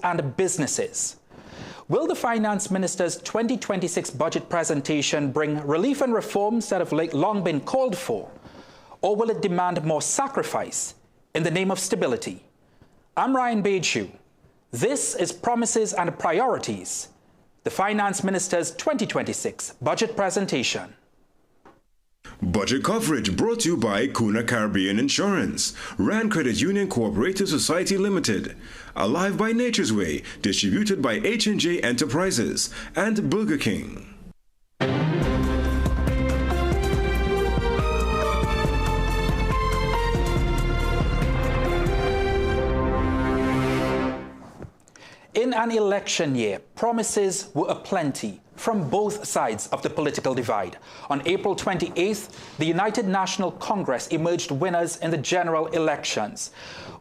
and businesses. Will the Finance Minister's 2026 budget presentation bring relief and reforms that have long been called for? Or will it demand more sacrifice in the name of stability? I'm Ryan Beju. This is Promises and Priorities, the Finance Minister's 2026 budget presentation. Budget coverage brought to you by Kuna Caribbean Insurance, Rand Credit Union Cooperative Society Limited, Alive by Nature's Way, distributed by H&J Enterprises, and Burger King. In an election year, promises were aplenty from both sides of the political divide. On April 28th, the United National Congress emerged winners in the general elections.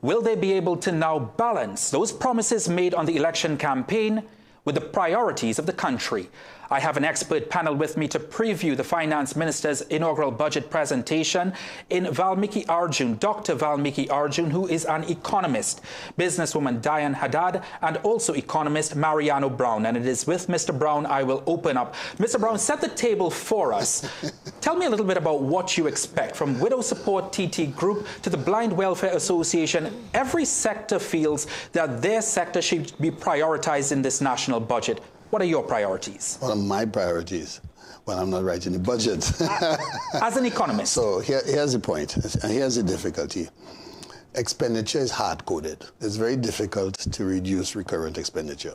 Will they be able to now balance those promises made on the election campaign with the priorities of the country? I have an expert panel with me to preview the Finance Minister's inaugural budget presentation in Valmiki Arjun, Dr. Valmiki Arjun, who is an economist, businesswoman Diane Haddad, and also economist Mariano Brown. And it is with Mr. Brown I will open up. Mr. Brown, set the table for us. Tell me a little bit about what you expect from Widow Support TT Group to the Blind Welfare Association. Every sector feels that their sector should be prioritized in this national budget. What are your priorities? One of my priorities when I'm not writing the budget. As an economist. So here's the point, and here's the difficulty. Expenditure is hard-coded. It's very difficult to reduce recurrent expenditure.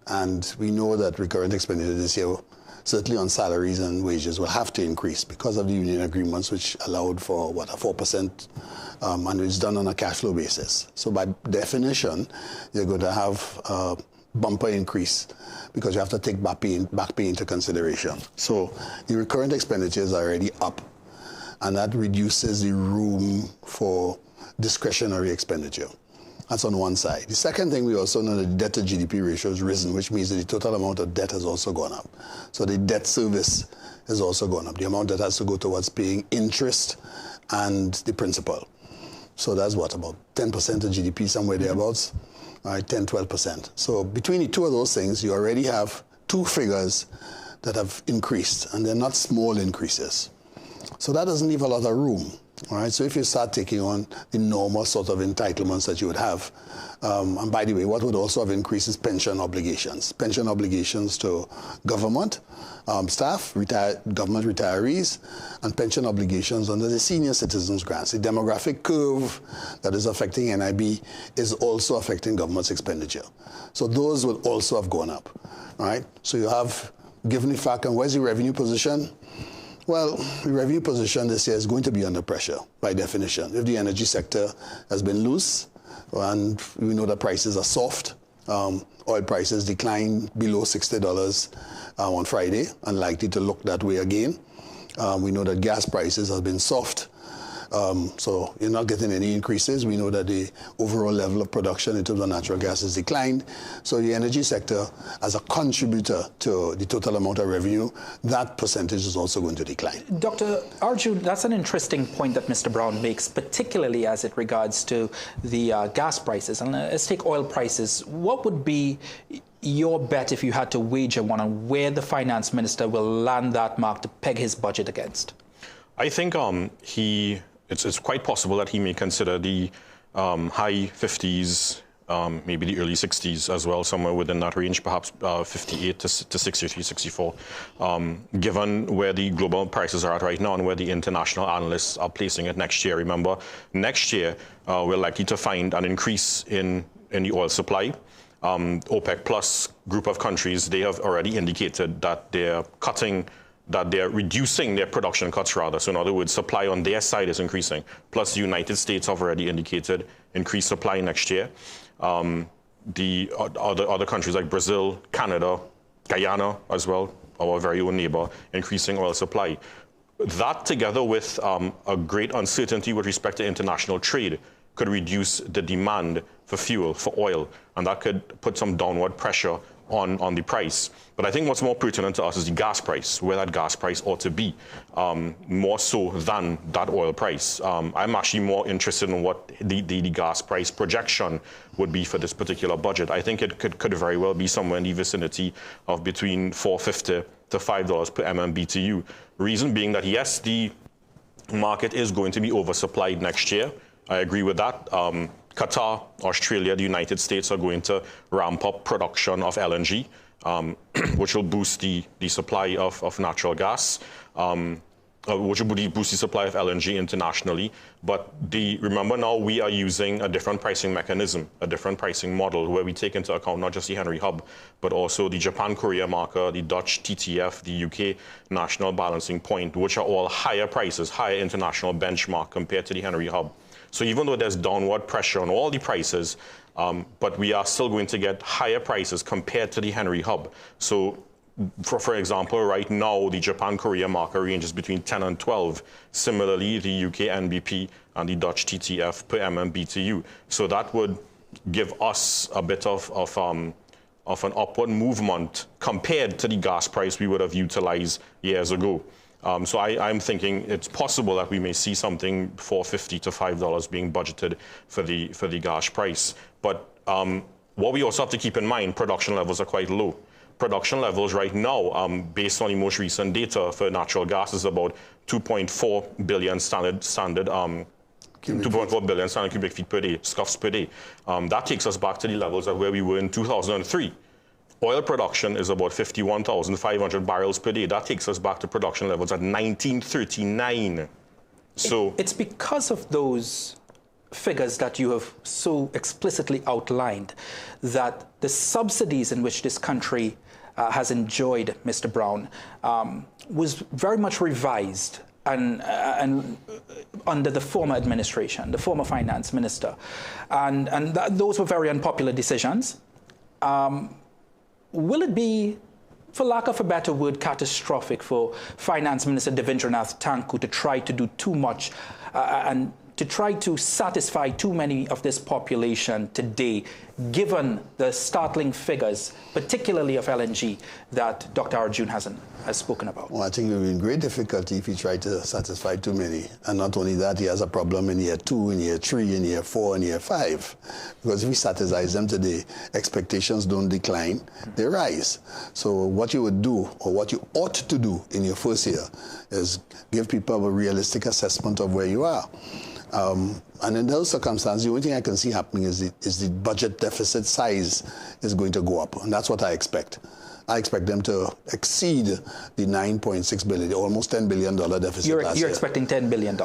And we know that recurrent expenditure this year, certainly on salaries and wages, will have to increase because of the union agreements, which allowed for, a 4%, and it's done on a cash flow basis. So by definition, you're going to have bumper increase because you have to take back pay into consideration. So the recurrent expenditures are already up, and that reduces the room for discretionary expenditure. That's on one side. The second thing, we also know that the debt to GDP ratio has risen, which means that the total amount of debt has also gone up. So the debt service has also gone up, the amount that has to go towards paying interest and the principal. So that's what, about 10% of GDP, somewhere thereabouts? All right, 10, 12%. So between the two of those things, you already have two figures that have increased, and they're not small increases. So that doesn't leave a lot of room. All right, so if you start taking on the normal sort of entitlements that you would have, and by the way, what would also have increased is pension obligations to government staff, government retirees, and pension obligations under the senior citizens grants. The demographic curve that is affecting NIB is also affecting government's expenditure. So those will also have gone up. All right, so you have, given the fact, and where's the revenue position? Well, the revenue position this year is going to be under pressure, by definition. If the energy sector has been loose, and we know that prices are soft, oil prices declined below $60 on Friday, and likely to look that way again. We know that gas prices have been soft, so you're not getting any increases. We know that the overall level of production in terms of natural gas has declined. So the energy sector, as a contributor to the total amount of revenue, that percentage is also going to decline. Dr. Arjun, that's an interesting point that Mr. Brown makes, particularly as it regards to the gas prices. And let's take oil prices. What would be your bet, if you had to wager one, on where the finance minister will land that mark to peg his budget against? I think it's quite possible that he may consider the high 50s, maybe the early 60s as well, somewhere within that range, perhaps 58 to 63, 64, given where the global prices are at right now and where the international analysts are placing it next year. Remember, next year, we're likely to find an increase in the oil supply. OPEC Plus group of countries, they have already indicated that they're reducing their production cuts rather. So in other words, supply on their side is increasing. Plus the United States have already indicated increased supply next year. The other countries like Brazil, Canada, Guyana as well, our very own neighbor, increasing oil supply. That together with a great uncertainty with respect to international trade could reduce the demand for fuel, for oil, and that could put some downward pressure on the price. But I think what's more pertinent to us is the gas price, where that gas price ought to be, more so than that oil price. I'm actually more interested in what the gas price projection would be for this particular budget. I think it could very well be somewhere in the vicinity of between $4.50 to $5 per MMBTU. Reason being that, yes, the market is going to be oversupplied next year. I agree with that. Qatar, Australia, the United States are going to ramp up production of LNG, which will boost the supply of natural gas, which will boost the supply of LNG internationally. But remember now we are using a different pricing mechanism, a different pricing model where we take into account not just the Henry Hub, but also the Japan-Korea marker, the Dutch TTF, the UK National Balancing Point, which are all higher prices, higher international benchmark compared to the Henry Hub. So even though there's downward pressure on all the prices, but we are still going to get higher prices compared to the Henry Hub. So for example, right now, the Japan-Korea marker ranges between 10 and 12. Similarly, the UK NBP and the Dutch TTF per MMBTU. So that would give us a bit of an upward movement compared to the gas price we would have utilized years ago. So I'm thinking it's possible that we may see something $4.50 to $5 being budgeted for the gas price. But what we also have to keep in mind, production levels are quite low. Production levels right now, based on the most recent data for natural gas, is about 2.4 billion standard 2.4 billion standard cubic feet per day, scuffs per day. That takes us back to the levels of where we were in 2003. Oil production is about 51,500 barrels per day. That takes us back to production levels at 1939. So it's because of those figures that you have so explicitly outlined that the subsidies in which this country has enjoyed, Mr. Brown, was very much revised and under the former administration, the former finance minister. And those were very unpopular decisions. Will it be, for lack of a better word, catastrophic for Finance Minister Devendranath Thakur to try to do too much and to try to satisfy too many of this population today, given the startling figures, particularly of LNG, that Dr. Arjun has spoken about? Well, I think it will be in great difficulty if he tried to satisfy too many. And not only that, he has a problem in year 2, in year 3, in year 4, in year 5. Because if he satisfies them today, expectations don't decline, they rise. So what you would do, or what you ought to do in your first year, is give people a realistic assessment of where you are. And in those circumstances, the only thing I can see happening is the budget deficit size is going to go up. And that's what I expect. I expect them to exceed the $9.6 billion, almost $10 billion deficit last year. You're expecting $10 billion,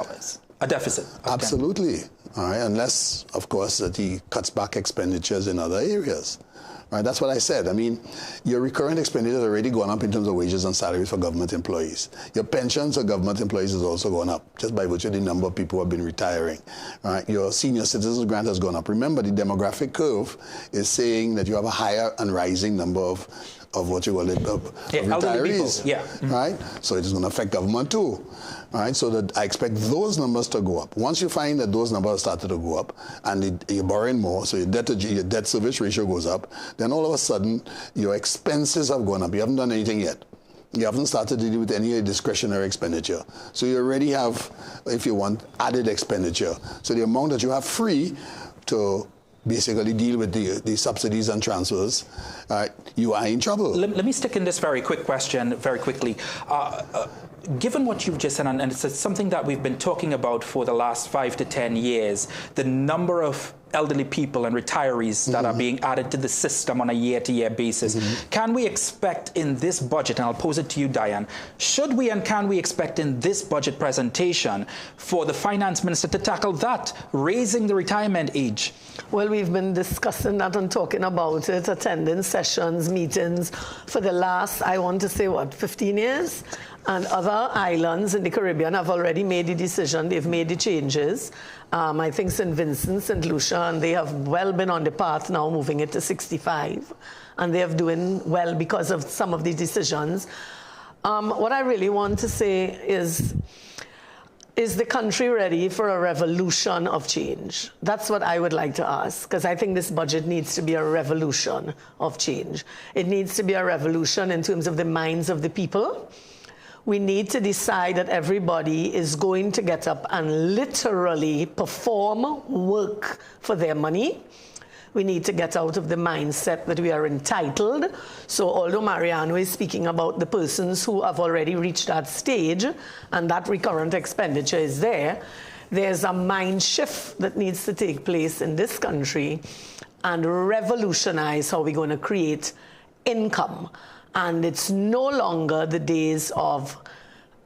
a deficit? Absolutely. All right, unless, of course, that he cuts back expenditures in other areas. Right, that's what I said. I mean, your recurrent expenditure has already gone up in terms of wages and salaries for government employees. Your pensions for government employees has also gone up, just by virtue of the number of people who have been retiring. Right, your senior citizens grant has gone up. Remember, the demographic curve is saying that you have a higher and rising number of what you call it, of retirees. Yeah. Right? So it is going to affect government too. All right, so that I expect those numbers to go up. Once you find that those numbers started to go up and you're borrowing more, so your debt service ratio goes up, then all of a sudden your expenses have gone up. You haven't done anything yet. You haven't started to deal with any discretionary expenditure. So you already have, if you want, added expenditure. So the amount that you have free to basically deal with the subsidies and transfers, you are in trouble. Let me stick in this very quick question very quickly. Given what you've just said, and it's something that we've been talking about for the last 5 to 10 years, the number of elderly people and retirees that are being added to the system on a year-to-year basis. Can we expect in this budget, and I'll pose it to you, Diane, should we and can we expect in this budget presentation for the finance minister to tackle that, raising the retirement age? Well, we've been discussing that and talking about it, attending sessions, meetings for the last, I want to say, 15 years? And other islands in the Caribbean have already made the decision. They've made the changes. I think St. Vincent, St. Lucia, and they have well been on the path now, moving it to 65. And they are doing well because of some of the decisions. What I really want to say is, is the country ready for a revolution of change? That's what I would like to ask, because I think this budget needs to be a revolution of change. It needs to be a revolution in terms of the minds of the people. We need to decide that everybody is going to get up and literally perform work for their money. We need to get out of the mindset that we are entitled. So although Mariano is speaking about the persons who have already reached that stage and that recurrent expenditure is there, there's a mind shift that needs to take place in this country and revolutionize how we're going to create income. And it's no longer the days of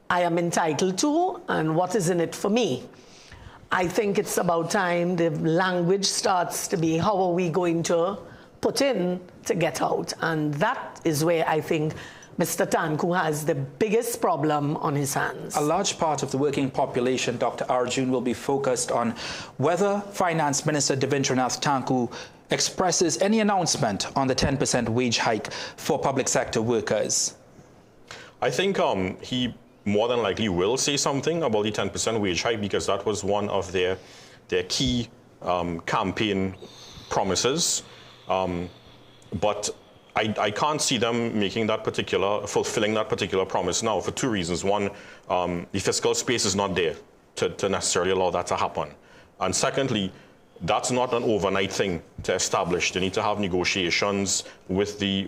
I am entitled to and what is in it for me. I think it's about time the language starts to be how are we going to put in to get out. And that is where I think Mr. Tanku has the biggest problem on his hands. A large part of the working population, Dr. Arjun, will be focused on whether Finance Minister Devendranath Tanku expresses any announcement on the 10% wage hike for public sector workers. I think he more than likely will say something about the 10% wage hike because that was one of their key campaign promises. But I can't see them fulfilling that particular promise now for two reasons. One, the fiscal space is not there to necessarily allow that to happen. And secondly, that's not an overnight thing to establish. They need to have negotiations with the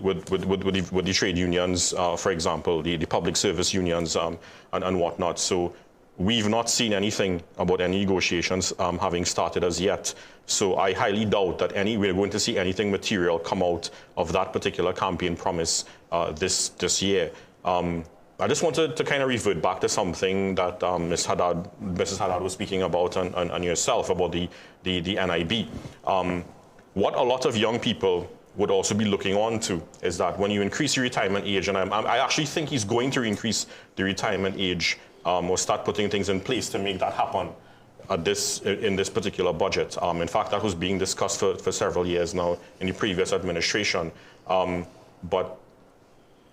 trade unions, for example, the public service unions and whatnot. So we've not seen anything about any negotiations having started as yet. So I highly doubt that we're going to see anything material come out of that particular campaign promise this year. I just wanted to kind of revert back to something that Mrs. Haddad was speaking about and yourself about the NIB. What a lot of young people would also be looking on to is that when you increase your retirement age, and I actually think he's going to increase the retirement age or start putting things in place to make that happen in this particular budget. In fact, that was being discussed for several years now in the previous administration. But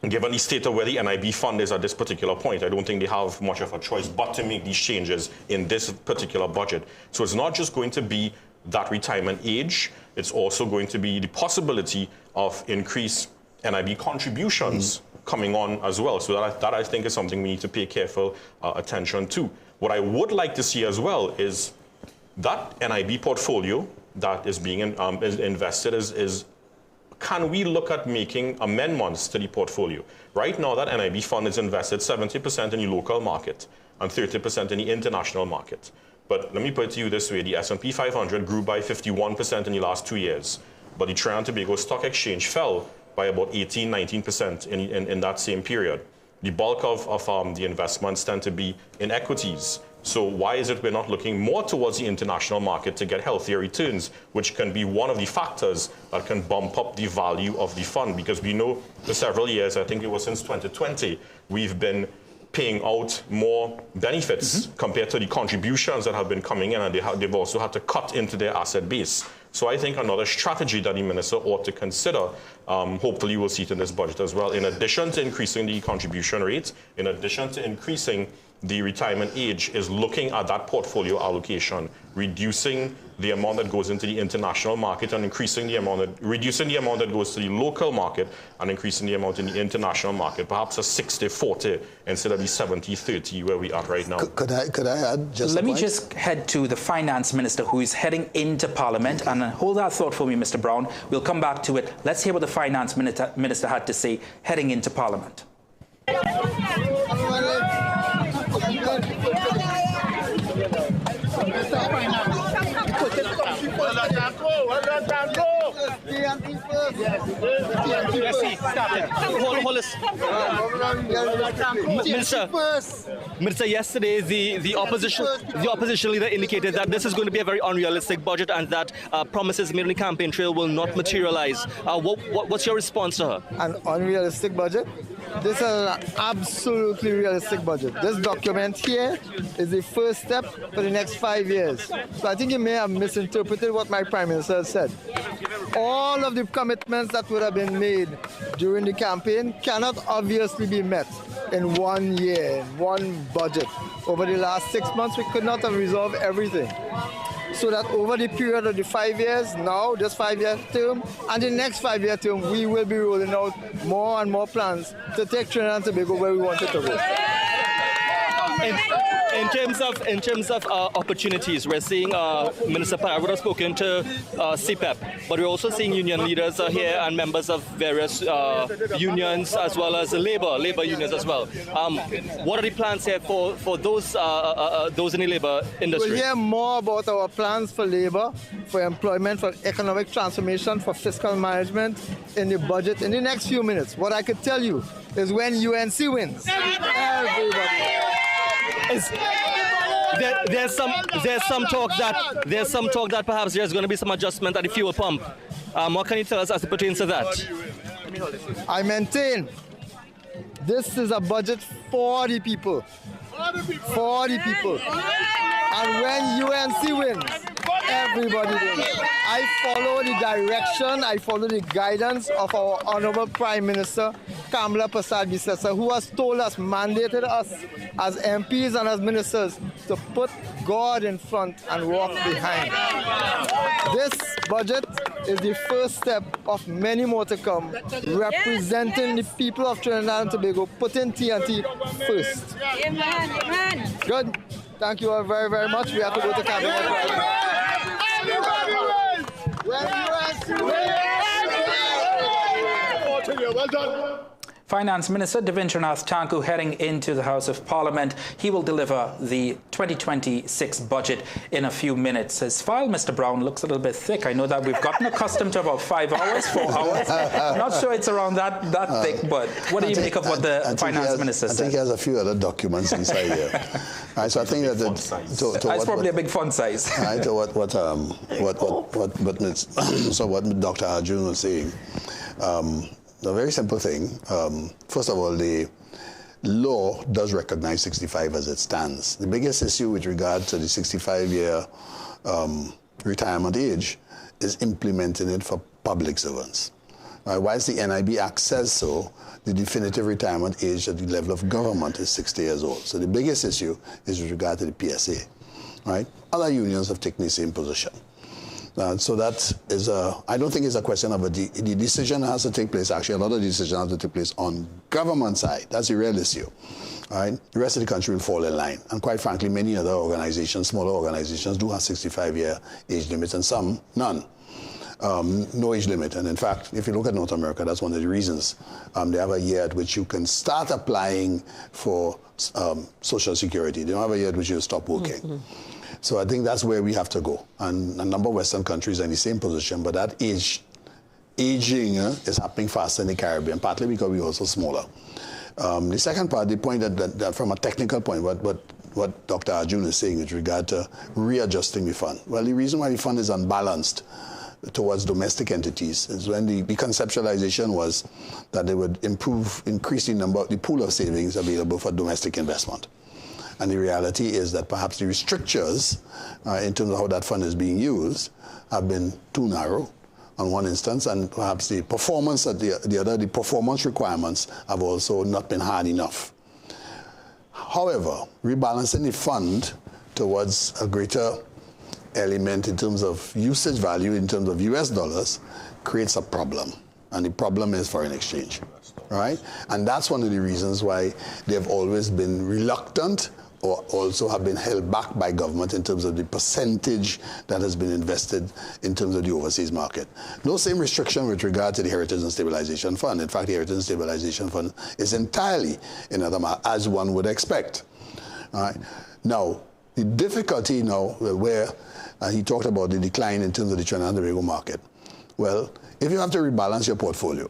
given the state of where the NIB fund is at this particular point, I don't think they have much of a choice but to make these changes in this particular budget. So it's not just going to be that retirement age, it's also going to be the possibility of increased NIB contributions coming on as well. So that I think is something we need to pay careful attention to. What I would like to see as well is that NIB portfolio that is being invested is can we look at making amendments to the portfolio? Right now, that NIB fund is invested 70% in the local market and 30% in the international market. But let me put it to you this way. The S&P 500 grew by 51% in the last 2 years, but the Trinidad and Tobago Stock Exchange fell by about 18-19% in that same period. The bulk of the investments tend to be in equities. So why is it we're not looking more towards the international market to get healthier returns, which can be one of the factors that can bump up the value of the fund? Because we know for several years, I think it was since 2020, we've been paying out more benefits compared to the contributions that have been coming in, and they've also had to cut into their asset base. So I think another strategy that the minister ought to consider, hopefully we'll see it in this budget as well, in addition to increasing the contribution rate, in addition to increasing the retirement age, is looking at that portfolio allocation, reducing the amount that goes into the international market and reducing the amount that goes to the local market and increasing the amount in the international market, perhaps a 60-40 instead of the 70-30 where we are right now. Could I add just Let me just head to the finance minister who is heading into Parliament, and hold that thought for me, Mr. Brown. We'll come back to it. Let's hear what the finance minister had to say heading into Parliament. Minister, yesterday the opposition leader indicated that this is going to be a very unrealistic budget and that promises made on the campaign trail will not materialize. What's your response to her? An unrealistic budget? This is an absolutely realistic budget. This document here is the first step for the next 5 years. So I think you may have misinterpreted what my Prime Minister said. All of the commitments that would have been made during the campaign cannot obviously be met in 1 year, in one budget. Over the last 6 months, we could not have resolved everything. So that over the period of the 5 years, now this 5-year term, and the next 5-year term, we will be rolling out more and more plans to take Trinidad and Tobago where we want it to go. In terms of opportunities, we're seeing Minister Parag would have spoken to CPEP, but we're also seeing union leaders here and members of various unions as well as labor unions as well. What are the plans here for those in the labor industry? We'll hear more about our plans for labor, for employment, for economic transformation, for fiscal management in the budget in the next few minutes. What I could tell you is when UNC wins, everybody. There's some talk that perhaps there's going to be some adjustment at the fuel pump. What can you tell us as it pertains to that? I maintain this is a budget for the people. For the people. And when UNC wins, everybody wins. I follow the direction, I follow the guidance of our Honorable Prime Minister, Kamala Persad-Bissessar, who has told us, mandated us as MPs and as ministers to put God in front and walk behind. This budget is the first step of many more to come, representing the people of Trinidad and Tobago, putting TNT first. Amen. Good. Thank you all very, very much. We have to go to cabinet right now. Well done. Finance Minister Devindranath Thakur heading into the House of Parliament. He will deliver the 2026 budget in a few minutes. His file, Mr. Brown, looks a little bit thick. I know that we've gotten accustomed to about 5 hours, 4 hours. I'm not sure it's around that thick, but what do you make of what the Finance Minister said? I think he has a few other documents inside here. Right, so I think that it's probably a big font size. Right, to what Dr. Arjun was saying. A very simple thing. First of all, the law does recognize 65 as it stands. The biggest issue with regard to the 65-year retirement age is implementing it for public servants. Whilst the NIB Act says so, the definitive retirement age at the level of government is 60 years old. So the biggest issue is with regard to the PSA. Right? Other unions have taken the same position. So that is I don't think it's a question of the decision has to take place. Actually, a lot of the decision has to take place on government side. That's the real issue. All right? The rest of the country will fall in line. And quite frankly, many other organizations, smaller organizations, do have 65-year age limits, and some, none. No age limit. And in fact, if you look at North America, that's one of the reasons they have a year at which you can start applying for Social Security. They don't have a year at which you stop working. Mm-hmm. So I think that's where we have to go. And a number of Western countries are in the same position, but that aging is happening faster in the Caribbean, partly because we're also smaller. The second part, the point that from a technical point, what Dr. Arjun is saying with regard to readjusting the fund. Well, the reason why the fund is unbalanced towards domestic entities is when the conceptualization was that they would increase the pool of savings available for domestic investment. And the reality is that perhaps the strictures in terms of how that fund is being used have been too narrow on one instance, and perhaps the performance at the performance requirements have also not been hard enough. However, rebalancing the fund towards a greater element in terms of usage value, in terms of US dollars, creates a problem. And the problem is foreign exchange, right? And that's one of the reasons why they've always been reluctant or also have been held back by government in terms of the percentage that has been invested in terms of the overseas market. No same restriction with regard to the Heritage and Stabilization Fund. In fact, the Heritage and Stabilization Fund is entirely in other markets, as one would expect. All right? Now, the difficulty now where he talked about the decline in terms of the Trinidad and Tobago market. Well, if you have to rebalance your portfolio,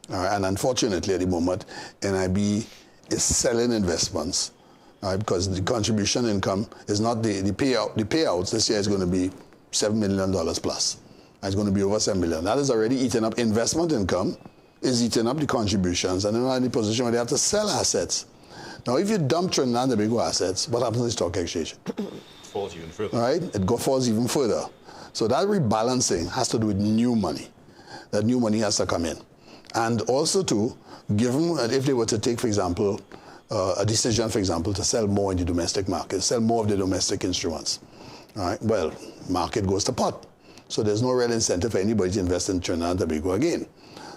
and unfortunately at the moment, NIB is selling investments, because the contribution income is not the payouts this year is going to be $7 million plus. It's going to be over $7 million. That is already eaten up investment income is eating up the contributions, and they're not in the position where they have to sell assets. Now, if you dump Trinidad and Tobago assets, what happens to the stock exchange? Falls even further. Right? It falls even further. So that rebalancing has to do with new money. That new money has to come in. And also, too, given that if they were to take, for example, a decision, for example, to sell more in the domestic market, sell more of the domestic instruments, right? Well, market goes to pot. So there's no real incentive for anybody to invest in Trinidad and Tobago again.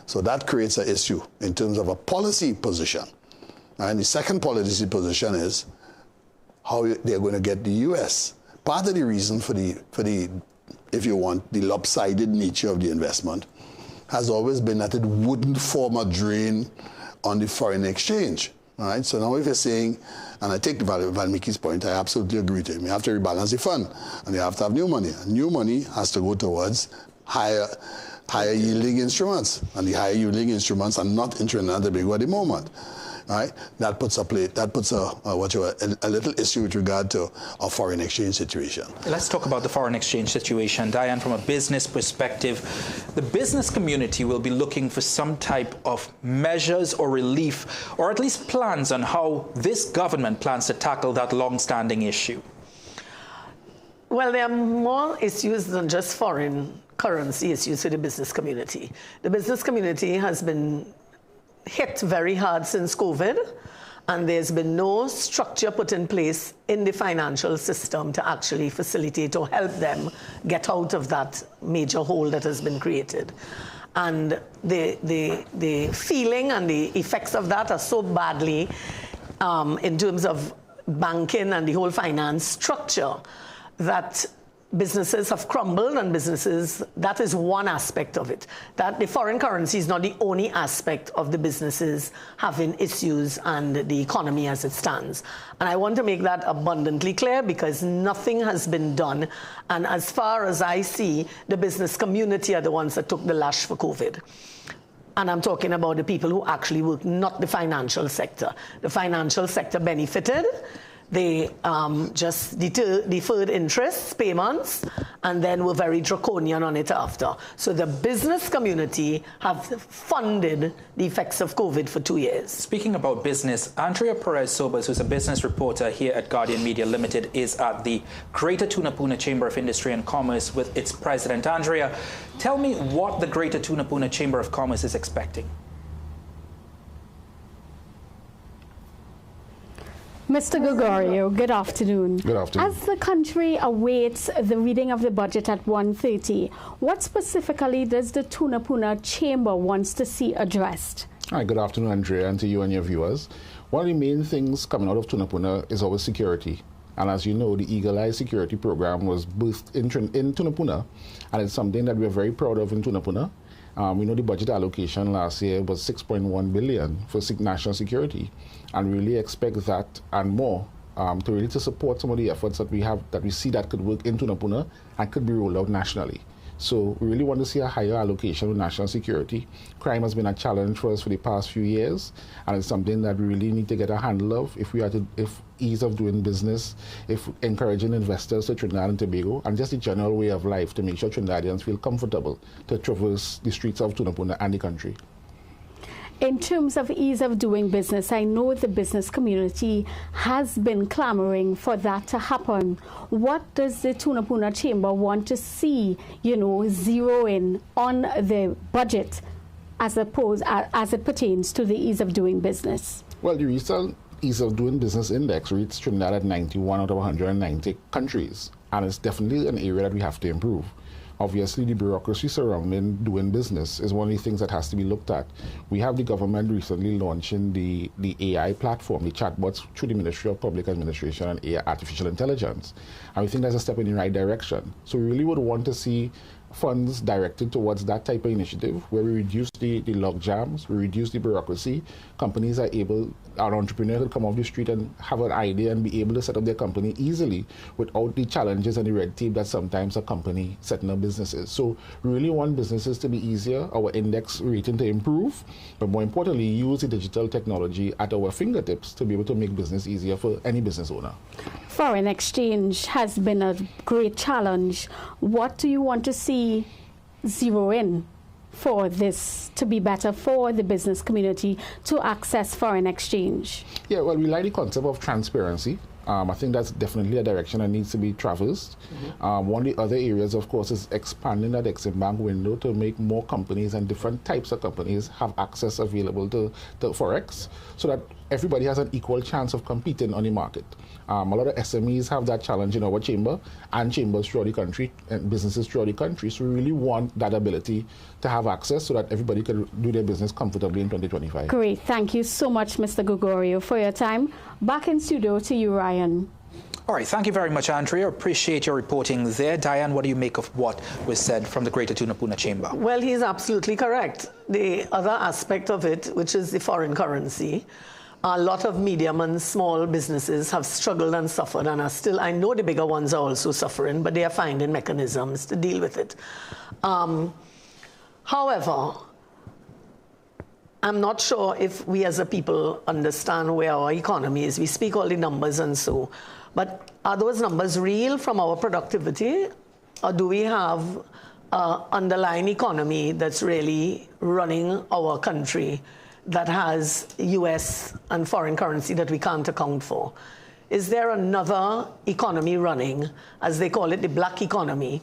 So that creates an issue in terms of a policy position. And the second policy position is how they're going to get the U.S. Part of the reason for the, if you want, the lopsided nature of the investment has always been that it wouldn't form a drain on the foreign exchange. Right? So now if you're saying, and I take Valmiki's point, I absolutely agree with him. You have to rebalance the fund, and you have to have new money. And new money has to go towards higher yielding instruments, and the higher yielding instruments are not in Trinidad and Tobago at the moment. Right? That puts a little issue with regard to a foreign exchange situation. Let's talk about the foreign exchange situation. Diane, from a business perspective, the business community will be looking for some type of measures or relief, or at least plans on how this government plans to tackle that long-standing issue. Well, there are more issues than just foreign currency issues for the business community. The business community has been hit very hard since COVID, and there's been no structure put in place in the financial system to actually facilitate or help them get out of that major hole that has been created. And the feeling and the effects of that are so badly in terms of banking and the whole finance structure that businesses have crumbled, and businesses, that is one aspect of it. That the foreign currency is not the only aspect of the businesses having issues and the economy as it stands. And I want to make that abundantly clear, because nothing has been done. And as far as I see, the business community are the ones that took the lash for COVID. And I'm talking about the people who actually work, not the financial sector. The financial sector benefited. They just deferred interest payments and then were very draconian on it after. So the business community have funded the effects of COVID for 2 years. Speaking about business, Andrea Perez-Sobers, who's a business reporter here at Guardian Media Limited, is at the Greater Tunapuna Chamber of Industry and Commerce with its president. Andrea, tell me what the Greater Tunapuna Chamber of Commerce is expecting. Mr. Gregorio, good afternoon. Good afternoon. As the country awaits the reading of the budget at 1:30, what specifically does the Tunapuna Chamber wants to see addressed? Hi, good afternoon, Andrea, and to you and your viewers. One of the main things coming out of Tunapuna is our security. And as you know, the Eagle Eye Security Program was birthed in Tunapuna, and it's something that we're very proud of in Tunapuna. We know the budget allocation last year was 6.1 billion for national security, and we really expect that and more to support some of the efforts that we have, that we see that could work in Tunapuna and could be rolled out nationally. So we really want to see a higher allocation of national security. Crime has been a challenge for us for the past few years, and it's something that we really need to get a handle of if ease of doing business, if encouraging investors to Trinidad and Tobago, and just the general way of life to make sure Trinidadians feel comfortable to traverse the streets of Tunapuna and the country. In terms of ease of doing business, I know the business community has been clamoring for that to happen. What does the Tunapuna Chamber want to see, zero in on the budget as it pertains to the ease of doing business? Well, the recent Ease of Doing Business Index reached Trinidad at 91 out of 190 countries, and it's definitely an area that we have to improve. Obviously, the bureaucracy surrounding doing business is one of the things that has to be looked at. We have the government recently launching the AI platform, the chatbots through the Ministry of Public Administration and AI, Artificial Intelligence. And we think that's a step in the right direction. So we really would want to see funds directed towards that type of initiative where we reduce the log jams, we reduce the bureaucracy. Companies are able, our entrepreneurs could come off the street and have an idea and be able to set up their company easily without the challenges and the red tape that sometimes a company setting up businesses. So we really want businesses to be easier, our index rating to improve, but more importantly, use the digital technology at our fingertips to be able to make business easier for any business owner. Foreign exchange has been a great challenge. What do you want to see zero in? for this to be better for the business community to access foreign exchange? Yeah, well, we like the concept of transparency. I think that's definitely a direction that needs to be traversed. One of the other areas, of course, is expanding that Exim Bank window to make more companies and different types of companies have access available to Forex so that everybody has an equal chance of competing on the market. A lot of SMEs have that challenge in our chamber and chambers throughout the country and businesses throughout the country. So we really want that ability to have access so that everybody can do their business comfortably in 2025. Great. Thank you so much, Mr. Gregorio, for your time. Back in studio to you, Ryan. All right, thank you very much, Andrea. Appreciate your reporting there. Diane, what do you make of what was said from the Greater Tunapuna Chamber? Well, he's absolutely correct. The other aspect of it, which is the foreign currency, a lot of medium and small businesses have struggled and suffered and are still, I know the bigger ones are also suffering, but they are finding mechanisms to deal with it. However, I'm not sure if we as a people understand where our economy is. We speak all the numbers and so, but are those numbers real from our productivity, or do we have an underlying economy that's really running our country that has US and foreign currency that we can't account for? Is there another economy running, as they call it, the black economy,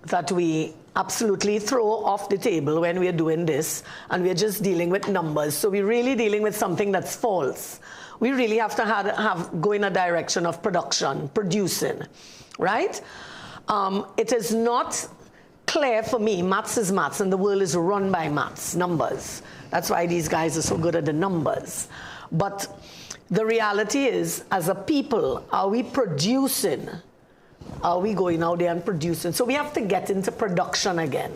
that we absolutely throw off the table when we're doing this and we're just dealing with numbers? So we're really dealing with something that's false. We really have to go in a direction of production, producing, right? It is not clear for me. Maths is maths, and the world is run by maths, numbers. That's why these guys are so good at the numbers. But the reality is, as a people, are we producing? Are we going out there and producing? So we have to get into production again.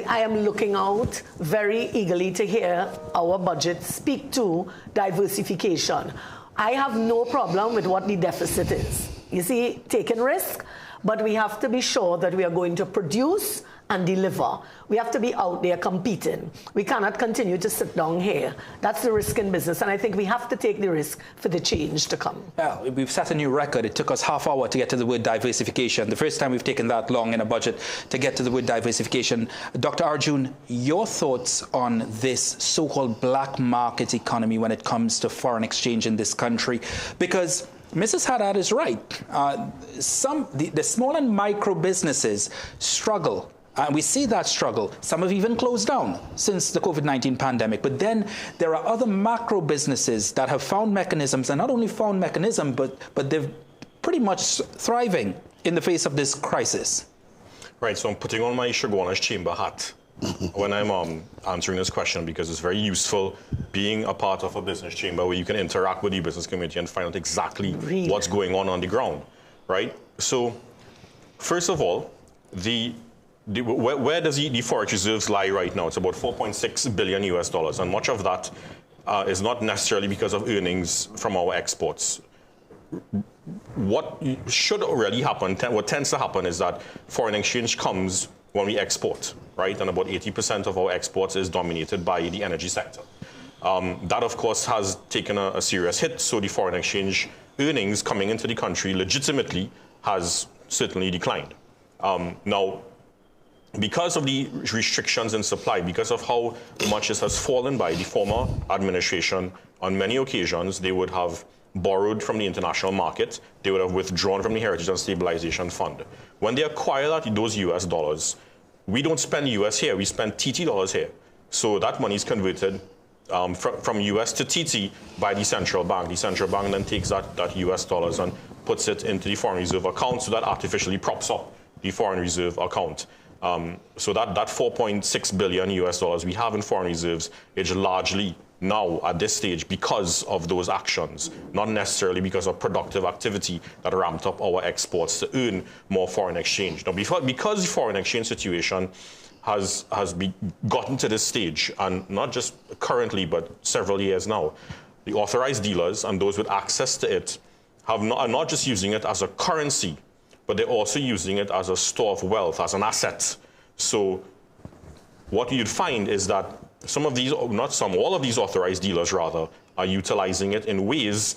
I am looking out very eagerly to hear our budget speak to diversification. I have no problem with what the deficit is. You see, taking risk, but we have to be sure that we are going to produce and deliver. We have to be out there competing. We cannot continue to sit down here. That's the risk in business, and I think we have to take the risk for the change to come. Well, we've set a new record. It took us half hour to get to the word diversification. The first time we've taken that long in a budget to get to the word diversification. Dr. Arjun, your thoughts on this so-called black market economy when it comes to foreign exchange in this country? Because Mrs. Haddad is right. The small and micro businesses struggle. We see that struggle. Some have even closed down since the COVID-19 pandemic. But then there are other macro businesses that have found mechanisms, and not only found mechanism, but they're pretty much thriving in the face of this crisis. Right, so I'm putting on my Shoguana's chamber hat when I'm answering this question, because it's very useful being a part of a business chamber where you can interact with the business community and find out exactly what's going on the ground, right? So, first of all, where does the forex reserves lie right now? It's about $4.6 billion US, and much of that is not necessarily because of earnings from our exports. What should already happen, what tends to happen, is that foreign exchange comes when we export, right? And about 80% of our exports is dominated by the energy sector. That, of course, has taken a serious hit, so the foreign exchange earnings coming into the country legitimately has certainly declined. Now, because of the restrictions in supply, because of how much this has fallen by the former administration, on many occasions, they would have borrowed from the international market. They would have withdrawn from the Heritage and Stabilization Fund. When they acquire those US dollars, we don't spend US here, we spend TT dollars here. So that money is converted from US to TT by the central bank. The central bank then takes that US dollars and puts it into the foreign reserve account, so that artificially props up the foreign reserve account. So that $4.6 billion US we have in foreign reserves is largely now at this stage because of those actions, not necessarily because of productive activity that ramped up our exports to earn more foreign exchange. Now, because the foreign exchange situation has gotten to this stage, and not just currently, but several years now, the authorized dealers and those with access to it are not just using it as a currency, but they're also using it as a store of wealth, as an asset. So what you'd find is that all of these authorized dealers, rather, are utilizing it in ways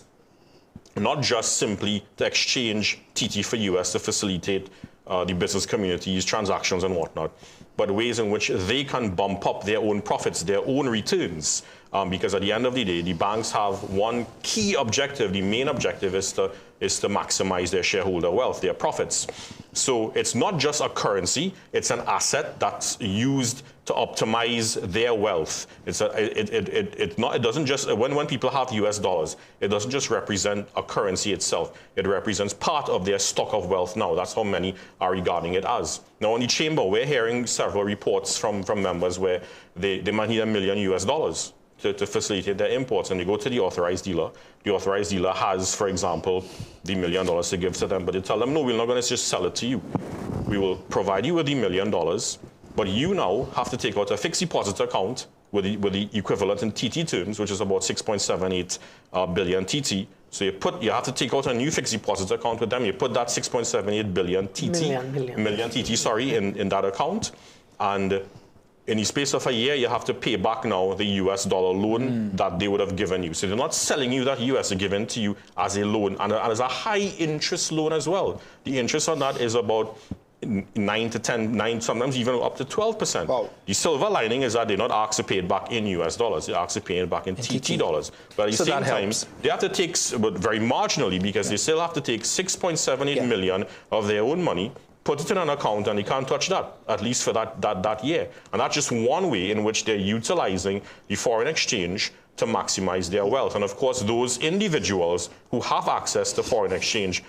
not just simply to exchange TT for US to facilitate the business community's transactions and whatnot, but ways in which they can bump up their own profits, their own returns. Because at the end of the day, the banks have one key objective. The main objective is to maximize their shareholder wealth, their profits. So it's not just a currency, it's an asset that's used to optimize their wealth. It doesn't just, when people have US dollars, it doesn't just represent a currency itself. It represents part of their stock of wealth now. That's how many are regarding it as. Now in the chamber, we're hearing several reports from members where they might need $1 million US to facilitate their imports, and they go to the authorized dealer. The authorized dealer has, for example, the $1 million to give to them, but they tell them, no, we're not going to just sell it to you. We will provide you with the $1 million, but you now have to take out a fixed deposit account with the equivalent in TT terms, which is about 6.78 billion TT. So you have to take out a new fixed deposit account with them. You put that 6.78 billion TT, million TT, sorry, in that account, and in the space of a year, you have to pay back now the US dollar loan that they would have given you. So they're not selling you that US, they're given to you as a loan, and as a high interest loan as well. The interest on that is about 9 to 10, sometimes even up to 12%. Wow. The silver lining is that they're not asked to pay it back in US dollars, they're asked to pay it back in TT dollars. But at the same time, they have to take, but very marginally, because they still have to take 6.78 million of their own money, put it in an account, and you can't touch that, at least for that year. And that's just one way in which they're utilizing the foreign exchange to maximize their wealth. And of course, those individuals who have access to foreign exchange,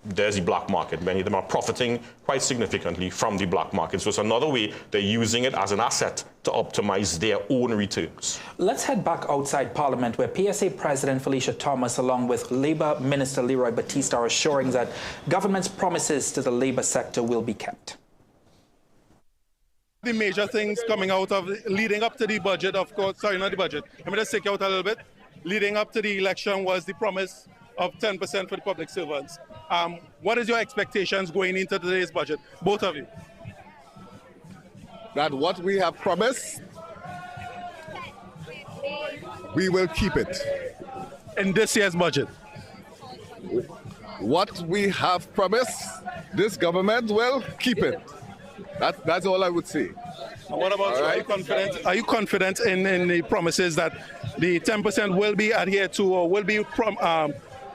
there's the black market. Many of them are profiting quite significantly from the black market. So it's another way they're using it as an asset to optimize their own returns. Let's head back outside Parliament, where PSA President Felicia Thomas, along with Labour Minister Leroy Batista, are assuring that government's promises to the labour sector will be kept. The major things coming out of leading up to the budget, of course, sorry, not the budget. Let me just take out a little bit. Leading up to the election was the promise of 10% for the public servants. What is your expectations going into today's budget, both of you? That what we have promised, we will keep it. In this year's budget? What we have promised, this government will keep it. That's all I would say. And what about you? Are you confident in the promises that the 10% will be adhered to or will be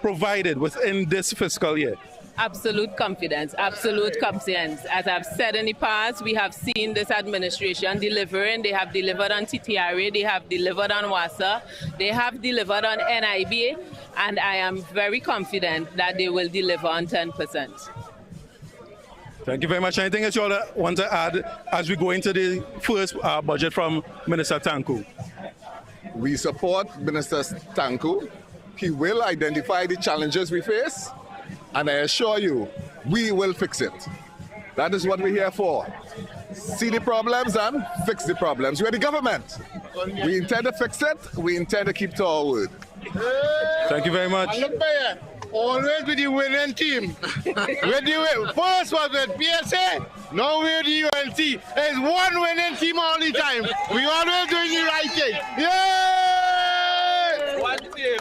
provided within this fiscal year? Absolute confidence, absolute confidence. As I've said in the past, we have seen this administration delivering. They have delivered on TTRA, they have delivered on WASA, they have delivered on NIB, and I am very confident that they will deliver on 10%. Thank you very much. Anything else you all want to add as we go into the first budget from Minister Tanku? We support Minister Tanku. He will identify the challenges we face, and I assure you, we will fix it. That is what we're here for. See the problems and fix the problems. We're the government. We intend to fix it. We intend to keep to our word. Thank you very much. Always with the winning team. First was with PSA, now we're the UNC. There's one winning team all the time. We always doing the right thing. Yay! One team.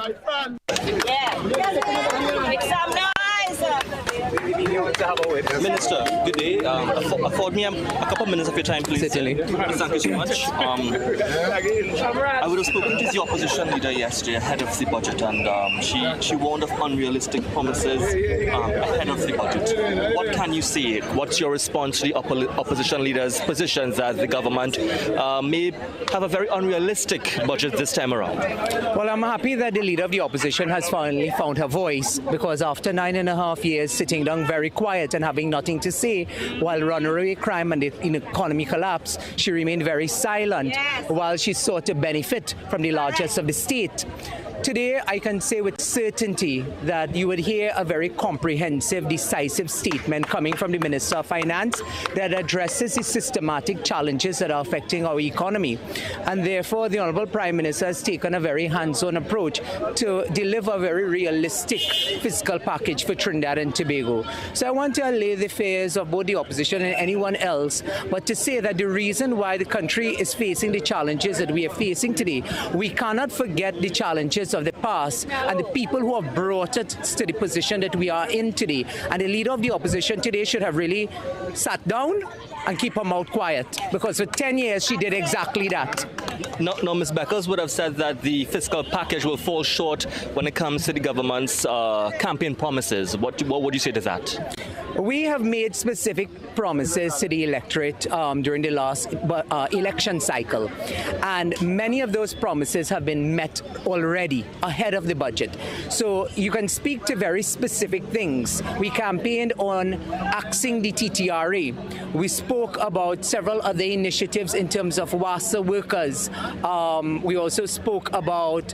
Yeah. Exam nice. Minister, good day. Afford me a couple of minutes of your time, please. Certainly. Thank you so much. I would have spoken to the opposition leader yesterday ahead of the budget, and she warned of unrealistic promises ahead of the budget. What can you say? What's your response to the opposition leader's positions that the government may have a very unrealistic budget this time around? Well, I'm happy that the leader of the opposition has finally found her voice, because after 9.5 years sitting down very quiet and having nothing to say while runaway crime and the economy collapse, she remained very silent while she sought to benefit from the largesse of the state. Today, I can say with certainty that you would hear a very comprehensive, decisive statement coming from the Minister of Finance that addresses the systematic challenges that are affecting our economy. And therefore, the Honourable Prime Minister has taken a very hands-on approach to deliver a very realistic fiscal package for Trinidad and Tobago. So I want to allay the fears of both the opposition and anyone else, but to say that the reason why the country is facing the challenges that we are facing today, we cannot forget the challenges leaders of the past and the people who have brought it to the position that we are in today. And the leader of the opposition today should have really sat down and keep her mouth quiet, because for 10 years she did exactly that. No, Ms. Beckers would have said that the fiscal package will fall short when it comes to the government's campaign promises. What would you say to that? We have made specific promises to the electorate during the last election cycle, and many of those promises have been met already ahead of the budget. So you can speak to very specific things. We campaigned on axing the TTRA. We spoke about several other initiatives in terms of WASA workers. We also spoke about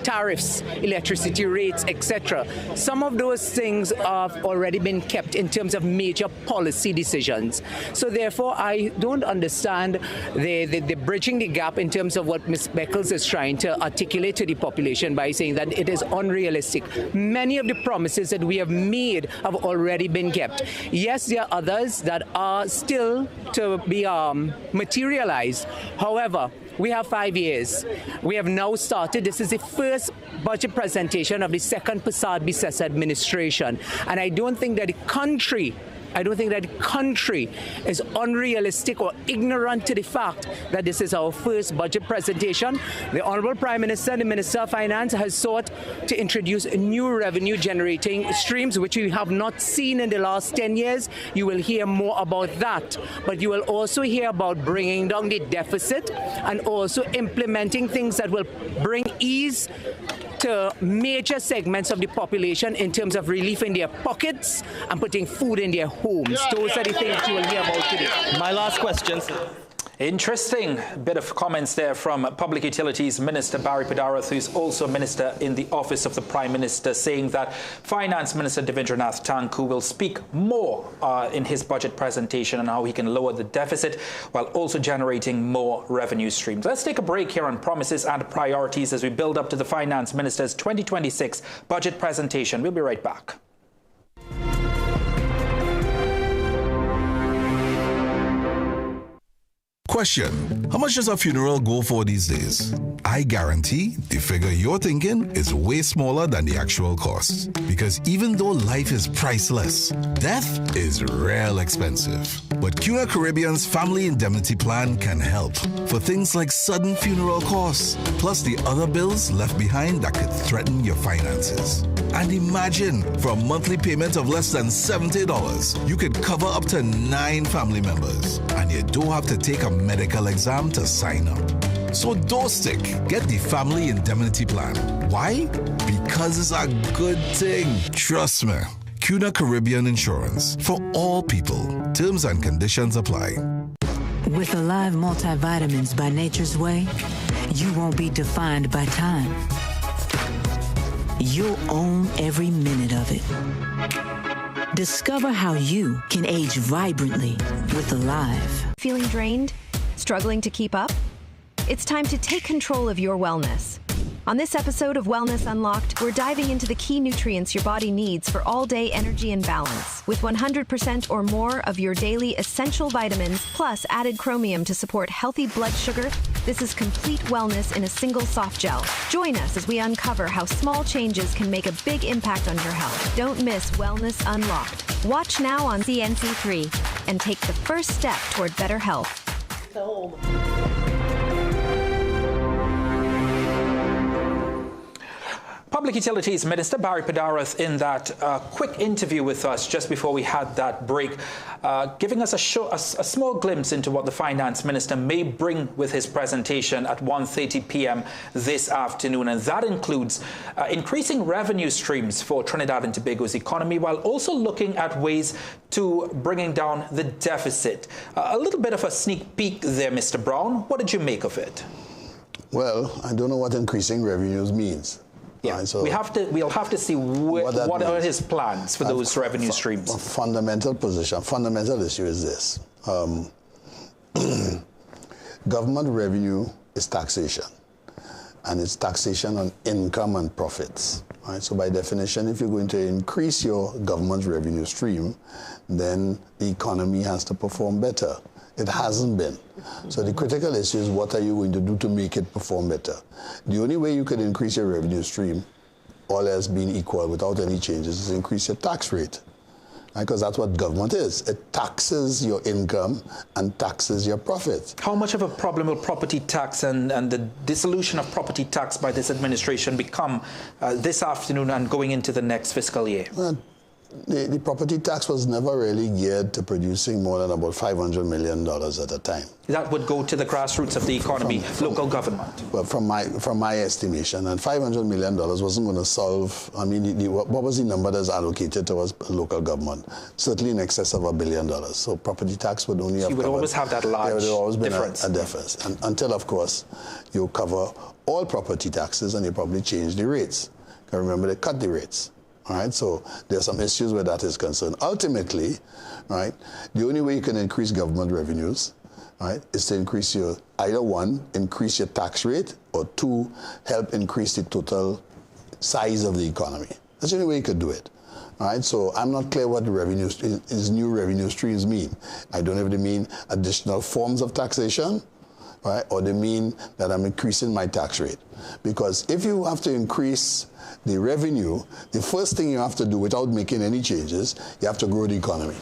tariffs, electricity rates, etc. Some of those things have already been kept in terms of major policy decisions. So therefore, I don't understand the bridging the gap in terms of what Ms. Beckles is trying to articulate to the population by saying that it is unrealistic. Many of the promises that we have made have already been kept. Yes, there are others that are still to be materialized. However, we have 5 years. We have now started. This is the first budget presentation of the second Prasad-Bissessar administration. And I don't think that the country is unrealistic or ignorant to the fact that this is our first budget presentation. The Honorable Prime Minister and the Minister of Finance has sought to introduce new revenue generating streams, which we have not seen in the last 10 years. You will hear more about that. But you will also hear about bringing down the deficit and also implementing things that will bring ease to major segments of the population in terms of relief in their pockets and putting food in their homes. Those are the things you will hear about today. My last question, sir. Interesting bit of comments there from Public Utilities Minister Barry Pidarath, who's also Minister in the Office of the Prime Minister, saying that Finance Minister Devendranath Tanku will speak more in his budget presentation on how he can lower the deficit while also generating more revenue streams. Let's take a break here on promises and priorities as we build up to the Finance Minister's 2026 budget presentation. We'll be right back. Question: how much does a funeral go for these days? I guarantee the figure you're thinking is way smaller than the actual cost. Because even though life is priceless, death is real expensive. But CUNA Caribbean's Family Indemnity Plan can help for things like sudden funeral costs, plus the other bills left behind that could threaten your finances. And imagine, for a monthly payment of less than $70, you could cover up to 9 family members. And you don't have to take a medical exam to sign up. So don't stick. Get the Family Indemnity Plan. Why? Because it's a good thing. Trust me. CUNA Caribbean Insurance. For all people. Terms and conditions apply. With Alive Multivitamins by Nature's Way, you won't be defined by time. You'll own every minute of it. Discover how you can age vibrantly with Alive. Feeling drained? Struggling to keep up? It's time to take control of your wellness. On this episode of Wellness Unlocked, we're diving into the key nutrients your body needs for all-day energy and balance, with 100% or more of your daily essential vitamins, plus added chromium to support healthy blood sugar. This is complete wellness in a single soft gel. Join us as we uncover how small changes can make a big impact on your health. Don't miss Wellness Unlocked. Watch now on CNC3 and take the first step toward better health. Public Utilities Minister Barry Pidarath in that quick interview with us just before we had that break, giving us a small glimpse into what the Finance Minister may bring with his presentation at 1:30 p.m. this afternoon. And that includes increasing revenue streams for Trinidad and Tobago's economy while also looking at ways to bringing down the deficit. A little bit of a sneak peek there, Mr. Brown. What did you make of it? Well, I don't know what increasing revenues means. Yeah, so we'll have to see what are his plans for those revenue streams. A fundamental issue is this. Government revenue is taxation, and it's taxation on income and profits. Right? So by definition, if you're going to increase your government revenue stream, then the economy has to perform better. It hasn't been. So the critical issue is what are you going to do to make it perform better? The only way you can increase your revenue stream, all else being equal without any changes, is increase your tax rate. Because that's what government is. It taxes your income and taxes your profits. How much of a problem will property tax and the dissolution of property tax by this administration become this afternoon and going into the next fiscal year? The property tax was never really geared to producing more than about $500 million at a time. That would go to the grassroots of the economy, local government. Well, from my estimation, and $500 million wasn't going to solve. I mean, what was the number that's allocated towards local government? Certainly in excess of $1 billion. So property tax would only have. You would always have that large difference. There would always been a difference, and until of course you cover all property taxes and you probably change the rates. Because remember, they cut the rates. All right, so there are some issues where that is concerned. Ultimately, right, the only way you can increase government revenues, right, is to increase your, either one, increase your tax rate, or two, help increase the total size of the economy. That's the only way you could do it. All right, so I'm not clear what the new revenue streams mean. I don't know if they mean additional forms of taxation, right, or they mean that I'm increasing my tax rate. Because if you have to increase the revenue, the first thing you have to do without making any changes, you have to grow the economy.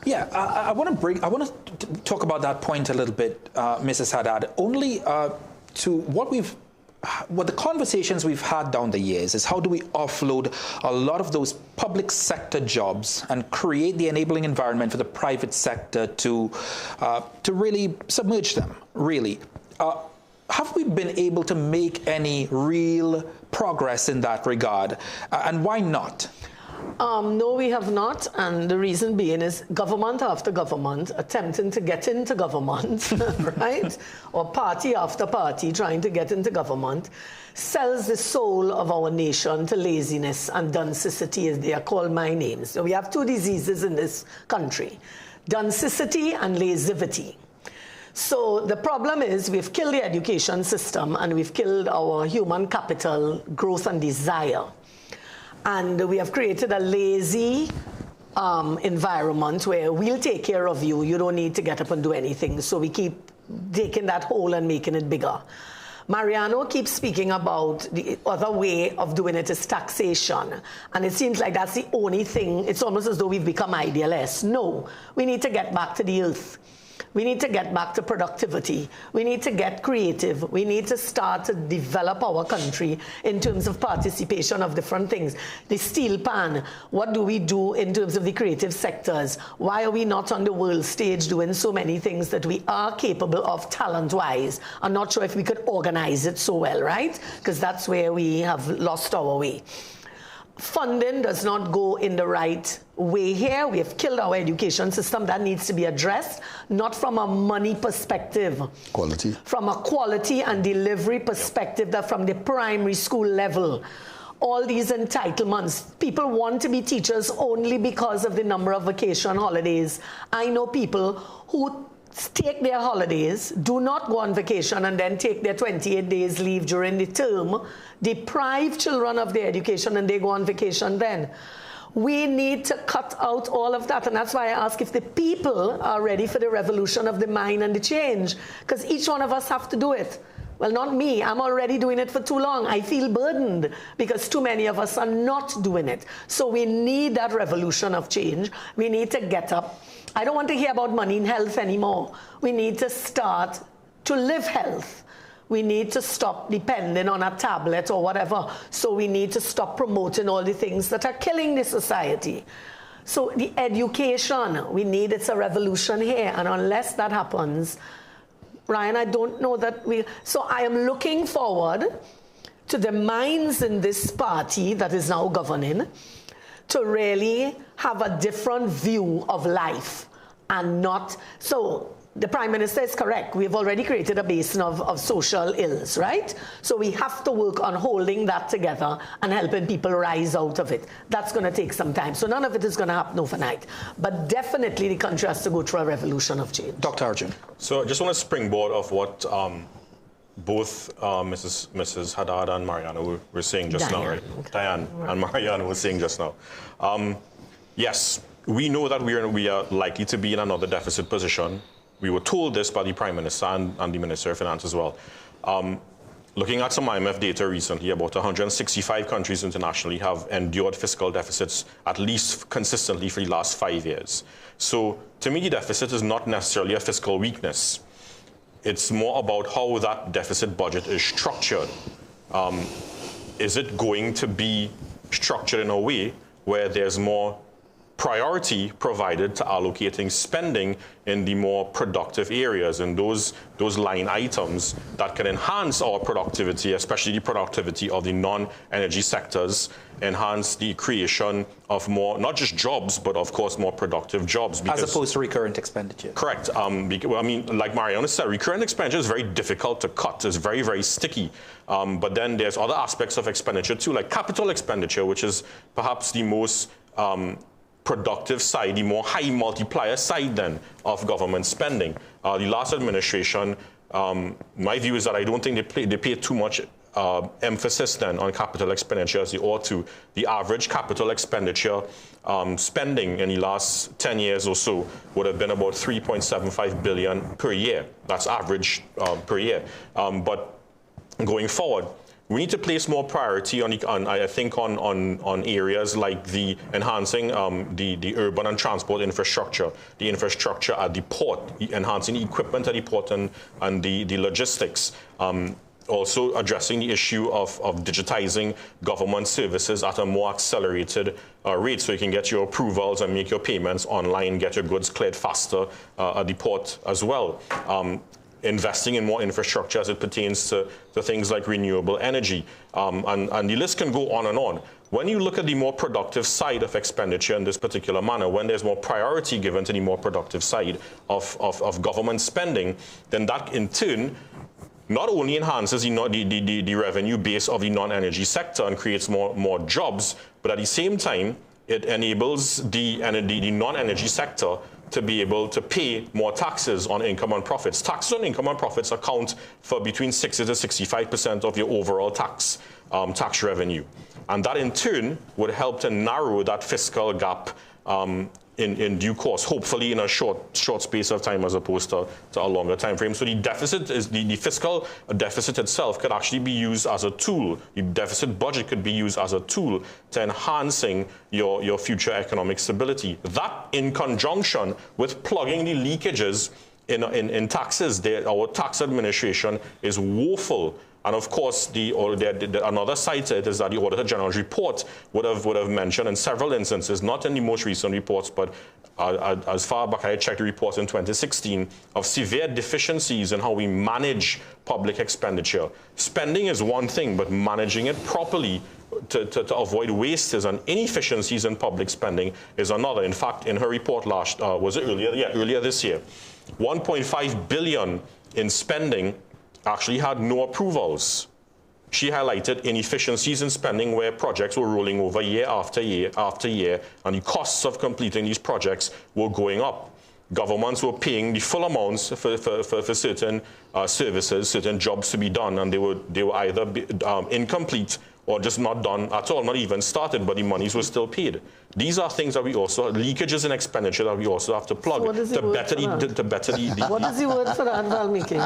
Yeah, I want to talk about that point a little bit, Mrs. Haddad. Only to what the conversations we've had down the years is how do we offload a lot of those public sector jobs and create the enabling environment for the private sector to really submerge them, really. Have we been able to make any real progress in that regard? And why not? No, we have not. And the reason being is government after government attempting to get into government, right? Or party after party trying to get into government sells the soul of our nation to laziness and density, as they are called my names. So we have two diseases in this country, density and lazivity. So the problem is we've killed the education system and we've killed our human capital, growth and desire. And we have created a lazy environment where we'll take care of you. You don't need to get up and do anything. So we keep taking that hole and making it bigger. Mariano keeps speaking about the other way of doing it is taxation. And it seems like that's the only thing. It's almost as though we've become idealists. No, we need to get back to the earth. We need to get back to productivity. We need to get creative. We need to start to develop our country in terms of participation of different things. The steel pan, what do we do in terms of the creative sectors? Why are we not on the world stage doing so many things that we are capable of talent-wise? I'm not sure if we could organize it so well, right? Because that's where we have lost our way. Funding does not go in the right way here. We have killed our education system. That needs to be addressed, not from a money perspective. Quality. From a quality and delivery perspective, that from the primary school level. All these entitlements. People want to be teachers only because of the number of vacation holidays. I know people who take their holidays, do not go on vacation, and then take their 28 days leave during the term, deprive children of their education, and they go on vacation then. We need to cut out all of that, and that's why I ask if the people are ready for the revolution of the mind and the change, because each one of us have to do it. Well, not me. I'm already doing it for too long. I feel burdened because too many of us are not doing it. So we need that revolution of change. We need to get up. I don't want to hear about money in health anymore. We need to start to live health. We need to stop depending on a tablet or whatever. So we need to stop promoting all the things that are killing the society. So the education, we need, it's a revolution here. And unless that happens, Ryan, I don't know that we... So I am looking forward to the minds in this party that is now governing to really have a different view of life and not... So the Prime Minister is correct. We've already created a basin of social ills, right? So we have to work on holding that together and helping people rise out of it. That's going to take some time. So none of it is going to happen overnight. But definitely the country has to go through a revolution of change. Dr. Arjun. So I just want to springboard off what both Mrs. Haddad and Mariano were saying just now, right? Diane and Mariano were saying just now. Yes, we know that we are likely to be in another deficit position we were told this by the Prime Minister and the Minister of Finance as well. Looking at some IMF data recently, about 165 countries internationally have endured fiscal deficits at least consistently for the last 5 years. So to me, the deficit is not necessarily a fiscal weakness. It's more about how that deficit budget is structured. Is it going to be structured in a way where there's more priority provided to allocating spending in the more productive areas and those line items that can enhance our productivity, especially the productivity of the non-energy sectors, enhance the creation of more, not just jobs, but of course more productive jobs. As opposed to recurrent expenditure. Correct. I mean, like Mariana said, recurrent expenditure is very difficult to cut. It's very, very sticky. But then there's other aspects of expenditure too, like capital expenditure, which is perhaps the most productive side, the more high multiplier side then of government spending. The last administration, my view is that I don't think they pay too much emphasis then on capital expenditure as they ought to. The average capital expenditure spending in the last 10 years or so would have been about 3.75 billion per year. That's average per year. But going forward, we need to place more priority on areas like the enhancing the urban and transport infrastructure, the infrastructure at the port, enhancing the equipment at the port and the logistics. Also addressing the issue of digitizing government services at a more accelerated rate so you can get your approvals and make your payments online, get your goods cleared faster at the port as well. Investing in more infrastructure as it pertains to things like renewable energy. And the list can go on and on. When you look at the more productive side of expenditure in this particular manner, when there's more priority given to the more productive side of government spending, then that in turn not only enhances the revenue base of the non-energy sector and creates more jobs, but at the same time, it enables the non-energy sector to be able to pay more taxes on income and profits. Taxes on income and profits account for between 60 to 65% of your overall tax revenue. And that in turn would help to narrow that fiscal gap in due course, hopefully in a short space of time as opposed to a longer time frame. So the deficit is the fiscal deficit itself could actually be used as a tool. The deficit budget could be used as a tool to enhancing your future economic stability. That in conjunction with plugging the leakages in taxes, our tax administration is woeful. And of course, another side to it is that the Auditor General's report would have mentioned in several instances, not in the most recent reports, but as far back I checked the reports in 2016, of severe deficiencies in how we manage public expenditure. Spending is one thing, but managing it properly to avoid wastes and inefficiencies in public spending is another. In fact, in her report earlier this year, 1.5 billion in spending actually had no approvals. She highlighted inefficiencies in spending where projects were rolling over year after year after year, and the costs of completing these projects were going up. Governments were paying the full amounts for certain services, certain jobs to be done, and they were either incomplete or just not done at all, not even started, but the monies were still paid. These are things that we also, leakages in expenditure that we also have to plug to better the... What is the word for that, Valmiki?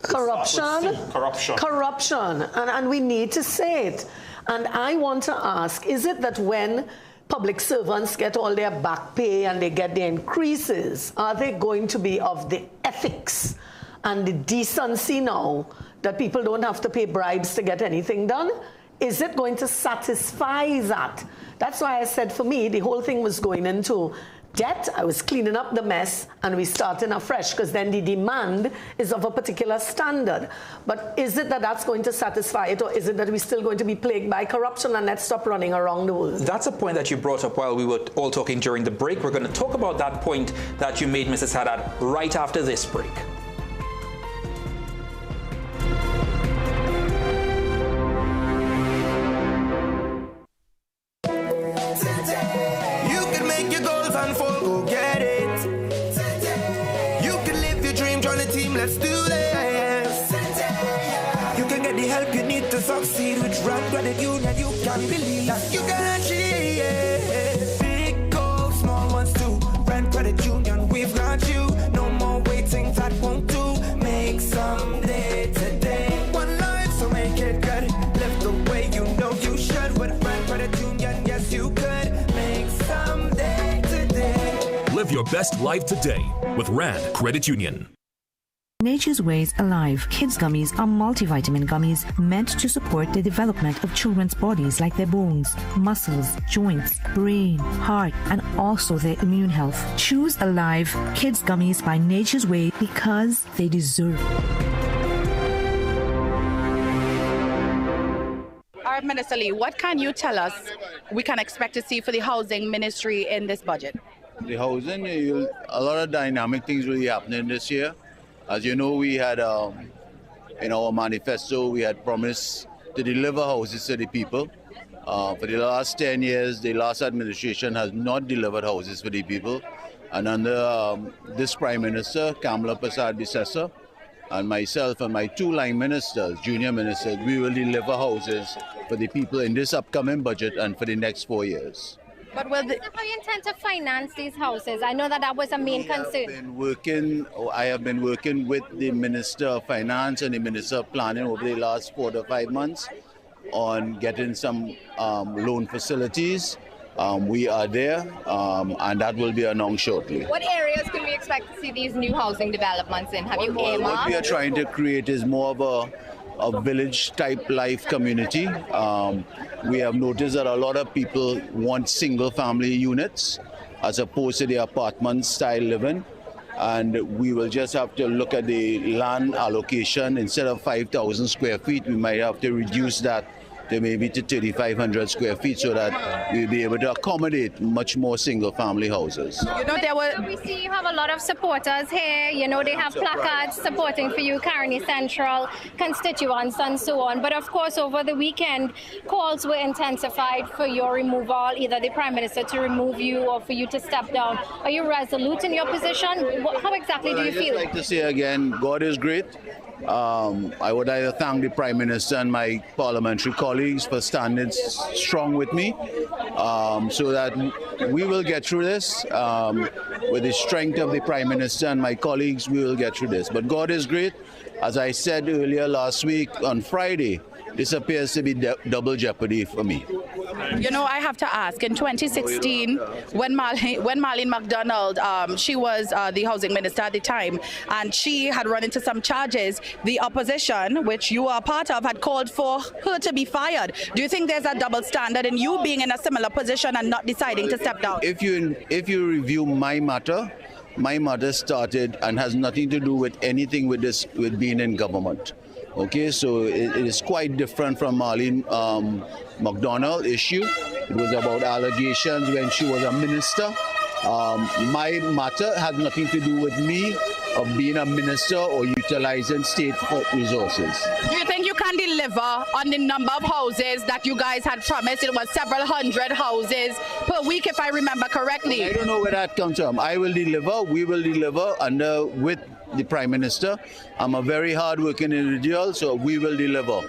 Corruption. Corruption. And we need to say it. And I want to ask, is it that when public servants get all their back pay and they get their increases, are they going to be of the ethics and the decency now that people don't have to pay bribes to get anything done? Is it going to satisfy that? That's why I said for me, the whole thing was going into debt. I was cleaning up the mess and we starting afresh because then the demand is of a particular standard. But is it that that's going to satisfy it, or is it that we're still going to be plagued by corruption and let's stop running around the world? That's a point that you brought up while we were all talking during the break. We're going to talk about that point that you made, Mrs. Haddad, right after this break. Let's do this. You can get the help you need to succeed with Rand Credit Union. You can believe that you can achieve. Big goals, small ones too. Rand Credit Union, we've got you. No more your best life today with Rand Credit Union. Nature's Ways Alive Kids Gummies are multivitamin gummies meant to support the development of children's bodies like their bones, muscles, joints, brain, heart, and also their immune health. Choose Alive Kids Gummies by Nature's Way because they deserve it. All right, Minister Lee, what can you tell us we can expect to see for the housing ministry in this budget? The housing, a lot of dynamic things really happening this year. As you know, we had, in our manifesto, we had promised to deliver houses to the people. For the last 10 years, the last administration has not delivered houses for the people. And under this Prime Minister, Kamala Persad-Bissessar, and myself and my two line ministers, junior ministers, we will deliver houses for the people in this upcoming budget and for the next 4 years. But how you intend to finance these houses? I know that was a main concern. I have been working with the Minister of Finance and the Minister of Planning over the last 4 to 5 months on getting some loan facilities. We are there, and that will be announced shortly. What areas can we expect to see these new housing developments in? Have you earmarked? What we are trying to create is more of a village-type life community. We have noticed that a lot of people want single-family units as opposed to the apartment-style living. And we will just have to look at the land allocation. Instead of 5,000 square feet, we might have to reduce that to maybe to 3,500 square feet so that we'll be able to accommodate much more single-family houses. You know, we see you have a lot of supporters here. You know, they have placards supporting for you, Carney Central, constituents, and so on. But of course, over the weekend, calls were intensified for your removal, either the Prime Minister to remove you or for you to step down. Are you resolute in your position? How exactly do you feel? I'd like to say again, God is great. I would like to thank the Prime Minister and my parliamentary colleagues for standing strong with me so that we will get through this. With the strength of the Prime Minister and my colleagues, we will get through this. But God is great. As I said earlier last week on Friday, this appears to be double jeopardy for me. You know, I have to ask, in 2016, when Marlene MacDonald, she was the housing minister at the time, and she had run into some charges, the opposition, which you are part of, had called for her to be fired. Do you think there's a double standard in you being in a similar position and not deciding to step down? If you review my matter started and has nothing to do with anything with being in government. Okay, so it is quite different from Marlene MacDonald issue. It was about allegations when she was a minister. My matter had nothing to do with me of being a minister or utilizing state resources. Do you think you can deliver on the number of houses that you guys had promised? It was several hundred houses per week, if I remember correctly. I don't know where that comes from. I will deliver, we will deliver with the Prime Minister. I'm a very hard-working individual, so we will deliver.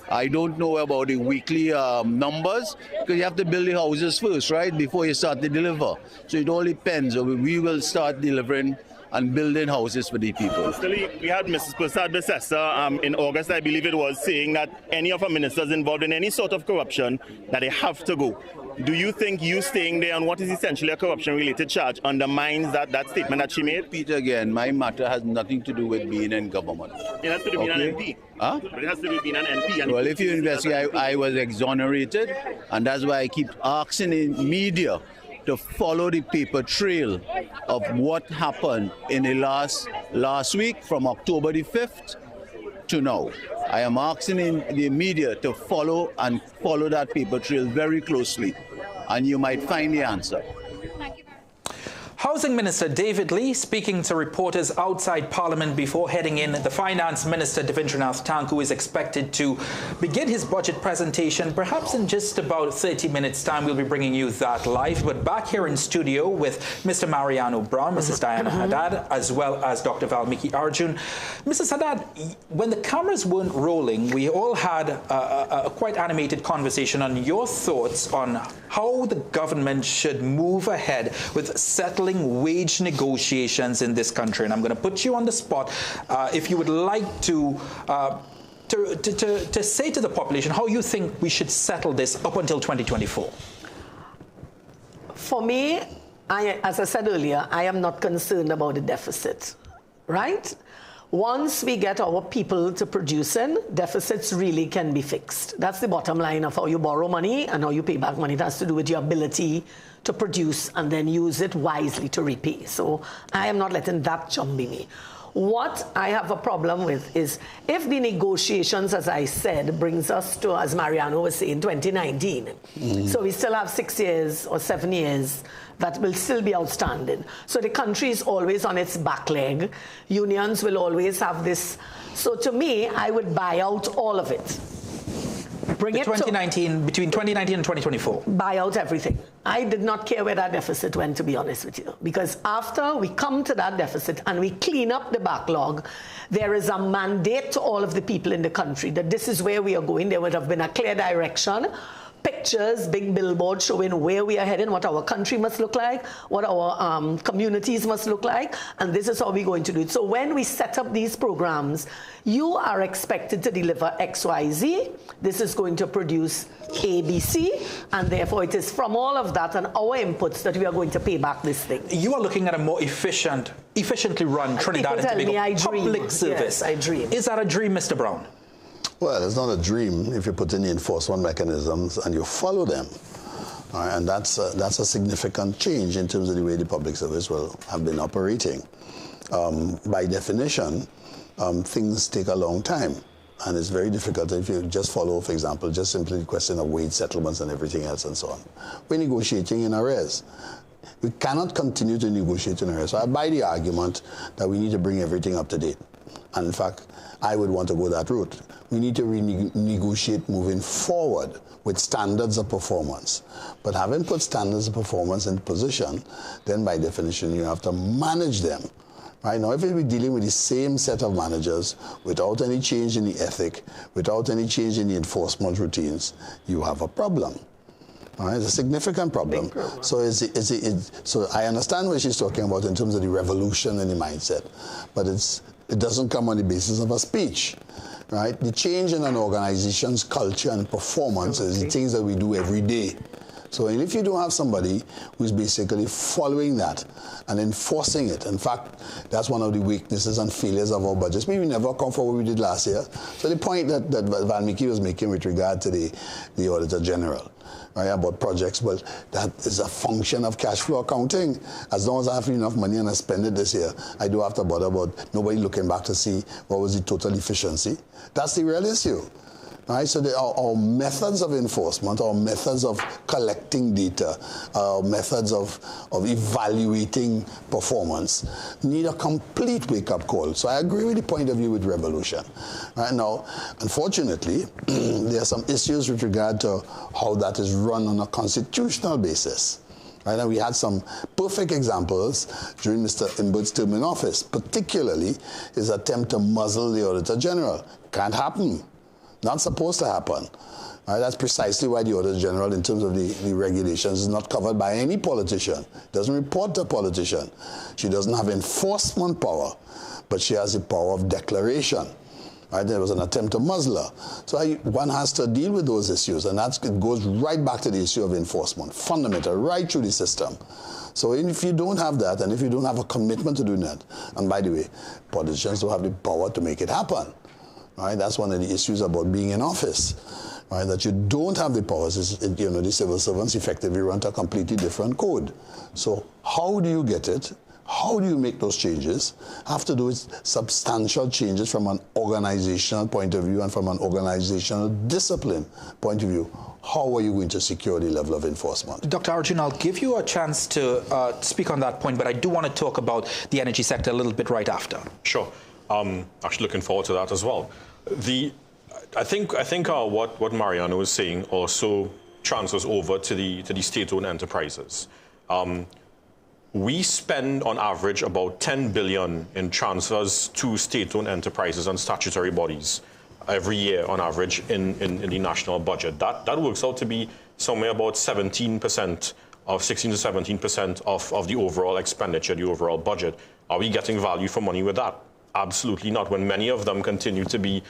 I don't know about the weekly numbers, because you have to build the houses first, right, before you start to deliver. So it all depends. So we will start delivering and building houses for the people. We had Mrs. Persad-Bissessar in August, I believe it was, saying that any of our ministers involved in any sort of corruption, that they have to go. Do you think you staying there on what is essentially a corruption-related charge undermines that statement that she made? Repeat again, my matter has nothing to do with being in government. It has to do with being an MP. Huh? But it has to do with being an MP. Well, if you investigate, I was exonerated, and that's why I keep asking the media to follow the paper trail of what happened in the last week from October the 5th to now. I am asking the media to follow that paper trail very closely, and you might find the answer. Housing Minister David Lee speaking to reporters outside Parliament before heading in. The Finance Minister Devendranath Tanku is expected to begin his budget presentation perhaps in just about 30 minutes time. We'll be bringing you that live. But back here in studio with Mr. Mariano Brown, Mrs. Diana Haddad, as well as Dr. Valmiki Arjun. Mrs. Haddad, when the cameras weren't rolling, we all had a quite animated conversation on your thoughts on how the government should move ahead with settling wage negotiations in this country. And I'm going to put you on the spot. If you would like to say to the population how you think we should settle this up until 2024. For me, as I said earlier, I am not concerned about the deficit, right? Once we get our people to producing, deficits really can be fixed. That's the bottom line of how you borrow money and how you pay back money. It has to do with your ability to produce and then use it wisely to repay. So I am not letting that jump be me. What I have a problem with is if the negotiations, as I said, brings us to, as Mariano was saying, 2019. So we still have 6 years or 7 years that will still be outstanding. So the country is always on its back leg. Unions will always have this. So to me, I would buy out all of it. Bring it 2019, between 2019 and 2024. Buy out everything. I did not care where that deficit went, to be honest with you. Because after we come to that deficit and we clean up the backlog, there is a mandate to all of the people in the country that this is where we are going. There would have been a clear direction. Pictures, big billboards showing where we are heading, what our country must look like, what our communities must look like, and this is how we're going to do it. So when we set up these programs, you are expected to deliver X, Y, Z. This is going to produce A, B, C, and therefore it is from all of that and our inputs that we are going to pay back this thing. You are looking at a more efficiently run Trinidad and Tobago public service. Yes, I dream. Is that a dream, Mr. Brown? Well, it's not a dream if you put in the enforcement mechanisms and you follow them. All right, and that's a significant change in terms of the way the public service will have been operating. By definition, things take a long time. And it's very difficult if you just follow, for example, just simply the question of wage settlements and everything else and so on. We're negotiating in arrears. We cannot continue to negotiate in arrears. So I buy the argument that we need to bring everything up to date. And in fact, I would want to go that route. We need to renegotiate moving forward with standards of performance. But having put standards of performance in position, then by definition you have to manage them. Right now, if we're dealing with the same set of managers without any change in the ethic, without any change in the enforcement routines, you have a problem. All right, it's a significant problem. So, so I understand what she's talking about in terms of the revolution in the mindset, but it doesn't come on the basis of a speech. Right? The change in an organization's culture and performance is the things that we do every day. So if you don't have somebody who's basically following that and enforcing it, in fact, that's one of the weaknesses and failures of our budgets. Maybe we never come for what we did last year. So the point that Valmiki was making with regard to the Auditor General, right, about projects, well, that is a function of cash flow accounting. As long as I have enough money and I spend it this year, I do have to bother about nobody looking back to see what was the total efficiency. That's the real issue. Right, so our methods of enforcement, our methods of collecting data, our methods of evaluating performance need a complete wake-up call. So I agree with the point of view with revolution. Right now, unfortunately, there are some issues with regard to how that is run on a constitutional basis. Right, and we had some perfect examples during Mr. Imbert's term in office, particularly his attempt to muzzle the Auditor General. Can't happen. Not supposed to happen. That's precisely why the Auditor General, in terms of the regulations, is not covered by any politician. Doesn't report to a politician. She doesn't have enforcement power, but she has the power of declaration. Right? There was an attempt to muzzle her. So one has to deal with those issues, and it goes right back to the issue of enforcement, fundamental, right through the system. So if you don't have that, and if you don't have a commitment to doing that, and by the way, politicians don't have the power to make it happen. Right, that's one of the issues about being in office, right, that you don't have the powers. The civil servants effectively run to a completely different code. So how do you get it? How do you make those changes? Have to do with substantial changes from an organizational point of view and from an organizational discipline point of view. How are you going to secure the level of enforcement? Dr. Arjun, I'll give you a chance to speak on that point, but I do want to talk about the energy sector a little bit right after. Sure. Actually looking forward to that as well. I think what Mariano is saying also transfers over to the state-owned enterprises. We spend on average about 10 billion in transfers to state-owned enterprises and statutory bodies every year on average in the national budget. That works out to be somewhere about 17% of 16 to 17% of the overall expenditure, the overall budget. Are we getting value for money with that? Absolutely not. When many of them continue to be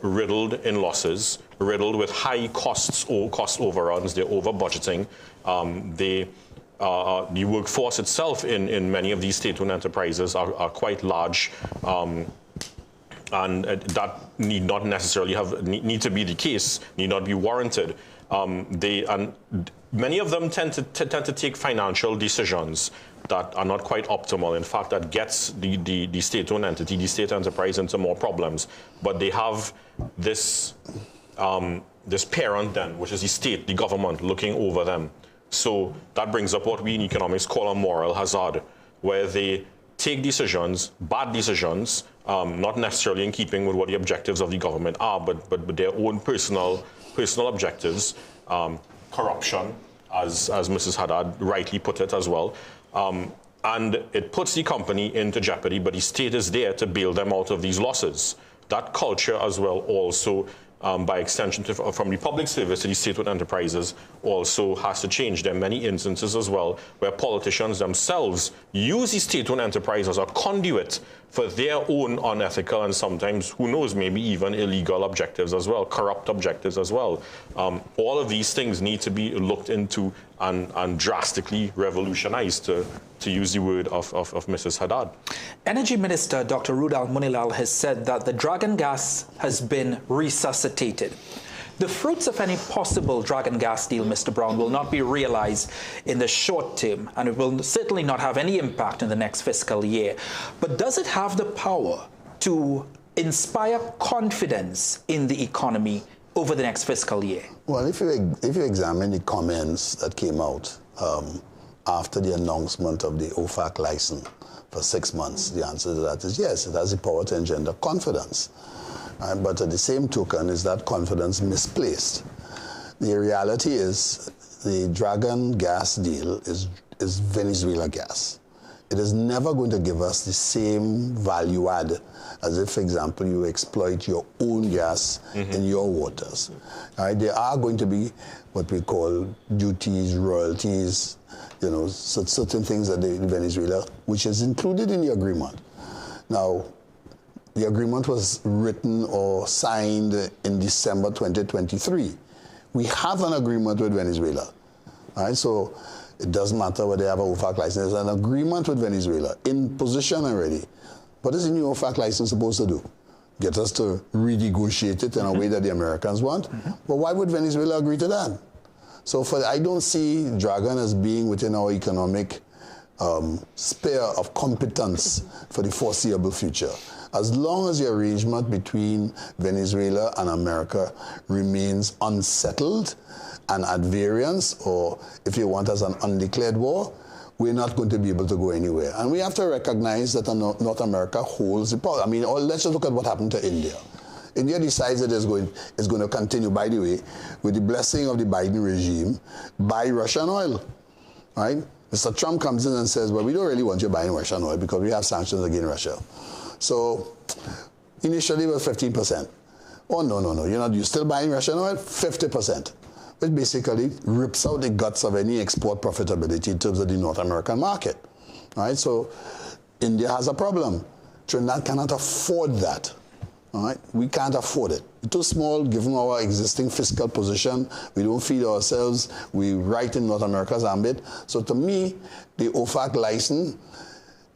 riddled in losses, riddled with high costs or cost overruns, they're over budgeting, they the workforce itself in many of these state-owned enterprises are quite large, and that need not necessarily need to be the case, need not be warranted. Many of them tend to take financial decisions that are not quite optimal. In fact, that gets the state-owned entity, the state enterprise, into more problems. But they have this this parent then, which is the state, the government, looking over them. So that brings up what we in economics call a moral hazard, where they take decisions, bad decisions, not necessarily in keeping with what the objectives of the government are, but their own personal objectives, corruption, as Mrs. Haddad rightly put it as well. And it puts the company into jeopardy, but the state is there to bail them out of these losses. That culture as well also, by extension from the public service to the state-owned enterprises, also has to change. There are many instances as well where politicians themselves use the state-owned enterprise as a conduit for their own unethical and sometimes, who knows, maybe even illegal objectives as well, corrupt objectives as well. All of these things need to be looked into and drastically revolutionized, to use the word of Mrs. Haddad. Energy Minister Dr. Rudal Munilal has said that the dragon gas has been resuscitated. The fruits of any possible dragon gas deal, Mr. Brown, will not be realized in the short term, and it will certainly not have any impact in the next fiscal year. But does it have the power to inspire confidence in the economy over the next fiscal year? Well, if you examine the comments that came out after the announcement of the OFAC license for 6 months, the answer to that is yes, it has the power to engender confidence. But at the same token, is that confidence misplaced? The reality is the dragon gas deal is Venezuela gas. It is never going to give us the same value add as if, for example, you exploit your own gas in your waters. There are going to be what we call duties, royalties, certain things that Venezuela, which is included in the agreement. Now, the agreement was written or signed in December 2023. We have an agreement with Venezuela. So it doesn't matter whether they have an OFAC license. There's an agreement with Venezuela in position already. What is the new OFAC license supposed to do? Get us to renegotiate it in a way that the Americans want? But why would Venezuela agree to that? So I don't see dragon as being within our economic sphere of competence for the foreseeable future. As long as the arrangement between Venezuela and America remains unsettled and at variance, or if you want, as an undeclared war, we're not going to be able to go anywhere. And we have to recognize that North America holds the power. I mean, let's just look at what happened to India. India decides that it's going to continue, by the way, with the blessing of the Biden regime, buy Russian oil, right? Mr. Trump comes in and says, well, we don't really want you buying Russian oil because we have sanctions against Russia. So initially it was 15%. Oh, no, you're still buying Russian oil? 50%. Which basically rips out the guts of any export profitability in terms of the North American market. Right? So India has a problem. Trinidad cannot afford that. All right? We can't afford it. It's too small given our existing fiscal position. We don't feed ourselves. We right in North America's ambit. So to me, the OFAC license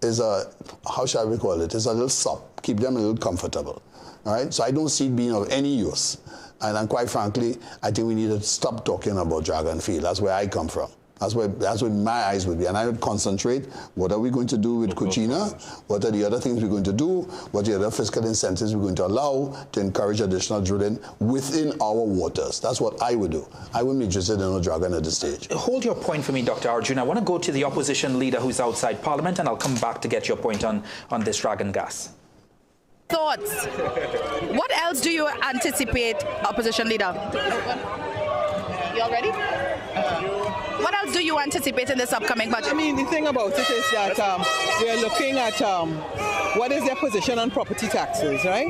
is how shall we call it? It's a little sop. Keep them a little comfortable. All right? So I don't see it being of any use. And quite frankly, I think we need to stop talking about Dragon Field. That's where I come from. That's where my eyes would be. And I would concentrate, what are we going to do with Cucina? What are the other things we're going to do? What are the other fiscal incentives we're going to allow to encourage additional drilling within our waters? That's what I would do. I wouldn't be interested in a dragon at this stage. Hold your point for me, Dr. Arjun. I want to go to the opposition leader who's outside Parliament, and I'll come back to get your point on this dragon gas. Thoughts? What else do you anticipate, opposition leader? You all ready? What else do you anticipate in this upcoming budget? I mean, the thing about it is that we're looking at what is their position on property taxes, right?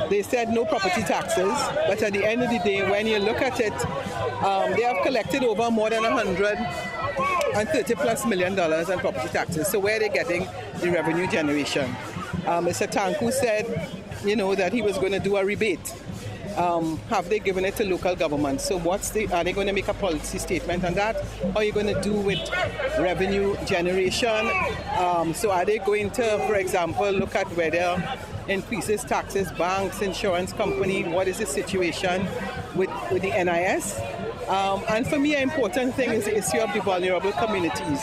They said no property taxes, but at the end of the day, when you look at it, they have collected over more than $130+ million in property taxes. So where are they getting the revenue generation? Mr. Tanku said, that he was going to do a rebate. have they given it to local government? So are they going to make a policy statement on that? How are you going to do with revenue generation? So are they going to, for example, look at whether increases taxes, banks, insurance company, what is the situation with the NIS? And for me, an important thing is the issue of the vulnerable communities.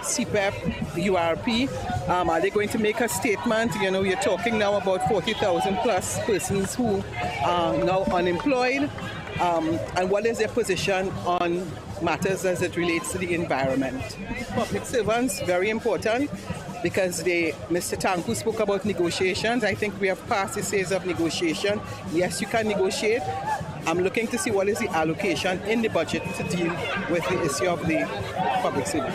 CPEP, URP, are they going to make a statement? You know, you're talking now about 40,000 plus persons who are now unemployed. And what is their position on matters as it relates to the environment? Public servants, very important, because Mr. Tanku spoke about negotiations. I think we have passed the stage of negotiation. Yes, you can negotiate. I'm looking to see what is the allocation in the budget to deal with the issue of the public service.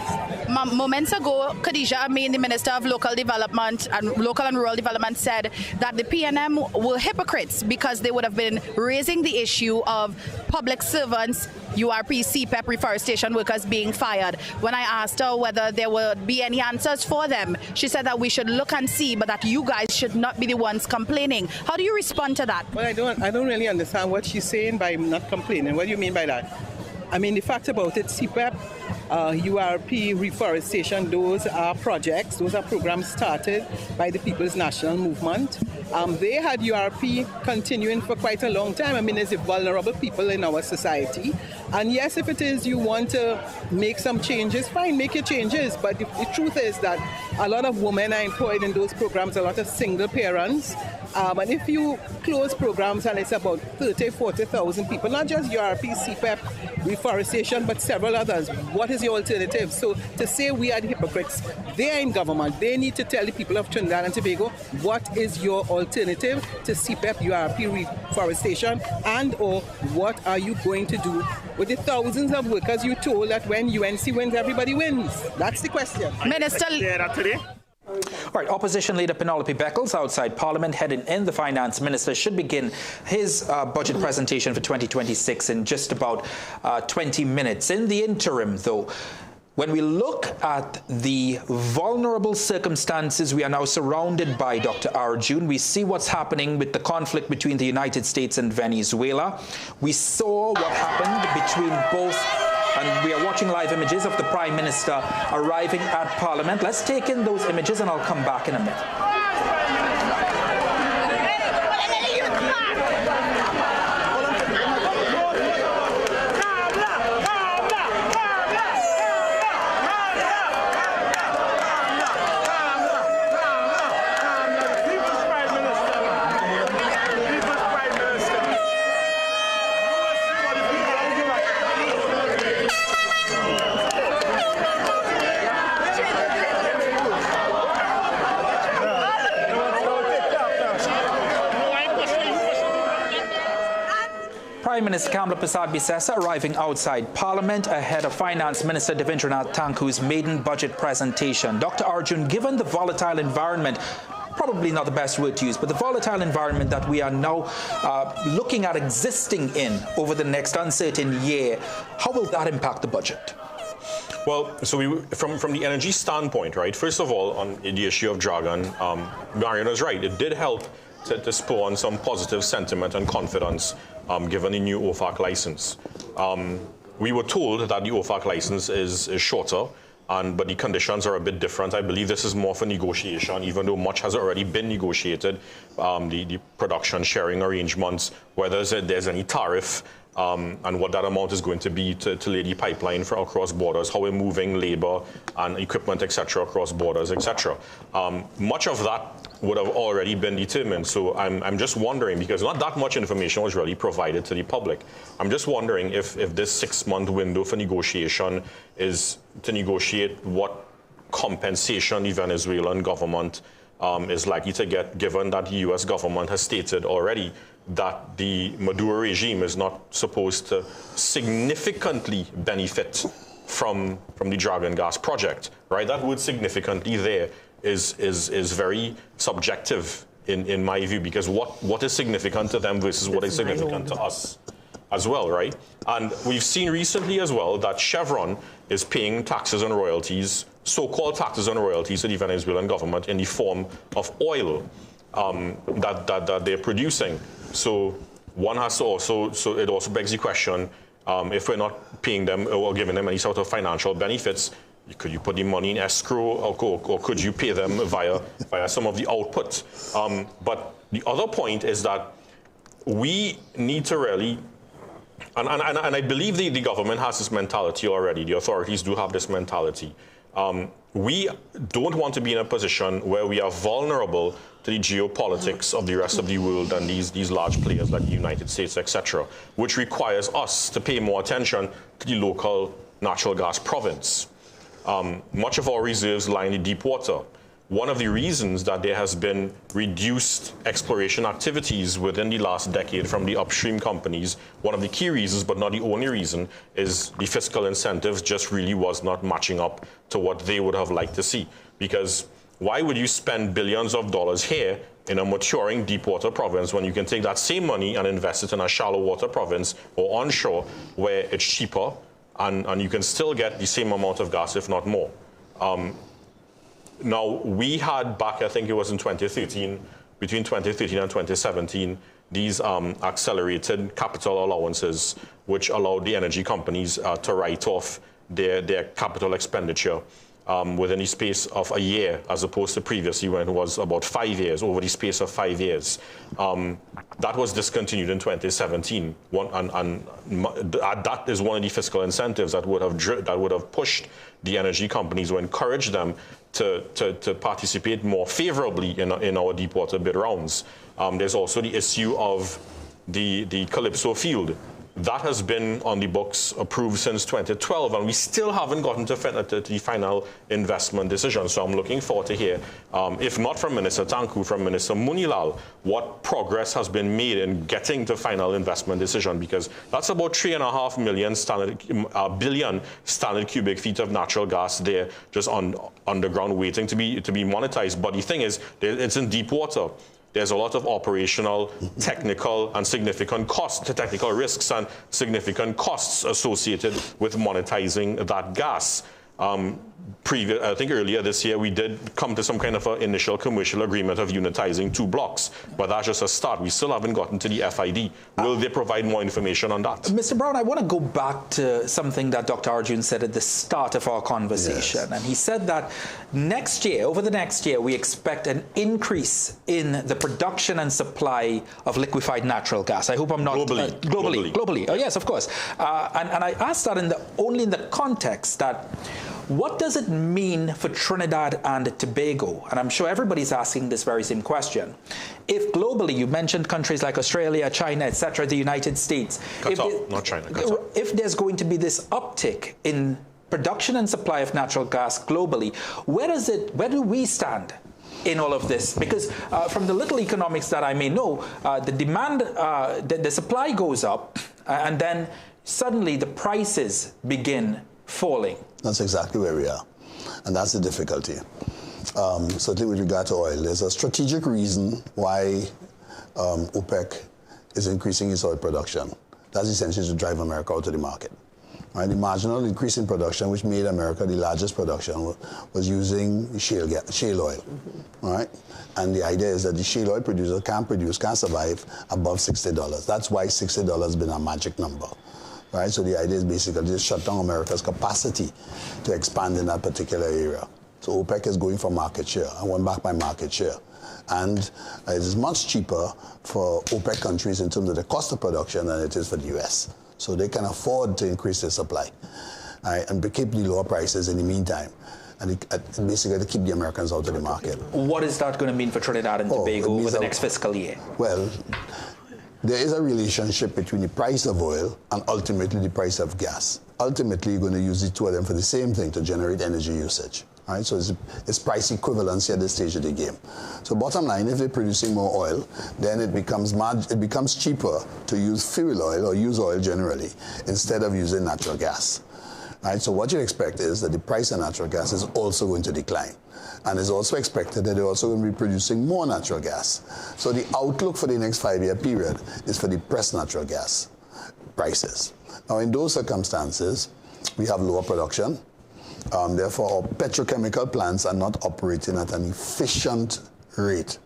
Moments ago, Khadija Amin, the Minister of Local Development and Local and Rural Development, said that the PNM were hypocrites because they would have been raising the issue of public servants, URP, CPEP, reforestation workers being fired. When I asked her whether there would be any answers for them, she said that we should look and see, but that you guys should not be the ones complaining. How do you respond to that? Well, I don't really understand what she's saying by not complaining. What do you mean by that? I mean, the fact about it, CPEP, URP, reforestation, those are projects, those are programs started by the People's National Movement. They had URP continuing for quite a long time. I mean, there's the vulnerable people in our society. And yes, if it is you want to make some changes, fine, make your changes. But the truth is that a lot of women are employed in those programs, a lot of single parents. And if you close programs and it's about 30,000, 40,000 people, not just URP, CPEP, reforestation, but several others, what is your alternative? So to say we are the hypocrites, they are in government. They need to tell the people of Trinidad and Tobago what is your alternative to CPEP, URP, reforestation, and or what are you going to do with the thousands of workers you told that when UNC wins, everybody wins? That's the question. Minister... All right, Opposition Leader Penelope Beckles outside Parliament heading in. The Finance Minister should begin his budget presentation for 2026 in just about 20 minutes. In the interim, though, when we look at the vulnerable circumstances we are now surrounded by, Dr. Arjun, we see what's happening with the conflict between the United States and Venezuela. We saw what happened between both. And we are watching live images of the Prime Minister arriving at Parliament. Let's take in those images and I'll come back in a minute. Prime Minister Kamla Persad-Bissessar arriving outside Parliament ahead of Finance Minister Devendranath Tanku's maiden budget presentation. Dr. Arjun, given the volatile environment, probably not the best word to use, but the volatile environment that we are now looking at existing in over the next uncertain year, how will that impact the budget? Well, so from the energy standpoint, right, first of all, on the issue of Dragon, Mariana's right, it did help to spawn some positive sentiment and confidence given the new OFAC license. We were told that the OFAC license is shorter, but the conditions are a bit different. I believe this is more for negotiation, even though much has already been negotiated. The production sharing arrangements, whether there's any tariff, and what that amount is going to be to lay the pipeline for across borders, how we're moving labor and equipment, etc., across borders, etc. Much of that would have already been determined. So I'm just wondering, because not that much information was really provided to the public. I'm just wondering if this 6-month window for negotiation is to negotiate what compensation the Venezuelan government is likely to get, given that the U.S. government has stated already that the Maduro regime is not supposed to significantly benefit from the Dragon gas project, right? That word significantly there is very subjective in my view, because what is significant to them versus what is significant to us as well, right? And we've seen recently as well that Chevron is paying taxes and royalties, so-called taxes and royalties to the Venezuelan government in the form of oil that they're producing. So one has to also, so it also begs the question, if we're not paying them or giving them any sort of financial benefits, could you put the money in escrow, or could you pay them via some of the output? But the other point is that we need to really, and I believe the government has this mentality already, the authorities do have this mentality. We don't want to be in a position where we are vulnerable to the geopolitics of the rest of the world and these large players like the United States, etc., which requires us to pay more attention to the local natural gas province. Much of our reserves lie in the deep water. One of the reasons that there has been reduced exploration activities within the last decade from the upstream companies, one of the key reasons, but not the only reason, is the fiscal incentives just really was not matching up to what they would have liked to see. Because why would you spend billions of dollars here in a maturing deep water province when you can take that same money and invest it in a shallow water province or onshore where it's cheaper and you can still get the same amount of gas, if not more? Now, we had back, I think it was in 2013, between 2013 and 2017, these accelerated capital allowances, which allowed the energy companies to write off their capital expenditure within the space of a year, as opposed to previously when it was about 5 years, over the space of 5 years. That was discontinued in 2017, that is one of the fiscal incentives that would have pushed the energy companies or encouraged them to participate more favorably in our deep water bid rounds. There's also the issue of the Calypso field. That has been on the books, approved since 2012, and we still haven't gotten to the final investment decision. So I'm looking forward to hear, if not from Minister Tanku, from Minister Munilal, what progress has been made in getting to final investment decision, because that's about 3.5 billion standard cubic feet of natural gas there, just underground, waiting to be monetized. But the thing is, it's in deep water. There's a lot of operational, technical, and significant costs, technical risks and significant costs associated with monetizing that gas. I think earlier this year, we did come to some kind of an initial commercial agreement of unitizing 2 blocks, but that's just a start. We still haven't gotten to the FID. Will they provide more information on that? Mr. Brown, I want to go back to something that Dr. Arjun said at the start of our conversation. Yes. And he said that next year, over the next year, we expect an increase in the production and supply of liquefied natural gas. I hope I'm not... Globally. Oh, yes, of course. And I asked that only in the context that what does it mean for Trinidad and Tobago? And I'm sure everybody's asking this very same question. If globally, you mentioned countries like Australia, China, etc., the United States. Qatar, not China, Qatar. If there's going to be this uptick in production and supply of natural gas globally, where do we stand in all of this? Because from the little economics that I may know, the demand, the supply goes up, and then suddenly the prices begin falling. That's exactly where we are. And that's the difficulty. Certainly with regard to oil, there's a strategic reason why OPEC is increasing its oil production. That's essentially to drive America out of the market. Right? The marginal increase in production, which made America the largest production, was using shale oil. Right? And the idea is that the shale oil producer can't survive above $60. That's why $60 has been a magic number. Right, so the idea is basically to shut down America's capacity to expand in that particular area. So OPEC is going for market share. I went back by market share. And it is much cheaper for OPEC countries in terms of the cost of production than it is for the US. So they can afford to increase their supply, right, and keep the lower prices in the meantime. And basically to keep the Americans out of the market. What is that going to mean for Trinidad and Tobago over the next fiscal year? Well, there is a relationship between the price of oil and ultimately the price of gas. Ultimately, you're going to use the two of them for the same thing, to generate energy usage. Right? So it's price equivalency at this stage of the game. So bottom line, if they're producing more oil, then it becomes cheaper to use fuel oil or use oil generally instead of using natural gas. Right? So what you expect is that the price of natural gas is also going to decline. And it's also expected that they're also going to be producing more natural gas. So the outlook for the next 5-year period is for depressed natural gas prices. Now, in those circumstances, we have lower production. Therefore, our petrochemical plants are not operating at an efficient rate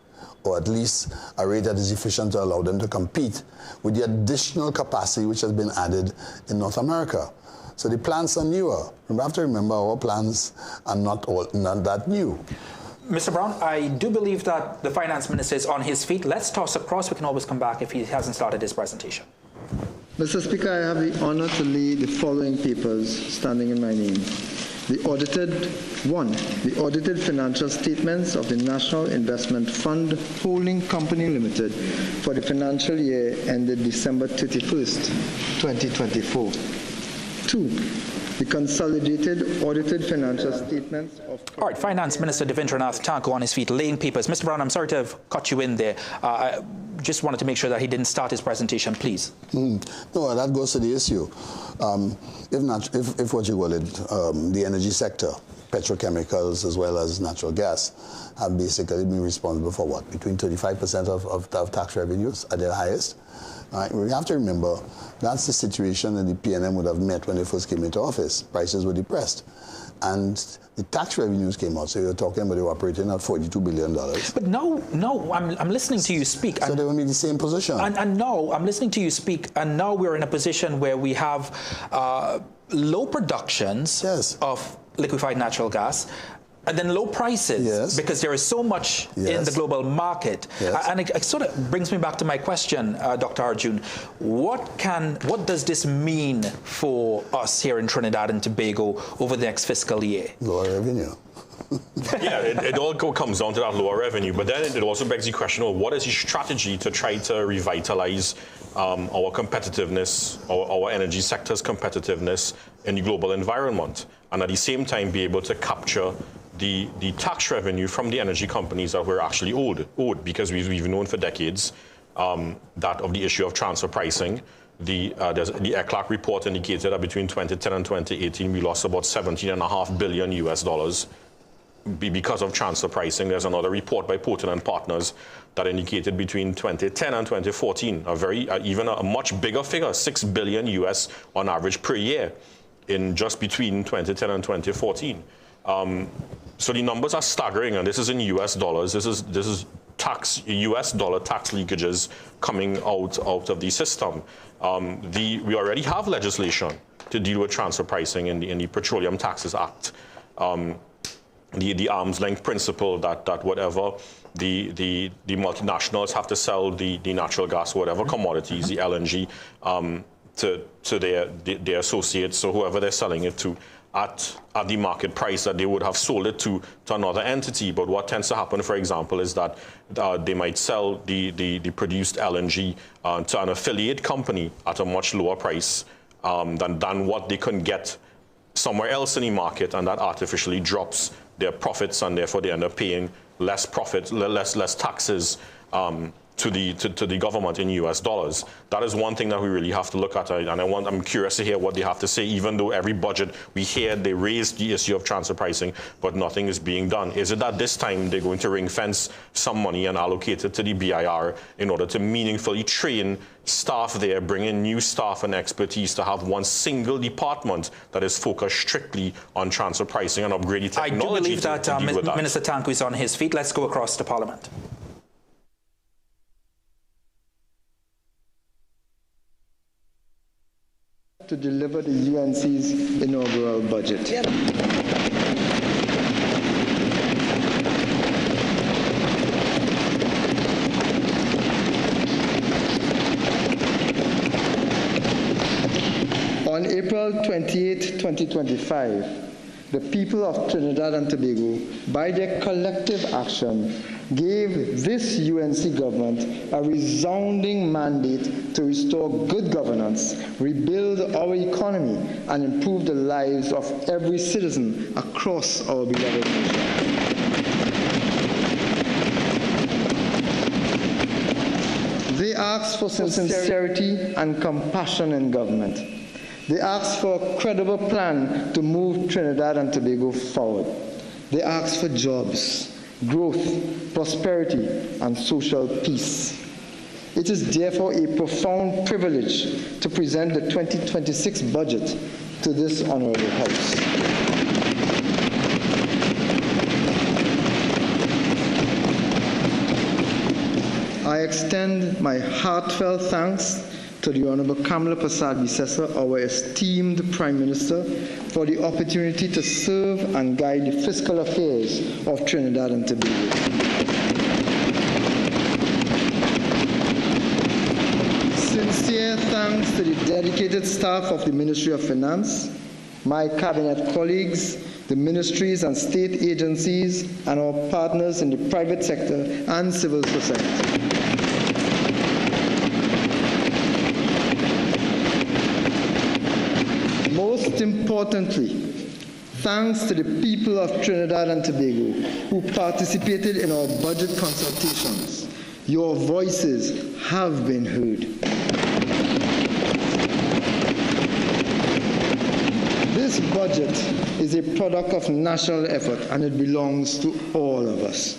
or at least a rate that is efficient to allow them to compete with the additional capacity which has been added in North America. So the plants are newer. We have to remember our plants are not that new. Mr. Brown, I do believe that the finance minister is on his feet. Let's toss across. We can always come back if he hasn't started his presentation. Mr. Speaker, I have the honor to lead the following papers standing in my name. The audited financial statements of the National Investment Fund Holding Company Limited for the financial year ended December 31st, 2024. 2. The consolidated audited financial statements of... All right, Finance Minister Devendranath Thakur on his feet, laying papers. Mr. Brown, I'm sorry to have cut you in there. I just wanted to make sure that he didn't start his presentation, please. No, that goes to the issue. If what you call it, the energy sector, petrochemicals as well as natural gas, have basically been responsible for what? Between 35% of tax revenues at their highest. We have to remember that's the situation that the PNM would have met when they first came into office. Prices were depressed. And the tax revenues came out. So you're talking about they were operating at $42 billion. But no, I'm listening to you speak. So they will be in the same position. And no, I'm listening to you speak. And now we're in a position where we have low productions of liquefied natural gas. And then low prices, because there is so much in the global market. And it sort of brings me back to my question, Dr. Arjun. What does this mean for us here in Trinidad and Tobago over the next fiscal year? Lower revenue. Yeah, it all comes down to that lower revenue. But then it also begs the question of what is the strategy to try to revitalize our competitiveness, our energy sector's competitiveness in the global environment, and at the same time be able to capture the tax revenue from the energy companies that we're actually owed, because we've known for decades that of the issue of transfer pricing. The ECLAC report indicated that between 2010 and 2018 we lost about $17.5 billion US because of transfer pricing. There's another report by Porton and Partners that indicated between 2010 and 2014 even a much bigger figure, $6 billion US on average per year in just between 2010 and 2014. So the numbers are staggering, and this is in US dollars. This is US dollar tax leakages coming out of the system. We already have legislation to deal with transfer pricing in the Petroleum Taxes Act. The arm's length principle that whatever the multinationals have to sell the natural gas, whatever commodities, the LNG, to their associates, so whoever they're selling it to, at the market price that they would have sold it to another entity. But what tends to happen, for example, is that they might sell the produced LNG to an affiliate company at a much lower price than what they can get somewhere else in the market, and that artificially drops their profits, and therefore they end up paying less profit, less taxes to the government in US dollars. That is one thing that we really have to look at, and I'm curious to hear what they have to say. Even though every budget we hear they raise the issue of transfer pricing, but nothing is being done. Is it that this time they're going to ring fence some money and allocate it to the BIR in order to meaningfully train staff there, bring in new staff and expertise to have one single department that is focused strictly on transfer pricing and upgrading technology? I do believe that, to deal with that. Minister Thakur is on his feet. Let's go across to Parliament. To deliver the UNC's inaugural budget. On April 28, 2025, the people of Trinidad and Tobago, by their collective action, gave this UNC government a resounding mandate to restore good governance, rebuild our economy, and improve the lives of every citizen across our beloved nation. They asked for sincerity and compassion in government. They asked for a credible plan to move Trinidad and Tobago forward. They asked for jobs, growth, prosperity, and social peace. It is therefore a profound privilege to present the 2026 budget to this honorable House. extend my heartfelt thanks to the Honorable Kamala Persad-Bissessar, our esteemed Prime Minister, for the opportunity to serve and guide the fiscal affairs of Trinidad and Tobago. Sincere thanks to the dedicated staff of the Ministry of Finance, my cabinet colleagues, the ministries and state agencies, and our partners in the private sector and civil society. Most importantly, thanks to the people of Trinidad and Tobago who participated in our budget consultations. Your voices have been heard. This budget is a product of national effort, and it belongs to all of us.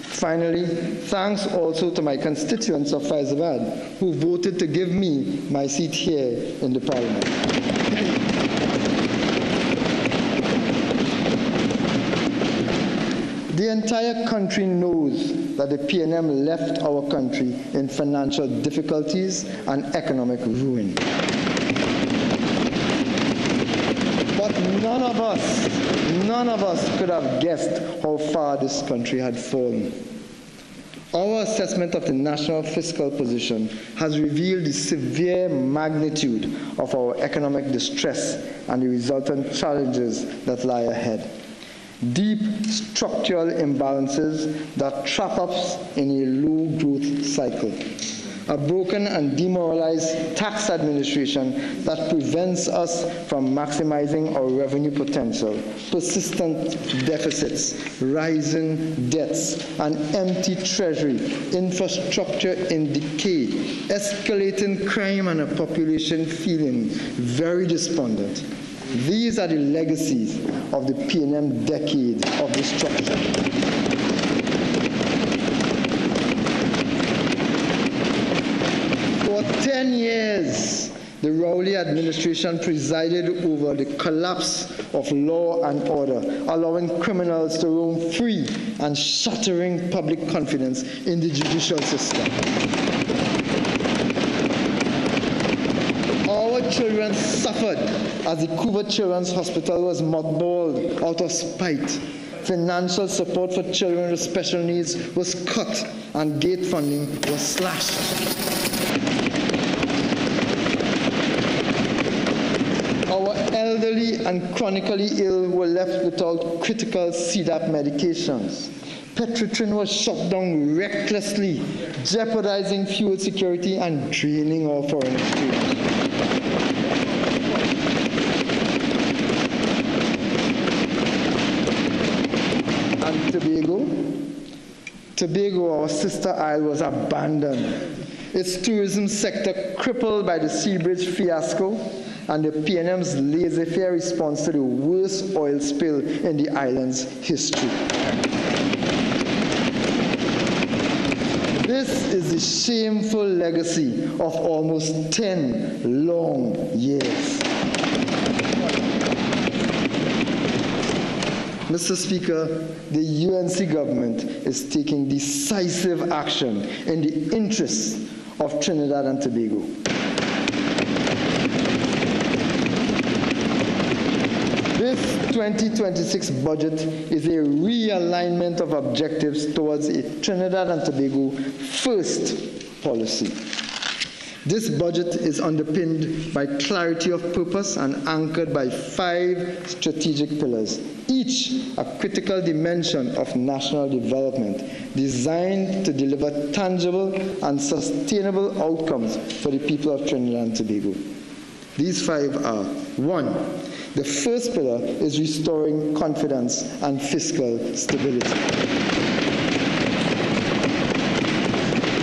Finally, thanks also to my constituents of Faizabad who voted to give me my seat here in the Parliament. The entire country knows that the PNM left our country in financial difficulties and economic ruin. But none of us could have guessed how far this country had fallen. Our assessment of the national fiscal position has revealed the severe magnitude of our economic distress and the resultant challenges that lie ahead. Deep structural imbalances that trap us in a low-growth cycle. A broken and demoralized tax administration that prevents us from maximizing our revenue potential, persistent deficits, rising debts, an empty treasury, infrastructure in decay, escalating crime, and a population feeling very despondent. These are the legacies of the PNM decade of destruction. For 10 years, the Rowley administration presided over the collapse of law and order, allowing criminals to roam free and shattering public confidence in the judicial system. Our children suffered as the Cuba Children's Hospital was mothballed out of spite. Financial support for children with special needs was cut and gate funding was slashed. Our elderly and chronically ill were left without critical CDAP medications. Petrotrin was shut down recklessly, jeopardizing fuel security and draining our foreign exchange. And Tobago, our sister isle, was abandoned. Its tourism sector crippled by the Sea Bridge fiasco and the PNM's laissez-faire response to the worst oil spill in the island's history. This is the shameful legacy of almost 10 long years. Mr. Speaker, the UNC government is taking decisive action in the interests of Trinidad and Tobago. This 2026 budget is a realignment of objectives towards a Trinidad and Tobago first policy. This budget is underpinned by clarity of purpose and anchored by 5 strategic pillars, each a critical dimension of national development, designed to deliver tangible and sustainable outcomes for the people of Trinidad and Tobago. These 5 are: 1, the first pillar is restoring confidence and fiscal stability.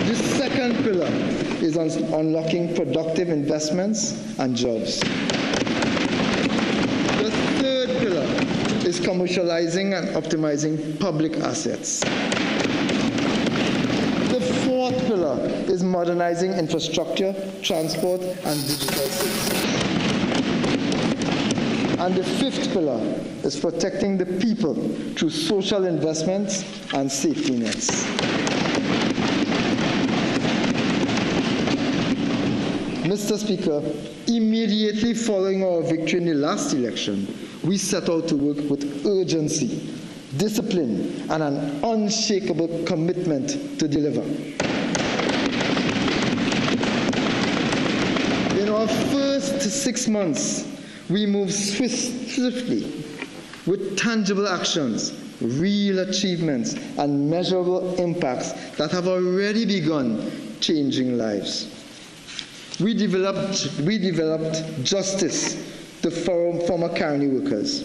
The second pillar is on unlocking productive investments and jobs. The third pillar is commercializing and optimizing public assets. The fourth pillar is modernizing infrastructure, transport, and digital systems. And the fifth pillar is protecting the people through social investments and safety nets. Mr. Speaker, immediately following our victory in the last election, we set out to work with urgency, discipline, and an unshakable commitment to deliver. In our first 6 months, we moved swiftly with tangible actions, real achievements, and measurable impacts that have already begun changing lives. We developed justice to former Carney workers.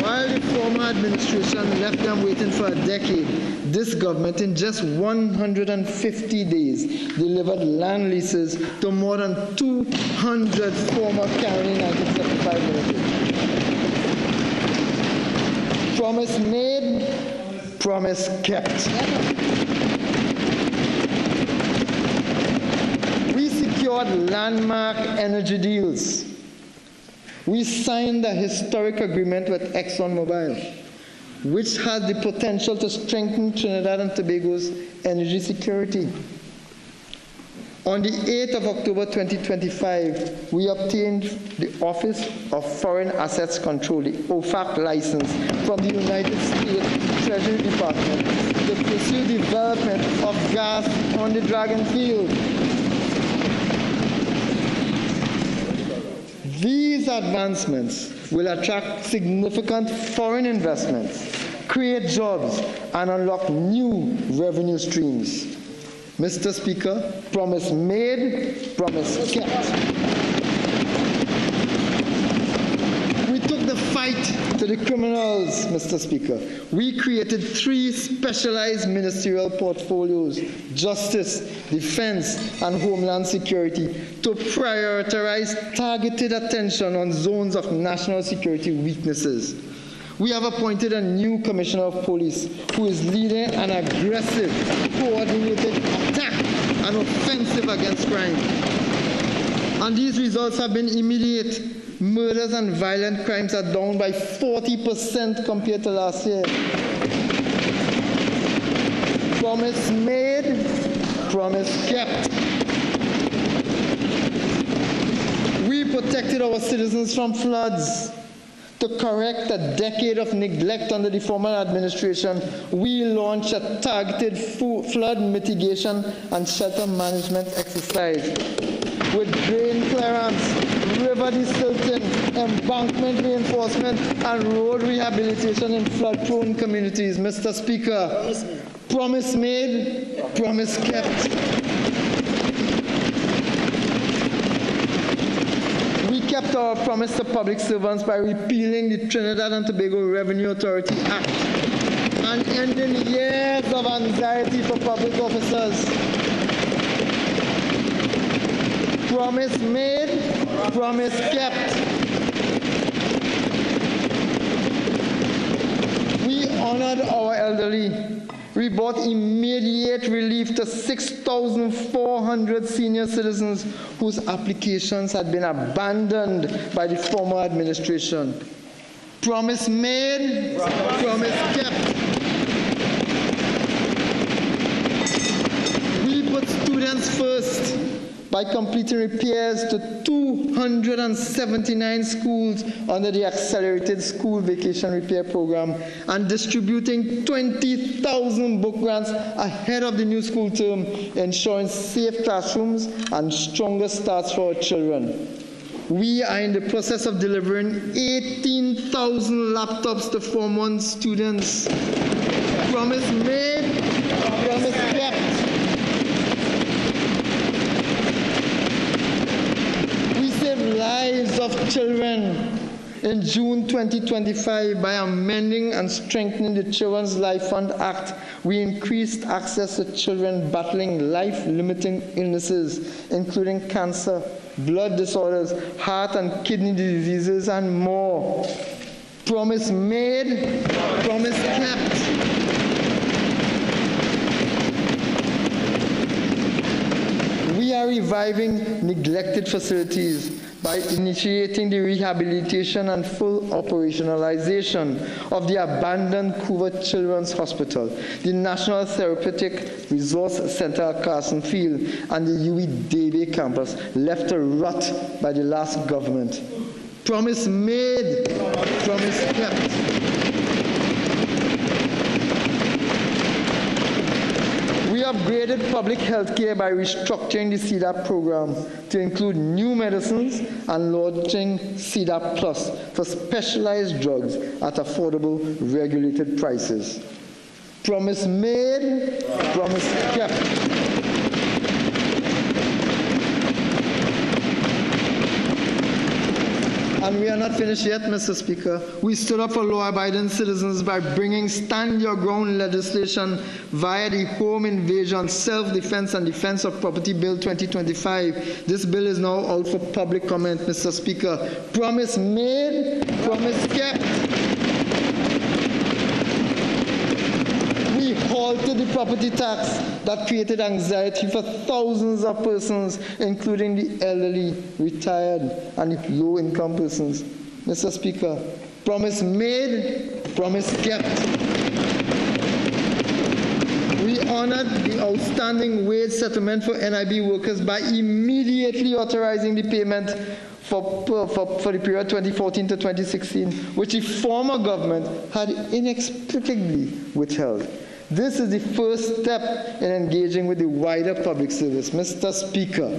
While the former administration left them waiting for a decade, this government in just 150 days delivered land leases to more than 200 former Carney 1975 villages. Promise made, promise kept. We secured landmark energy deals. We signed a historic agreement with ExxonMobil, which has the potential to strengthen Trinidad and Tobago's energy security. On the 8th of October 2025, we obtained the Office of Foreign Assets Control, the OFAC license, from the United States Treasury Department to pursue development of gas on the Dragon Field. These advancements will attract significant foreign investments, create jobs, and unlock new revenue streams. Mr. Speaker, promise made, promise kept. We took the fight to the criminals, Mr. Speaker. We created 3 specialized ministerial portfolios, justice, defense, and homeland security, to prioritize targeted attention on zones of national security weaknesses. We have appointed a new commissioner of police who is leading an aggressive, coordinated attack and offensive against crime. And these results have been immediate. Murders and violent crimes are down by 40% compared to last year. Promise made, promise kept. We protected our citizens from floods. To correct a decade of neglect under the former administration, we launched a targeted flood mitigation and shelter management exercise with drain clearance, river desilting, embankment reinforcement, and road rehabilitation in flood-prone communities. Mr. Speaker, promise made, promise kept. We kept our promise to public servants by repealing the Trinidad and Tobago Revenue Authority Act and ending years of anxiety for public officers. Promise made, promise kept. We honored our elderly. We brought immediate relief to 6,400 senior citizens whose applications had been abandoned by the former administration. Promise made, promise kept. We put students first by completing repairs to 279 schools under the Accelerated School Vacation Repair Program and distributing 20,000 book grants ahead of the new school term, ensuring safe classrooms and stronger starts for our children. We are in the process of delivering 18,000 laptops to Form 1 students. Promise made, promise kept. Lives of children in June 2025 by amending and strengthening the Children's Life Fund Act. We increased access to children battling life-limiting illnesses, including cancer, blood disorders, heart and kidney diseases, and more. Promise made, promise kept. We are reviving neglected facilities by initiating the rehabilitation and full operationalization of the abandoned Coover Children's Hospital, the National Therapeutic Resource Center at Carson Field, and the UWI Davie campus, left to rot by the last government. Promise made, promise kept. We upgraded public health care by restructuring the CDAP program to include new medicines and launching CDAP Plus for specialized drugs at affordable, regulated prices. Promise made, promise kept. And we are not finished yet, Mr. Speaker. We stood up for law-abiding citizens by bringing stand-your-ground legislation via the Home Invasion, Self-Defense and Defense of Property Bill 2025. This bill is now out for public comment, Mr. Speaker. Promise made, promise kept. We halted the property tax that created anxiety for thousands of persons, including the elderly, retired, and low-income persons. Mr. Speaker, promise made, promise kept. We honored the outstanding wage settlement for NIB workers by immediately authorizing the payment for the period 2014 to 2016, which the former government had inexplicably withheld. This is the first step in engaging with the wider public service. Mr. Speaker,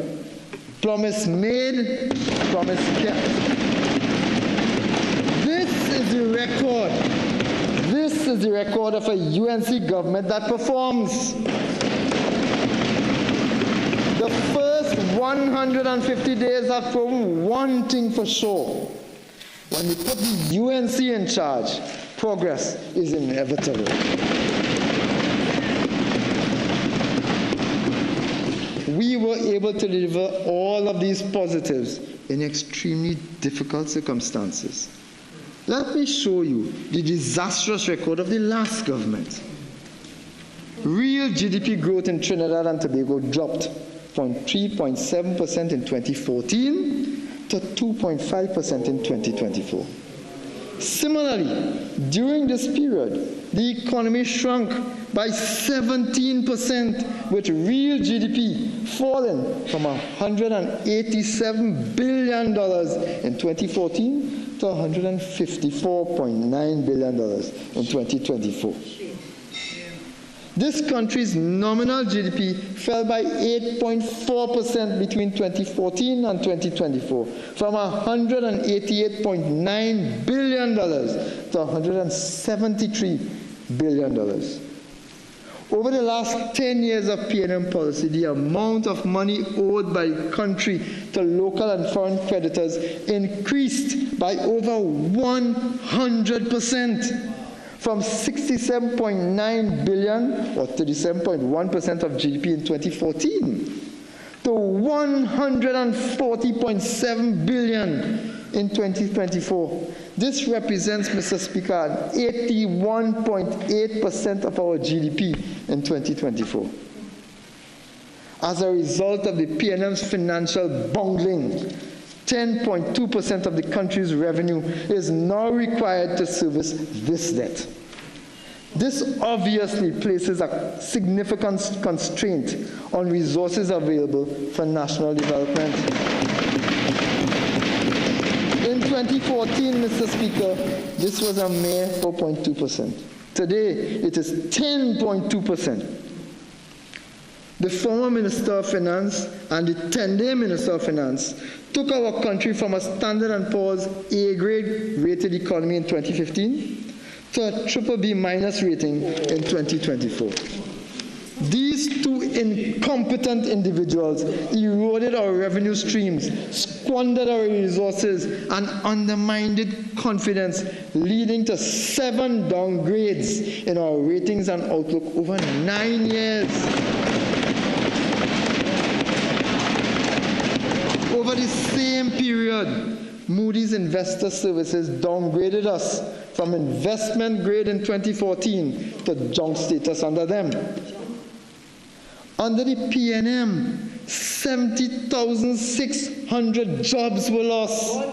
promise made, promise kept. This is the record. This is the record of a UNC government that performs. The first 150 days have proven one thing for sure. When we put the UNC in charge, progress is inevitable. We were able to deliver all of these positives in extremely difficult circumstances. Let me show you the disastrous record of the last government. Real GDP growth in Trinidad and Tobago dropped from 3.7% in 2014 to 2.5% in 2024. Similarly, during this period, the economy shrunk by 17%, with real GDP falling from $187 billion in 2014 to $154.9 billion in 2024. This country's nominal GDP fell by 8.4% between 2014 and 2024, from $188.9 billion to $173 billion. Over the last 10 years of PNM policy, the amount of money owed by the country to local and foreign creditors increased by over 100%. From $67.9 billion, or 37.1% of GDP in 2014, to $140.7 billion in 2024. This represents, Mr. Speaker, 81.8% of our GDP in 2024. As a result of the PNM's financial bungling, 10.2% of the country's revenue is now required to service this debt. This obviously places a significant constraint on resources available for national development. In 2014, Mr. Speaker, this was a mere 4.2%. Today, it is 10.2%. The former Minister of Finance and the 10-day Minister of Finance took our country from a Standard & Poor's A-grade rated economy in 2015 to a BBB minus rating in 2024. These two incompetent individuals eroded our revenue streams, squandered our resources, and undermined confidence, leading to 7 downgrades in our ratings and outlook over 9 years. Over the same period, Moody's Investor Services downgraded us from investment grade in 2014 to junk status under them. Under the PNM, 70,600 jobs were lost.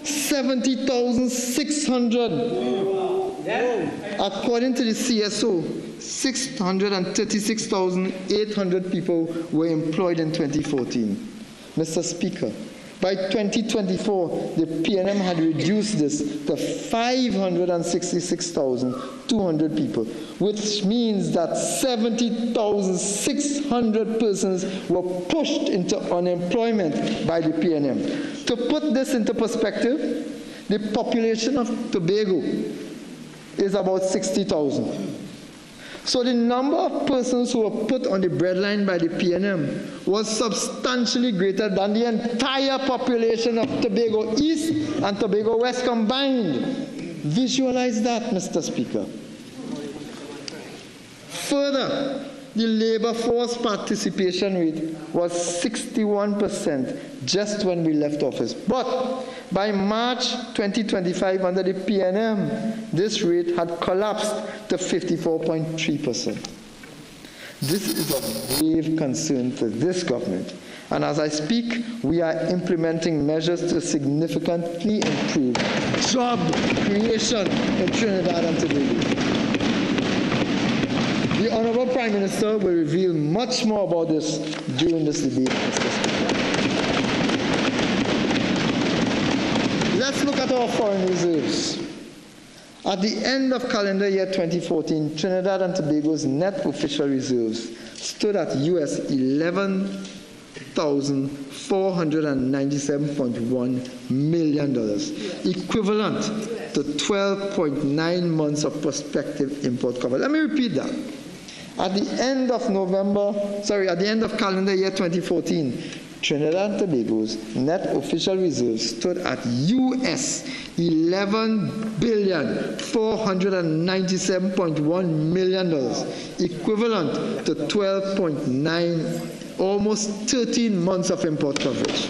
70,600. According to the CSO, 636,800 people were employed in 2014. Mr. Speaker, by 2024, the PNM had reduced this to 566,200 people, which means that 70,600 persons were pushed into unemployment by the PNM. To put this into perspective, the population of Tobago is about 60,000. So the number of persons who were put on the breadline by the PNM was substantially greater than the entire population of Tobago East and Tobago West combined. Visualize that, Mr. Speaker. Further, the labor force participation rate was 61% just when we left office. But by March 2025, under the PNM, this rate had collapsed to 54.3%. This is of grave concern to this government. And as I speak, we are implementing measures to significantly improve job creation in Trinidad and Tobago. The Honorable Prime Minister will reveal much more about this during this debate, Mr. Speaker. Let's look at our foreign reserves. At the end of calendar year 2014, Trinidad and Tobago's net official reserves stood at US $11,497.1 million, equivalent to 12.9 months of prospective import cover. Let me repeat that. At the end of calendar year 2014, Trinidad and Tobago's net official reserves stood at US $11,497.1 million, equivalent to 12.9, almost 13 months of import coverage.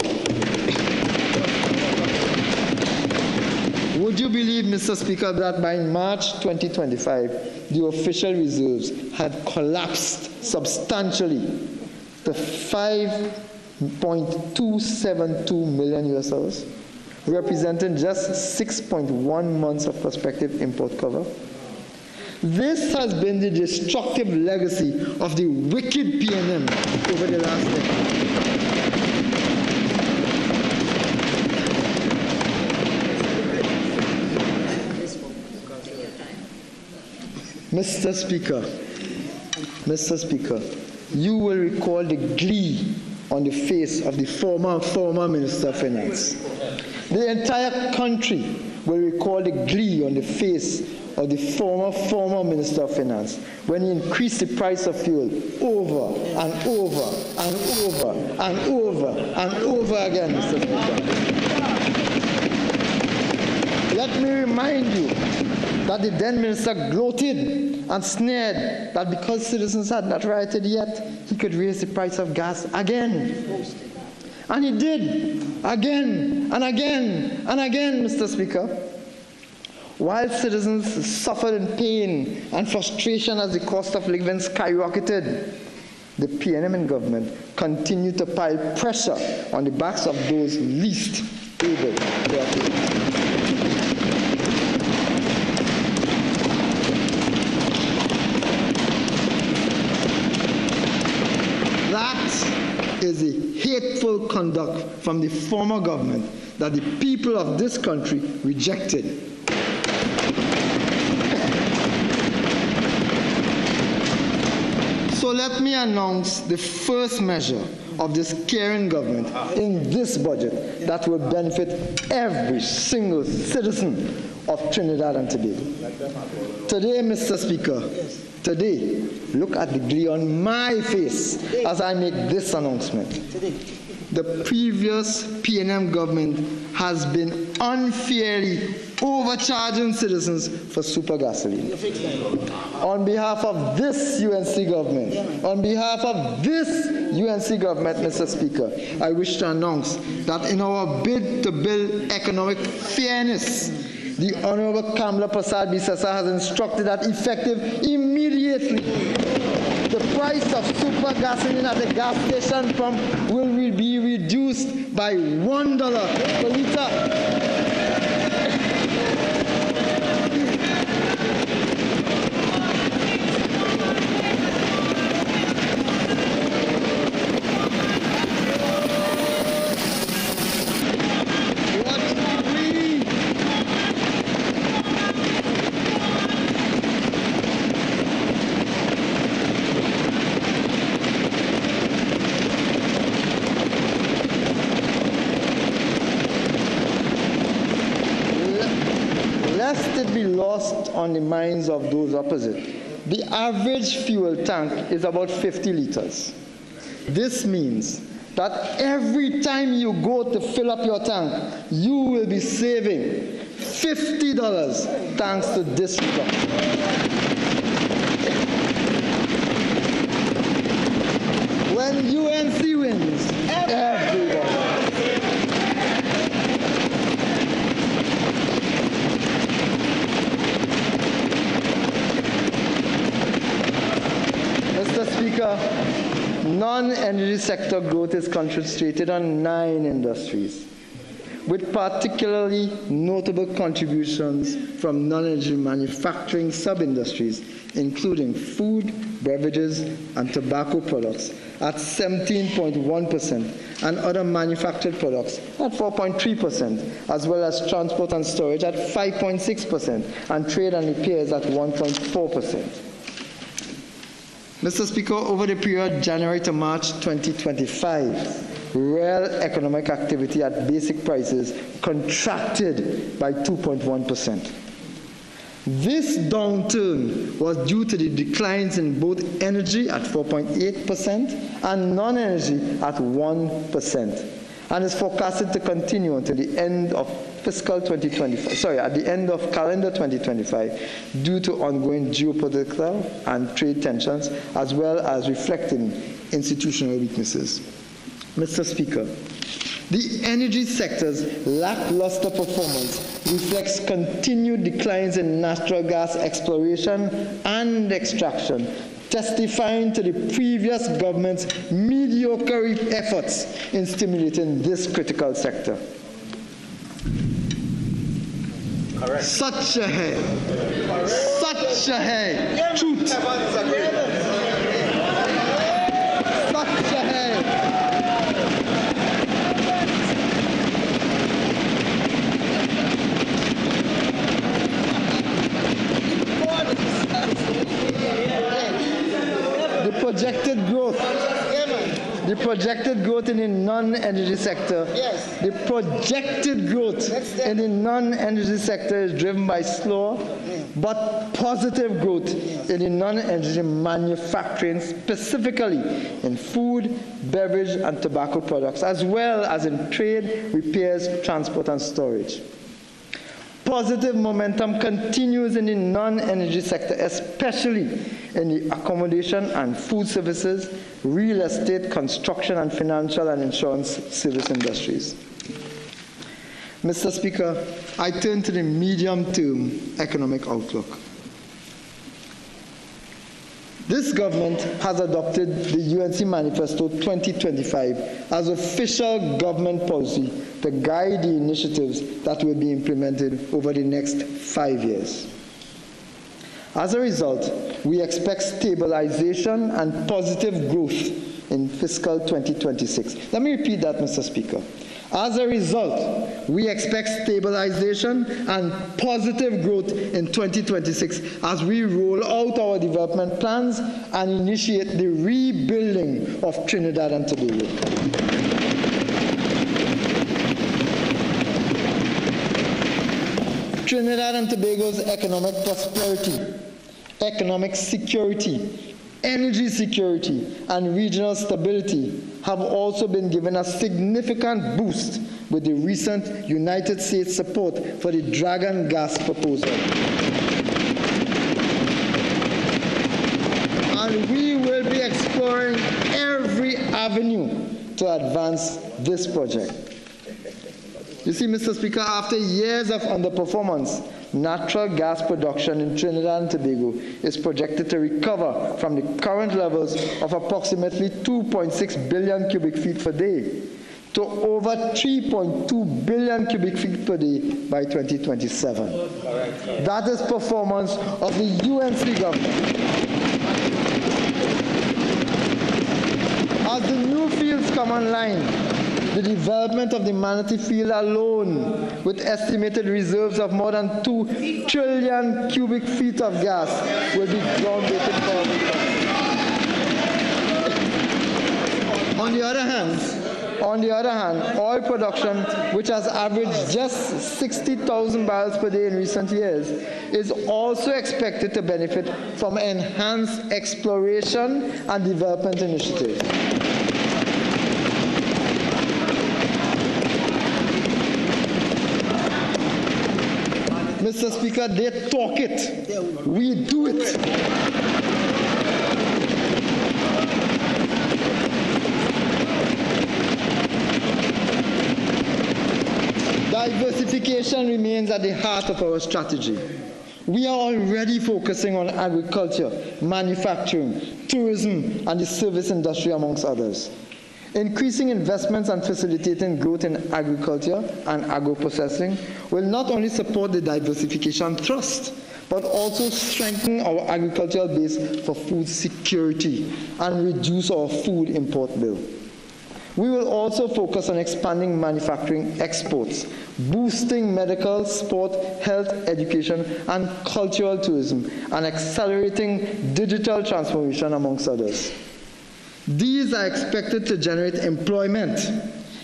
Would you believe, Mr. Speaker, that by March 2025, the official reserves had collapsed substantially to $5.272 million US dollars, representing just 6.1 months of prospective import cover? This has been the destructive legacy of the wicked PNM over the last decade. Mr. Speaker, you will recall the glee on the face of the former Minister of Finance. The entire country will recall the glee on the face of the former Minister of Finance when he increased the price of fuel over and over and over and over and over again, Mr. Speaker. Let me remind you that the then minister gloated and sneered that because citizens had not rioted yet, he could raise the price of gas again. And he did, again and again and again, Mr. Speaker. While citizens suffered in pain and frustration as the cost of living skyrocketed, the PNM government continued to pile pressure on the backs of those least able to afford. That is a hateful conduct from the former government that the people of this country rejected. So let me announce the first measure of this caring government in this budget that will benefit every single citizen of Trinidad and Tobago. Today, Mr. Speaker, today, look at the glee on my face as I make this announcement. The previous PNM government has been unfairly overcharging citizens for super gasoline. On behalf of this UNC government, Mr. Speaker, I wish to announce that in our bid to build economic fairness, the Honorable Kamla Prasad Bisasa has instructed that effective immediately, the price of super gasoline at the gas station pump will be reduced by $1 per liter. On the minds of those opposite. The average fuel tank is about 50 liters. This means that every time you go to fill up your tank, you will be saving $50 thanks to this reduction. When UNC wins, everyone. Mr. Speaker, non-energy sector growth is concentrated on 9 industries, with particularly notable contributions from non-energy manufacturing sub-industries, including food, beverages, and tobacco products at 17.1%, and other manufactured products at 4.3%, as well as transport and storage at 5.6%, and trade and repairs at 1.4%. Mr. Speaker, over the period January to March 2025, real economic activity at basic prices contracted by 2.1%. This downturn was due to the declines in both energy at 4.8% and non-energy at 1%, and is forecasted to continue until the end of at the end of calendar 2025, due to ongoing geopolitical and trade tensions, as well as reflecting institutional weaknesses. Mr. Speaker, the energy sector's lackluster performance reflects continued declines in natural gas exploration and extraction, testifying to the previous government's mediocre efforts in stimulating this critical sector. Correct. Such a truth. Such a The projected growth in the non-energy sector, the projected growth in the non-energy sector is driven by slow but positive growth in the non-energy manufacturing, specifically in food, beverage, and tobacco products, as well as in trade, repairs, transport, and storage. Positive momentum continues in the non-energy sector, especially in the accommodation and food services, real estate, construction, and financial and insurance service industries. Mr. Speaker, I turn to the medium-term economic outlook. This government has adopted the UNC Manifesto 2025 as official government policy to guide the initiatives that will be implemented over the next 5 years. As a result, we expect stabilization and positive growth in fiscal 2026. Let me repeat that, Mr. Speaker. As a result, we expect stabilization and positive growth in 2026 as we roll out our development plans and initiate the rebuilding of Trinidad and Tobago. Trinidad and Tobago's economic prosperity, economic security, energy security, and regional stability have also been given a significant boost with the recent United States support for the Dragon gas proposal. And we will be exploring every avenue to advance this project. You see, Mr. Speaker, after years of underperformance, natural gas production in Trinidad and Tobago is projected to recover from the current levels of approximately 2.6 billion cubic feet per day to over 3.2 billion cubic feet per day by 2027. That is performance of the UNC government. As the new fields come online, the development of the Manatee field alone, with estimated reserves of more than 2 trillion cubic feet of gas, will be groundbreaking for our economy. On the other hand, oil production, which has averaged just 60,000 barrels per day in recent years, is also expected to benefit from enhanced exploration and development initiatives. Mr. Speaker, they talk it, we do it. Diversification remains at the heart of our strategy. We are already focusing on agriculture, manufacturing, tourism, and the service industry, amongst others. Increasing investments and facilitating growth in agriculture and agro-processing will not only support the diversification thrust, but also strengthen our agricultural base for food security and reduce our food import bill. We will also focus on expanding manufacturing exports, boosting medical, sport, health, education, and cultural tourism, and accelerating digital transformation, amongst others. These are expected to generate employment,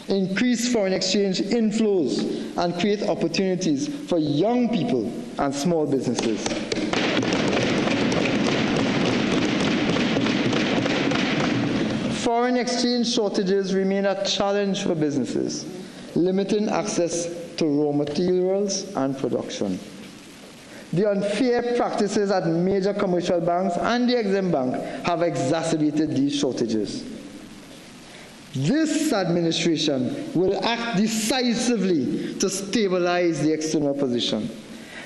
increase foreign exchange inflows, and create opportunities for young people and small businesses. Foreign exchange shortages remain a challenge for businesses, limiting access to raw materials and production. The unfair practices at major commercial banks and the Exim Bank have exacerbated these shortages. This administration will act decisively to stabilize the external position.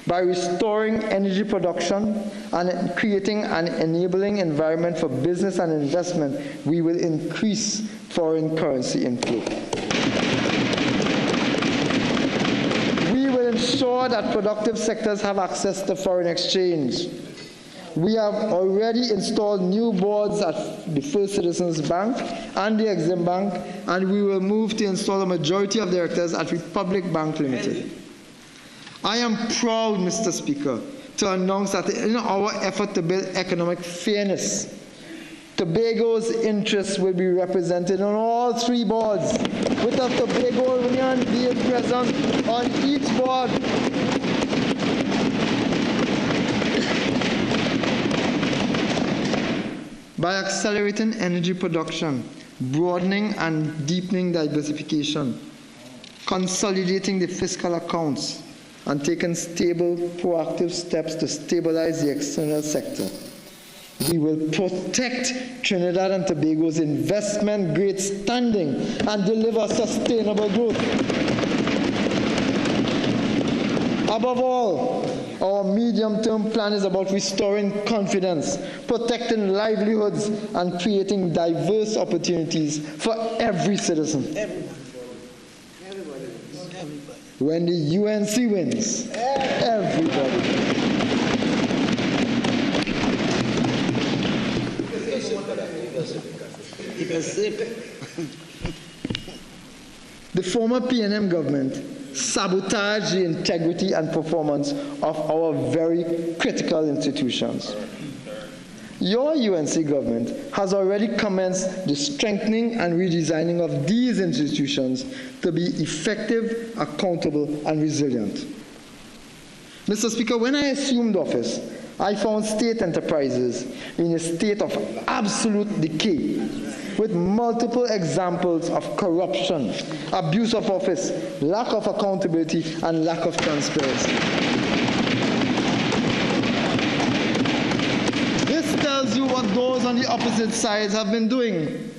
By restoring energy production and creating an enabling environment for business and investment, we will increase foreign currency inflow. We will ensure that productive sectors have access to foreign exchange. We have already installed new boards at the First Citizens Bank and the Exim Bank, and we will move to install a majority of directors at Republic Bank Limited. I am proud, Mr. Speaker, to announce that in our effort to build economic fairness, Tobago's interests will be represented on all 3 boards, with a Tobagonian being present on each board. By accelerating energy production, broadening and deepening diversification, consolidating the fiscal accounts, and taking stable, proactive steps to stabilize the external sector, we will protect Trinidad and Tobago's investment-grade standing and deliver sustainable growth. Above all, our medium-term plan is about restoring confidence, protecting livelihoods, and creating diverse opportunities for every citizen. When the UNC wins, everybody. The former PNM government sabotaged the integrity and performance of our very critical institutions. Your UNC government has already commenced the strengthening and redesigning of these institutions to be effective, accountable, and resilient. Mr. Speaker, when I assumed office, I found state enterprises in a state of absolute decay, with multiple examples of corruption, abuse of office, lack of accountability, and lack of transparency. This tells you what those on the opposite sides have been doing.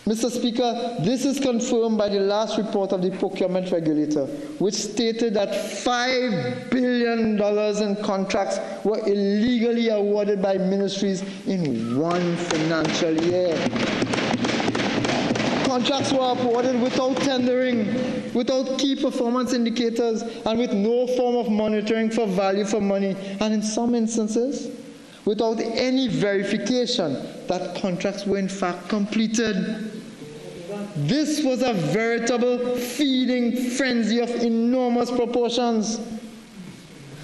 Mr. Speaker, this is confirmed by the last report of the procurement regulator, which stated that $5 billion in contracts were illegally awarded by ministries in one financial year. Contracts were awarded without tendering, without key performance indicators, and with no form of monitoring for value for money, and in some instances, without any verification that contracts were in fact completed. This was a veritable feeding frenzy of enormous proportions.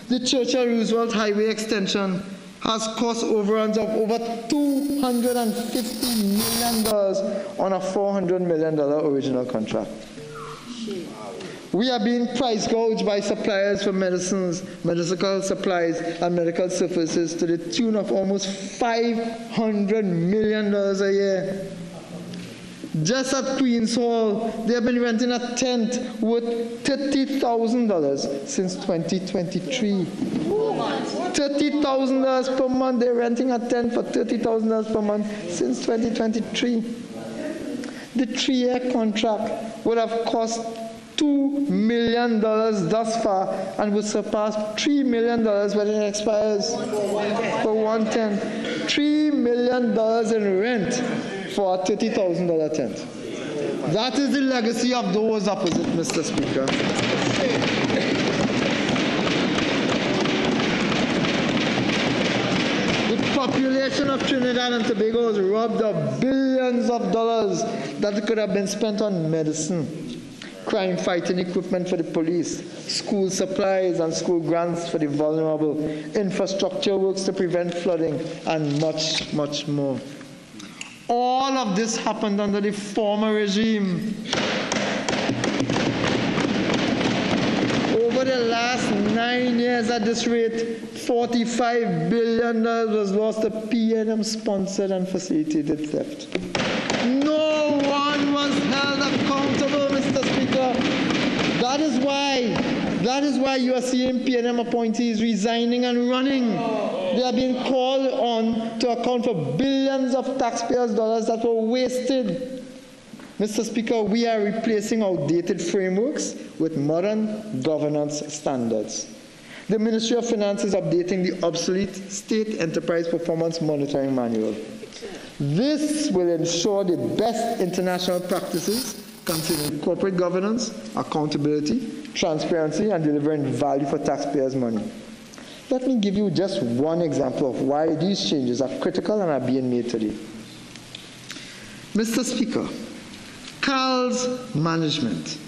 The Churchill-Roosevelt Highway extension has cost overruns of over $250 million on a $400 million original contract. We are being price gouged by suppliers for medicines, medical supplies, and medical services to the tune of almost $500 million a year. Just at Queen's Hall, they have been renting a tent worth $30,000 since 2023. $30,000 per month. They're renting a tent for $30,000 per month since 2023. The 3-year contract would have cost $2 million thus far and would surpass $3 million when it expires for one tent. $3 million in rent for a $30,000 tent. That is the legacy of those opposite, Mr. Speaker. The population of Trinidad and Tobago is robbed of billions of dollars that could have been spent on medicine, crime-fighting equipment for the police, school supplies and school grants for the vulnerable, infrastructure works to prevent flooding, and much, much more. All of this happened under the former regime. Over the last 9 years at this rate, $45 billion was lost to PNM-sponsored and facilitated theft. No one was held accountable, Mr. Speaker. That is why you are seeing PNM appointees resigning and running. They are being called on to account for billions of taxpayers' dollars that were wasted. Mr. Speaker, we are replacing outdated frameworks with modern governance standards. The Ministry of Finance is updating the obsolete State Enterprise Performance Monitoring Manual. This will ensure the best international practices concerning corporate governance, accountability, transparency, and delivering value for taxpayers' money. Let me give you just one example of why these changes are critical and are being made today. Mr. Speaker, CAL's management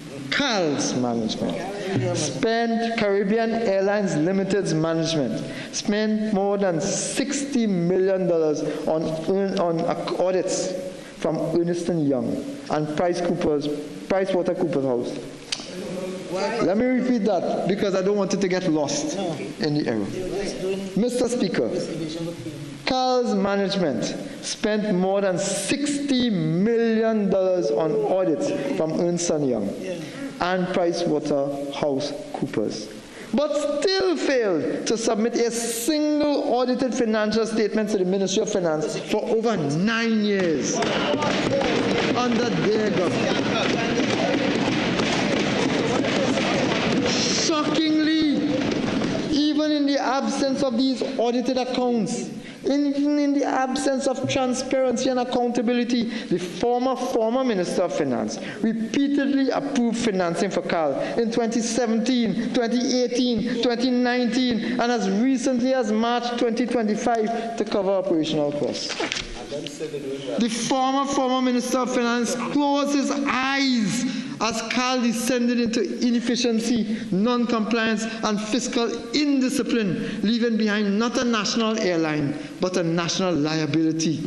spent Caribbean Airlines Limited's management spent more than $60 million on audits from Ernst & Young and PricewaterhouseCoopers. Let me repeat that because I don't want it to get lost in the error. Mr. Speaker, CAL's management spent more than $60 million on audits from Ernst & Young and PricewaterhouseCoopers, but still failed to submit a single audited financial statement to the Ministry of Finance for over 9 years under their government. Shockingly, even in the absence of these audited accounts, even in the absence of transparency and accountability, the former Minister of Finance repeatedly approved financing for CAL in 2017, 2018, 2019, and as recently as March 2025 to cover operational costs. The former Minister of Finance closed his eyes as CAL descended into inefficiency, non-compliance, and fiscal indiscipline, leaving behind not a national airline, but a national liability.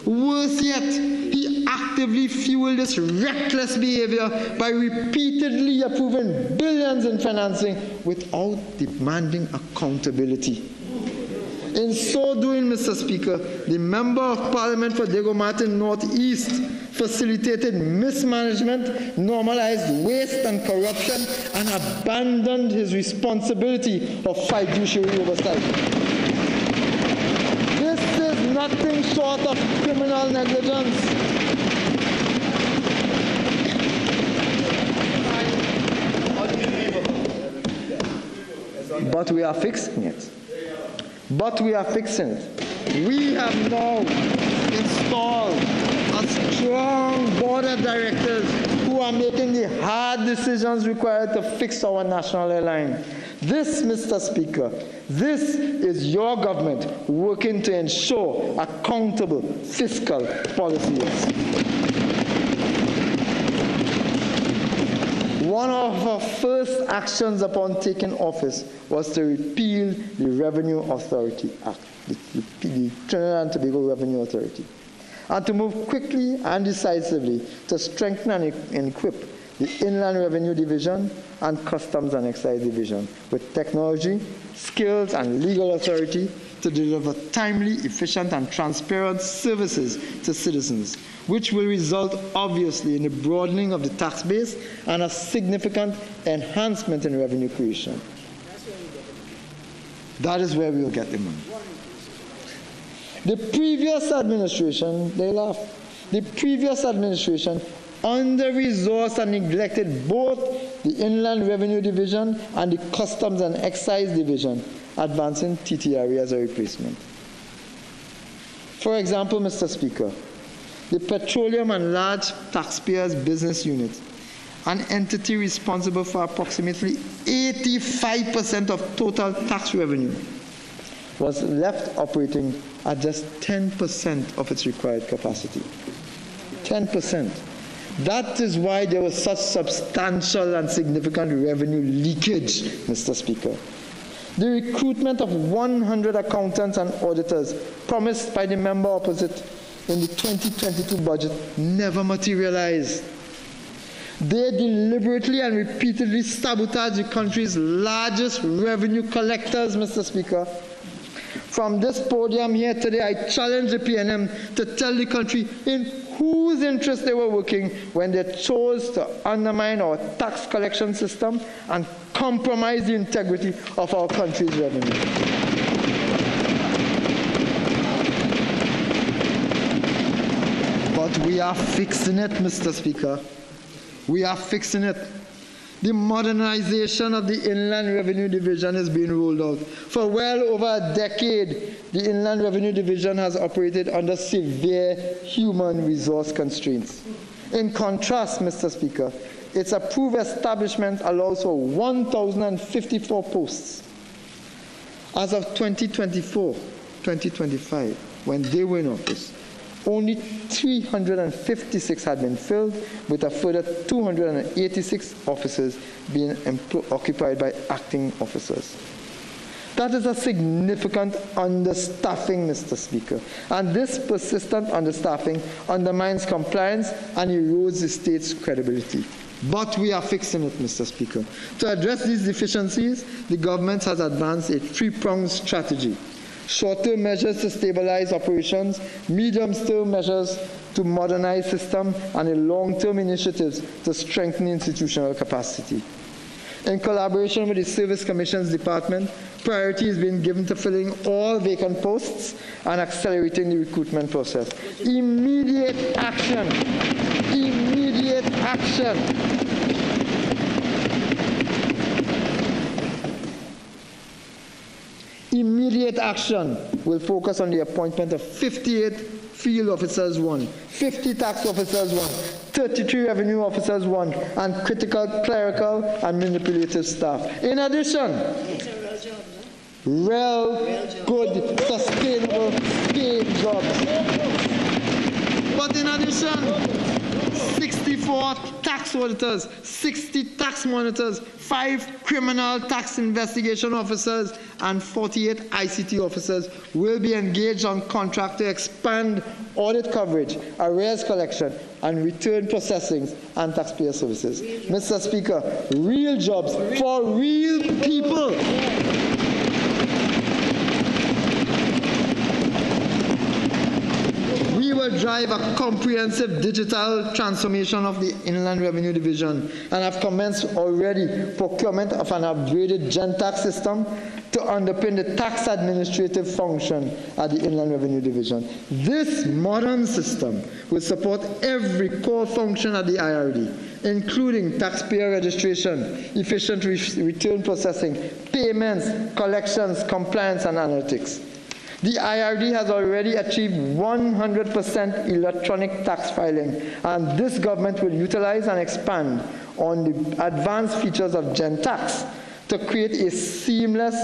Worse yet, he actively fueled this reckless behavior by repeatedly approving billions in financing without demanding accountability. In so doing, Mr. Speaker, the Member of Parliament for Diego Martin Northeast facilitated mismanagement, normalized waste and corruption, and abandoned his responsibility of fiduciary oversight. This is nothing short of criminal negligence. but we are fixing it. But we are fixing it. We have now installed a strong board of directors who are making the hard decisions required to fix our national airline. This, Mr. Speaker, this is your government working to ensure accountable fiscal policies. One of our first actions upon taking office was to repeal the Revenue Authority Act, the Trinidad and Tobago Revenue Authority, and to move quickly and decisively to strengthen and equip the Inland Revenue Division and Customs and Excise Division with technology, skills, and legal authority to deliver timely, efficient, and transparent services to citizens, which will result, obviously, in the broadening of the tax base and a significant enhancement in revenue creation. That is where we will get the money. The previous administration, they laugh, the previous administration under-resourced and neglected both the Inland Revenue Division and the Customs and Excise Division, advancing TTRE as a replacement. For example, Mr. Speaker, the Petroleum and Large Taxpayers Business Unit, an entity responsible for approximately 85% of total tax revenue, was left operating at just 10% of its required capacity. 10%. That is why there was such substantial and significant revenue leakage, Mr. Speaker. The recruitment of 100 accountants and auditors promised by the member opposite in the 2022 budget never materialized. They deliberately and repeatedly sabotaged the country's largest revenue collectors, Mr. Speaker. From this podium here today, I challenge the PNM to tell the country in whose interest they were working when they chose to undermine our tax collection system and compromise the integrity of our country's revenue. But we are fixing it, Mr. Speaker. We are fixing it. The modernization of the Inland Revenue Division is being rolled out. For well over a decade, the Inland Revenue Division has operated under severe human resource constraints. In contrast, Mr. Speaker, its approved establishment allows for 1,054 posts. As of 2024-2025, when they were in office, only 356 had been filled, with a further 286 offices being occupied by acting officers. That is a significant understaffing, Mr. Speaker. And this persistent understaffing undermines compliance and erodes the state's credibility. But we are fixing it, Mr. Speaker. To address these deficiencies, the government has advanced a three-pronged strategy. Short-term measures to stabilize operations, medium-term measures to modernize system, and a long-term initiatives to strengthen institutional capacity. In collaboration with the Service Commission's department, priority is being given to filling all vacant posts and accelerating the recruitment process. Immediate action. Immediate action. Immediate action will focus on the appointment of 58 field officers 1, 50 tax officers 1, 33 revenue officers 1, and critical clerical and manipulative staff. In addition, real, good, sustainable, paid jobs. But in addition, 64 tax auditors, 60 tax monitors, 5 criminal tax investigation officers, and 48 ICT officers will be engaged on contract to expand audit coverage, arrears collection, and return processing and taxpayer services. Mr. Speaker, real jobs for real people. We will drive a comprehensive digital transformation of the Inland Revenue Division and have commenced already procurement of an upgraded GenTax system to underpin the tax administrative function at the Inland Revenue Division. This modern system will support every core function at the IRD, including taxpayer registration, efficient return processing, payments, collections, compliance, and analytics. The IRD has already achieved 100% electronic tax filing, and this government will utilize and expand on the advanced features of GenTax to create a seamless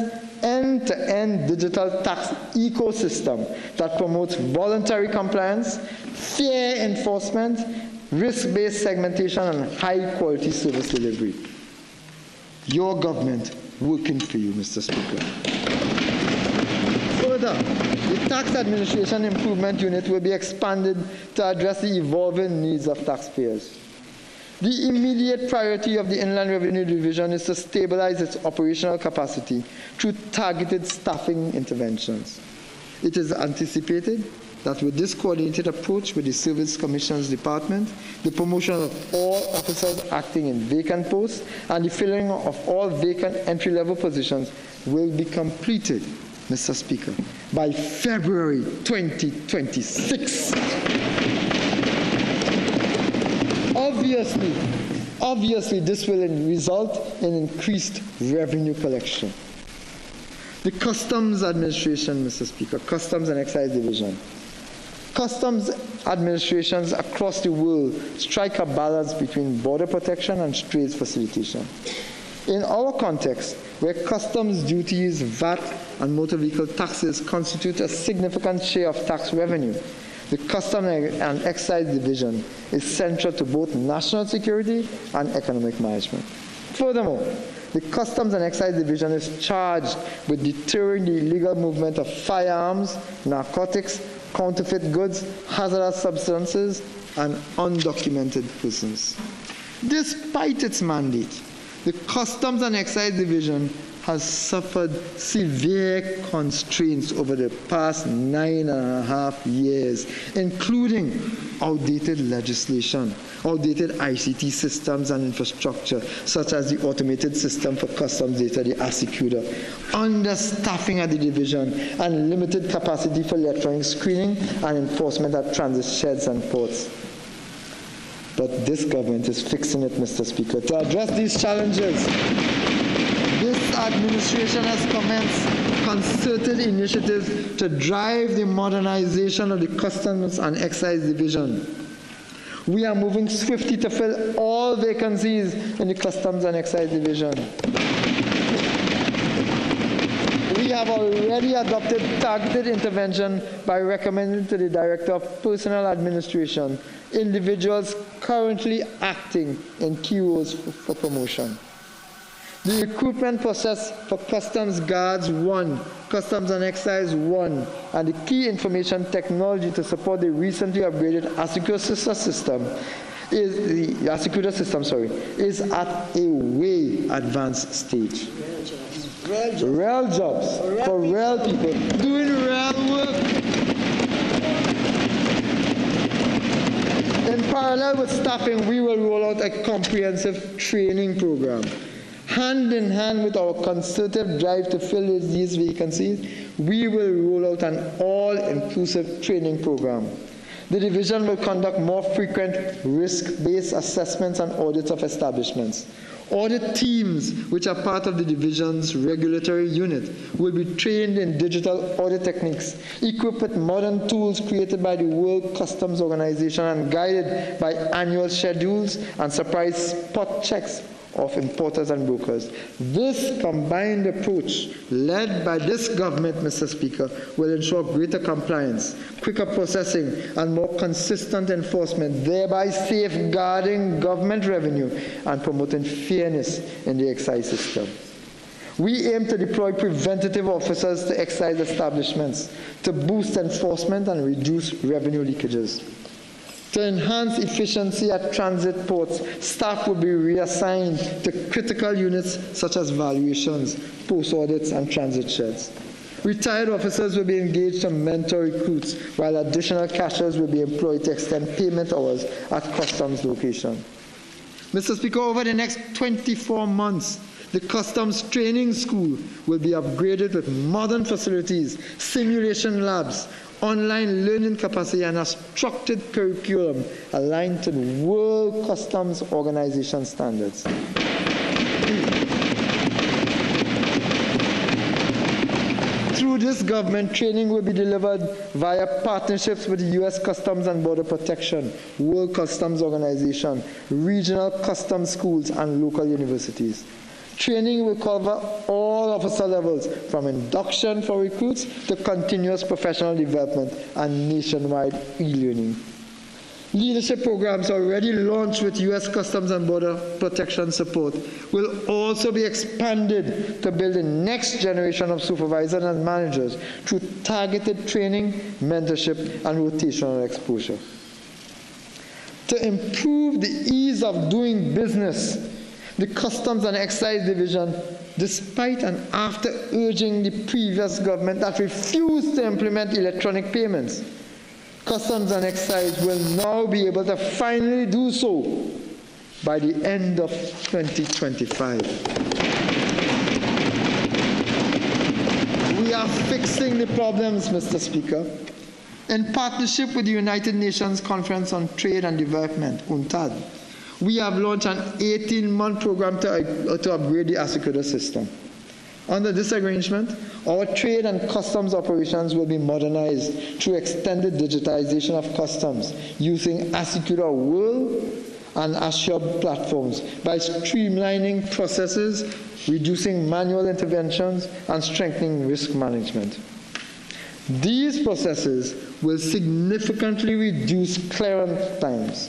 end-to-end digital tax ecosystem that promotes voluntary compliance, fair enforcement, risk-based segmentation, and high-quality service delivery. Your government working for you, Mr. Speaker. Further, the Tax Administration Improvement Unit will be expanded to address the evolving needs of taxpayers. The immediate priority of the Inland Revenue Division is to stabilize its operational capacity through targeted staffing interventions. It is anticipated that with this coordinated approach with the Service Commissioners Department, the promotion of all officers acting in vacant posts and the filling of all vacant entry-level positions will be completed, Mr. Speaker, by February 2026. Obviously, this will result in increased revenue collection. The Customs Administration, Mr. Speaker, Customs and Excise Division. Customs administrations across the world strike a balance between border protection and trade facilitation. In our context, where customs duties, VAT, and motor vehicle taxes constitute a significant share of tax revenue, the Customs and Excise Division is central to both national security and economic management. Furthermore, the Customs and Excise Division is charged with deterring the illegal movement of firearms, narcotics, counterfeit goods, hazardous substances, and undocumented persons. Despite its mandate, the Customs and Excise Division has suffered severe constraints over the past 9.5 years, including outdated legislation, outdated ICT systems and infrastructure, such as the automated system for customs data, the Asecuda, understaffing at the division, and limited capacity for electronic screening and enforcement at transit sheds and ports. But this government is fixing it, Mr. Speaker. To address these challenges, this administration has commenced concerted initiatives to drive the modernization of the Customs and Excise Division. We are moving swiftly to fill all vacancies in the Customs and Excise Division. We have already adopted targeted intervention by recommending to the Director of Personnel Administration individuals currently acting in key roles for promotion. The recruitment process for Customs Guards 1, Customs and Excise 1, and the key information technology to support the recently upgraded Asecuda system is at a way advanced stage. Real jobs for real people doing real work. In parallel with staffing, we will roll out a comprehensive training program. Hand in hand with our concerted drive to fill these vacancies, we will roll out an all-inclusive training program. The division will conduct more frequent risk-based assessments and audits of establishments. Audit teams, which are part of the division's regulatory unit, will be trained in digital audit techniques, equipped with modern tools created by the World Customs Organization and guided by annual schedules and surprise spot checks of importers and brokers. This combined approach, led by this government, Mr. Speaker, will ensure greater compliance, quicker processing, and more consistent enforcement, thereby safeguarding government revenue and promoting fairness in the excise system. We aim to deploy preventative officers to excise establishments to boost enforcement and reduce revenue leakages. To enhance efficiency at transit ports, staff will be reassigned to critical units such as valuations, post audits, and transit sheds. Retired officers will be engaged to mentor recruits, while additional cashiers will be employed to extend payment hours at customs location. Mr. Speaker, over the next 24 months, the Customs Training School will be upgraded with modern facilities, simulation labs, online learning capacity, and a structured curriculum aligned to the World Customs Organization standards. Through this government, training will be delivered via partnerships with the U.S. Customs and Border Protection, World Customs Organization, regional customs schools, and local universities. Training will cover all officer levels, from induction for recruits to continuous professional development and nationwide e-learning. Leadership programs already launched with U.S. Customs and Border Protection support will also be expanded to build the next generation of supervisors and managers through targeted training, mentorship, and rotational exposure. To improve the ease of doing business, the Customs and Excise Division, despite and after urging the previous government that refused to implement electronic payments, Customs and Excise will now be able to finally do so by the end of 2025. We are fixing the problems, Mr. Speaker. In partnership with the United Nations Conference on Trade and Development, UNCTAD, we have launched an 18-month program to upgrade the Asicuda system. Under this arrangement, our trade and customs operations will be modernized through extended digitization of customs using Asicuda World and Ashub platforms by streamlining processes, reducing manual interventions, and strengthening risk management. These processes will significantly reduce clearance times,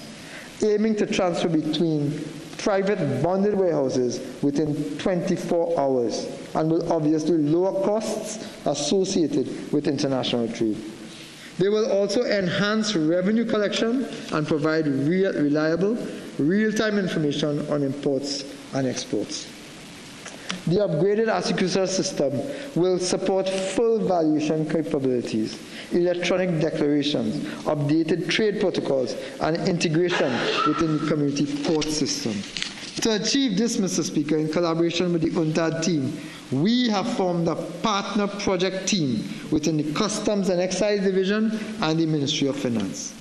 aiming to transfer between private bonded warehouses within 24 hours, and will obviously lower costs associated with international trade. They will also enhance revenue collection and provide reliable, real-time information on imports and exports. The upgraded Asicuda system will support full valuation capabilities, electronic declarations, updated trade protocols, and integration within the community port system. To achieve this, Mr. Speaker, in collaboration with the UNCTAD team, we have formed a partner project team within the Customs and Excise Division and the Ministry of Finance.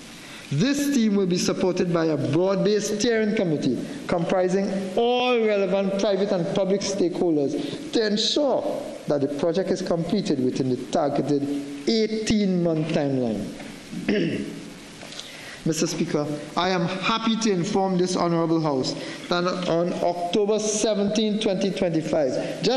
This team will be supported by a broad-based steering committee comprising all relevant private and public stakeholders to ensure that the project is completed within the targeted 18-month timeline. Mr. Speaker, I am happy to inform this Honourable House that on October 17, 2025,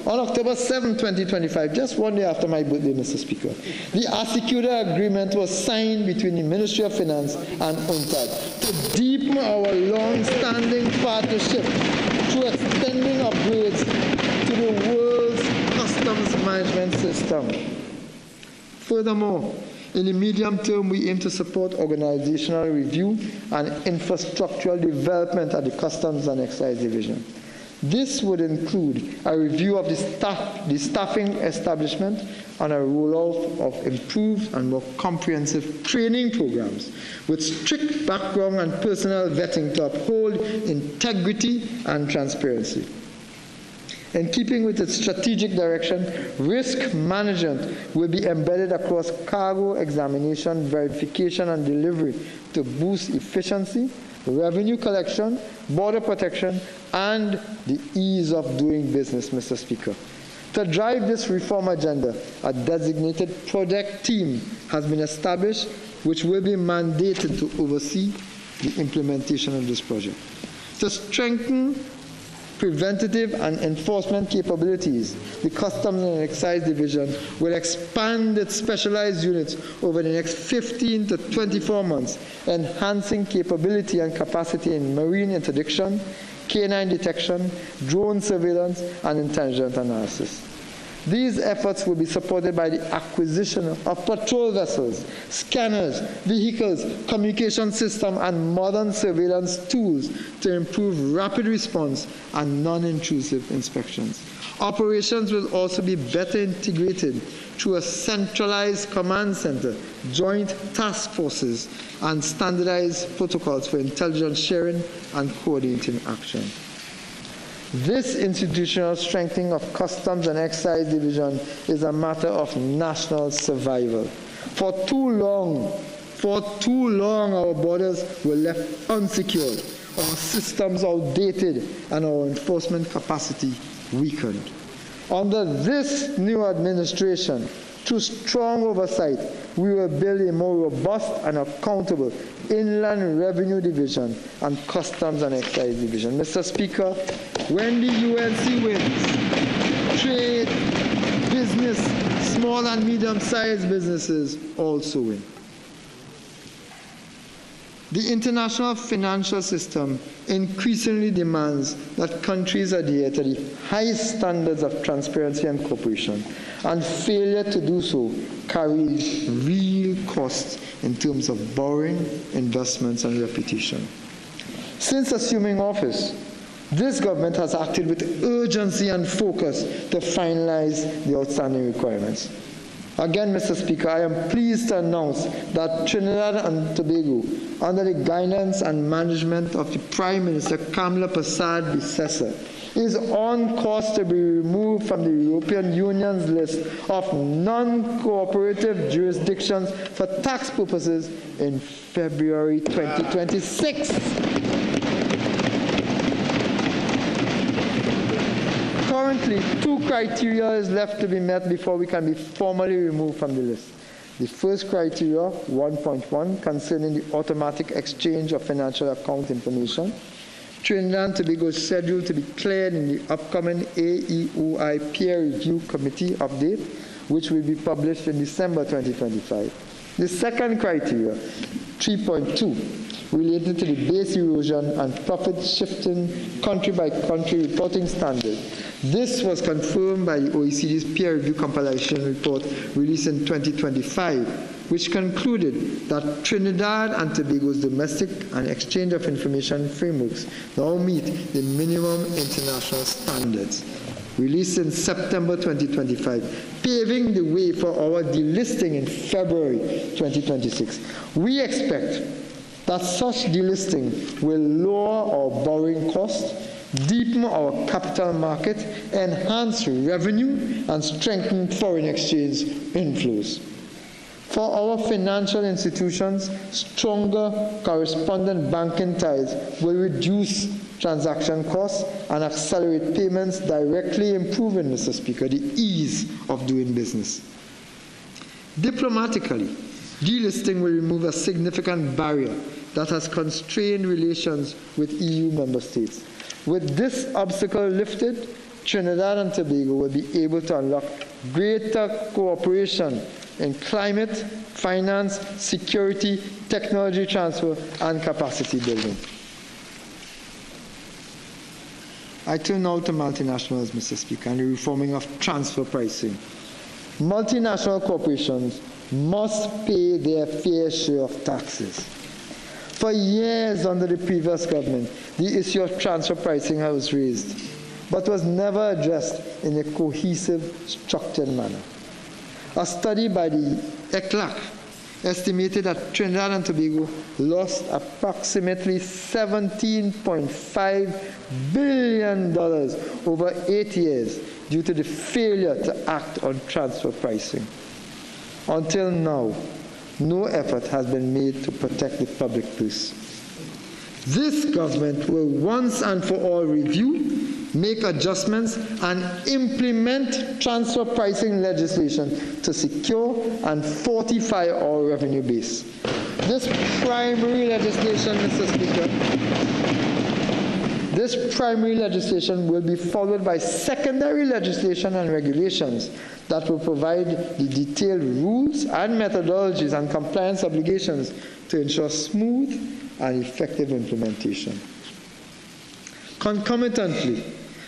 on October 7, 2025, just one day after my birthday, Mr. Speaker, the Asicuda agreement was signed between the Ministry of Finance and UNCTAD to deepen our long-standing partnership through extending upgrades to the world's customs management system. Furthermore, in the medium term, we aim to support organizational review and infrastructural development at the Customs and Excise Division. This would include a review of the staffing establishment and a rollout of improved and more comprehensive training programs with strict background and personnel vetting to uphold integrity and transparency. In keeping with its strategic direction, risk management will be embedded across cargo examination, verification, and delivery to boost efficiency, revenue collection, border protection, and the ease of doing business, Mr. Speaker. To drive this reform agenda, a designated project team has been established which will be mandated to oversee the implementation of this project. To strengthen preventative and enforcement capabilities, the Customs and Excise Division will expand its specialized units over the next 15 to 24 months, enhancing capability and capacity in marine interdiction, canine detection, drone surveillance, and intelligence analysis. These efforts will be supported by the acquisition of patrol vessels, scanners, vehicles, communication system, and modern surveillance tools to improve rapid response and non-intrusive inspections. Operations will also be better integrated through a centralized command center, joint task forces, and standardized protocols for intelligence sharing and coordinating action. This institutional strengthening of Customs and Excise Division is a matter of national survival. For too long, our borders were left unsecured, our systems outdated, and our enforcement capacity weakened. Under this new administration, through strong oversight, we will build a more robust and accountable Inland Revenue Division and Customs and Excise Division. Mr. Speaker, when the UNC wins, trade, business, small and medium-sized businesses also win. The international financial system increasingly demands that countries adhere to the highest standards of transparency and cooperation, and failure to do so carries real costs in terms of borrowing, investments, and reputation. Since assuming office, this government has acted with urgency and focus to finalize the outstanding requirements. Again, Mr. Speaker, I am pleased to announce that Trinidad and Tobago, under the guidance and management of the Prime Minister Kamla Persad-Bissessar, is on course to be removed from the European Union's list of non-cooperative jurisdictions for tax purposes in February 2026. Currently, 2 criteria is left to be met before we can be formally removed from the list. The first criteria, 1.1, concerning the automatic exchange of financial account information. Trinidad and Tobago is scheduled to be cleared in the upcoming AEOI Peer Review Committee update, which will be published in December 2025. The second criteria, 3.2, related to the base erosion and profit shifting country-by-country reporting standard. This was confirmed by the OECD's peer review compilation report released in 2025, which concluded that Trinidad and Tobago's domestic and exchange of information frameworks now meet the minimum international standards. Released in September 2025, paving the way for our delisting in February 2026. We expect that such delisting will lower our borrowing costs, deepen our capital market, enhance revenue, and strengthen foreign exchange inflows. For our financial institutions, stronger correspondent banking ties will reduce transaction costs and accelerate payments, directly improving, Mr. Speaker, the ease of doing business. Diplomatically, delisting will remove a significant barrier that has constrained relations with EU member states. With this obstacle lifted, Trinidad and Tobago will be able to unlock greater cooperation in climate, finance, security, technology transfer, and capacity building. I turn now to multinationals, Mr. Speaker, and the reforming of transfer pricing. Multinational corporations must pay their fair share of taxes. For years under the previous government, the issue of transfer pricing was raised, but was never addressed in a cohesive, structured manner. A study by the ECLAC estimated that Trinidad and Tobago lost approximately $17.5 billion over 8 years due to the failure to act on transfer pricing. Until now, no effort has been made to protect the public purse. This government will once and for all review, make adjustments, and implement transfer pricing legislation to secure and fortify our revenue base. This primary legislation, Mr. Speaker, this primary legislation will be followed by secondary legislation and regulations that will provide the detailed rules and methodologies and compliance obligations to ensure smooth and effective implementation. Concomitantly,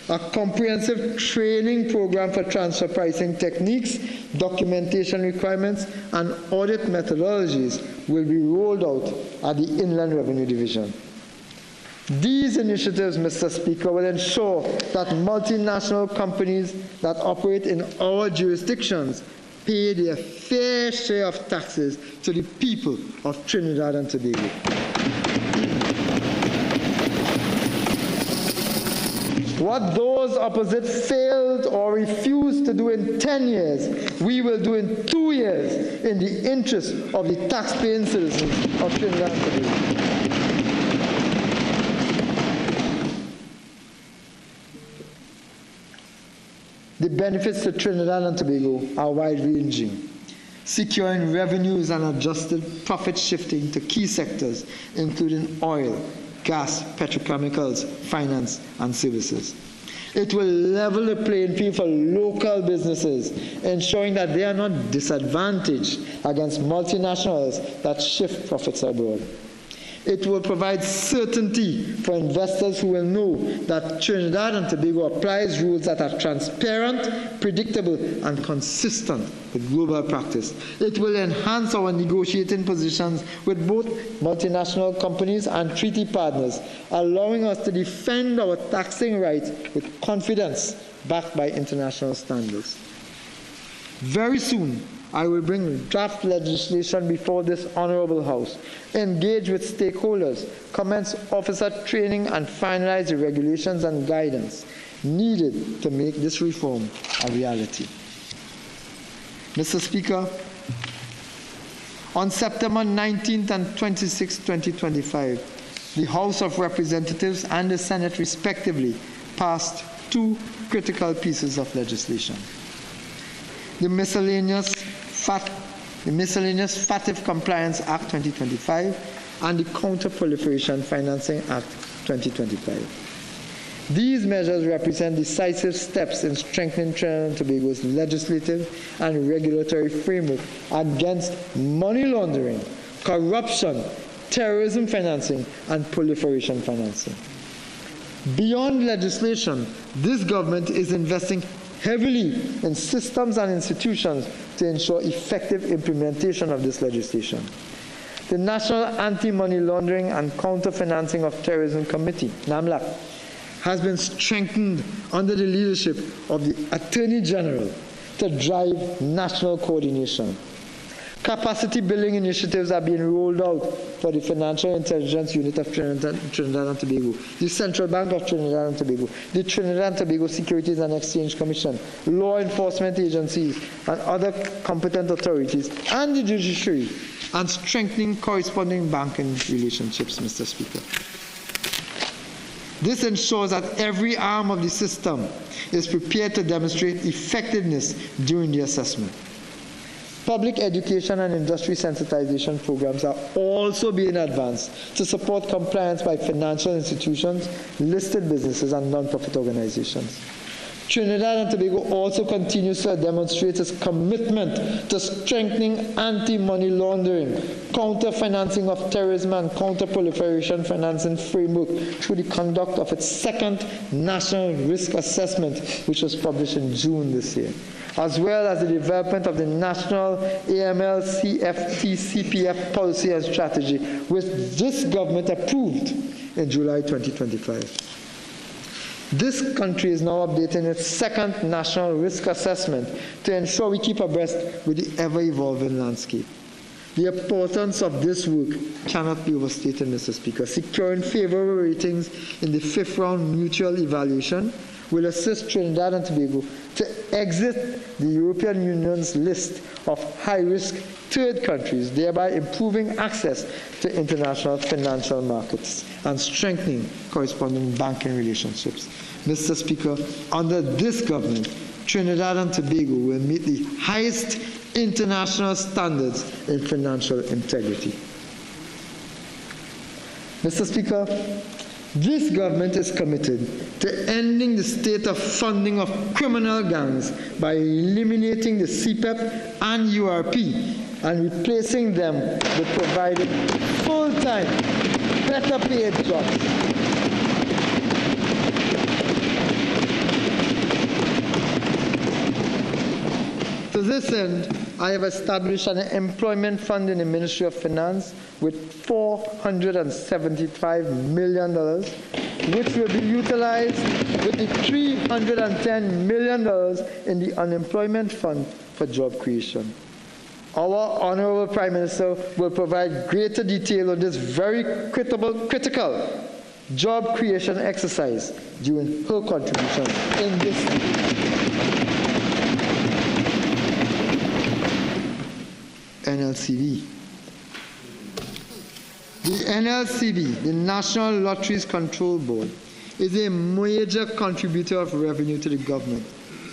a comprehensive training program for transfer pricing techniques, documentation requirements, and audit methodologies will be rolled out at the Inland Revenue Division. These initiatives, Mr. Speaker, will ensure that multinational companies that operate in our jurisdictions pay their fair share of taxes to the people of Trinidad and Tobago. What those opposite failed or refused to do in 10 years, we will do in 2 years in the interest of the taxpaying citizens of Trinidad and Tobago. The benefits to Trinidad and Tobago are wide-ranging, securing revenues and adjusted profit shifting to key sectors, including oil, gas, petrochemicals, finance, and services. It will level the playing field for local businesses, ensuring that they are not disadvantaged against multinationals that shift profits abroad. It will provide certainty for investors who will know that Trinidad and Tobago applies rules that are transparent, predictable, and consistent with global practice. It will enhance our negotiating positions with both multinational companies and treaty partners, allowing us to defend our taxing rights with confidence backed by international standards. Very soon, I will bring draft legislation before this Honorable House, engage with stakeholders, commence officer training, and finalize the regulations and guidance needed to make this reform a reality. Mr. Speaker, on September 19th and 26th, 2025, the House of Representatives and the Senate respectively passed two critical pieces of legislation. The miscellaneous FATF Compliance Act 2025 and the Counter-Proliferation Financing Act 2025. These measures represent decisive steps in strengthening Trinidad and Tobago's legislative and regulatory framework against money laundering, corruption, terrorism financing, and proliferation financing. Beyond legislation, this government is investing heavily in systems and institutions to ensure effective implementation of this legislation. The National Anti-Money Laundering and Counter-Financing of Terrorism Committee, NAMLAC, has been strengthened under the leadership of the Attorney General to drive national coordination. Capacity building initiatives are being rolled out for the Financial Intelligence Unit of Trinidad and Tobago, the Central Bank of Trinidad and Tobago, the Trinidad and Tobago Securities and Exchange Commission, law enforcement agencies, and other competent authorities, and the judiciary, and strengthening corresponding banking relationships, Mr. Speaker. This ensures that every arm of the system is prepared to demonstrate effectiveness during the assessment. Public education and industry sensitization programs are also being advanced to support compliance by financial institutions, listed businesses, and non-profit organizations. Trinidad and Tobago also continues to demonstrate its commitment to strengthening anti-money laundering, counter-financing of terrorism, and counter-proliferation financing framework through the conduct of its second National Risk Assessment, which was published in June this year, as well as the development of the National AML CFT CPF policy and strategy, which this government approved in July 2025. This country is now updating its second National Risk Assessment to ensure we keep abreast with the ever-evolving landscape. The importance of this work cannot be overstated, Mr. Speaker. Securing favorable ratings in the fifth round mutual evaluation will assist Trinidad and Tobago to exit the European Union's list of high-risk third countries, thereby improving access to international financial markets and strengthening corresponding banking relationships. Mr. Speaker, under this government, Trinidad and Tobago will meet the highest international standards in financial integrity. Mr. Speaker, this government is committed to ending the state of funding of criminal gangs by eliminating the CPEP and URP and replacing them with providing full-time, better-paid jobs. To this end, I have established an employment fund in the Ministry of Finance with $475 million, which will be utilized with the $310 million in the unemployment fund for job creation. Our Honorable Prime Minister will provide greater detail on this very critical job creation exercise during her contribution in this NLCB. The NLCB, the National Lotteries Control Board, is a major contributor of revenue to the government,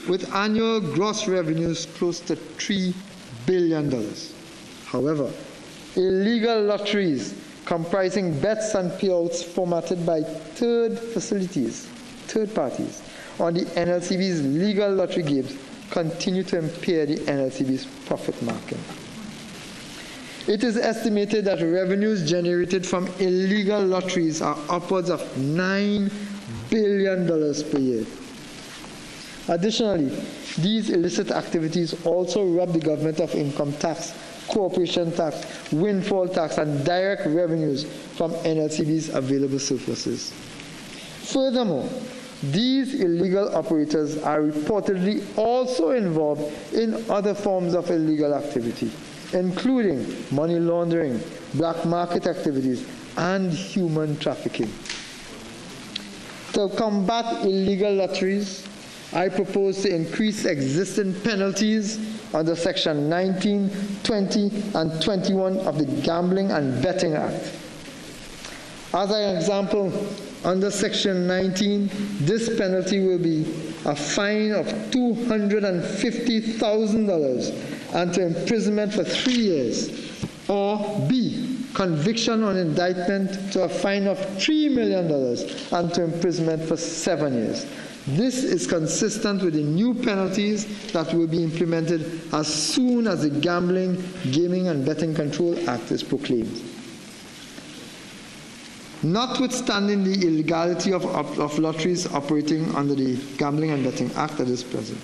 with annual gross revenues close to $3 billion. However, illegal lotteries comprising bets and payouts formatted by third parties, on the NLCB's legal lottery games continue to impair the NLCB's profit margin. It is estimated that revenues generated from illegal lotteries are upwards of $9 billion per year. Additionally, these illicit activities also rob the government of income tax, corporation tax, windfall tax, and direct revenues from NLCB's available surpluses. Furthermore, these illegal operators are reportedly also involved in other forms of illegal activity, including money laundering, black market activities, and human trafficking. To combat illegal lotteries, I propose to increase existing penalties under Section 19, 20, and 21 of the Gambling and Betting Act. As an example, under Section 19, this penalty will be a fine of $250,000 and to imprisonment for 3 years, or B, conviction on indictment to a fine of $3 million and to imprisonment for 7 years. This is consistent with the new penalties that will be implemented as soon as the Gambling, Gaming and Betting Control Act is proclaimed. Notwithstanding the illegality of lotteries operating under the Gambling and Betting Act at this present,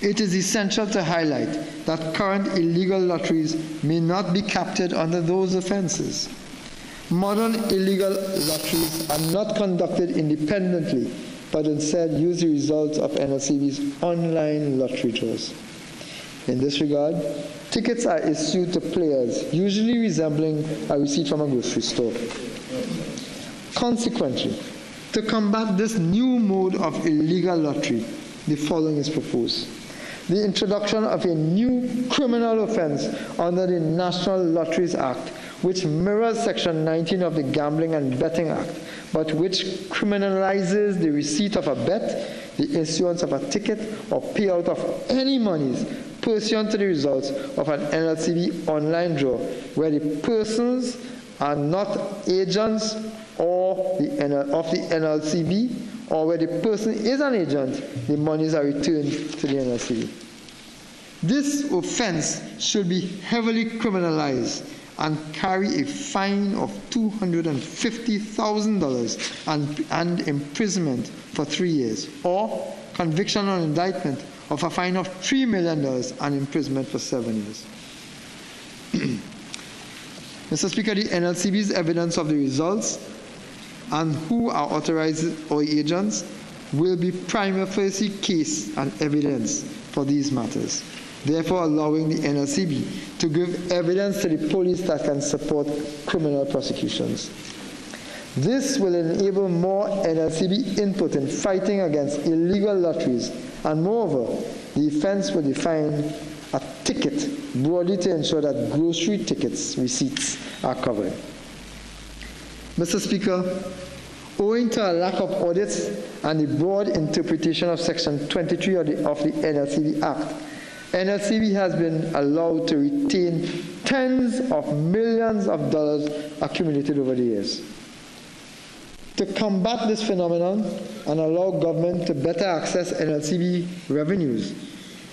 it is essential to highlight that current illegal lotteries may not be captured under those offenses. Modern illegal lotteries are not conducted independently, but instead use the results of NLCB's online lottery draws. In this regard, tickets are issued to players, usually resembling a receipt from a grocery store. Consequently, to combat this new mode of illegal lottery, the following is proposed. The introduction of a new criminal offense under the National Lotteries Act, which mirrors Section 19 of the Gambling and Betting Act, but which criminalizes the receipt of a bet, the issuance of a ticket, or payout of any monies pursuant to the results of an NLCB online draw, where the persons are not agents of the NLCB, or where the person is an agent, the monies are returned to the NLCB. This offense should be heavily criminalized and carry a fine of $250,000 and imprisonment for 3 years, or conviction on indictment of a fine of $3 million and imprisonment for 7 years. Mr. Speaker, the NLCB's evidence of the results and who are authorized or agents will be prima facie case and evidence for these matters, therefore allowing the NLCB to give evidence to the police that can support criminal prosecutions. This will enable more NLCB input in fighting against illegal lotteries, and moreover, the offense will define a ticket broadly to ensure that grocery tickets receipts are covered. Mr. Speaker, owing to a lack of audits and the broad interpretation of Section 23 of the NLCB Act, NLCB has been allowed to retain tens of millions of dollars accumulated over the years. To combat this phenomenon and allow government to better access NLCB revenues,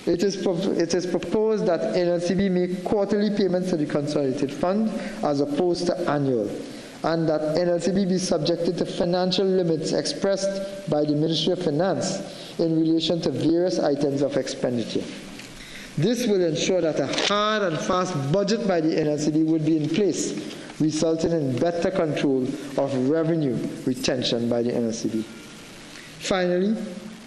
it is proposed that NLCB make quarterly payments to the Consolidated Fund as opposed to annual, and that NLCB be subjected to financial limits expressed by the Ministry of Finance in relation to various items of expenditure. This will ensure that a hard and fast budget by the NLCB would be in place, resulting in better control of revenue retention by the NLCB. Finally,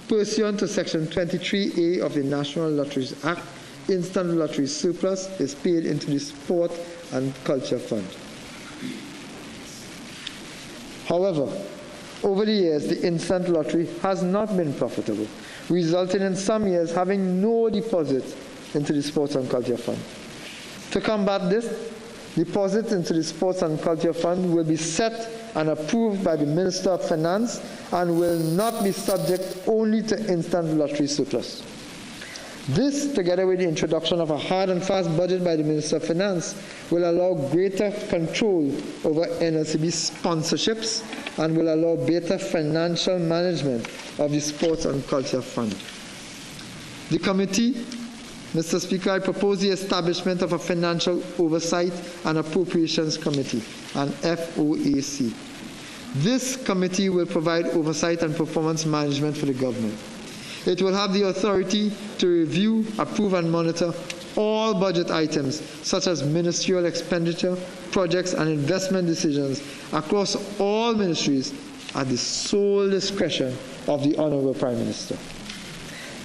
pursuant to Section 23A of the National Lotteries Act, instant lottery surplus is paid into the Sport and Culture Fund. However, over the years, the instant lottery has not been profitable, resulting in some years having no deposits into the Sports and Culture Fund. To combat this, deposits into the Sports and Culture Fund will be set and approved by the Minister of Finance and will not be subject only to instant lottery surplus. This, together with the introduction of a hard and fast budget by the Minister of Finance, will allow greater control over NLCB sponsorships and will allow better financial management of the Sports and Culture Fund. The committee, Mr. Speaker, I propose the establishment of a Financial Oversight and Appropriations Committee, an FOAC. This committee will provide oversight and performance management for the government. It will have the authority to review, approve, and monitor all budget items, such as ministerial expenditure, projects, and investment decisions across all ministries at the sole discretion of the Honorable Prime Minister.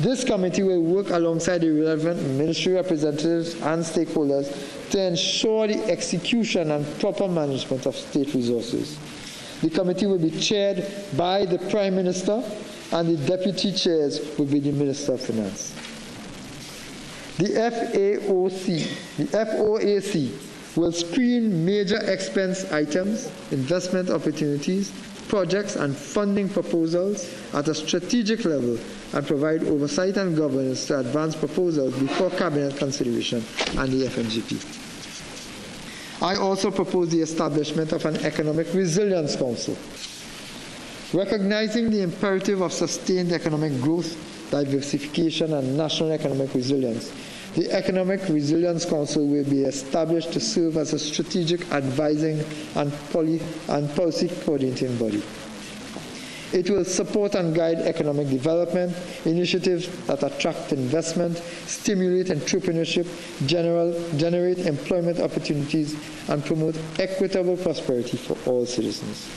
This committee will work alongside the relevant ministry representatives and stakeholders to ensure the execution and proper management of state resources. The committee will be chaired by the Prime Minister, and the deputy chairs will be the Minister of Finance. The FOAC will screen major expense items, investment opportunities, projects and funding proposals at a strategic level and provide oversight and governance to advance proposals before Cabinet consideration and the FMGP. I also propose the establishment of an Economic Resilience Council. Recognizing the imperative of sustained economic growth, diversification, and national economic resilience, the Economic Resilience Council will be established to serve as a strategic advising and policy coordinating body. It will support and guide economic development, initiatives that attract investment, stimulate entrepreneurship, generate employment opportunities, and promote equitable prosperity for all citizens.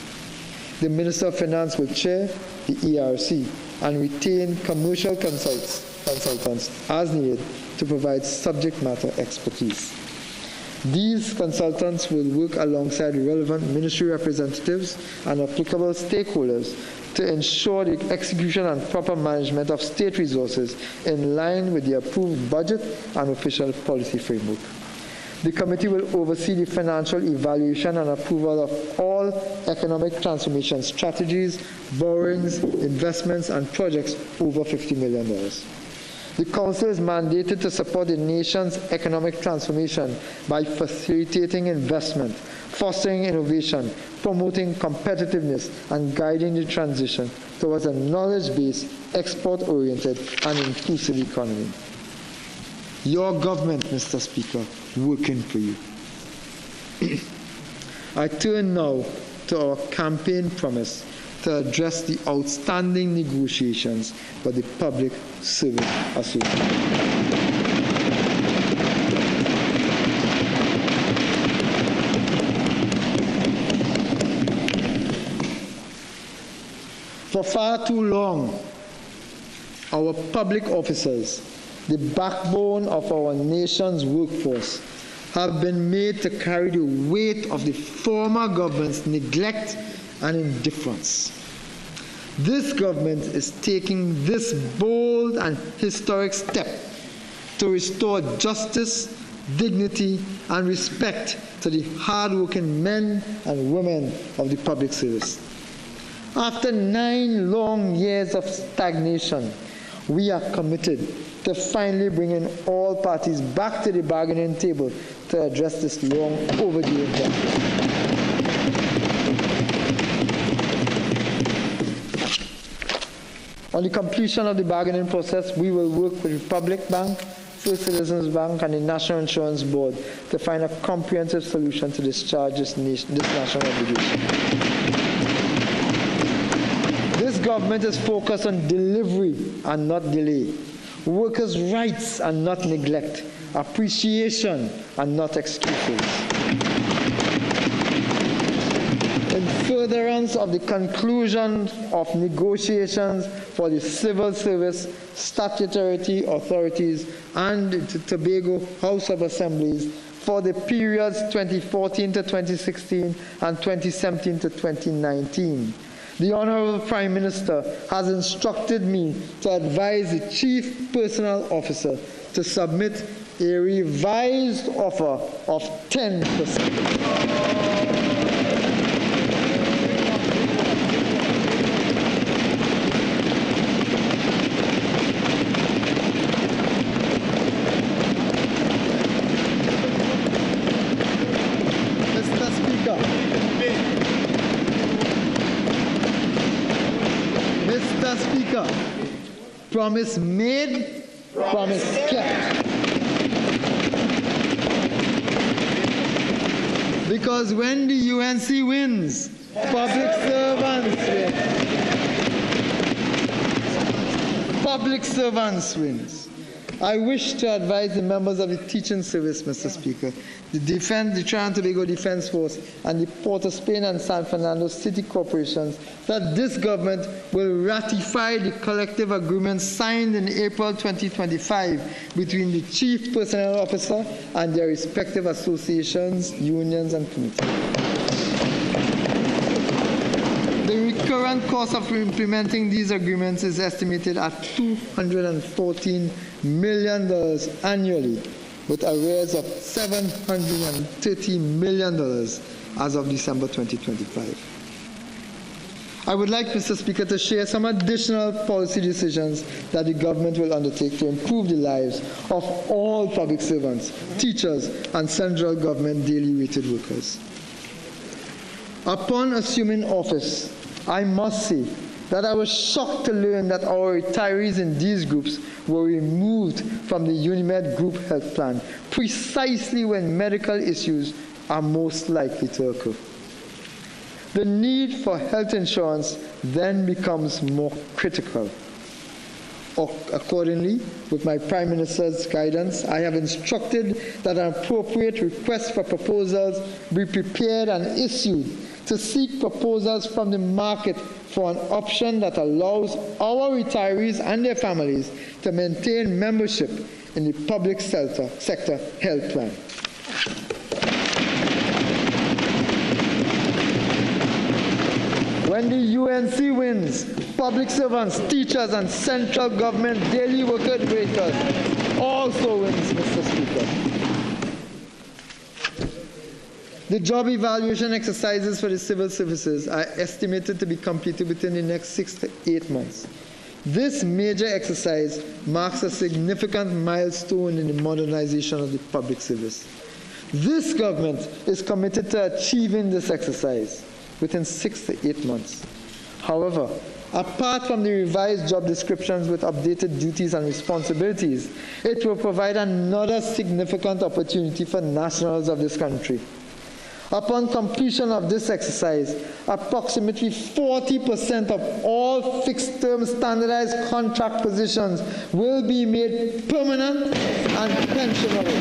The Minister of Finance will chair the ERC and retain commercial consultants as needed to provide subject matter expertise. These consultants will work alongside the relevant ministry representatives and applicable stakeholders to ensure the execution and proper management of state resources in line with the approved budget and official policy framework. The committee will oversee the financial evaluation and approval of all economic transformation strategies, borrowings, investments, and projects over $50 million. The Council is mandated to support the nation's economic transformation by facilitating investment, fostering innovation, promoting competitiveness, and guiding the transition towards a knowledge-based, export-oriented, and inclusive economy. Your government, Mr. Speaker, working for you. I turn now to our campaign promise to address the outstanding negotiations for the Public Service Association. For far too long, our public officers, the backbone of our nation's workforce, have been made to carry the weight of the former government's neglect and indifference. This government is taking this bold and historic step to restore justice, dignity, and respect to the hard-working men and women of the public service. After 9 long years of stagnation, we are committed to finally bringing all parties back to the bargaining table to address this long overdue injustice. On the completion of the bargaining process, we will work with Republic Bank, First Citizens Bank, and the National Insurance Board to find a comprehensive solution to discharge this national obligation. This government is focused on delivery and not delay, workers' rights and not neglect, appreciation and not excuses. In furtherance of the conclusion of negotiations for the civil service, statutory authorities, and the Tobago House of Assemblies, for the periods 2014 to 2016 and 2017 to 2019. The Honorable Prime Minister has instructed me to advise the Chief Personnel Officer to submit a revised offer of 10%. Mr. Speaker, promise made, promise kept. Because when the UNC wins, public servants win. Public servants wins. I wish to advise the members of the teaching service, Mr. Speaker, the Trinidad and Tobago Defense Force, and the Port of Spain and San Fernando City Corporations that this government will ratify the collective agreement signed in April 2025 between the Chief Personnel Officer and their respective associations, unions, and committees. The recurrent cost of implementing these agreements is estimated at $214 million annually, with arrears of $730 million as of December 2025. I would like, Mr. Speaker, to share some additional policy decisions that the government will undertake to improve the lives of all public servants, teachers, and central government daily rated workers. Upon assuming office, I must say that I was shocked to learn that our retirees in these groups were removed from the UNIMED Group Health Plan precisely when medical issues are most likely to occur. The need for health insurance then becomes more critical. Accordingly, with my Prime Minister's guidance, I have instructed that an appropriate request for proposals be prepared and issued to seek proposals from the market for an option that allows our retirees and their families to maintain membership in the public sector health plan. When the UNC wins, public servants, teachers, and central government daily worker raters also wins, Mr. Speaker. The job evaluation exercises for the civil services are estimated to be completed within the next 6 to 8 months. This major exercise marks a significant milestone in the modernization of the public service. This government is committed to achieving this exercise within 6 to 8 months. However, apart from the revised job descriptions with updated duties and responsibilities, it will provide another significant opportunity for nationals of this country. Upon completion of this exercise, approximately 40% of all fixed-term standardized contract positions will be made permanent and pensionable.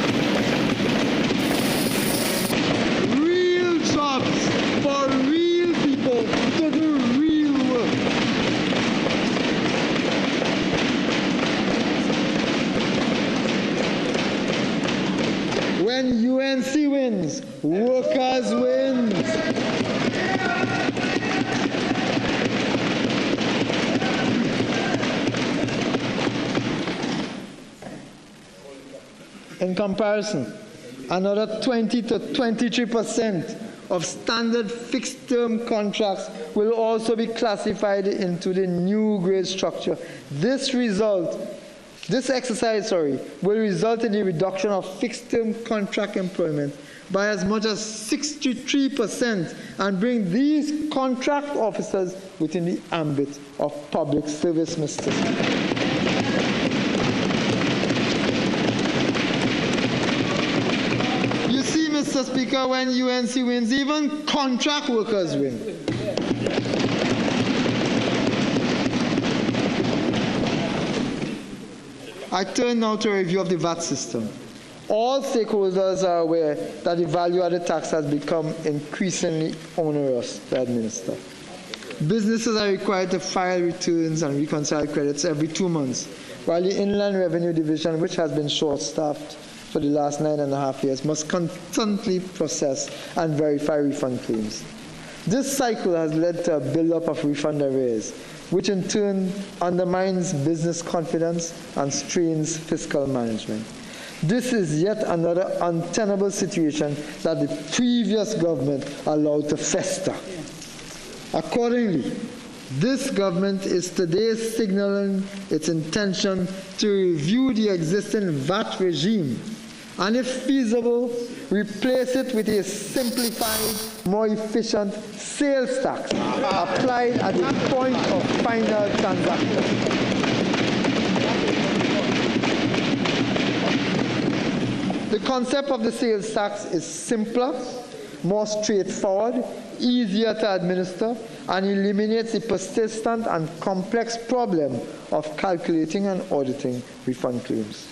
Real jobs for real people to do real work. When UNC wins, workers win. In comparison, another 20 to 23% of standard fixed-term contracts will also be classified into the new grade structure. This exercise will result in the reduction of fixed-term contract employment by as much as 63% and bring these contract officers within the ambit of public service, Mr. Speaker. You see, Mr. Speaker, when UNC wins, even contract workers win. I turn now to a review of the VAT system. All stakeholders are aware that the value-added tax has become increasingly onerous to administer. Businesses are required to file returns and reconcile credits every 2 months, while the Inland Revenue Division, which has been short-staffed, for the last 9.5 years must constantly process and verify refund claims. This cycle has led to a buildup of refund arrears, which in turn undermines business confidence and strains fiscal management. This is yet another untenable situation that the previous government allowed to fester. Accordingly, this government is today signaling its intention to review the existing VAT regime and, if feasible, replace it with a simplified, more efficient sales tax applied at the point of final transaction. The concept of the sales tax is simpler, more straightforward, easier to administer, and eliminates the persistent and complex problem of calculating and auditing refund claims.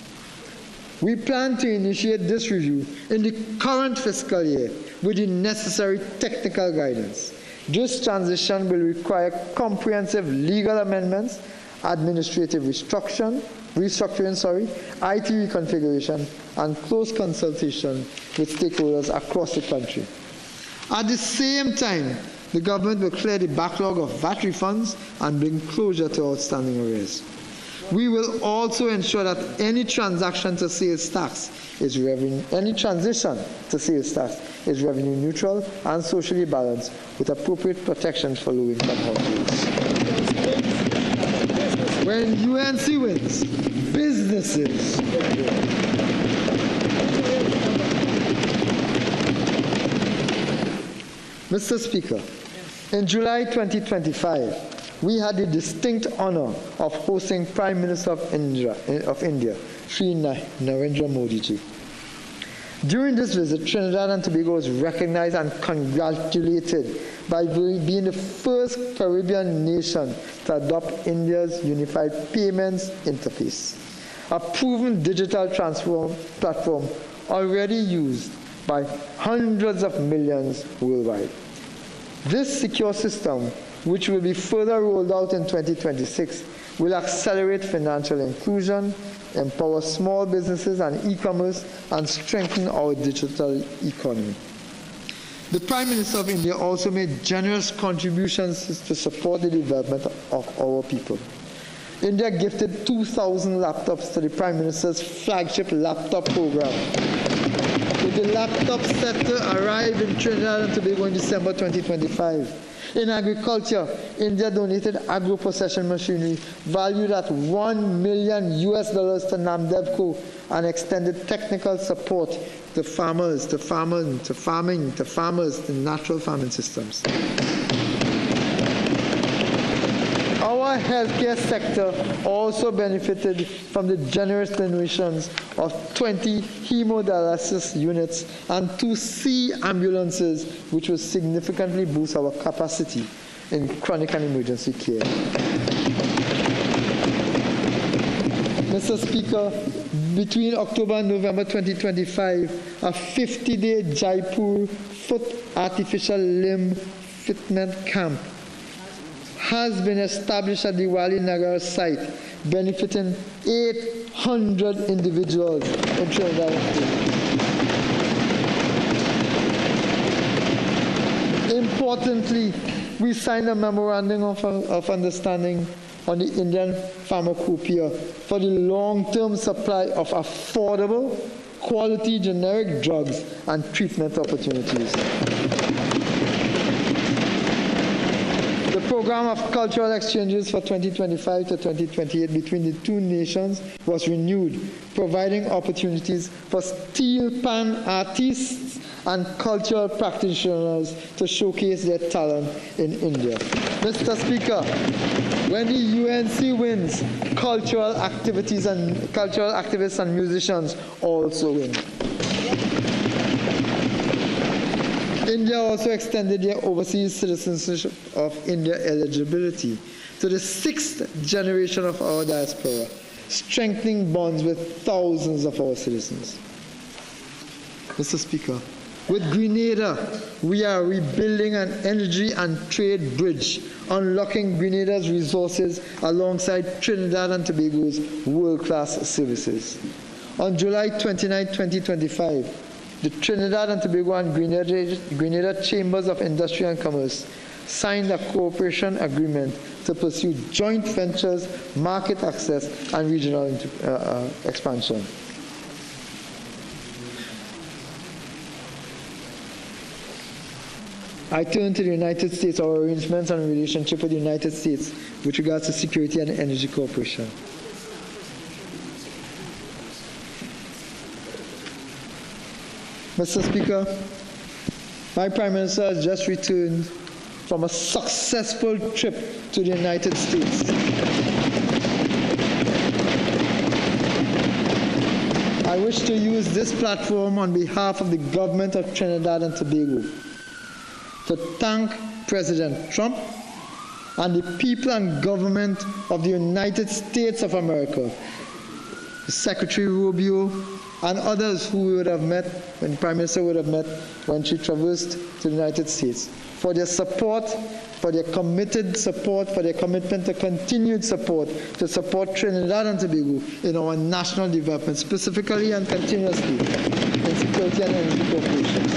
We plan to initiate this review in the current fiscal year with the necessary technical guidance. This transition will require comprehensive legal amendments, administrative restructuring, IT reconfiguration, and close consultation with stakeholders across the country. At the same time, the government will clear the backlog of VAT refunds and bring closure to outstanding arrears. We will also ensure that any transition to sales tax is revenue neutral and socially balanced with appropriate protections for low-income households. When UNC wins, businesses. Mr. Speaker, in July 2025, we had the distinct honor of hosting Prime Minister of India, Sri Narendra Modi ji. During this visit, Trinidad and Tobago was recognized and congratulated by being the first Caribbean nation to adopt India's unified payments interface, a proven digital platform already used by hundreds of millions worldwide. This secure system, which will be further rolled out in 2026, will accelerate financial inclusion, empower small businesses and e-commerce, and strengthen our digital economy. The Prime Minister of India also made generous contributions to support the development of our people. India gifted 2,000 laptops to the Prime Minister's flagship laptop program, with the laptop set to arrive in Trinidad and Tobago in December 2025. In agriculture, India donated agro-procession machinery valued at $1 million to Namdevco and extended technical support to farmers, to natural farming systems. Our healthcare sector also benefited from the generous donations of 20 hemodialysis units and 2 sea ambulances, which will significantly boost our capacity in chronic and emergency care. Mr. Speaker, between October and November 2025, a 50-day Jaipur foot artificial limb fitment camp has been established at the Wali Nagar site, benefiting 800 individuals in Trinidad and Tobago. Importantly, we signed a memorandum of understanding on the Indian pharmacopoeia for the long-term supply of affordable, quality generic drugs and treatment opportunities. The program of cultural exchanges for 2025 to 2028 between the two nations was renewed, providing opportunities for steel pan artists and cultural practitioners to showcase their talent in India. Mr. Speaker, when the UNC wins, cultural activists and musicians also win. India also extended their overseas citizenship of India eligibility to the 6th generation of our diaspora, strengthening bonds with thousands of our citizens. Mr. Speaker, with Grenada, we are rebuilding an energy and trade bridge, unlocking Grenada's resources alongside Trinidad and Tobago's world-class services. On July 29, 2025, the Trinidad and Tobago and Grenada Chambers of Industry and Commerce signed a cooperation agreement to pursue joint ventures, market access, and regional expansion. I turn to the United States, our arrangements and relationship with the United States with regards to security and energy cooperation. Mr. Speaker, my Prime Minister has just returned from a successful trip to the United States. I wish to use this platform on behalf of the government of Trinidad and Tobago to thank President Trump and the people and government of the United States of America, Secretary Rubio, and others who we would have met, when the Prime Minister would have met when she traversed to the United States, for their support, for their committed support, for their commitment to continued support, to support Trinidad and Tobago in our national development, specifically and continuously in security and energy cooperation.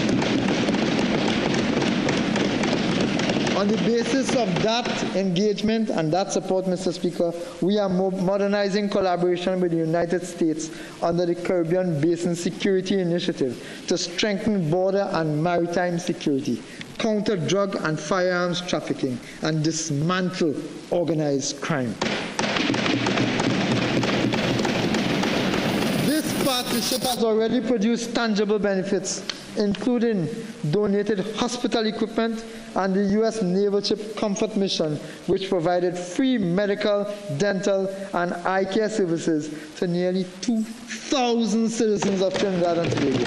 On the basis of that engagement and that support, Mr. Speaker, we are modernizing collaboration with the United States under the Caribbean Basin Security Initiative to strengthen border and maritime security, counter drug and firearms trafficking, and dismantle organized crime. This partnership has already produced tangible benefits, including donated hospital equipment and the U.S. Naval Ship Comfort mission, which provided free medical, dental, and eye care services to nearly 2,000 citizens of Trinidad and Tobago.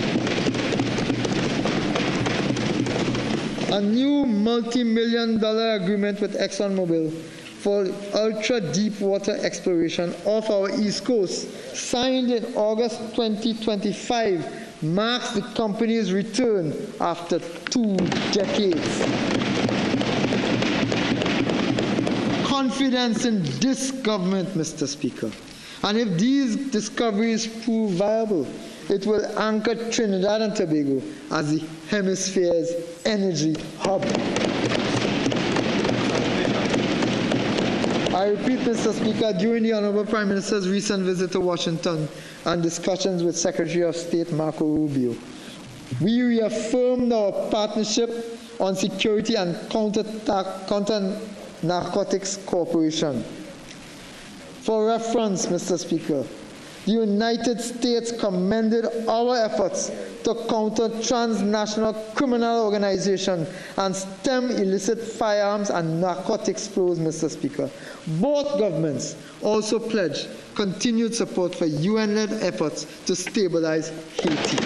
A new multi-million-dollar agreement with ExxonMobil for ultra-deep-water exploration off our East Coast, signed in August 2025, marks the company's return after 2 decades. Confidence in this government, Mr. Speaker. And if these discoveries prove viable, it will anchor Trinidad and Tobago as the hemisphere's energy hub. I repeat, Mr. Speaker, during the Honorable Prime Minister's recent visit to Washington and discussions with Secretary of State Marco Rubio, we reaffirmed our partnership on security and counter-narcotics cooperation. For reference, Mr. Speaker, the United States commended our efforts to counter transnational criminal organizations and stem illicit firearms and narcotics flows, Mr. Speaker. Both governments also pledged continued support for UN-led efforts to stabilize Haiti.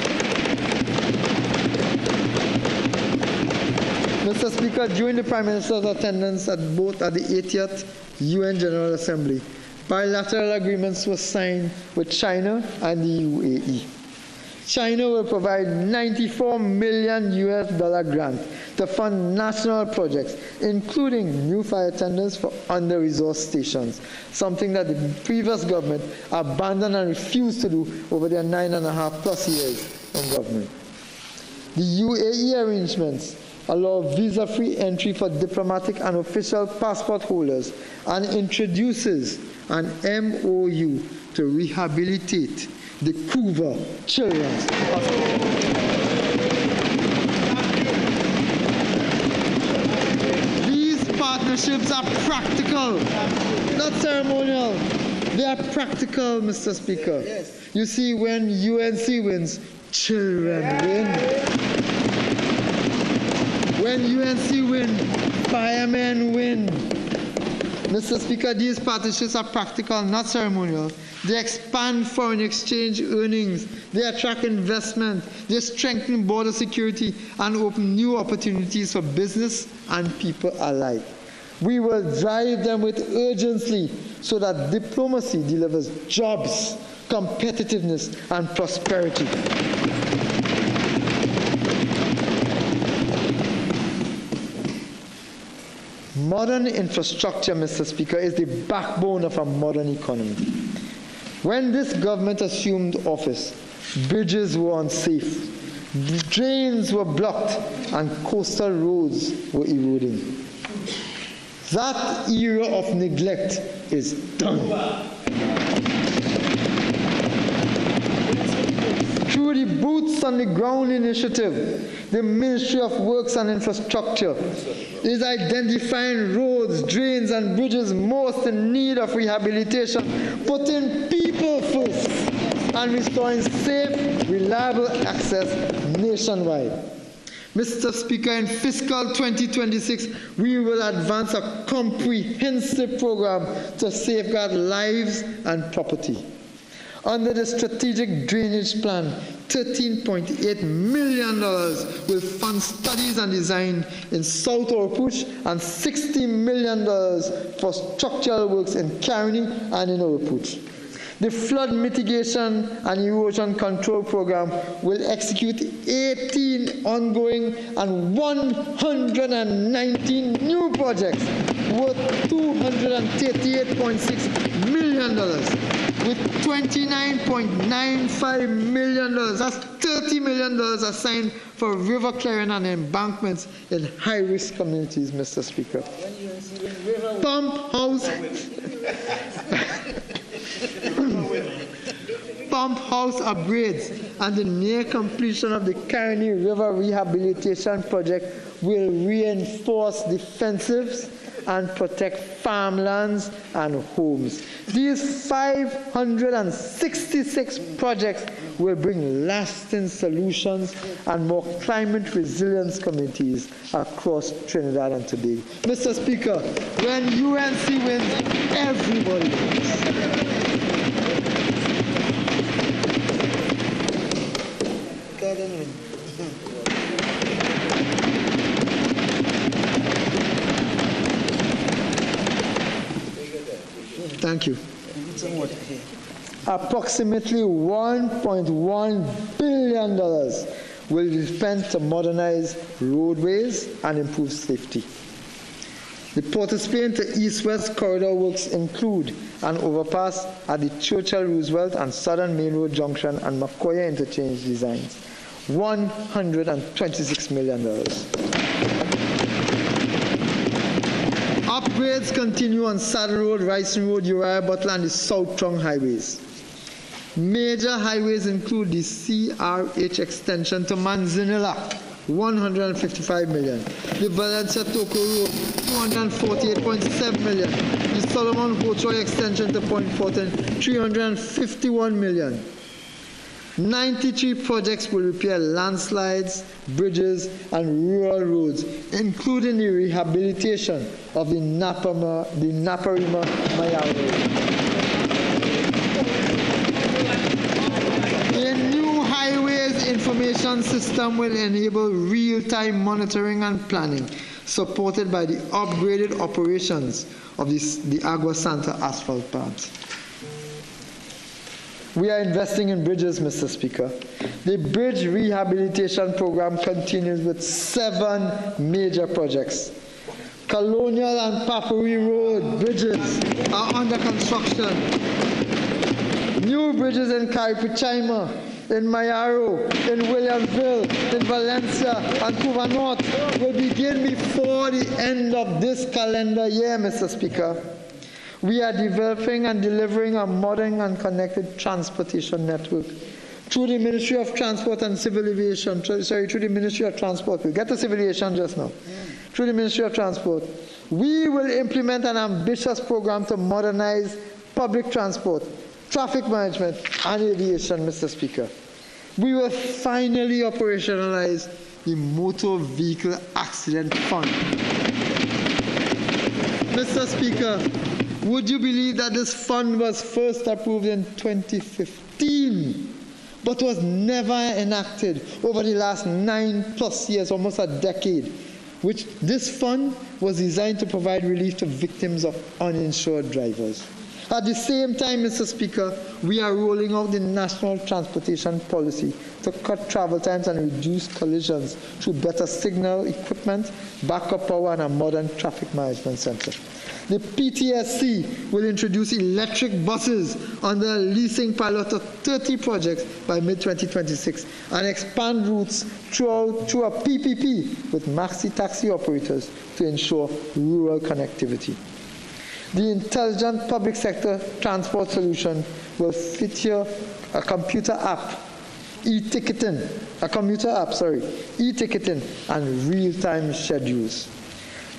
Mr. Speaker, during the Prime Minister's attendance at the 80th UN General Assembly, bilateral agreements were signed with China and the UAE. China will provide $94 million grant to fund national projects, including new fire tenders for under-resourced stations, something that the previous government abandoned and refused to do over their 9.5+ years of government. The UAE arrangements allow visa-free entry for diplomatic and official passport holders and introduces an MOU to rehabilitate the Couva Children's Hospital. These partnerships are practical, not ceremonial. They are practical, Mr. Speaker. You see, when UNC wins, children win. When UNC win, firemen win. Mr. Speaker, these partnerships are practical, not ceremonial. They expand foreign exchange earnings, they attract investment, they strengthen border security, and open new opportunities for business and people alike. We will drive them with urgency so that diplomacy delivers jobs, competitiveness, and prosperity. Modern infrastructure, Mr. Speaker, is the backbone of a modern economy. When this government assumed office, bridges were unsafe, drains were blocked, and coastal roads were eroding. That era of neglect is done. Through the Boots on the Ground initiative, the Ministry of Works and Infrastructure is identifying roads, drains, and bridges most in need of rehabilitation, putting people first, and restoring safe, reliable access nationwide. Mr. Speaker, in fiscal 2026, we will advance a comprehensive program to safeguard lives and property. Under the Strategic Drainage Plan, $13.8 million will fund studies and design in South Oropouche and $60 million for structural works in Caroni and in Oropouche. The flood mitigation and erosion control program will execute 18 ongoing and 119 new projects worth $238.6 million, with $29.95 million, that's $30 million assigned for river clearing and embankments in high-risk communities, Mr. Speaker. Pump house upgrades and the near completion of the Caroni River Rehabilitation Project will reinforce defensives and protect farmlands and homes. These 566 projects will bring lasting solutions and more climate resilience communities across Trinidad and Tobago. Mr. Speaker, when UNC wins, everybody wins. Thank you. Approximately $1.1 billion will be spent to modernize roadways and improve safety. The Port of Spain to East-West corridor works include an overpass at the Churchill Roosevelt and Southern Main Road Junction and Macoya interchange designs. $126 million. Upgrades continue on Saddle Road, Ricing Road, Uriah Butler, and the South Trong highways. Major highways include the CRH extension to Manzanilla, $155 million. The Valencia Toko Road, $248.7 million. The Solomon Hochoy extension to Point Fortin, $351 million. 93 projects will repair landslides, bridges, and rural roads, including the rehabilitation of the Naparima Maya Road. A new highways information system will enable real-time monitoring and planning, supported by the upgraded operations of the Agua Santa asphalt plants. We are investing in bridges, Mr. Speaker. The bridge rehabilitation program continues with 7 major projects. Colonial and Papuri Road bridges are under construction. New bridges in Caripichaima, in Mayaro, in Williamsville, in Valencia, and Cuba North will begin before the end of this calendar year, Mr. Speaker. We are developing and delivering a modern and connected transportation network through the Ministry of Transport and Civil Aviation, through the Ministry of Transport. We'll get to Civil Aviation just now. Through the Ministry of Transport, we will implement an ambitious program to modernize public transport, traffic management, and aviation, Mr. Speaker. We will finally operationalize the Motor Vehicle Accident Fund. Mr. Speaker, would you believe that this fund was first approved in 2015, but was never enacted over the last 9+ years, almost a decade, which this fund was designed to provide relief to victims of uninsured drivers. At the same time, Mr. Speaker, we are rolling out the National Transportation Policy to cut travel times and reduce collisions through better signal equipment, backup power, and a modern traffic management center. The PTSC will introduce electric buses under a leasing pilot of 30 projects by mid-2026 and expand routes through a PPP with maxi-taxi operators to ensure rural connectivity. The intelligent public sector transport solution will feature a computer app, e-ticketing, and real-time schedules.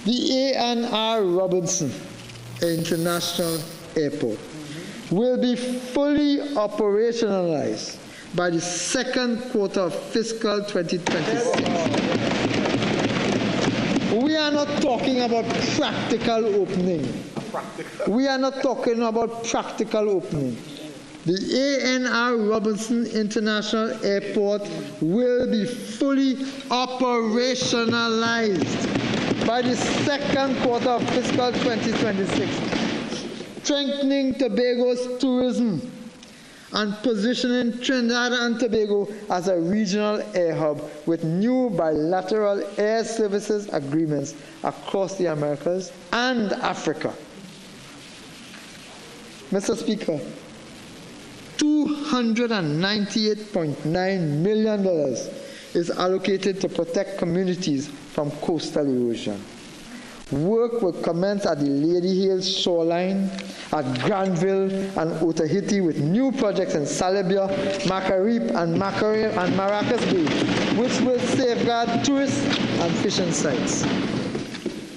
The A&R Robinson International Airport will be fully operationalized by the second quarter of fiscal 2026. We are not talking about practical opening. The A&R Robinson International Airport will be fully operationalized by the second quarter of fiscal 2026, strengthening Tobago's tourism and positioning Trinidad and Tobago as a regional air hub with new bilateral air services agreements across the Americas and Africa. Mr. Speaker, $298.9 million is allocated to protect communities from coastal erosion. Work will commence at the Lady Hills shoreline, at Granville and Otaheite with new projects in Salibia, Macarip and Maracas Bay, which will safeguard tourist and fishing sites.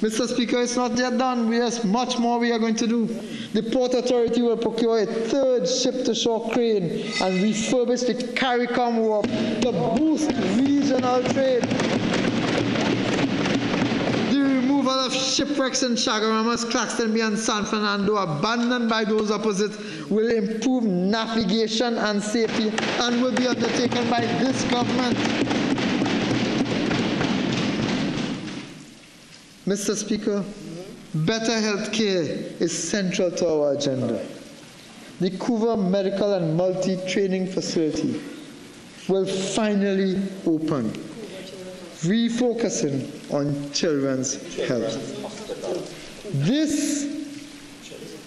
Mr. Speaker, it's not yet done. There's much more we are going to do. The Port Authority will procure a third ship-to-shore crane and refurbish the CARICOM wharf to boost regional trade. The removal of shipwrecks in Chagaramas, Claxton Bay and San Fernando, abandoned by those opposite, will improve navigation and safety and will be undertaken by this government. Mr. Speaker, better health care is central to our agenda. The Couva Medical and Multi-Training Facility will finally open, refocusing on children's health. This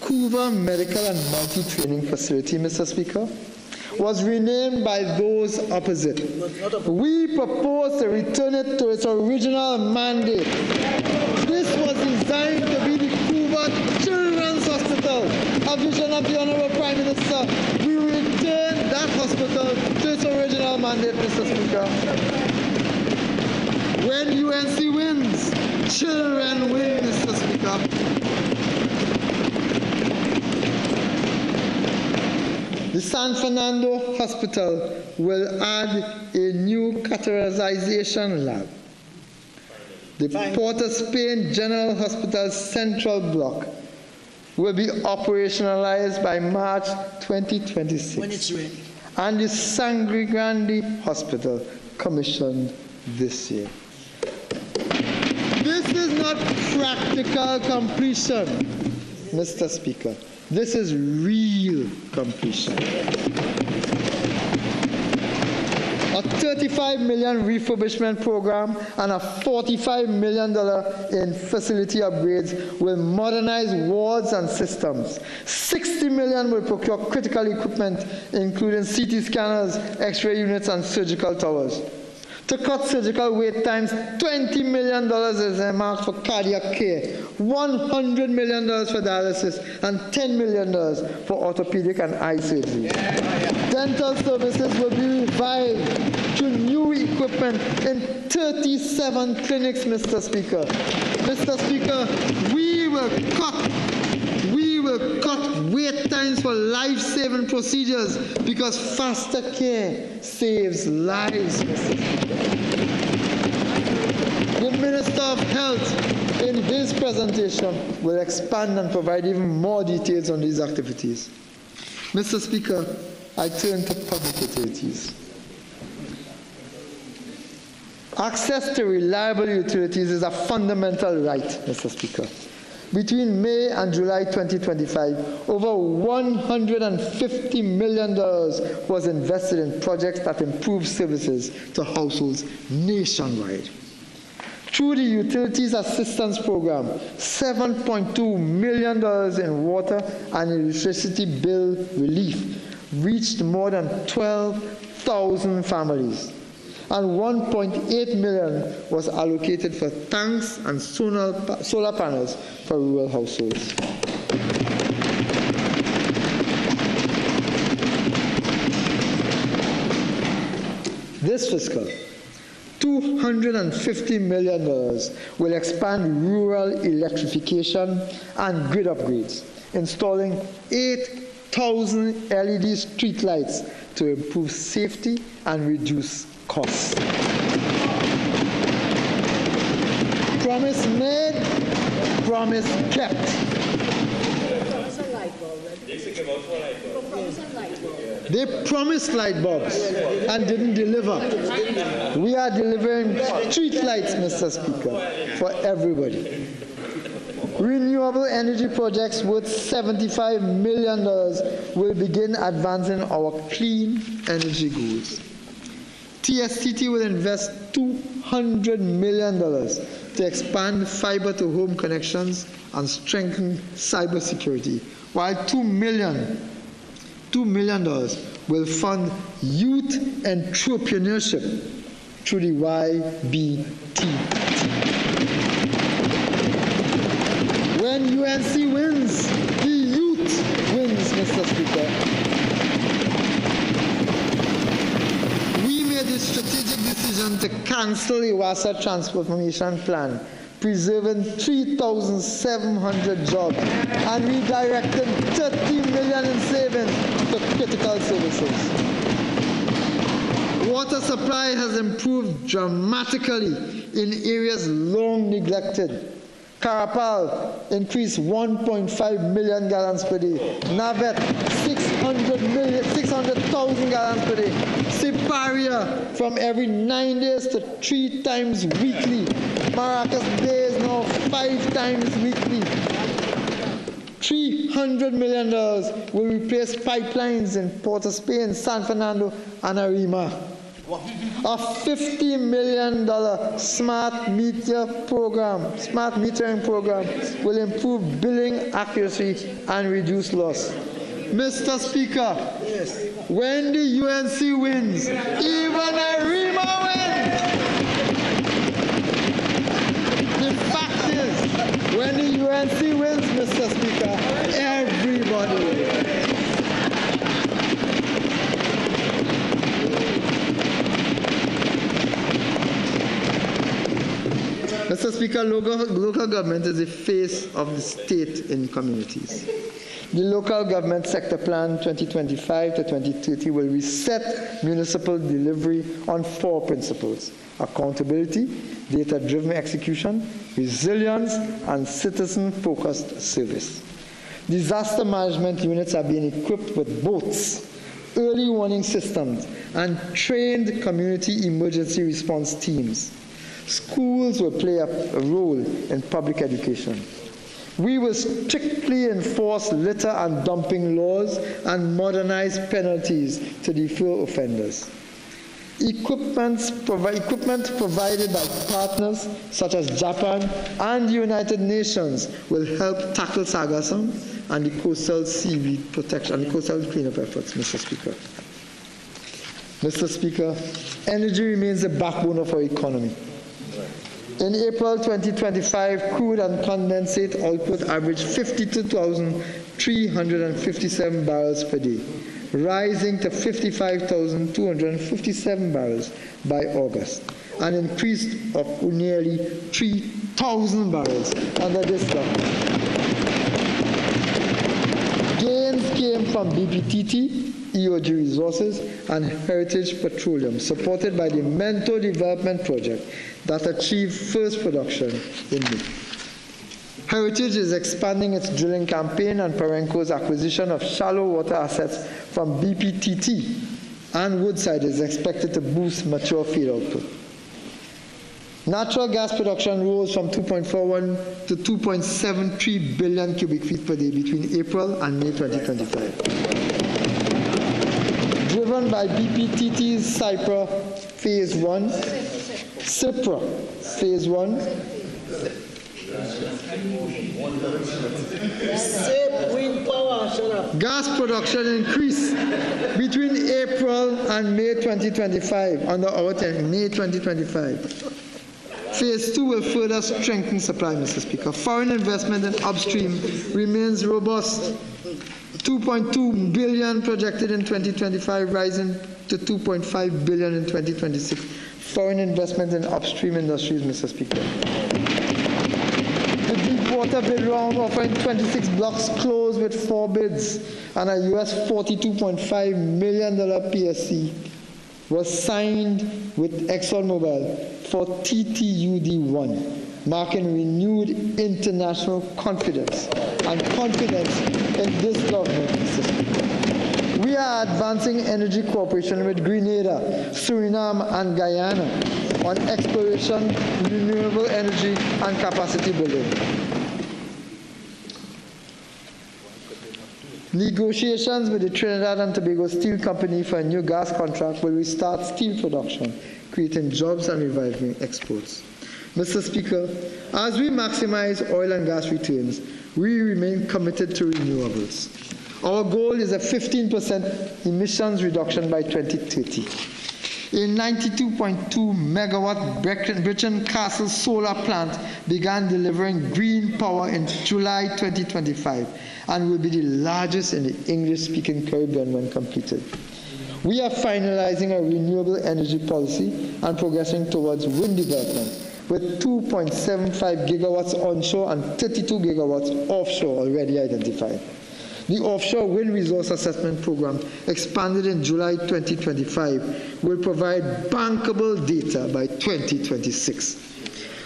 Couva Medical and Multi-Training Facility, Mr. Speaker, was renamed by those opposite. We propose to return it to its original mandate. This was designed to be the Couva Children's Hospital, a vision of the Honorable Prime Minister. We return that hospital to its original mandate, Mr. Speaker. When UNC wins, children win, Mr. Speaker. The San Fernando Hospital will add a new catheterization lab. The Port of Spain General Hospital Central Block will be operationalized by March 2026. When it's ready. And the Sangre Grande Hospital commissioned this year. This is not practical completion, Mr. Speaker. This is real completion. A $35 million refurbishment program and a $45 million in facility upgrades will modernize wards and systems. $60 million will procure critical equipment, including CT scanners, X-ray units, and surgical towers. To cut surgical wait times, $20 million is earmarked for cardiac care, $100 million for dialysis, and $10 million for orthopedic and eye surgery. Dental services will be revived through new equipment in 37 clinics, Mr. Speaker. Mr. Speaker, we will cut wait times for life-saving procedures because faster care saves lives, Mr. Speaker. The Minister of Health, in his presentation, will expand and provide even more details on these activities. Mr. Speaker, I turn to public utilities. Access to reliable utilities is a fundamental right, Mr. Speaker. Between May and July 2025, over $150 million was invested in projects that improve services to households nationwide. Through the Utilities Assistance Program, $7.2 million in water and electricity bill relief reached more than 12,000 families, and $1.8 million was allocated for tanks and solar panels for rural households. This fiscal, $250 million will expand rural electrification and grid upgrades, installing 8,000 LED streetlights to improve safety and reduce costs. Promise made, promise kept. They promised light bulbs and didn't deliver. We are delivering street lights, Mr. Speaker, for everybody. Renewable energy projects worth $75 million will begin advancing our clean energy goals. TSTT will invest $200 million to expand fiber-to-home connections and strengthen cybersecurity, while $2 million will fund youth entrepreneurship through the YBT. When UNC wins, the youth wins, Mr. Speaker. We made the strategic decision to cancel the WASA transformation plan, preserving 3,700 jobs and redirecting $30 million in savings to critical services. Water supply has improved dramatically in areas long neglected. Carapal increased 1.5 million gallons per day. Navet, 600,000 gallons per day. Siparia, from every 9 days to 3 times weekly. Maracas Bay is now 5 times weekly. $300 million will replace pipelines in Port of Spain, San Fernando, and Arima. A $50 million smart metering program will improve billing accuracy and reduce loss. Mr. Speaker, when the UNC wins, even Arima wins. The fact is, when the UNC wins, Mr. Speaker, everybody wins. Mr. Speaker, local government is the face of the state in communities. The Local Government Sector Plan 2025 to 2030 will reset municipal delivery on 4 principles: accountability, data-driven execution, resilience, and citizen-focused service. Disaster management units are being equipped with boats, early warning systems, and trained community emergency response teams. Schools will play a role in public education. We will strictly enforce litter and dumping laws and modernize penalties to deter offenders. Equipment provided by partners such as Japan and the United Nations will help tackle sargassum and the coastal seaweed protection and coastal cleanup efforts, Mr. Speaker. Mr. Speaker, energy remains the backbone of our economy. In April 2025, crude and condensate output averaged 52,357 barrels per day, rising to 55,257 barrels by August, an increase of nearly 3,000 barrels under this government. Gains came from BPTT, EOG Resources, and Heritage Petroleum, supported by the Mento Development Project that achieved first production in May. Heritage is expanding its drilling campaign, and Perenco's acquisition of shallow water assets from BPTT and Woodside is expected to boost mature field output. Natural gas production rose from 2.41 to 2.73 billion cubic feet per day between April and May 2025. Driven by BPTT's CYPRA Phase 1, CYPRA Phase 1, gas production increased between April and May 2025, under our term, May 2025. Phase 2 will further strengthen supply, Mr. Speaker. Foreign investment in upstream remains robust. 2.2 billion projected in 2025, rising to 2.5 billion in 2026. Foreign investment in upstream industries, Mr. Speaker. The deepwater bid round offering 26 blocks closed with 4 bids and a US $42.5 million PSC was signed with ExxonMobil for TTUD-1, marking renewed international confidence and confidence in this government, Mr. Speaker. We are advancing energy cooperation with Grenada, Suriname, and Guyana on exploration, renewable energy, and capacity building. Negotiations with the Trinidad and Tobago Steel Company for a new gas contract will restart steel production, creating jobs and reviving exports. Mr. Speaker, as we maximize oil and gas returns, we remain committed to renewables. Our goal is a 15% emissions reduction by 2030. A 92.2 megawatt Brecon Castle solar plant began delivering green power in July 2025 and will be the largest in the English-speaking Caribbean when completed. We are finalizing a renewable energy policy and progressing towards wind development, with 2.75 gigawatts onshore and 32 gigawatts offshore already identified. The Offshore Wind Resource Assessment Program, expanded in July 2025, will provide bankable data by 2026.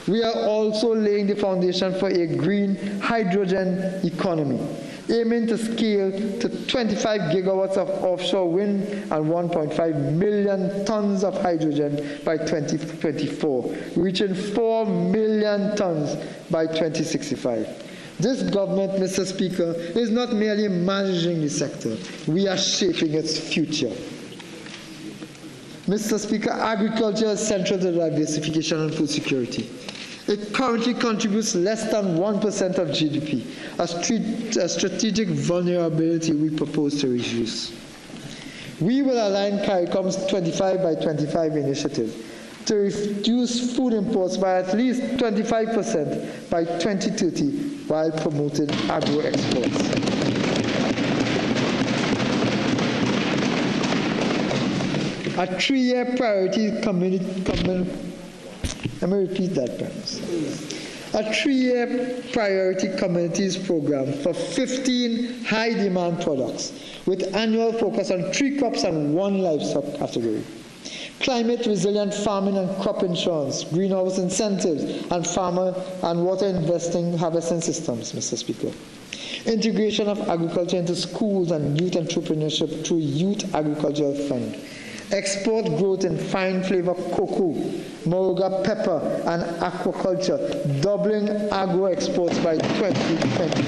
We are also laying the foundation for a green hydrogen economy, aiming to scale to 25 gigawatts of offshore wind and 1.5 million tons of hydrogen by 2024, reaching 4 million tons by 2065. This government, Mr. Speaker, is not merely managing the sector. We are shaping its future. Mr. Speaker, agriculture is central to diversification and food security. It currently contributes less than 1% of GDP, a strategic vulnerability we propose to reduce. We will align CARICOM's 25 by 25 initiative to reduce food imports by at least 25% by 2030 while promoting agro-exports. A 3-year priority let me repeat that, perhaps. A 3-year priority communities program for 15 high-demand products with annual focus on 3 crops and 1 livestock category. Climate resilient farming and crop insurance, greenhouse incentives, and farmer and water harvesting systems, Mr. Speaker. Integration of agriculture into schools and youth entrepreneurship through Youth Agricultural Fund. Export growth in fine flavor cocoa, moringa pepper, and aquaculture, doubling agro exports by 2020.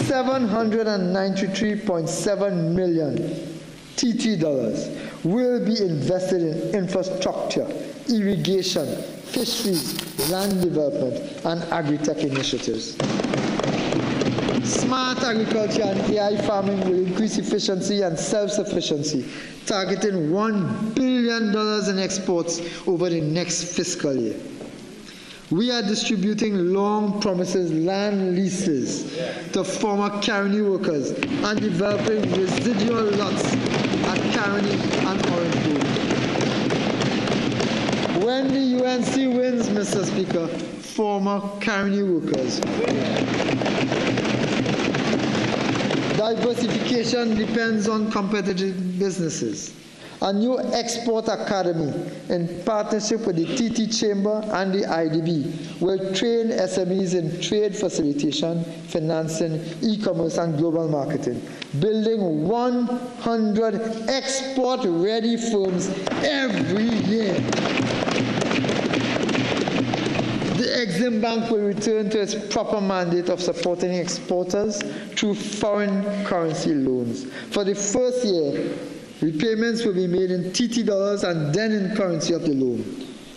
$793.7 million TT dollars will be invested in infrastructure, irrigation, fisheries, land development, and agri-tech initiatives. Smart agriculture and AI farming will increase efficiency and self-sufficiency, targeting $1 billion in exports over the next fiscal year. We are distributing long promises land leases to former Caroni workers and developing residual lots at Caroni and Orange Grove. When the UNC wins, Mr. Speaker, former Caroni workers. Diversification depends on competitive businesses. A new export academy in partnership with the TT Chamber and the IDB will train SMEs in trade facilitation, financing, e-commerce and global marketing, building 100 export-ready firms every year. The Exim Bank will return to its proper mandate of supporting exporters through foreign currency loans. For the first year, repayments will be made in TT dollars and then in currency of the loan.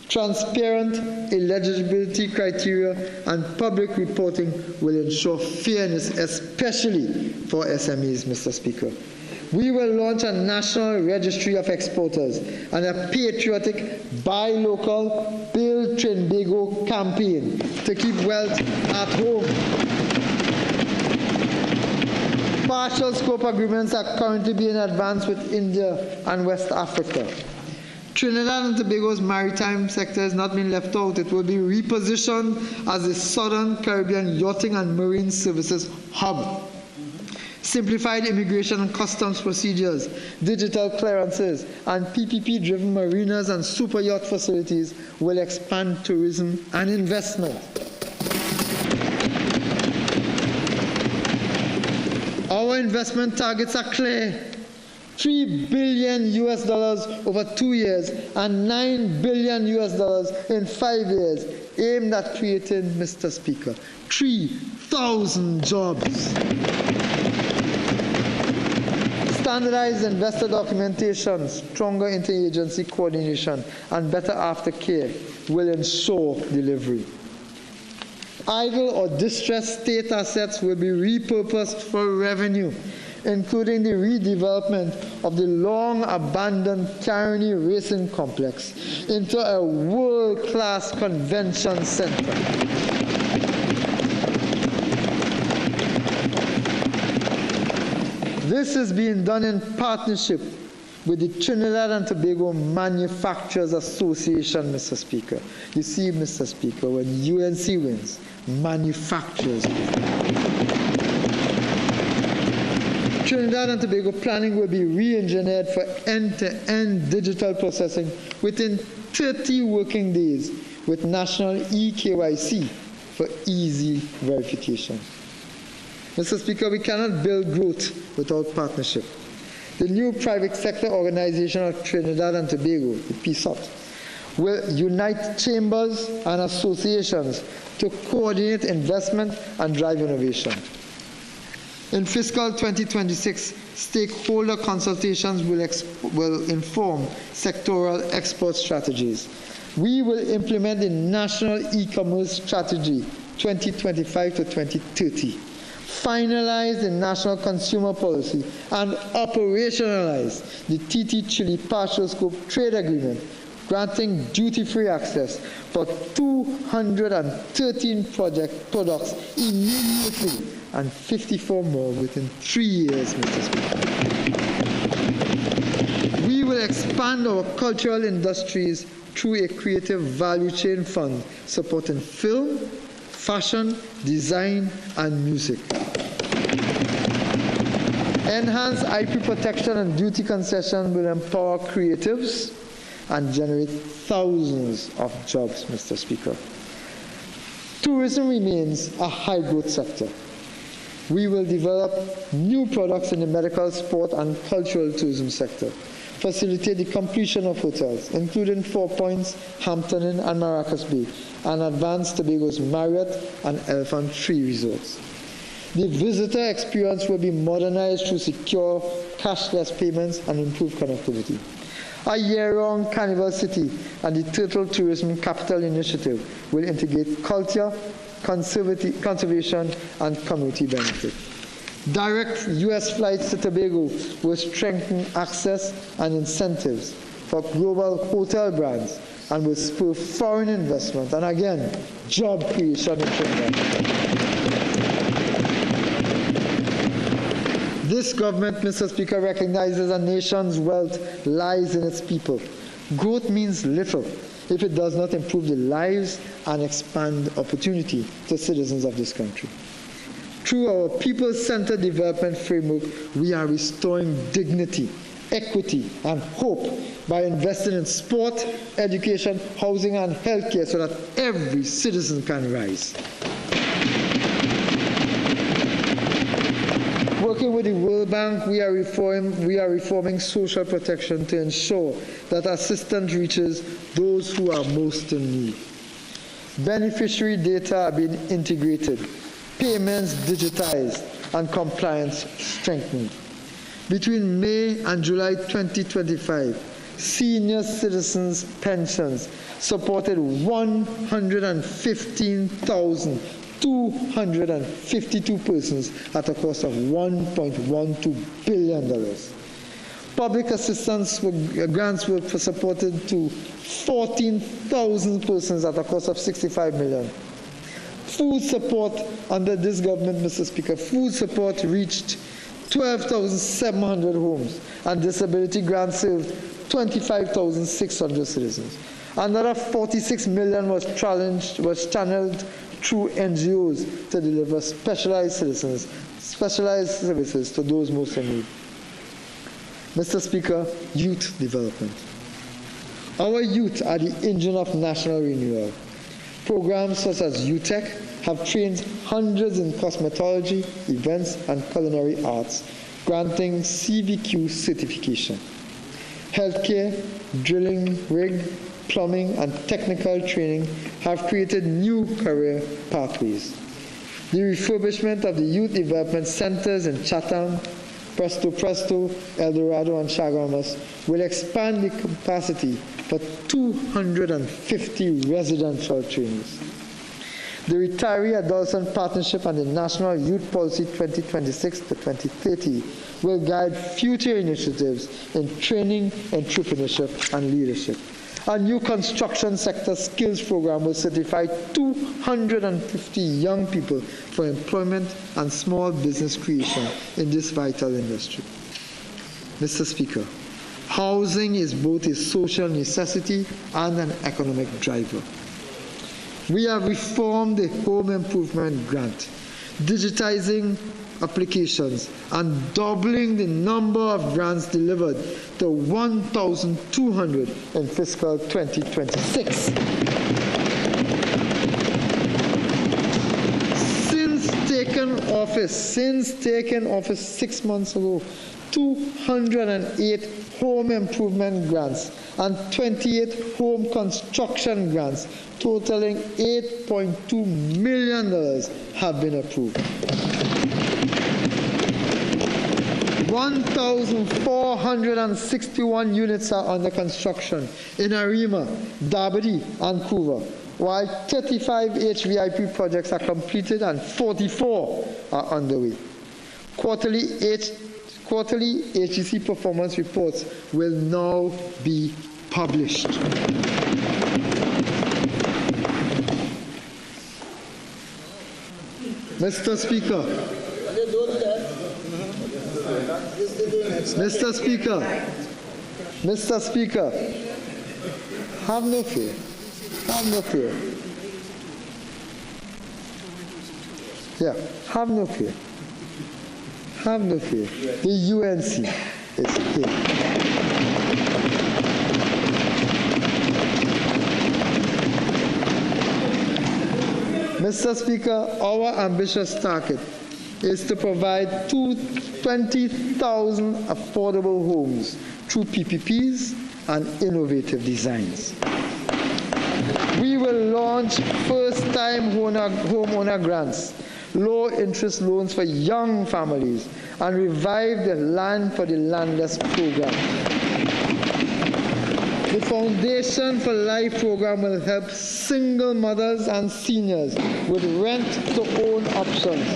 Transparent eligibility criteria and public reporting will ensure fairness, especially for SMEs, Mr. Speaker. We will launch a national registry of exporters and a patriotic Buy Local, Build Trinbago campaign to keep wealth at home. Partial scope agreements are currently being advanced with India and West Africa. Trinidad and Tobago's maritime sector has not been left out. It will be repositioned as a Southern Caribbean yachting and marine services hub. Simplified immigration and customs procedures, digital clearances, and PPP-driven marinas and super yacht facilities will expand tourism and investment. Our investment targets are clear. $3 billion over 2 years and $9 billion in 5 years, aimed at creating, Mr. Speaker, 3,000 jobs. Standardized investor documentation, stronger interagency coordination, and better aftercare will ensure delivery. Idle or distressed state assets will be repurposed for revenue, including the redevelopment of the long-abandoned Caroni Racing Complex into a world-class convention center. This is being done in partnership with the Trinidad and Tobago Manufacturers Association, Mr. Speaker. You see, Mr. Speaker, when UNC wins, manufacturers win. Trinidad and Tobago planning will be re-engineered for end-to-end digital processing within 30 working days with national eKYC for easy verification. Mr. Speaker, we cannot build growth without partnership. The new private sector organization of Trinidad and Tobago, the PSOT, will unite chambers and associations to coordinate investment and drive innovation. In fiscal 2026, stakeholder consultations will inform sectoral export strategies. We will implement the National E-Commerce Strategy 2025 to 2030. Finalize the National Consumer Policy and operationalize the TT Chile Partial Scope Trade Agreement, granting duty-free access for 213 products immediately and 54 more within 3 years, Mr. Speaker. We will expand our cultural industries through a creative value chain fund supporting film, fashion, design, and music. Enhanced IP protection and duty concession will empower creatives and generate thousands of jobs, Mr. Speaker. Tourism remains a high-growth sector. We will develop new products in the medical, sport, and cultural tourism sector, facilitate the completion of hotels, including 4 Points, Hampton Inn, and Maracas Bay, and advance Tobago's Marriott and Elephant Tree resorts. The visitor experience will be modernized through secure, cashless payments and improved connectivity. A year-round Carnival City and the Turtle Tourism Capital Initiative will integrate culture, conservation, and community benefit. Direct U.S. flights to Tobago will strengthen access and incentives for global hotel brands and will spur foreign investment and, again, job creation in Trinidad. This government, Mr. Speaker, recognizes a nation's wealth lies in its people. Growth means little if it does not improve the lives and expand opportunity to citizens of this country. Through our people-centered development framework, we are restoring dignity equity, and hope by investing in sport, education, housing, and healthcare so that every citizen can rise. Working with the World Bank, we are reforming social protection to ensure that assistance reaches those who are most in need. Beneficiary data are being integrated, payments digitized, and compliance strengthened. Between May and July 2025, senior citizens' pensions supported 115,252 persons at a cost of $1.12 billion. Public assistance grants were supported to 14,000 persons at a cost of $65 million. Food support under this government, Mr. Speaker, food support reached 12,700 homes, and disability grants served 25,600 citizens. Another $46 million was channeled through NGOs to deliver specialized services to those most in need. Mr. Speaker, youth development. Our youth are the engine of national renewal. Programs such as UTech have trained hundreds in cosmetology, events, and culinary arts, granting CVQ certification. Healthcare, drilling, rig, plumbing, and technical training have created new career pathways. The refurbishment of the youth development centers in Chatham, Presto, El Dorado, and Chaguamas will expand the capacity for 250 residential trainees. The Retiree Adolescent Partnership and the National Youth Policy 2026 to 2030 will guide future initiatives in training, entrepreneurship, and leadership. A new construction sector skills program will certify 250 young people for employment and small business creation in this vital industry. Mr. Speaker, housing is both a social necessity and an economic driver. We have reformed the home improvement grant, digitizing applications and doubling the number of grants delivered to 1,200 in fiscal 2026. Since taking office 6 months ago, 208 home improvement grants and 28 home construction grants totaling $8.2 million have been approved. 1,461 units are under construction in Arima, Dabadi, and Couva, while 35 HVIP projects are completed and 44 are underway. Quarterly HEC performance reports will now be published. Mr. Speaker, have no fear. Yeah, have no fear. The UNC is here. Mr. Speaker, our ambitious target is to provide 20,000 affordable homes through PPPs and innovative designs. We will launch first-time homeowner grants, low-interest loans for young families, and revive the Land for the Landless program. The Foundation for Life program will help single mothers and seniors with rent-to-own options,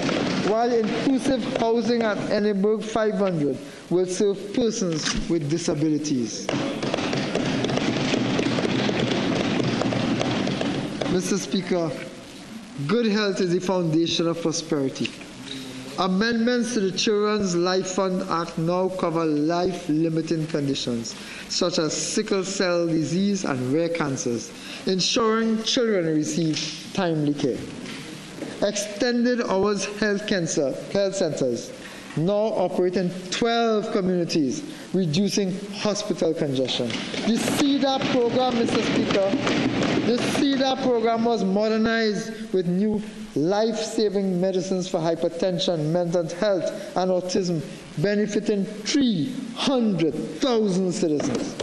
while inclusive housing at Enneberg 500 will serve persons with disabilities. Mr. Speaker, good health is the foundation of prosperity. Amendments to the Children's Life Fund Act now cover life-limiting conditions such as sickle cell disease and rare cancers, ensuring children receive timely care. Extended hours health centers now operate in 12 communities, reducing hospital congestion. The CEDAR program, Mr. Speaker, the CEDAR program was modernized with new life-saving medicines for hypertension, mental health, and autism, benefiting 300,000 citizens.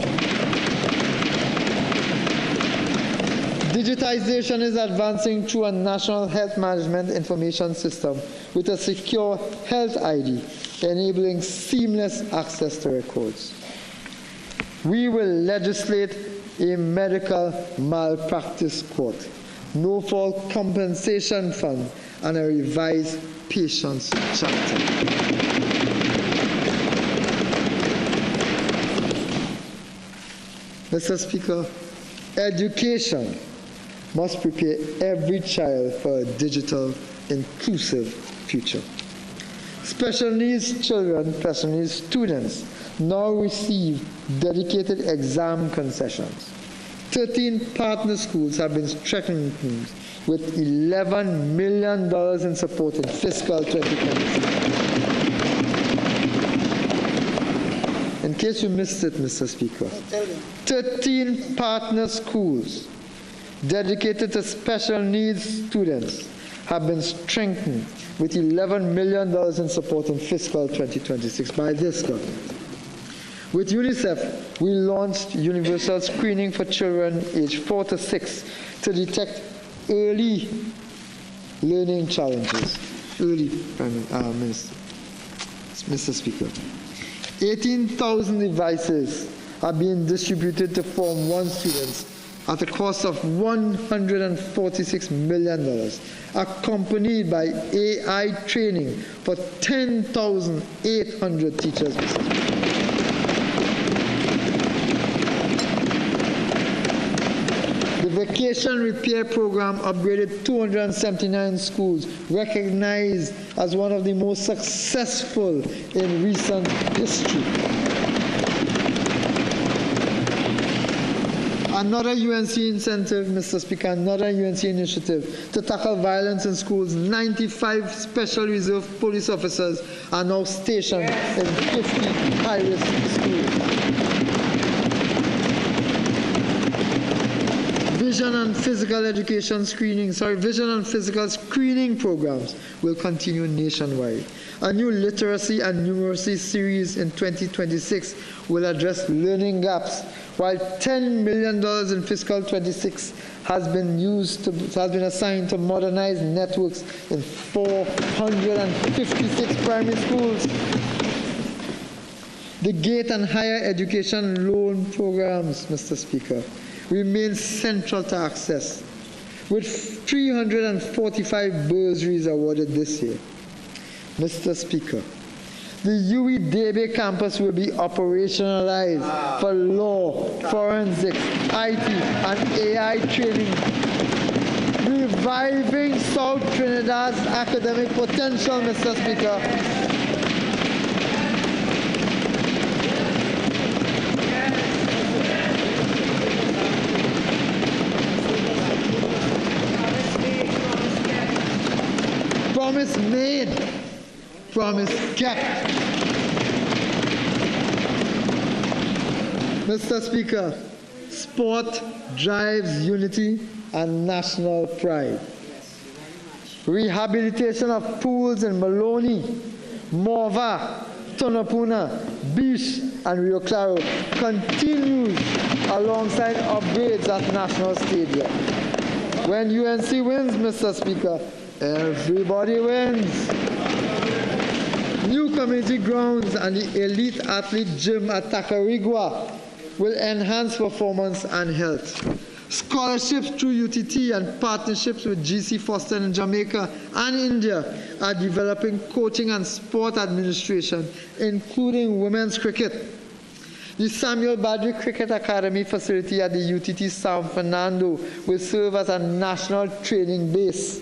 Digitization is advancing through a national health management information system with a secure health ID, enabling seamless access to records. We will legislate a medical malpractice court, no-fault compensation fund, and a revised patients' charter. Mr. Speaker, education must prepare every child for a digital, inclusive future. Special needs children, special needs students, now receive dedicated exam concessions. 13 partner schools have been strengthened with $11 million in support in fiscal 2026. In case you missed it, Mr. Speaker, 13 partner schools dedicated to special needs students have been strengthened with $11 million in support in fiscal 2026 by this government. With UNICEF, we launched universal screening for children aged 4 to 6 to detect early learning challenges. Mr. Speaker, 18,000 devices are being distributed to Form 1 students at a cost of $146 million, accompanied by AI training for 10,800 teachers. The Vacation Repair Program upgraded 279 schools, recognized as one of the most successful in recent history. Another UNC incentive, Mr. Speaker, another UNC initiative to tackle violence in schools. 95 Special Reserve Police officers are now stationed in 50 high-risk schools. Vision and physical screening programs will continue nationwide. A new literacy and numeracy series in 2026 will address learning gaps, while $10 million in fiscal 26 has been assigned to modernize networks in 456 primary schools. The GATE and higher education loan programs, Mr. Speaker, remain central to access, with 345 bursaries awarded this year. Mr. Speaker, the UWI Debe campus will be operationalized for law, forensics, IT, and AI training, reviving South Trinidad's academic potential, Mr. Speaker. Promise made, promise kept. Mr. Speaker, sport drives unity and national pride. Rehabilitation of pools in Maloney, Morva, Tonopuna, Beach, and Rio Claro continues alongside upgrades at National Stadium. When UNC wins, Mr. Speaker, everybody wins. New community grounds and the elite athlete gym at Tacarigua will enhance performance and health. Scholarships through UTT and partnerships with GC Foster in Jamaica and India are developing coaching and sport administration, including women's cricket. The Samuel Badri Cricket Academy facility at the UTT San Fernando will serve as a national training base.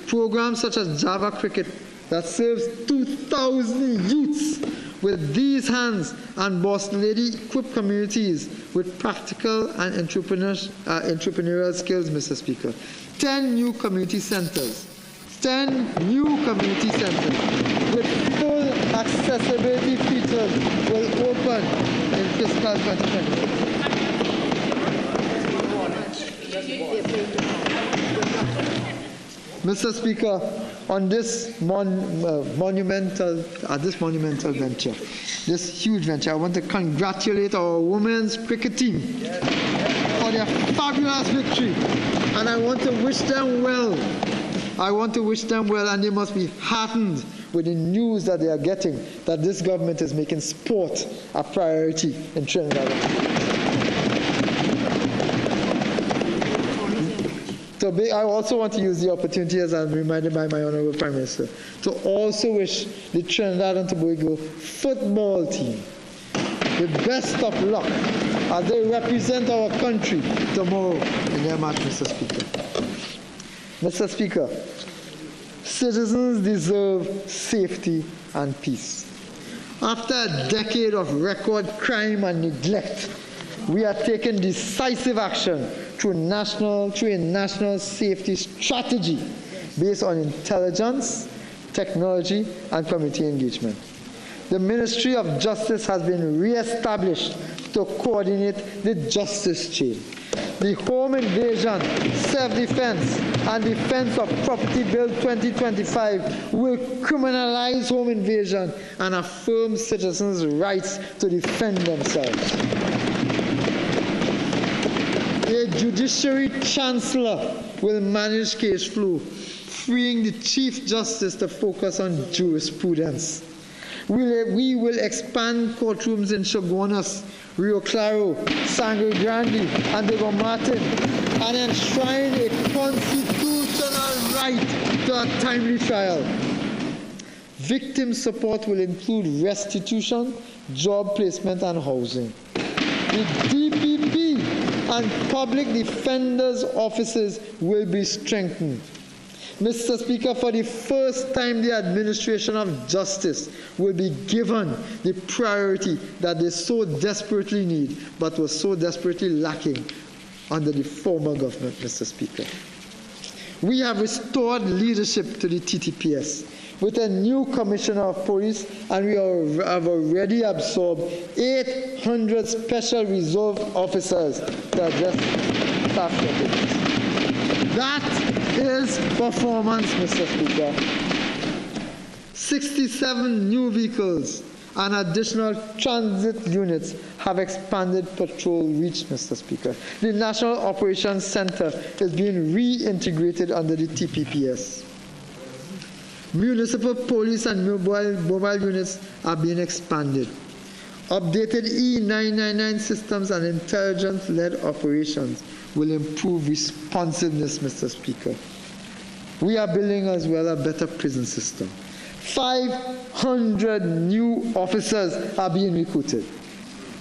Programs such as Java Cricket that serves 2,000 youths with these hands and Boss Lady equip communities with practical and entrepreneurial skills, Mr. Speaker. 10 new community centers with full accessibility features will open in fiscal 2020. Mr. Speaker, on this monumental venture, this huge venture, I want to congratulate our women's cricket team for their fabulous victory, and I want to wish them well. And they must be heartened with the news that they are getting, that this government is making sport a priority in Trinidad. I also want to use the opportunity, as I'm reminded by my Honourable Prime Minister, to also wish the Trinidad and Tobago football team the best of luck as they represent our country tomorrow in their match, Mr. Speaker. Mr. Speaker, citizens deserve safety and peace. After a decade of record crime and neglect, we are taking decisive action through a national safety strategy based on intelligence, technology, and community engagement. The Ministry of Justice has been re-established to coordinate the justice chain. The Home Invasion, Self-Defense, and Defense of Property Bill 2025 will criminalize home invasion and affirm citizens' rights to defend themselves. A judiciary chancellor will manage case flow, freeing the Chief Justice to focus on jurisprudence. We will expand courtrooms in Chaguanas, Rio Claro, Sangre Grande, and Diego Martin, and enshrine a constitutional right to a timely trial. Victim support will include restitution, job placement, and housing. The DPP and public defenders' offices will be strengthened. Mr. Speaker, for the first time, the administration of justice will be given the priority that they so desperately need, but was so desperately lacking under the former government, Mr. Speaker. We have restored leadership to the TTPS with a new commissioner of police, and we have already absorbed 800 special reserve officers to address staff shortages. That is performance, Mr. Speaker. 67 new vehicles and additional transit units have expanded patrol reach, Mr. Speaker. The National Operations Center is being reintegrated under the TPPS. Municipal police and mobile units are being expanded. Updated E999 systems and intelligence-led operations will improve responsiveness, Mr. Speaker. We are building as well a better prison system. 500 new officers are being recruited.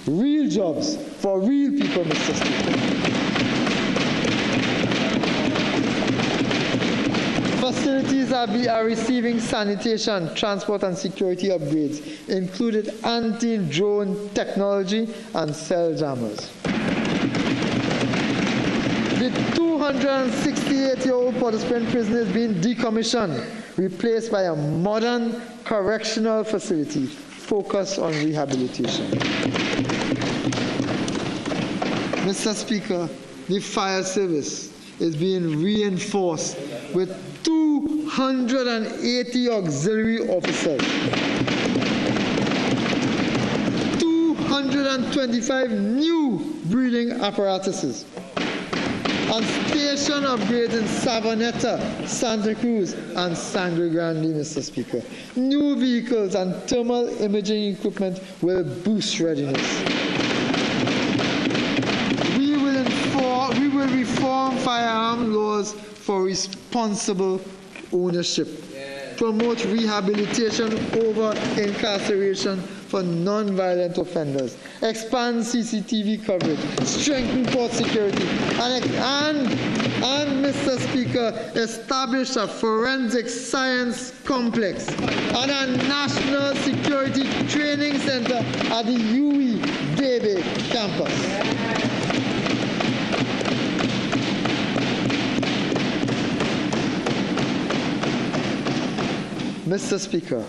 Real jobs for real people, Mr. Speaker. Facilities are receiving sanitation, transport, and security upgrades, including anti-drone technology and cell jammers. The 268-year-old Port of Spain prison is being decommissioned, replaced by a modern correctional facility focused on rehabilitation. Mr. Speaker, the fire service is being reinforced with 280 auxiliary officers, 225 new breathing apparatuses, and station upgrades in Savanetta, Santa Cruz, and Sangre Grande, Mr. Speaker. New vehicles and thermal imaging equipment will boost readiness. We will reform firearm laws for responsible ownership, promote rehabilitation over incarceration for non-violent offenders, expand CCTV coverage, strengthen port security, and Mr. Speaker, establish a forensic science complex and a national security training center at the UE Debe campus. Mr. Speaker,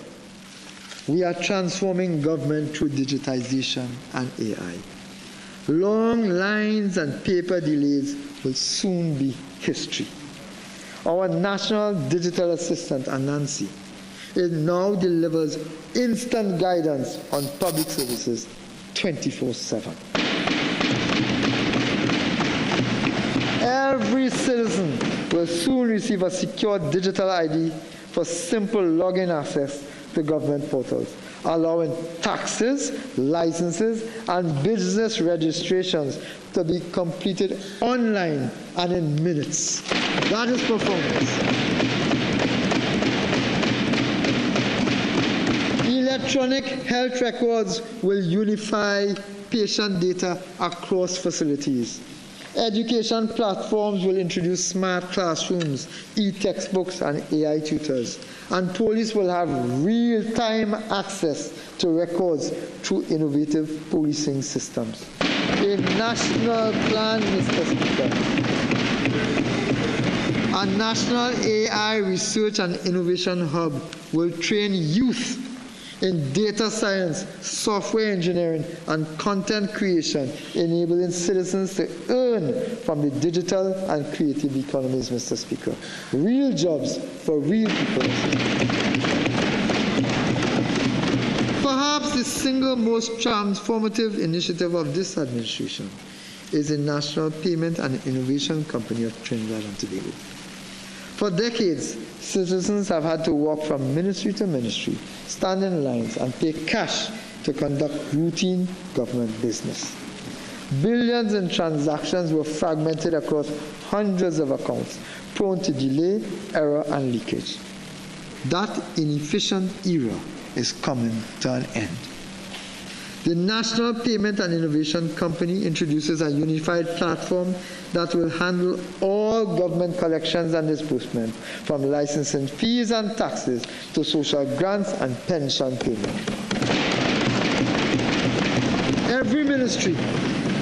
We are transforming government through digitization and AI. Long lines and paper delays will soon be history. Our National Digital Assistant, Anansi, it now delivers instant guidance on public services 24/7. Every citizen will soon receive a secure digital ID for simple login access to government portals, allowing taxes, licenses, and business registrations to be completed online and in minutes. That is performance. Electronic health records will unify patient data across facilities. Education platforms will introduce smart classrooms, e-textbooks, and AI tutors. And police will have real-time access to records through innovative policing systems. A national plan, Mr. Speaker. A national AI research and innovation hub will train youth in data science, software engineering, and content creation, enabling citizens to earn from the digital and creative economies, Mr. Speaker. Real jobs for real people. Perhaps the single most transformative initiative of this administration is the National Payment and Innovation Company of Trinidad and Tobago. For decades, citizens have had to walk from ministry to ministry, stand in lines, and pay cash to conduct routine government business. Billions in transactions were fragmented across hundreds of accounts, prone to delay, error, and leakage. That inefficient era is coming to an end. The National Payment and Innovation Company introduces a unified platform that will handle all government collections and disbursement, from licensing fees and taxes to social grants and pension payment. Every ministry,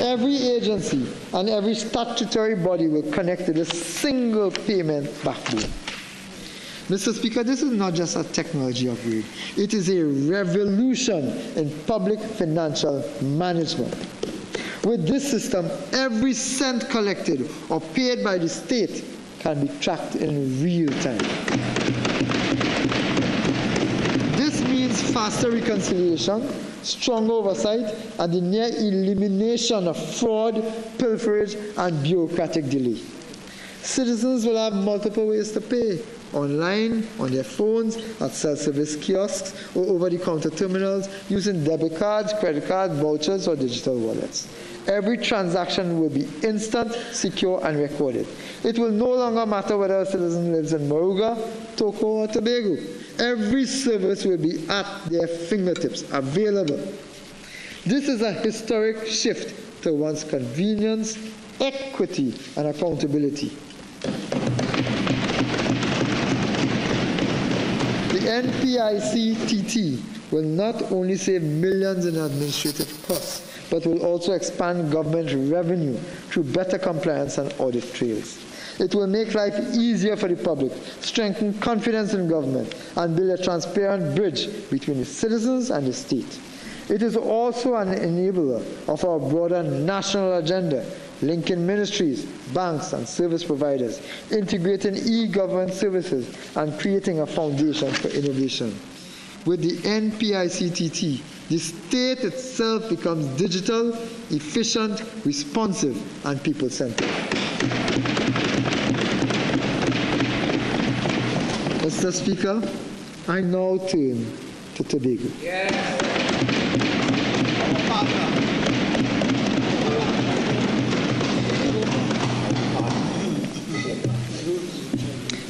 every agency, and every statutory body will connect to this single payment backbone. Mr. Speaker, this is not just a technology upgrade. It is a revolution in public financial management. With this system, every cent collected or paid by the state can be tracked in real time. This means faster reconciliation, strong oversight, and the near elimination of fraud, pilferage, and bureaucratic delay. Citizens will have multiple ways to pay: online, on their phones, at self-service kiosks, or over-the-counter terminals, using debit cards, credit cards, vouchers, or digital wallets. Every transaction will be instant, secure, and recorded. It will no longer matter whether a citizen lives in Moruga, Toco, or Tobago. Every service will be at their fingertips, available. This is a historic shift towards convenience, equity, and accountability. The NPIC-TT will not only save millions in administrative costs, but will also expand government revenue through better compliance and audit trails. It will make life easier for the public, strengthen confidence in government, and build a transparent bridge between the citizens and the state. It is also an enabler of our broader national agenda, linking ministries, banks, and service providers, integrating e-government services, and creating a foundation for innovation. With the NPIC-TT, the state itself becomes digital, efficient, responsive, and people-centered. Mr. Speaker, I now turn to Tobago.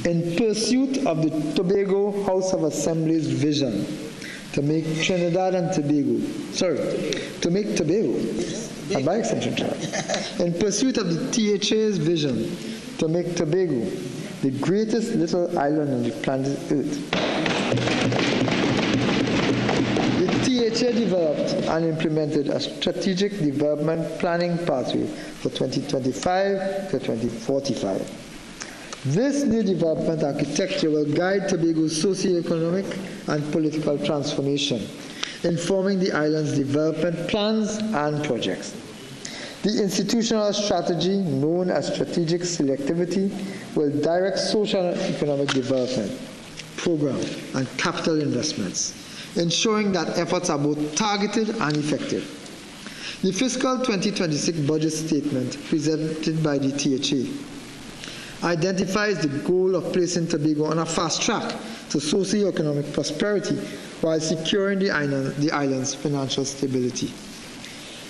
In pursuit of the Tobago House of Assembly's vision to make Trinidad and Tobago, and by extension Trinidad, in pursuit of the THA's vision to make Tobago the greatest little island on the planet Earth, the THA developed and implemented a strategic development planning pathway for 2025 to 2045. This new development architecture will guide Tobago's socio-economic and political transformation, informing the island's development plans and projects. The institutional strategy, known as strategic selectivity, will direct social and economic development, program, and capital investments, ensuring that efforts are both targeted and effective. The fiscal 2026 budget statement presented by the THA identifies the goal of placing Tobago on a fast track to socio-economic prosperity while securing the island's financial stability.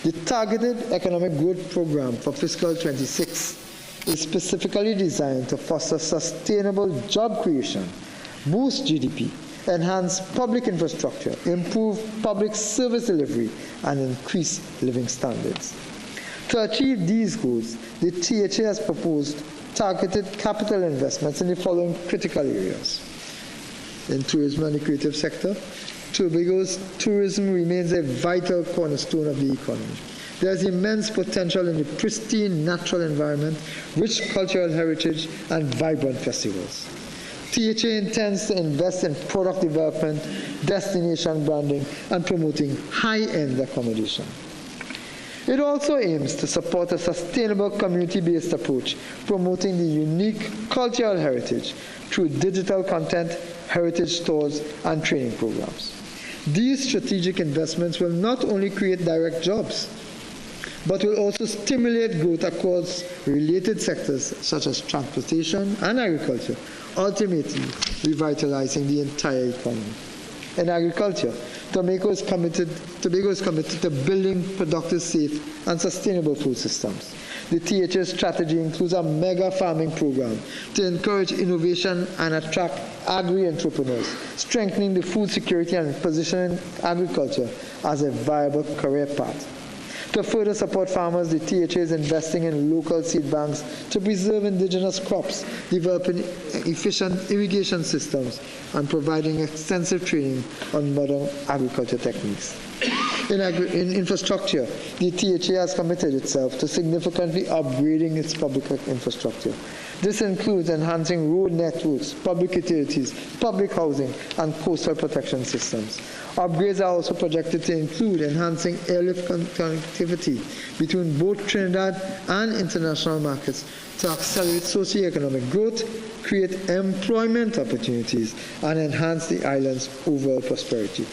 The Targeted Economic Growth Program for fiscal 26 is specifically designed to foster sustainable job creation, boost GDP, enhance public infrastructure, improve public service delivery, and increase living standards. To achieve these goals, the THA has proposed targeted capital investments in the following critical areas. In tourism and the creative sector, Tobago's tourism remains a vital cornerstone of the economy. There is immense potential in the pristine natural environment, rich cultural heritage, and vibrant festivals. THA intends to invest in product development, destination branding, and promoting high-end accommodation. It also aims to support a sustainable community-based approach, promoting the unique cultural heritage through digital content, heritage stores, and training programs. These strategic investments will not only create direct jobs, but will also stimulate growth across related sectors such as transportation and agriculture, ultimately revitalizing the entire economy. In agriculture, Tobago is committed to building productive, safe, and sustainable food systems. The THA strategy includes a mega farming program to encourage innovation and attract agri-entrepreneurs, strengthening the food security and positioning agriculture as a viable career path. To further support farmers, the THA is investing in local seed banks to preserve indigenous crops, developing efficient irrigation systems, and providing extensive training on modern agriculture techniques. In infrastructure, the THA has committed itself to significantly upgrading its public infrastructure. This includes enhancing road networks, public utilities, public housing, and coastal protection systems. Upgrades are also projected to include enhancing airlift connectivity between both Trinidad and international markets to accelerate socio-economic growth, create employment opportunities, and enhance the island's overall prosperity.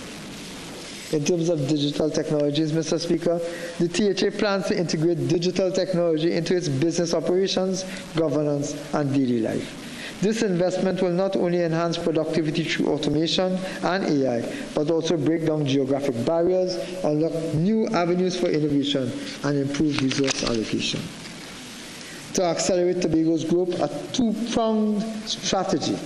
In terms of digital technologies, Mr. Speaker, the THA plans to integrate digital technology into its business operations, governance, and daily life. This investment will not only enhance productivity through automation and AI, but also break down geographic barriers, unlock new avenues for innovation, and improve resource allocation. To accelerate Tobago's growth, a two-pronged strategy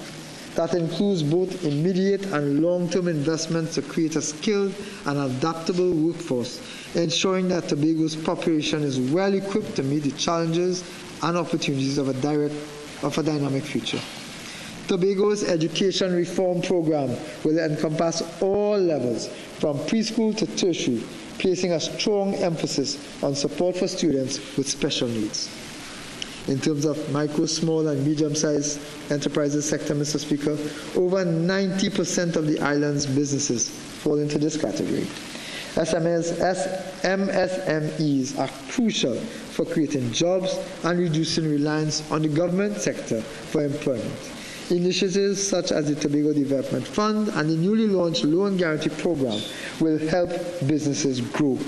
that includes both immediate and long-term investments to create a skilled and adaptable workforce, ensuring that Tobago's population is well equipped to meet the challenges and opportunities of a dynamic future. Tobago's education reform program will encompass all levels, from preschool to tertiary, placing a strong emphasis on support for students with special needs. In terms of micro, small, and medium-sized enterprises sector, Mr. Speaker, over 90% of the island's businesses fall into this category. MSMEs are crucial for creating jobs and reducing reliance on the government sector for employment. Initiatives such as the Tobago Development Fund and the newly launched Loan Guarantee Program will help businesses grow,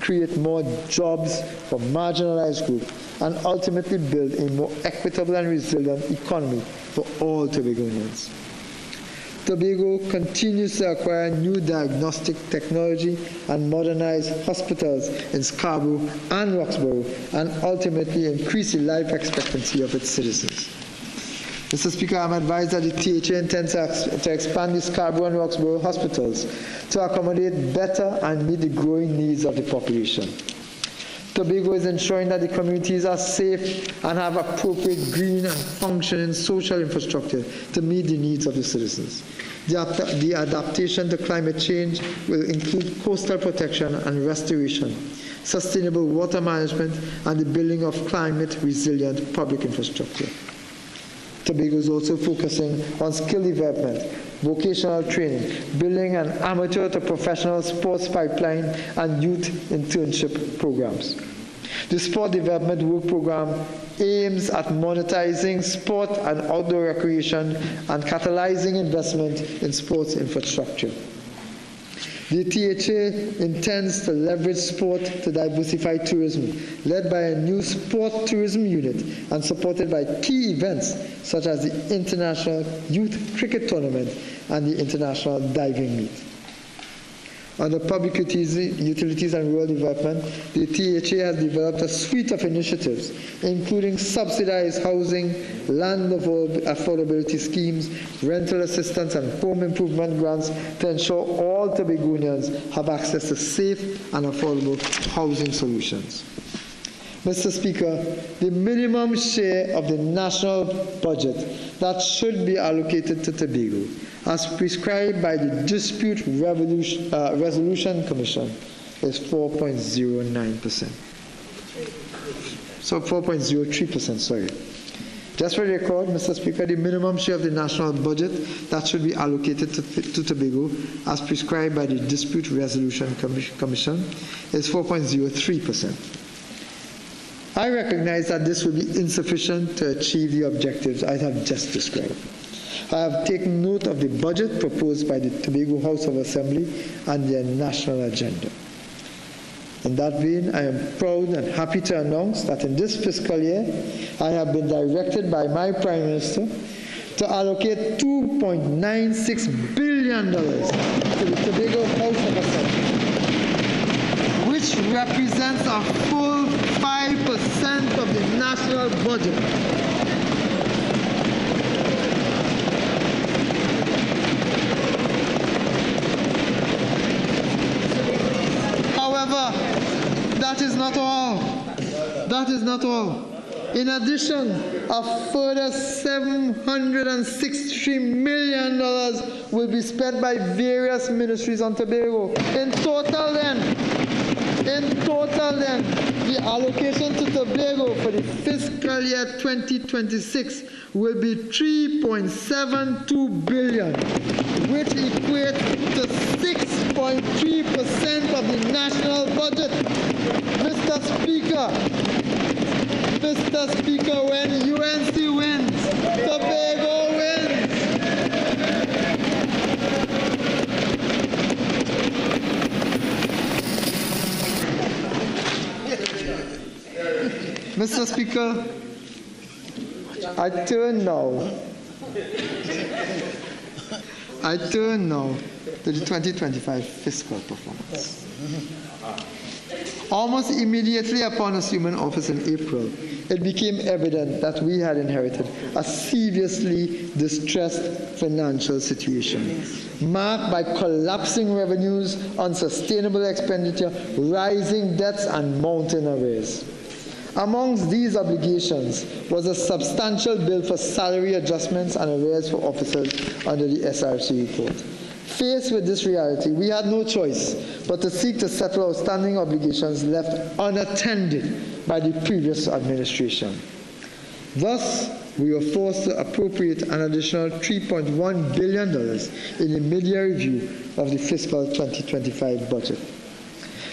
create more jobs for marginalized groups, and ultimately build a more equitable and resilient economy for all Tobagonians. Tobago continues to acquire new diagnostic technology and modernize hospitals in Scarborough and Roxborough, and ultimately increase the life expectancy of its citizens. Mr. Speaker, I'm advised that the THA intends to expand the Scarborough and Roxborough hospitals to accommodate better and meet the growing needs of the population. Tobago is ensuring that the communities are safe and have appropriate green and functioning social infrastructure to meet the needs of the citizens. The adaptation to climate change will include coastal protection and restoration, sustainable water management, and the building of climate-resilient public infrastructure. Tobago is also focusing on skill development, vocational training, building an amateur to professional sports pipeline, and youth internship programs. The Sport Development Work Program aims at monetizing sport and outdoor recreation and catalyzing investment in sports infrastructure. The THA intends to leverage sport to diversify tourism, led by a new sport tourism unit and supported by key events such as the International Youth Cricket Tournament and the International Diving Meet. Under Public Utilities and Rural Development, the THA has developed a suite of initiatives, including subsidized housing, land affordability schemes, rental assistance, and home improvement grants to ensure all Tobagonians have access to safe and affordable housing solutions. Mr. Speaker, the minimum share of the national budget that should be allocated to Tobago, as prescribed by the Dispute Resolution Commission, is 4.09%. So 4.03%, sorry. Just for the record, Mr. Speaker, the minimum share of the national budget that should be allocated to Tobago, as prescribed by the Dispute Resolution Commission, is 4.03%. I recognize that this will be insufficient to achieve the objectives I have just described. I have taken note of the budget proposed by the Tobago House of Assembly and their national agenda. In that vein, I am proud and happy to announce that in this fiscal year, I have been directed by my Prime Minister to allocate $2.96 billion to the Tobago House of Assembly, which represents a full 5% of the national budget. However, that is not all. That is not all. In addition, a further $763 million will be spent by various ministries on Tobago. In total then, the allocation to Tobago for the fiscal year 2026 will be $3.72 billion, which equates to 6.3% of the national budget. Mr. Speaker, when UNC wins, Tobago wins. Mr. Speaker, I turn now to the 2025 fiscal performance. Almost immediately upon assuming office in April, it became evident that we had inherited a seriously distressed financial situation, marked by collapsing revenues, unsustainable expenditure, rising debts, and mounting arrears. Amongst these obligations was a substantial bill for salary adjustments and arrears for officers under the SRC report. Faced with this reality, we had no choice but to seek to settle outstanding obligations left unattended by the previous administration. Thus, we were forced to appropriate an additional $3.1 billion in the mid-year review of the fiscal 2025 budget.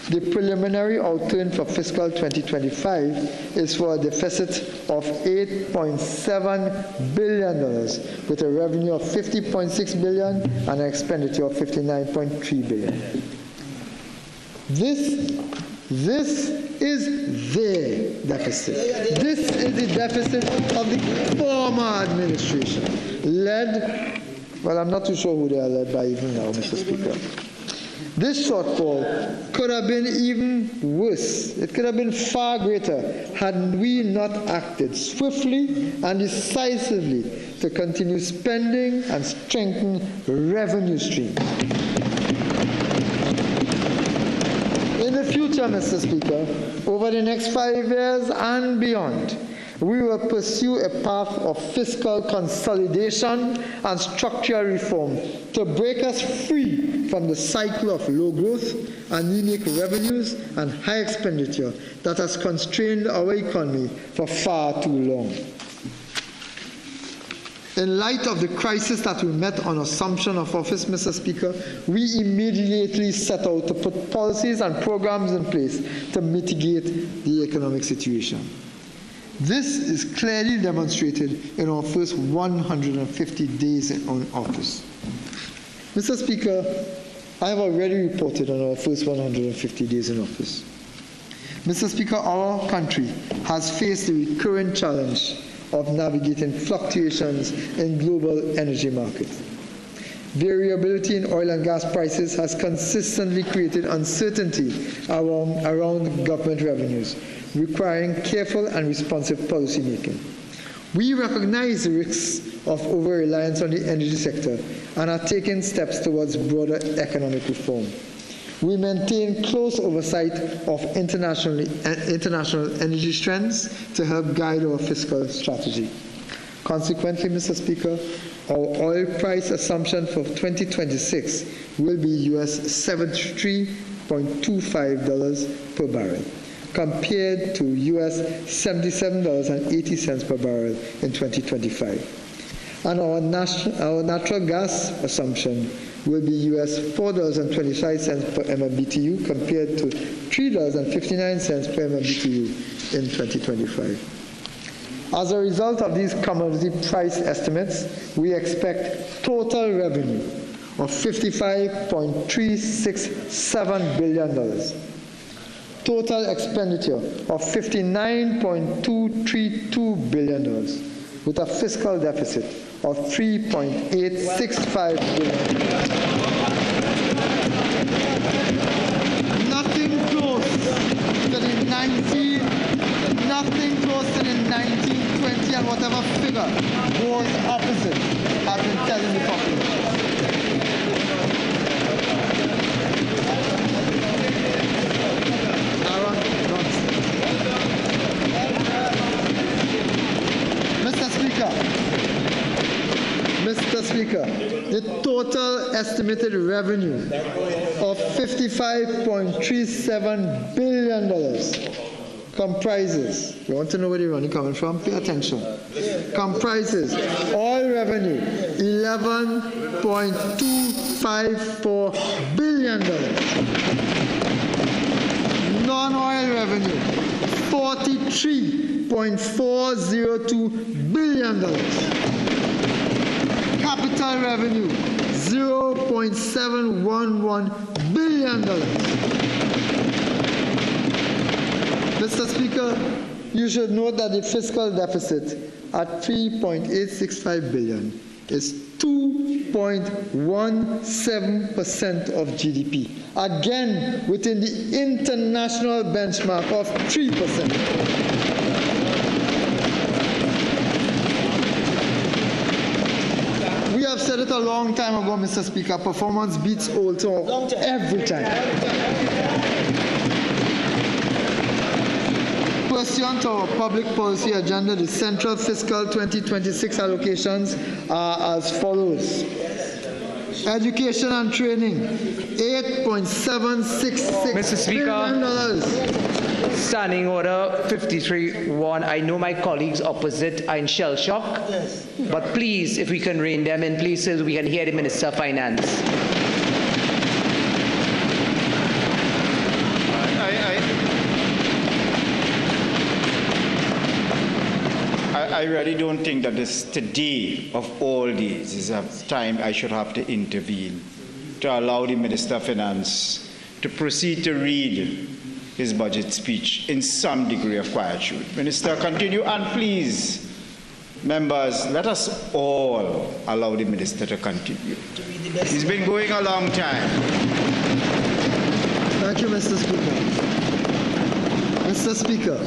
The preliminary outturn for fiscal 2025 is for a deficit of $8.7 billion, with a revenue of $50.6 billion and an expenditure of $59.3 billion. This is their deficit. This is the deficit of the former administration, led, well, I'm not too sure who they are led by even now, Mr. Speaker. This shortfall could have been even worse. It could have been far greater had we not acted swiftly and decisively to continue spending and strengthen revenue streams. In the future, Mr. Speaker, over the next 5 years and beyond, we will pursue a path of fiscal consolidation and structural reform to break us free from the cycle of low growth, anemic revenues, and high expenditure that has constrained our economy for far too long. In light of the crisis that we met on assumption of office, Mr. Speaker, we immediately set out to put policies and programs in place to mitigate the economic situation. This is clearly demonstrated in our first 150 days in office. Mr. Speaker, I have already reported on our first 150 days in office. Mr. Speaker, our country has faced the recurrent challenge of navigating fluctuations in global energy markets. Variability in oil and gas prices has consistently created uncertainty around government revenues, requiring careful and responsive policy making. We recognize the risks of over-reliance on the energy sector and are taking steps towards broader economic reform. We maintain close oversight of international energy trends to help guide our fiscal strategy. Consequently, Mr. Speaker, our oil price assumption for 2026 will be US $73.25 per barrel, compared to US $77.80 per barrel in 2025. And our natural gas assumption will be US $4.25 per MMBTU compared to $3.59 per MMBTU in 2025. As a result of these commodity price estimates, we expect total revenue of $55.367 billion, total expenditure of $59.232 billion, with a fiscal deficit of $3.865 billion. Nothing close to the 1920 and whatever figure goes opposite have been telling the population. Mr. Speaker, the total estimated revenue of $55.37 billion comprises, you want to know where the money coming from? Pay attention. Comprises oil revenue, $11.254 billion. Non-oil revenue, $43.402 billion. Capital revenue, $0.711 billion. Mr. Speaker, you should note that the fiscal deficit at $3.865 billion is 2.17% of GDP, again within the international benchmark of 3%. We have said it a long time ago, Mr. Speaker, performance beats old talk every time. Pursuant to our public policy agenda, the central fiscal 2026 allocations are as follows. Education and training, $8.766 Mr. Speaker, billion. Standing Order 53-1. I know my colleagues opposite are in shell shock, but please, if we can rein them in places, we can hear the Minister of Finance. I really don't think that this today of all days is a time I should have to intervene to allow the Minister of Finance to proceed to read his budget speech in some degree of quietude. Minister, continue, and please, members, let us all allow the Minister to continue. He's been going a long time. Thank you, Mr. Speaker. Mr. Speaker,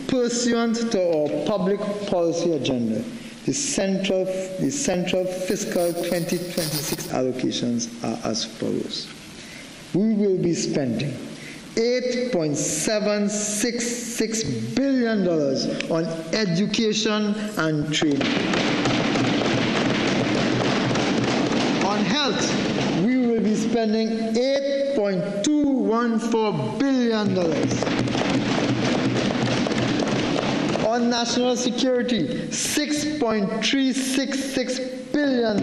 pursuant to our public policy agenda, the central fiscal 2026 allocations are as follows. We will be spending $8.766 billion on education and training. On health, we will be spending $8.214 billion. On national security, $6.366 billion.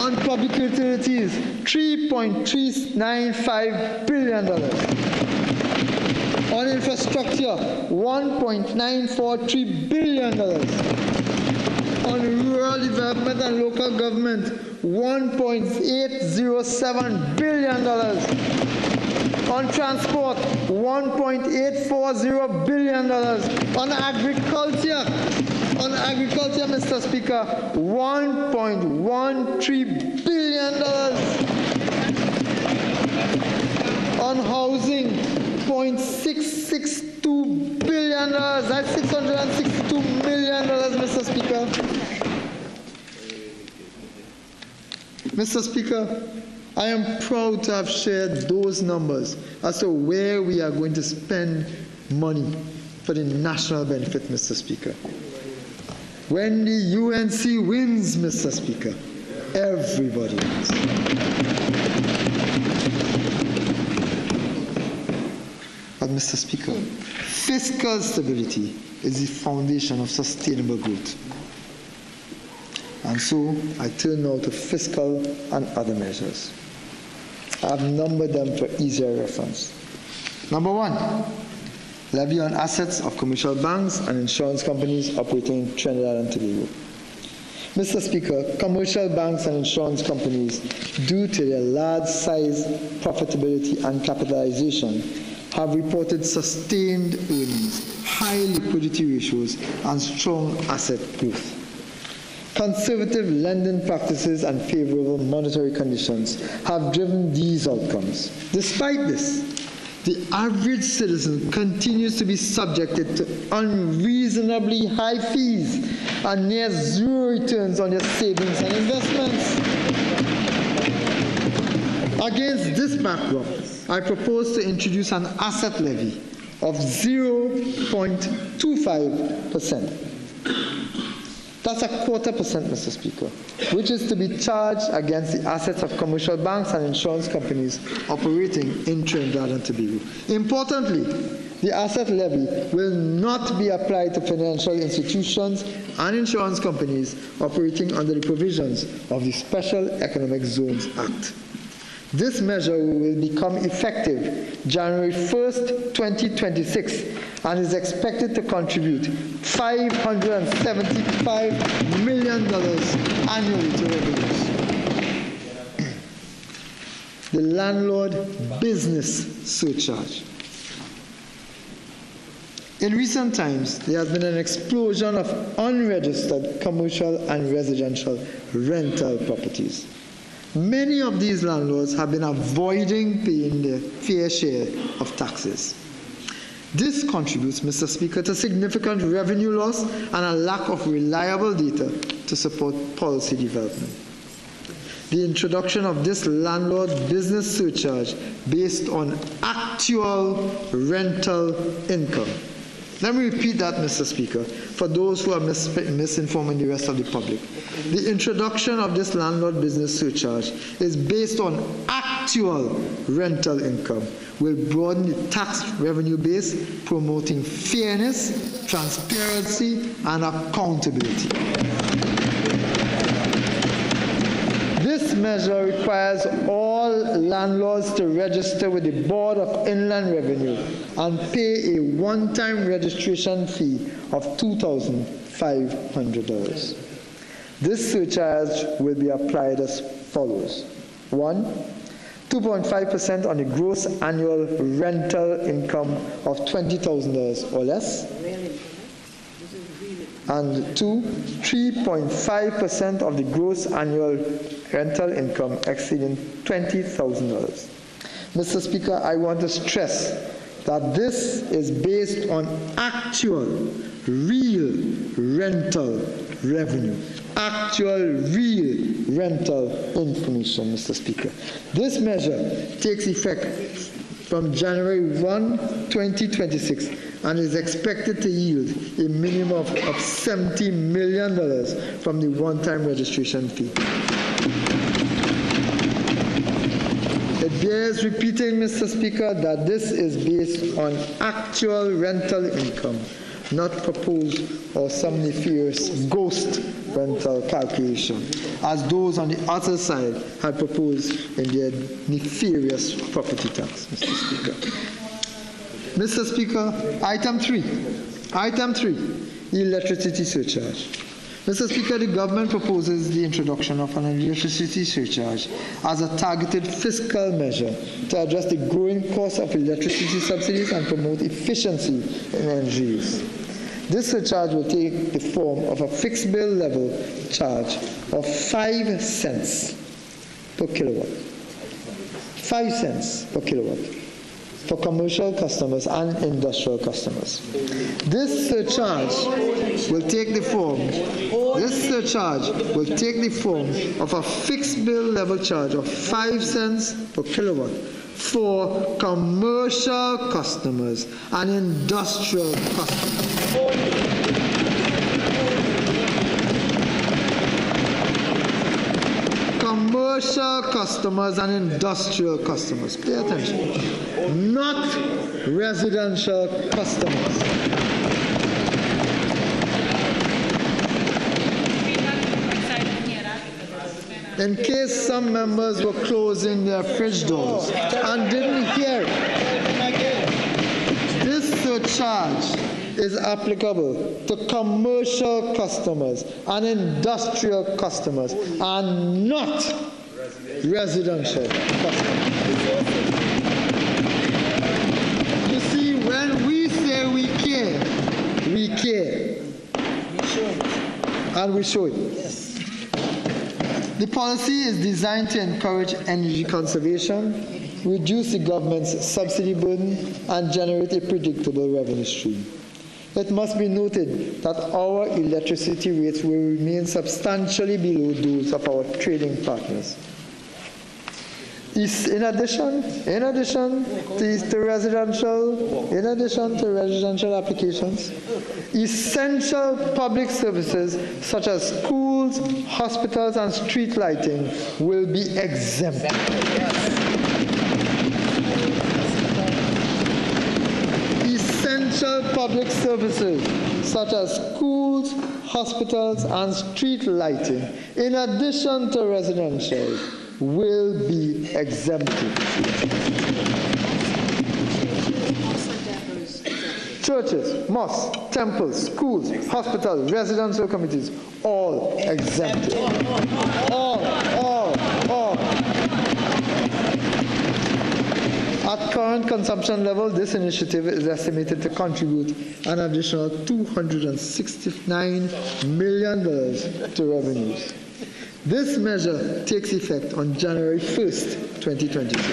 On public utilities, $3.395 billion. On infrastructure, $1.943 billion. On rural development and local government, $1.807 billion. On transport, $1.840 billion. On agriculture, Mr. Speaker, $1.13 billion. On housing, $0.662 billion. That's $662 million, Mr. Speaker. Mr. Speaker, I am proud to have shared those numbers as to where we are going to spend money for the national benefit, Mr. Speaker. When the UNC wins, Mr. Speaker, everybody wins. But, Mr. Speaker, fiscal stability is the foundation of sustainable growth. And so I turn now to fiscal and other measures. I have numbered them for easier reference. Number one, levy on assets of commercial banks and insurance companies operating in Trinidad and Tobago. Mr. Speaker, commercial banks and insurance companies, due to their large size, profitability, and capitalization, have reported sustained earnings, high liquidity ratios, and strong asset growth. Conservative lending practices and favorable monetary conditions have driven these outcomes. Despite this, the average citizen continues to be subjected to unreasonably high fees and near zero returns on their savings and investments. Against this backdrop, I propose to introduce an asset levy of 0.25%. That's 0.25%, Mr. Speaker, which is to be charged against the assets of commercial banks and insurance companies operating in Trinidad and Tobago. Importantly, the asset levy will not be applied to financial institutions and insurance companies operating under the provisions of the Special Economic Zones Act. This measure will become effective January 1st, 2026, and is expected to contribute $575 million annually to revenues. The landlord business surcharge. In recent times, there has been an explosion of unregistered commercial and residential rental properties. Many of these landlords have been avoiding paying their fair share of taxes. This contributes, Mr. Speaker, to significant revenue loss and a lack of reliable data to support policy development. The introduction of this landlord business surcharge based on actual rental income. Let me repeat that, Mr. Speaker, for those who are misinforming the rest of the public. The introduction of this landlord business surcharge is based on actual rental income, will broaden the tax revenue base, promoting fairness, transparency, and accountability. This measure requires all landlords to register with the Board of Inland Revenue and pay a one-time registration fee of $2,500. This surcharge will be applied as follows. 1. 2.5% on the gross annual rental income of $20,000 or less. And 2, 3.5% of the gross annual rental income exceeding $20,000. Mr. Speaker, I want to stress that this is based on actual, real rental revenue. Actual, real rental information, Mr. Speaker. This measure takes effect from January 1, 2026, and is expected to yield a minimum of $70 million from the one-time registration fee. It bears repeating, Mr. Speaker, that this is based on actual rental income, not proposed or some nefarious ghost rental calculation, as those on the other side had proposed in their nefarious property tax, Mr. Speaker. Mr. Speaker, item 3, electricity surcharge. Mr. Speaker, the government proposes the introduction of an electricity surcharge as a targeted fiscal measure to address the growing cost of electricity subsidies and promote efficiency in energy use. This surcharge will take the form of a fixed bill level charge of 5 cents per kilowatt. 5 cents per kilowatt for commercial customers and industrial customers. This surcharge will take the form of a fixed bill level charge of 5 cents per kilowatt for commercial customers and industrial customers. Commercial customers and industrial customers. Pay attention. Not residential customers. In case some members were closing their fridge doors and didn't hear it, this surcharge is applicable to commercial customers and industrial customers and not residential customers. You see, when we say we care, we care. And we show it. The policy is designed to encourage energy conservation, reduce the government's subsidy burden, and generate a predictable revenue stream. It must be noted that our electricity rates will remain substantially below those of our trading partners. In addition to residential applications, essential public services such as schools, hospitals, and street lighting will be exempt. Essential public services such as schools, hospitals, and street lighting, in addition to residential, will be exempted. Churches, mosques, temples, schools, hospitals, residential committees, all exempted. All. At current consumption level, this initiative is estimated to contribute an additional $269 million to revenues. This measure takes effect on January 1st, 2026.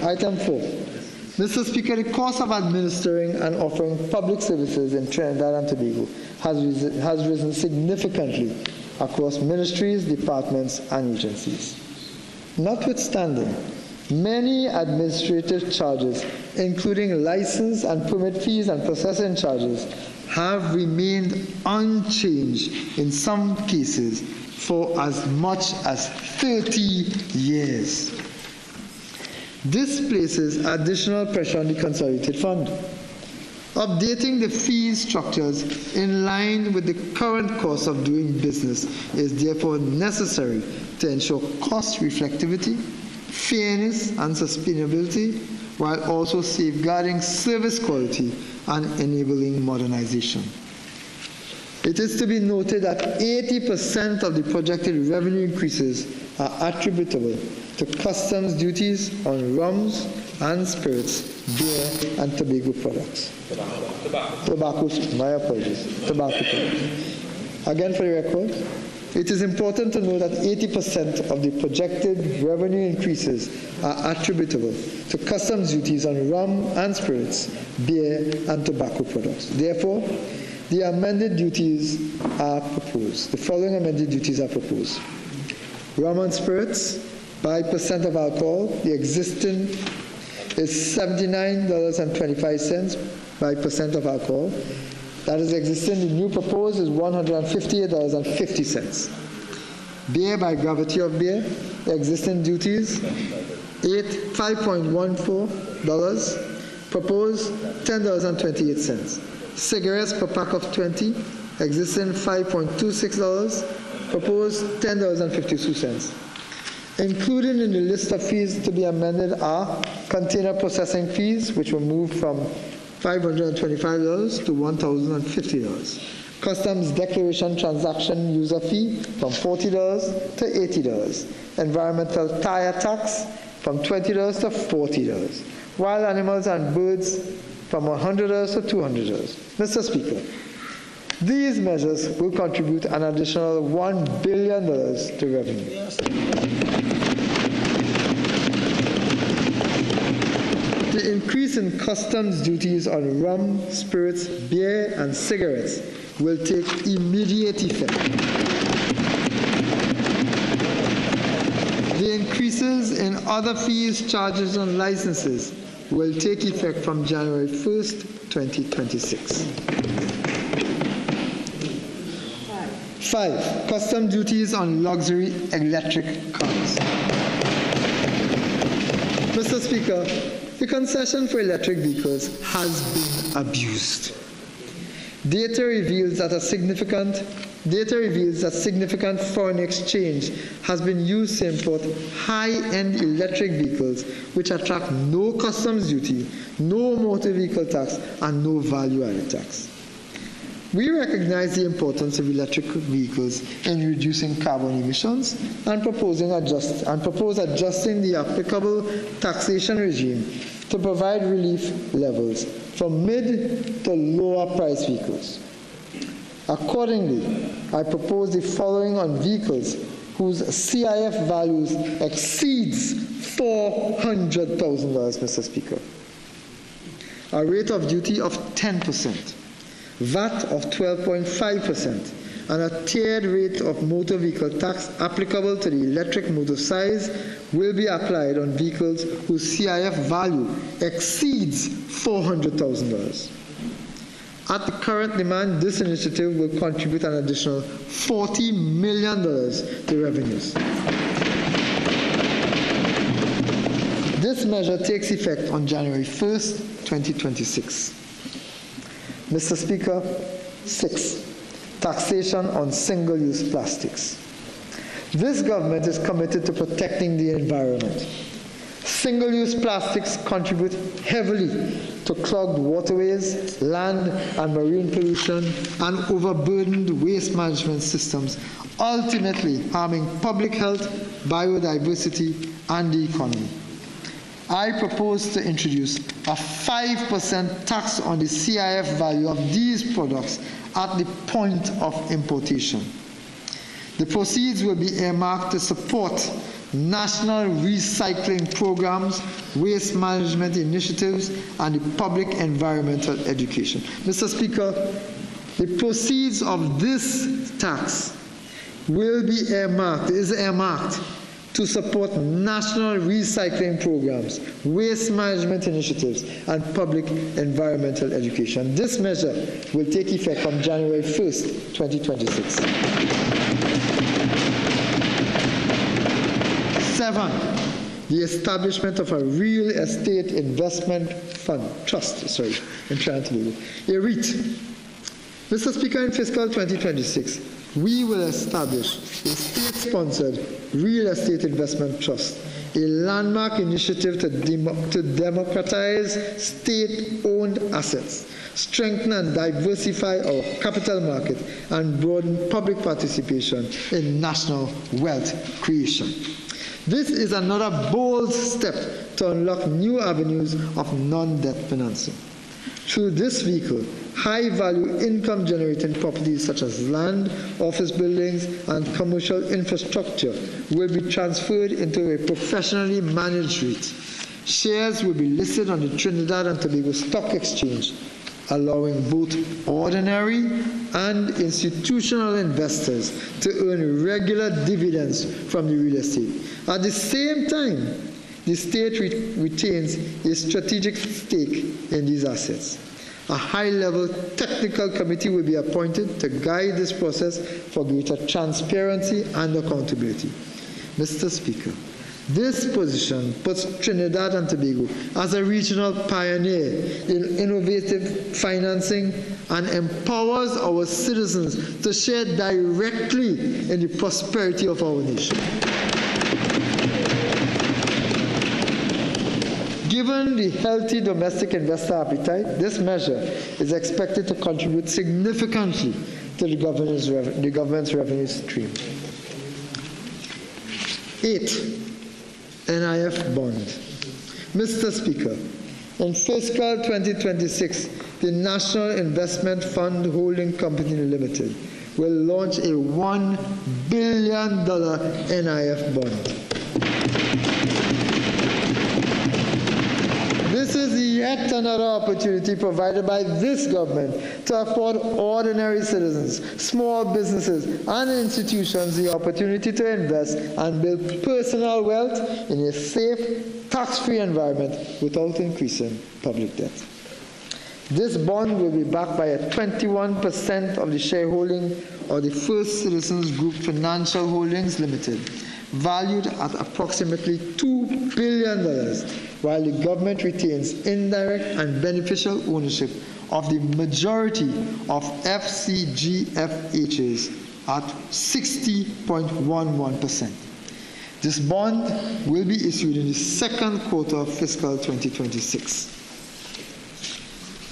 Item 4. Mr. Speaker, the cost of administering and offering public services in Trinidad and Tobago has risen significantly across ministries, departments, and agencies. Notwithstanding, many administrative charges, including license and permit fees and processing charges, have remained unchanged in some cases for as much as 30 years. This places additional pressure on the Consolidated Fund. Updating the fee structures in line with the current cost of doing business is therefore necessary to ensure cost reflectivity, fairness, and sustainability, while also safeguarding service quality and enabling modernization. It is to be noted that 80% of the projected revenue increases are attributable to customs duties on rums and spirits, beer, and tobacco products. Tobacco products. Again, for the record, it is important to note that 80% of the projected revenue increases are attributable to customs duties on rum and spirits, beer, and tobacco products. Therefore, the amended duties are proposed. The following amended duties are proposed. Rum and spirits, by percent of alcohol, the existing is $79.25 by percent of alcohol. That is existing. The new proposed is $158.50. Beer by gravity of beer, existing duties, $5.14, proposed $10.28. Cigarettes per pack of 20, existing $5.26, proposed $10.52. Included in the list of fees to be amended are container processing fees, which were moved from $525 to $1,050. Customs declaration transaction user fee from $40 to $80. Environmental tire tax from $20 to $40. Wild animals and birds from $100 to $200. Mr. Speaker, these measures will contribute an additional $1 billion to revenue. The increase in customs duties on rum, spirits, beer, and cigarettes will take immediate effect. The increases in other fees, charges, and licenses will take effect from January 1st, 2026. 5. Custom duties on luxury electric cars. Mr. Speaker, the concession for electric vehicles has been abused. Data reveals that significant foreign exchange has been used to import high-end electric vehicles which attract no customs duty, no motor vehicle tax, and no value-added tax. We recognize the importance of electric vehicles in reducing carbon emissions and propose adjusting the applicable taxation regime to provide relief levels for mid to lower price vehicles. Accordingly, I propose the following on vehicles whose CIF values exceeds $400,000, Mr. Speaker. A rate of duty of 10%. VAT of 12.5%, and a tiered rate of motor vehicle tax applicable to the electric motor size will be applied on vehicles whose CIF value exceeds $400,000. At the current demand, this initiative will contribute an additional $40 million to revenues. This measure takes effect on January 1st, 2026. Mr. Speaker, 6. Taxation on single-use plastics. This government is committed to protecting the environment. Single-use plastics contribute heavily to clogged waterways, land and marine pollution, and overburdened waste management systems, ultimately harming public health, biodiversity, and the economy. I propose to introduce a 5% tax on the CIF value of these products at the point of importation. The proceeds will be earmarked to support national recycling programs, waste management initiatives, and the public environmental education. Mr. Speaker, the proceeds of this tax will be earmarked to support national recycling programs, waste management initiatives, and public environmental education. This measure will take effect from January 1st, 2026. 7. The establishment of a real estate investment fund, a REIT. Mr. Speaker, in fiscal 2026, we will establish a state-sponsored real estate investment trust, a landmark initiative to democratize state-owned assets, strengthen and diversify our capital market, and broaden public participation in national wealth creation. This is another bold step to unlock new avenues of non-debt financing. Through this vehicle, high-value income-generating properties such as land, office buildings, and commercial infrastructure will be transferred into a professionally managed REIT. Shares will be listed on the Trinidad and Tobago Stock Exchange, allowing both ordinary and institutional investors to earn regular dividends from the real estate. At the same time, the state retains a strategic stake in these assets. A high-level technical committee will be appointed to guide this process for greater transparency and accountability. Mr. Speaker, this position puts Trinidad and Tobago as a regional pioneer in innovative financing and empowers our citizens to share directly in the prosperity of our nation. Given the healthy domestic investor appetite, this measure is expected to contribute significantly to the government's revenue stream. 8. NIF bond. Mr. Speaker, in fiscal 2026, the National Investment Fund Holding Company Limited will launch a $1 billion NIF bond. This is yet another opportunity provided by this government to afford ordinary citizens, small businesses, and institutions the opportunity to invest and build personal wealth in a safe, tax-free environment without increasing public debt. This bond will be backed by a 21% of the shareholding of the First Citizens Group Financial Holdings Limited, valued at approximately $2 billion, while the government retains indirect and beneficial ownership of the majority of FCGFHs at 60.11%. This bond will be issued in the second quarter of fiscal 2026.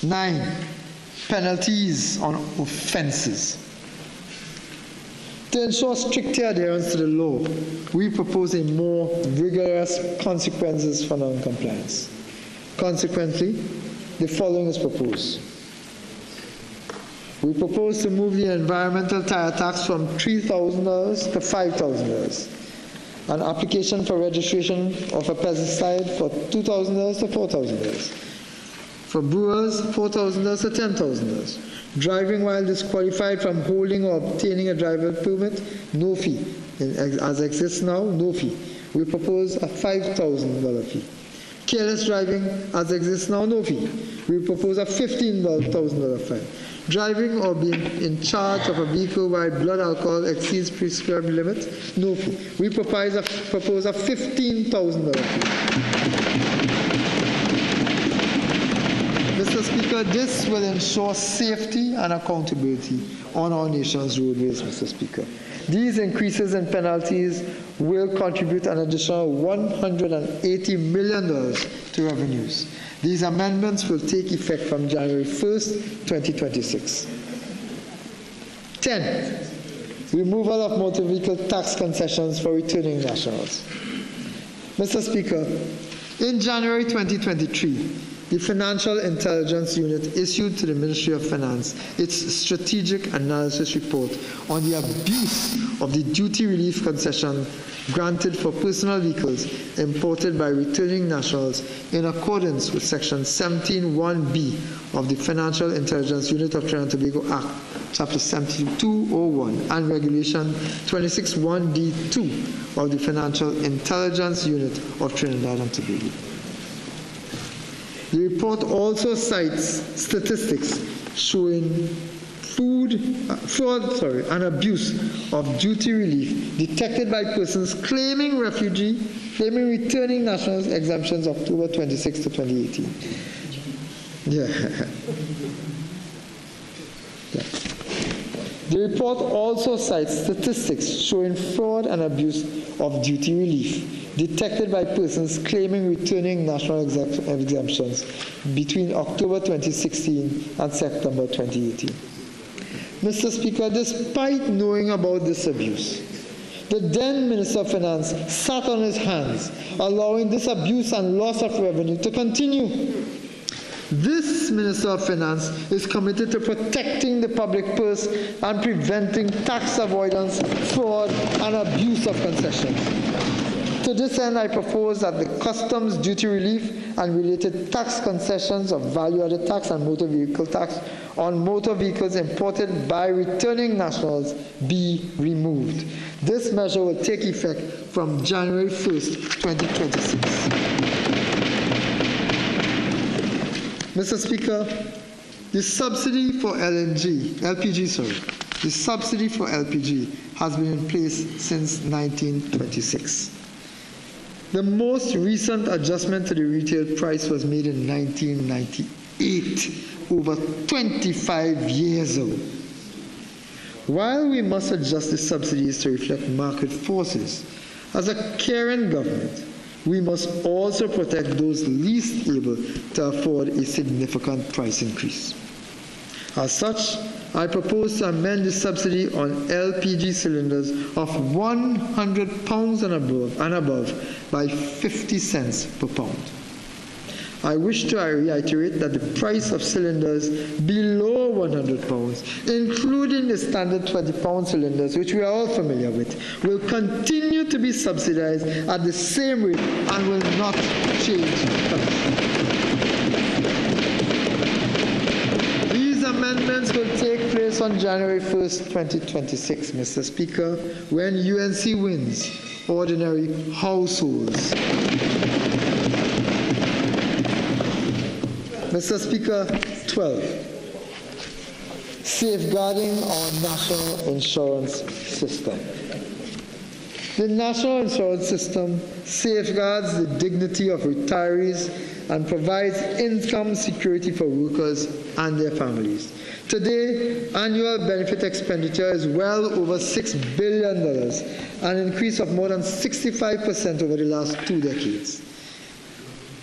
9. Penalties on offenses. To ensure stricter adherence to the law, we propose a more rigorous consequences for non-compliance. Consequently, the following is proposed. We propose to move the environmental tire tax from $3,000 to $5,000. An application for registration of a pesticide for $2,000 to $4,000. For brewers, $4,000 to $10,000. Driving while disqualified from holding or obtaining a driver permit, no fee. As exists now, no fee. We propose a $5,000 fee. Careless driving, as exists now, no fee. We propose a $15,000 fine. Driving or being in charge of a vehicle while blood alcohol exceeds prescribed limit, no fee. We propose a $15,000 fee. Mr. Speaker, this will ensure safety and accountability on our nation's roadways, Mr. Speaker. These increases in penalties will contribute an additional $180 million to revenues. These amendments will take effect from January 1st, 2026. 10. Removal of motor vehicle tax concessions for returning nationals. Mr. Speaker, in January 2023, the Financial Intelligence Unit issued to the Ministry of Finance its strategic analysis report on the abuse of the duty relief concession granted for personal vehicles imported by returning nationals in accordance with Section 17(1)(b) of the Financial Intelligence Unit of Trinidad and Tobago Act, Chapter 7201, and Regulation 26(1)(d)(2) of the Financial Intelligence Unit of Trinidad and Tobago. The report also cites statistics showing fraud and abuse of duty relief detected by persons claiming returning nationals exemptions October 26 to 2018. The report also cites statistics showing fraud and abuse of duty relief detected by persons claiming returning national exemptions between October 2016 and September 2018. Mr. Speaker, despite knowing about this abuse, the then Minister of Finance sat on his hands, allowing this abuse and loss of revenue to continue. This Minister of Finance is committed to protecting the public purse and preventing tax avoidance, fraud, and abuse of concessions. To this end, I propose that the customs duty relief and related tax concessions of value-added tax and motor vehicle tax on motor vehicles imported by returning nationals be removed. This measure will take effect from January 1st, 2026. Mr. Speaker, The subsidy for LPG, the subsidy for LPG has been in place since 1926. The most recent adjustment to the retail price was made in 1998, over 25 years ago. While we must adjust the subsidies to reflect market forces, as a caring government, we must also protect those least able to afford a significant price increase. As such, I propose to amend the subsidy on LPG cylinders of £100 and above by 50 cents per pound. I wish to reiterate that the price of cylinders below £100, including the standard 20-pound cylinders, which we are all familiar with, will continue to be subsidized at the same rate and will not change. These amendments will take place on January 1st, 2026, Mr. Speaker, when UNC wins ordinary households. Mr. Speaker, 12, safeguarding our national insurance system. The national insurance system safeguards the dignity of retirees and provides income security for workers and their families. Today, annual benefit expenditure is well over $6 billion, an increase of more than 65% over the last 2 decades.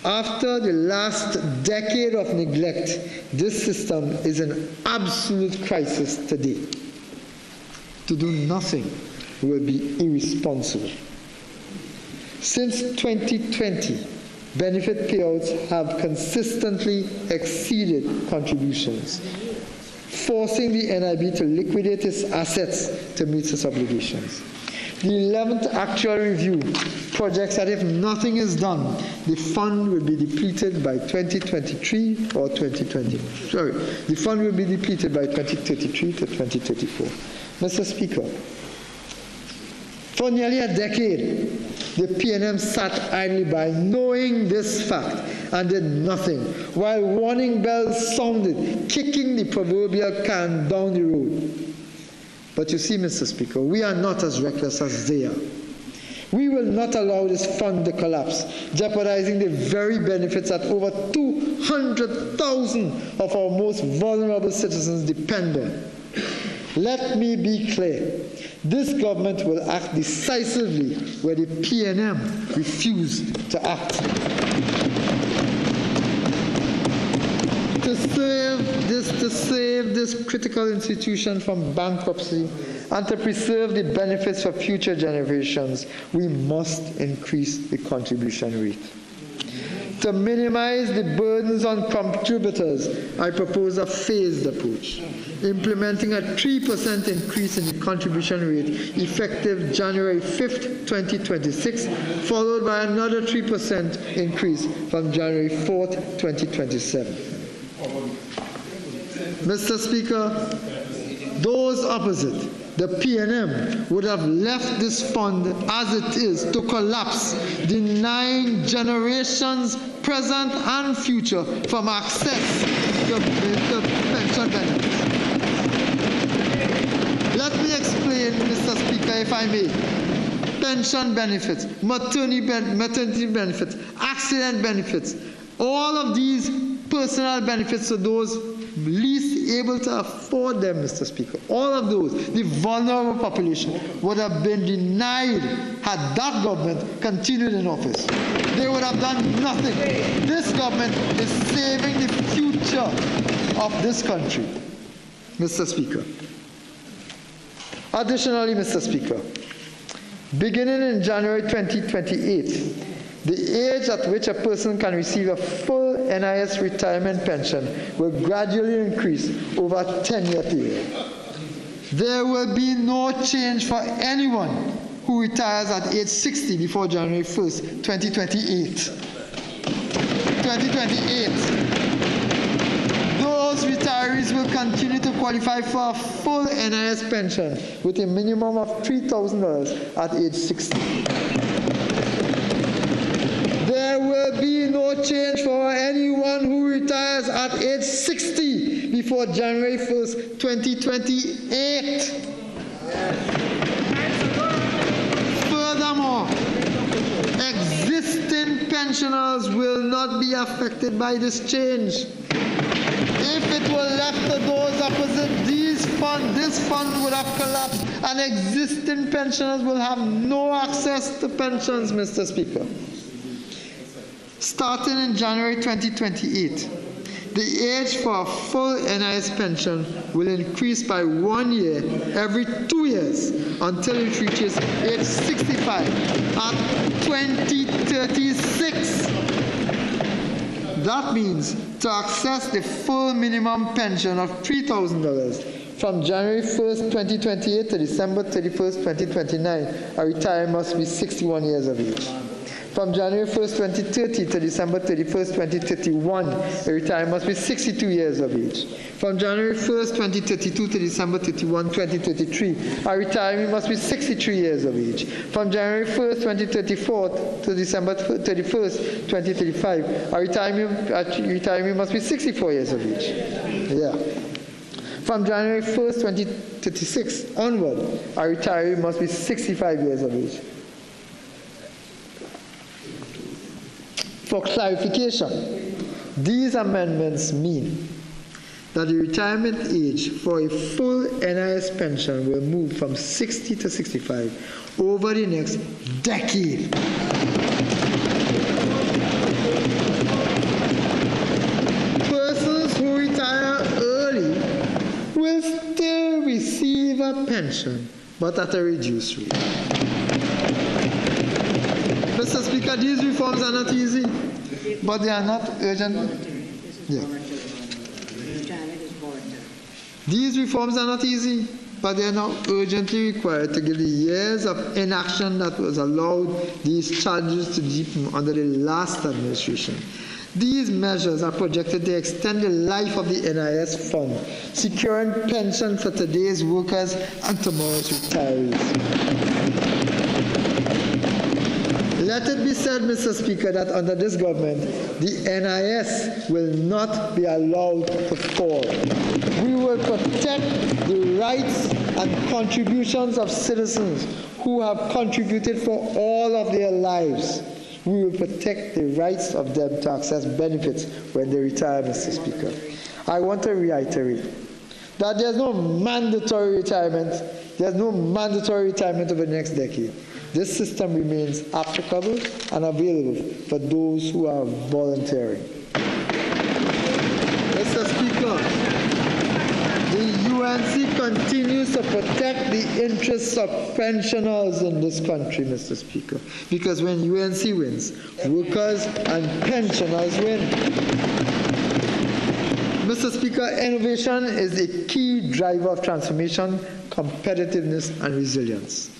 After the last decade of neglect, this system is in absolute crisis today. To do nothing will be irresponsible. Since 2020, benefit payouts have consistently exceeded contributions, forcing the NIB to liquidate its assets to meet its obligations. The 11th actual review projects that if nothing is done, the fund will be depleted by 2033 or 2020. The fund will be depleted by 2033 to 2034. Mr. Speaker, for nearly a decade, the PNM sat idly by knowing this fact and did nothing, while warning bells sounded, kicking the proverbial can down the road. But you see, Mr. Speaker, we are not as reckless as they are. We will not allow this fund to collapse, jeopardizing the very benefits that over 200,000 of our most vulnerable citizens depend on. Let me be clear. This government will act decisively where the PNM refused to act. To save this critical institution from bankruptcy and to preserve the benefits for future generations, we must increase the contribution rate. To minimize the burdens on contributors, I propose a phased approach, implementing a 3% increase in the contribution rate effective January 5th, 2026, followed by another 3% increase from January 4th, 2027. Mr. Speaker, those opposite, the PNM, would have left this fund as it is to collapse, denying generations, present and future, from access to pension benefits. Let me explain, Mr. Speaker, if I may. Pension benefits, maternity benefits, accident benefits, all of these personal benefits to those least able to afford them, Mr. Speaker. All of those, the vulnerable population, would have been denied had that government continued in office. They would have done nothing. This government is saving the future of this country, Mr. Speaker. Additionally, Mr. Speaker, beginning in January 2028, the age at which a person can receive a full NIS retirement pension will gradually increase over a 10-year period. There will be no change for anyone who retires at age 60 before January 1st, 2028. Those retirees will continue to qualify for a full NIS pension with a minimum of $3,000 at age 60. There will be no change for anyone who retires at age 60 before January 1st, 2028. Furthermore, existing pensioners will not be affected by this change. If it were left to those opposite, this fund would have collapsed and existing pensioners will have no access to pensions, Mr. Speaker. Starting in January 2028, the age for a full NIS pension will increase by 1 year every 2 years until it reaches age 65 at 2036. That means to access the full minimum pension of $3,000 from January 1st, 2028 to December 31st, 2029, a retiree must be 61 years of age. From January 1st, 2030 to December 31st, 2031, a retiree must be 62 years of age. From January 1st, 2032 to December 31, 2033, a retiree must be 63 years of age. From January 1st, 2034 to December 31st, 2035, a retiree must be 64 years of age. Yeah. From January 1st, 2036 onward, a retiree must be 65 years of age. For clarification, these amendments mean that the retirement age for a full NIS pension will move from 60 to 65 over the next decade. Persons who retire early will still receive a pension, but at a reduced rate. Mr. Speaker, these reforms are not easy, but they are not urgent. Yeah. These reforms are not easy, but they are now urgently required to give the years of inaction that was allowed these challenges to deepen under the last administration. These measures are projected to extend the life of the NIS fund, securing pension for today's workers and tomorrow's retirees. Let it be said, Mr. Speaker, that under this government, the NIS will not be allowed to fall. We will protect the rights and contributions of citizens who have contributed for all of their lives. We will protect the rights of them to access benefits when they retire, Mr. Speaker. I want to reiterate that there's no mandatory retirement. There's no mandatory retirement over the next decade. This system remains applicable and available for those who are volunteering. Mr. Speaker, the UNC continues to protect the interests of pensioners in this country, Mr. Speaker, because when UNC wins, workers and pensioners win. Mr. Speaker, innovation is a key driver of transformation, competitiveness, and resilience.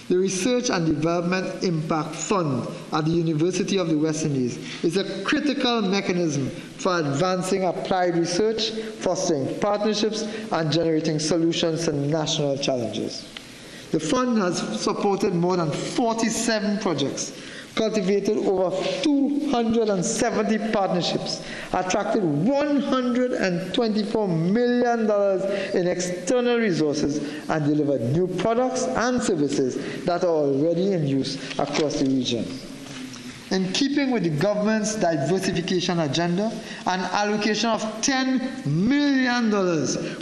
The Research and Development Impact Fund at the University of the West Indies is a critical mechanism for advancing applied research, fostering partnerships, and generating solutions to national challenges. The fund has supported more than 47 projects, cultivated over 270 partnerships, attracted $124 million in external resources, and delivered new products and services that are already in use across the region. In keeping with the government's diversification agenda, an allocation of $10 million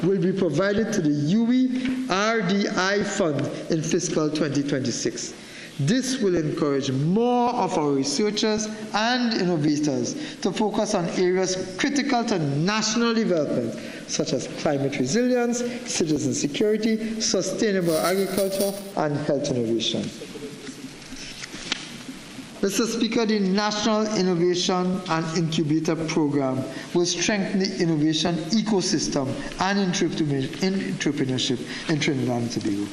will be provided to the UE RDI Fund in fiscal 2026. This will encourage more of our researchers and innovators to focus on areas critical to national development, such as climate resilience, citizen security, sustainable agriculture, and health innovation. Mr. Speaker, the National Innovation and Incubator Program will strengthen the innovation ecosystem and entrepreneurship in Trinidad and Tobago.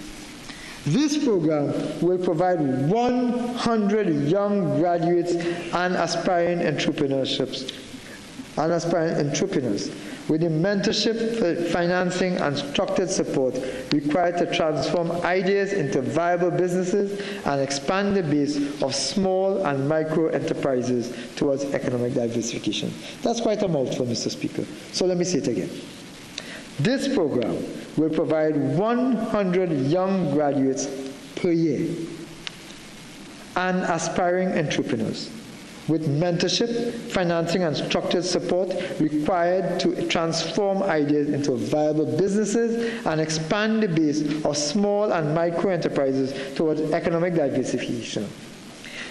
This program will provide 100 young graduates and aspiring entrepreneurs with the mentorship, financing, and structured support required to transform ideas into viable businesses and expand the base of small and micro enterprises towards economic diversification. That's quite a mouthful, Mr. Speaker. So let me say it again. This program will provide 100 young graduates per year and aspiring entrepreneurs with mentorship, financing, and structured support required to transform ideas into viable businesses and expand the base of small and micro enterprises towards economic diversification.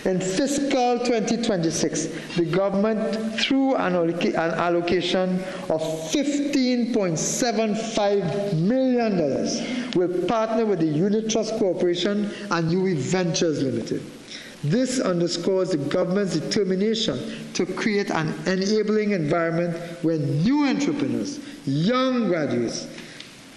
In fiscal 2026, the government, through an allocation of $15.75 million, will partner with the Unit Trust Corporation and UE Ventures Limited. This underscores the government's determination to create an enabling environment where new entrepreneurs, young graduates,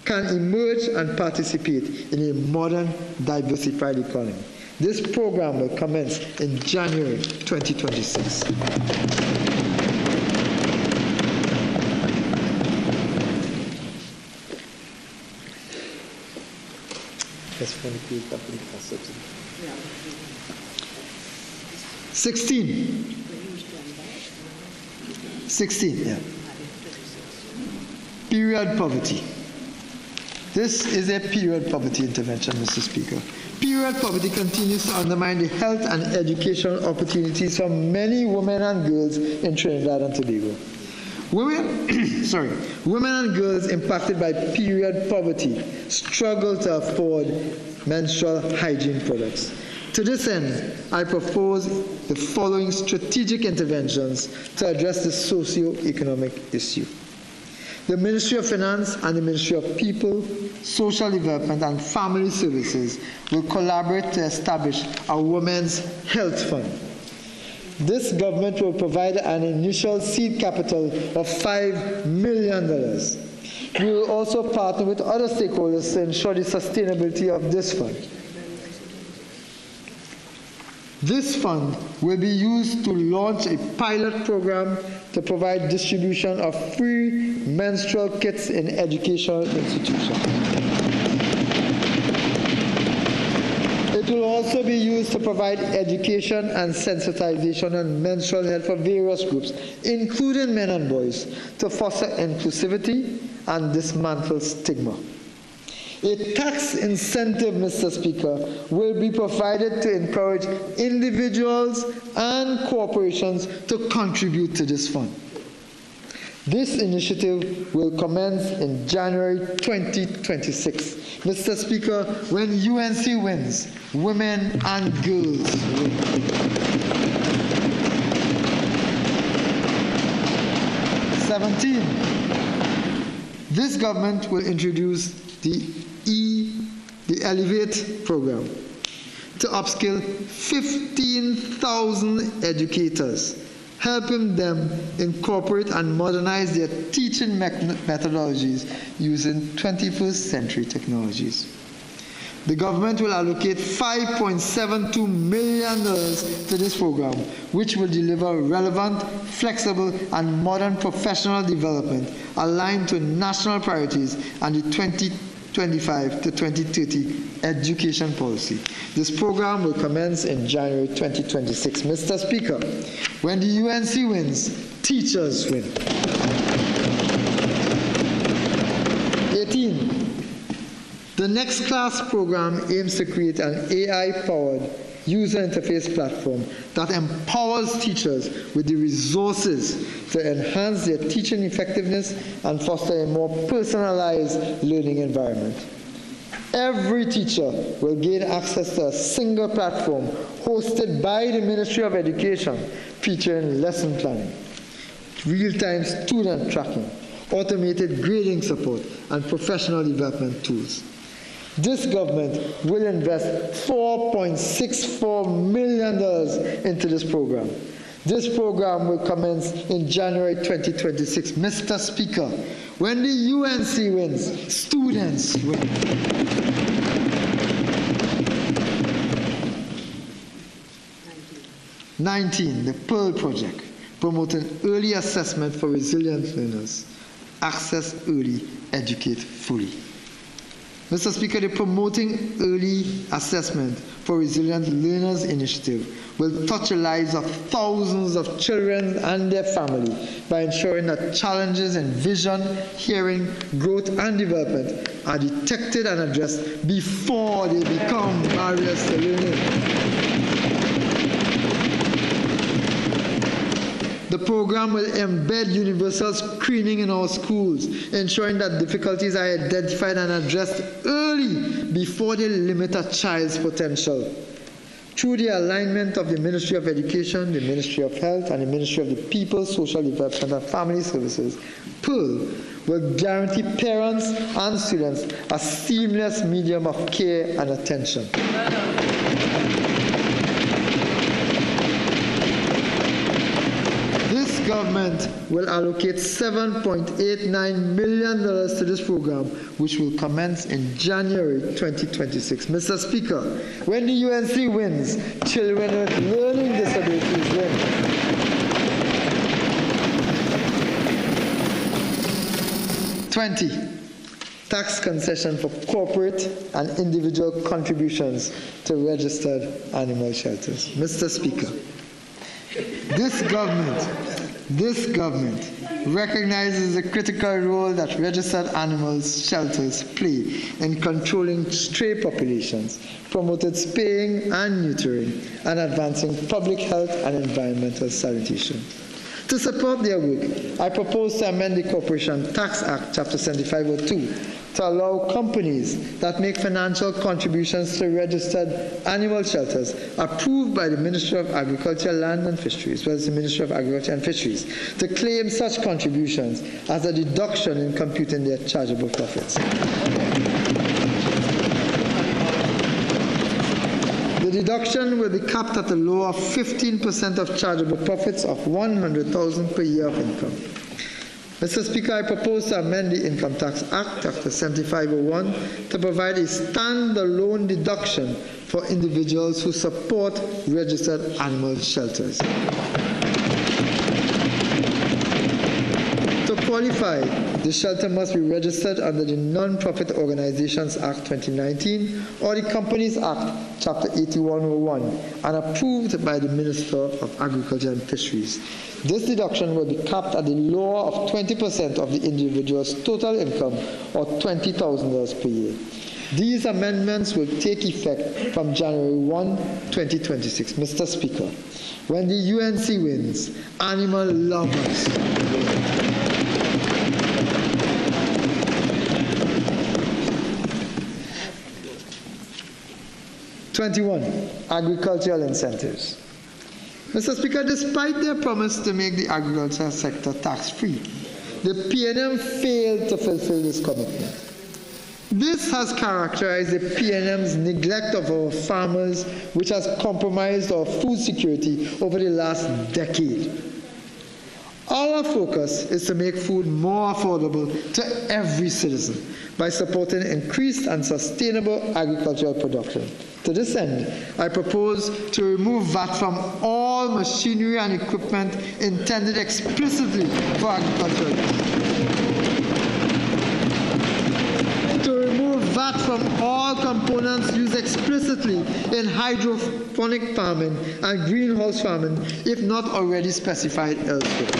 can emerge and participate in a modern, diversified economy. This program will commence in January 2026. That's for the public subsidy. 16, yeah. Period poverty. This is a period poverty intervention, Mr. Speaker. Period poverty continues to undermine the health and educational opportunities for many women and girls in Trinidad and Tobago. Women and girls impacted by period poverty struggle to afford menstrual hygiene products. To this end, I propose the following strategic interventions to address the socio-economic issue. The Ministry of Finance and the Ministry of People, Social Development and Family Services will collaborate to establish a Women's Health Fund. This government will provide an initial seed capital of $5 million. We will also partner with other stakeholders to ensure the sustainability of this fund. This fund will be used to launch a pilot program to provide distribution of free menstrual kits in educational institutions. It will also be used to provide education and sensitization on menstrual health for various groups, including men and boys, to foster inclusivity and dismantle stigma. A tax incentive, Mr. Speaker, will be provided to encourage individuals and corporations to contribute to this fund. This initiative will commence in January 2026. Mr. Speaker, when UNC wins, women and girls win. This government will introduce the Elevate program to upskill 15,000 educators, helping them incorporate and modernize their teaching methodologies using 21st century technologies. The government will allocate $5.72 million to this program, which will deliver relevant, flexible, and modern professional development aligned to national priorities and the 2025 to 2030 education policy. This program will commence in January 2026. Mr. Speaker, when the UNC wins, teachers win. 18. The Next Class program aims to create an AI-powered user interface platform that empowers teachers with the resources to enhance their teaching effectiveness and foster a more personalized learning environment. Every teacher will gain access to a single platform hosted by the Ministry of Education, featuring lesson planning, real-time student tracking, automated grading support, and professional development tools. This government will invest $4.64 million into this program. This program will commence in January 2026. Mr. Speaker, when the UNC wins, students win. The Pearl Project, promoting early assessment for resilient learners. Access early, educate fully. Mr. Speaker, the Promoting Early Assessment for Resilient Learners initiative will touch the lives of thousands of children and their families by ensuring that challenges in vision, hearing, growth, and development are detected and addressed before they become barriers to learning. The program will embed universal screening in our schools, ensuring that difficulties are identified and addressed early before they limit a child's potential. Through the alignment of the Ministry of Education, the Ministry of Health, and the Ministry of the People, Social Development and Family Services, PEARL will guarantee parents and students a seamless medium of care and attention. Government will allocate $7.89 million to this program, which will commence in January 2026. Mr. Speaker, when the UNC wins, children with learning disabilities win. Tax concession for corporate and individual contributions to registered animal shelters. Mr. Speaker, this government recognizes the critical role that registered animals shelters play in controlling stray populations, promoted spaying and neutering, and advancing public health and environmental sanitation. To support their work, I propose to amend the Corporation Tax Act, Chapter 7502, to allow companies that make financial contributions to registered animal shelters approved by the Ministry of Agriculture, Land and Fisheries, well, it's the Ministry of Agriculture and Fisheries, to claim such contributions as a deduction in computing their chargeable profits. The deduction will be capped at a low of 15% of chargeable profits of $100,000 per year of income. Mr. Speaker, I propose to amend the Income Tax Act, Chapter 7501, to provide a standalone deduction for individuals who support registered animal shelters. To qualify, the shelter must be registered under the Non-Profit Organizations Act 2019 or the Companies Act, Chapter 8101, and approved by the Minister of Agriculture and Fisheries. This deduction will be capped at the lower of 20% of the individual's total income, or $20,000 per year. These amendments will take effect from January 1, 2026. Mr. Speaker, when the UNC wins, animal lovers. Agricultural incentives. Mr. Speaker, despite their promise to make the agricultural sector tax-free, the PNM failed to fulfill this commitment. This has characterized the PNM's neglect of our farmers, which has compromised our food security over the last decade. Our focus is to make food more affordable to every citizen by supporting increased and sustainable agricultural production. To this end, I propose to remove VAT from all machinery and equipment intended explicitly for agricultural use. To remove VAT from all components used explicitly in hydroponic farming and greenhouse farming, if not already specified elsewhere.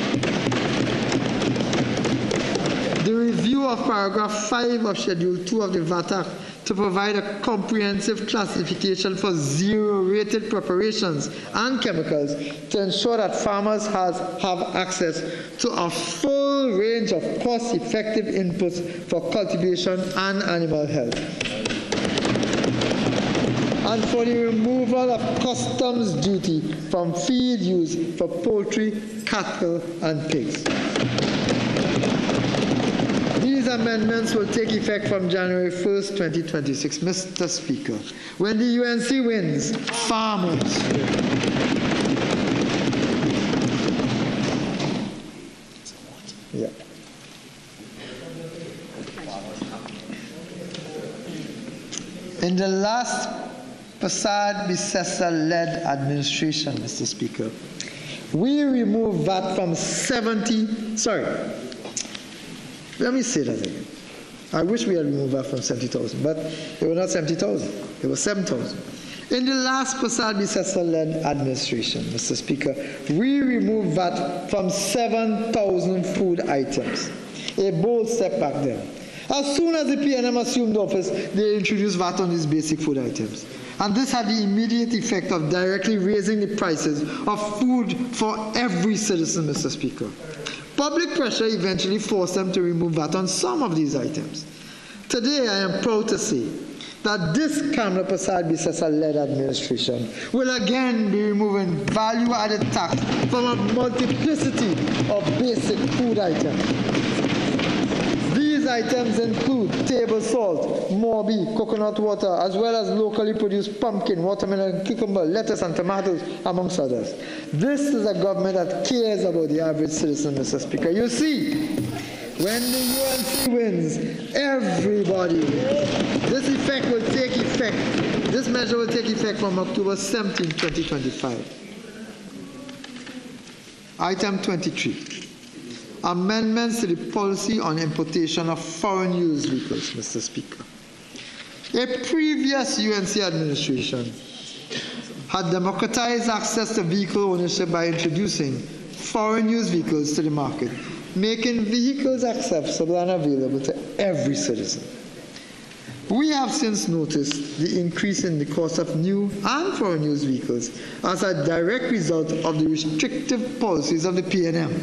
The review of paragraph 5 of Schedule 2 of the VAT Act to provide a comprehensive classification for zero-rated preparations and chemicals to ensure that farmers have access to a full range of cost-effective inputs for cultivation and animal health. And for the removal of customs duty from feed used for poultry, cattle, and pigs. These amendments will take effect from January 1st, 2026. Mr. Speaker, when the UNC wins, farmers. Yeah. In the last Prasad-Bissessar-led administration, Mr. Speaker, we removed VAT from let me say that again. I wish we had removed VAT from 70,000, but it was not 70,000, it was 7,000. In the last Prasad-Bissessar-led administration, Mr. Speaker, we removed VAT from 7,000 food items. A bold step back then. As soon as the PNM assumed office, they introduced VAT on these basic food items. And this had the immediate effect of directly raising the prices of food for every citizen, Mr. Speaker. Public pressure eventually forced them to remove VAT on some of these items. Today, I am proud to say that this Kamla Prasad-Bissessar-led administration will again be removing value-added tax from a multiplicity of basic food items. These items include table salt, morbi, coconut water, as well as locally produced pumpkin, watermelon, cucumber, lettuce, and tomatoes, amongst others. This is a government that cares about the average citizen, Mr. Speaker. You see, when the UNC wins, everybody wins. This measure will take effect from October 17, 2025. Item 23. Amendments to the policy on importation of foreign use vehicles, Mr. Speaker. A previous UNC administration had democratized access to vehicle ownership by introducing foreign use vehicles to the market, making vehicles accessible and available to every citizen. We have since noticed the increase in the cost of new and foreign use vehicles as a direct result of the restrictive policies of the PNM.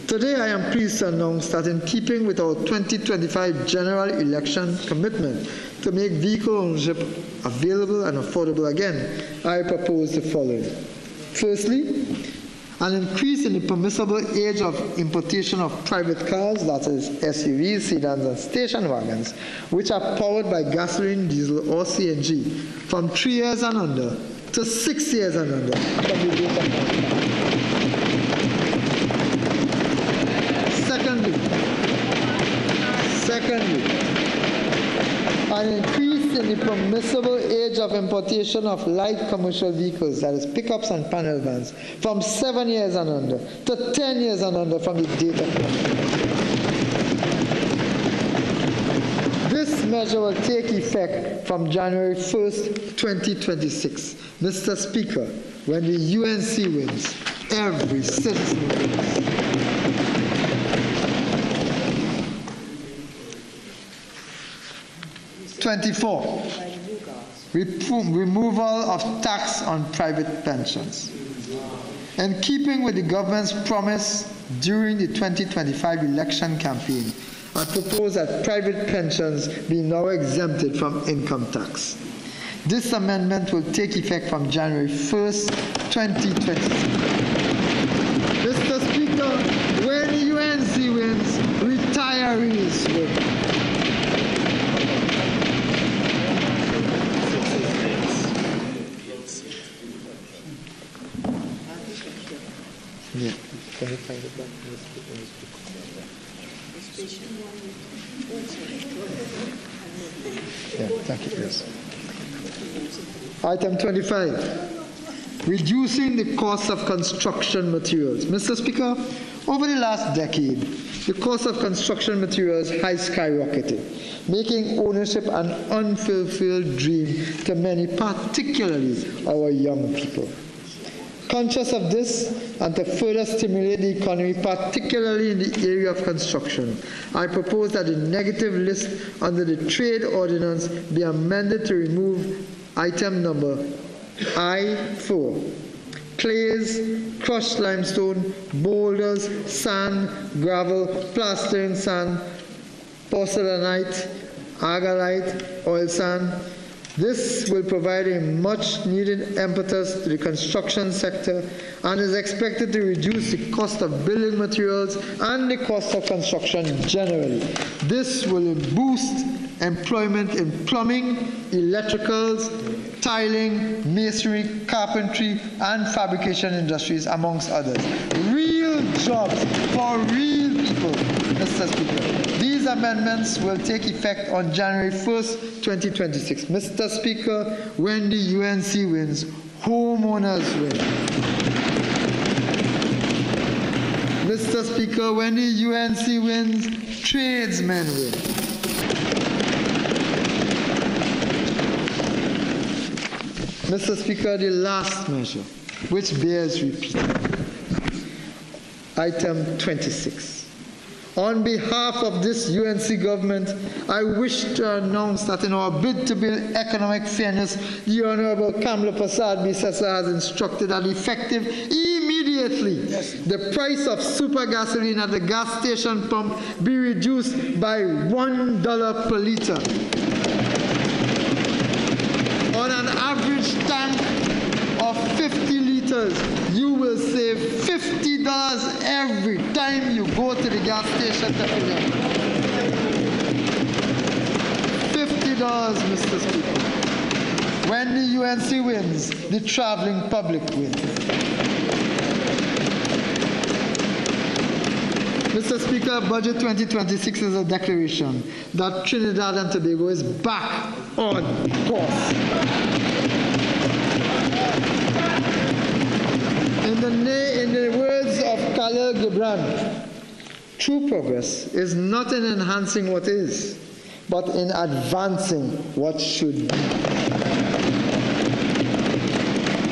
Today, I am pleased to announce that in keeping with our 2025 general election commitment to make vehicle ownership available and affordable again, I propose the following. Firstly, an increase in the permissible age of importation of private cars, that is SUVs, sedans, and station wagons, which are powered by gasoline, diesel, or CNG, from 3 years and under to 6 years and under from the date of manufacture. Secondly, an increase in the permissible age of importation of light commercial vehicles, that is pickups and panel vans, from 7 years and under to 10 years and under from the date of manufacture. This measure will take effect from January 1st, 2026. Mr. Speaker, when the UNC wins, every citizen wins. Removal of tax on private pensions. In keeping with the government's promise during the 2025 election campaign, I propose that private pensions be now exempted from income tax. This amendment will take effect from January 1st, 2026. Mr. Speaker, when the UNC wins, retirees win. Yeah. Can you find it back? Yeah, thank you, please. Item 25, reducing the cost of construction materials. Mr. Speaker, over the last decade, the cost of construction materials has skyrocketed, making ownership an unfulfilled dream to many, particularly our young people. Conscious of this, and to further stimulate the economy, particularly in the area of construction, I propose that the negative list under the Trade Ordinance be amended to remove item number I-4. Clays, crushed limestone, boulders, sand, gravel, plastering sand, porcelainite, agalite, oil sand. This will provide a much-needed impetus to the construction sector and is expected to reduce the cost of building materials and the cost of construction generally. This will boost employment in plumbing, electricals, tiling, masonry, carpentry, and fabrication industries, amongst others. Real jobs for real people, Mr. Speaker. These amendments will take effect on January 1st, 2026. Mr. Speaker, when the UNC wins, homeowners win. Mr. Speaker, when the UNC wins, tradesmen win. Mr. Speaker, the last measure, which bears repeating. Item 26. On behalf of this UNC government, I wish to announce that in our bid to build economic fairness, the Honorable Kamla Prasad Bisesa has instructed that effective immediately, the price of super gasoline at the gas station pump be reduced by $1 per liter. On an average tank of 50 liters, you will save $50 every time you go to the gas station to fill up. $50, Mr. Speaker. When the UNC wins, the traveling public wins. Mr. Speaker, Budget 2026 is a declaration that Trinidad and Tobago is back on course. In the words of Khalil Gibran, true progress is not in enhancing what is, but in advancing what should be.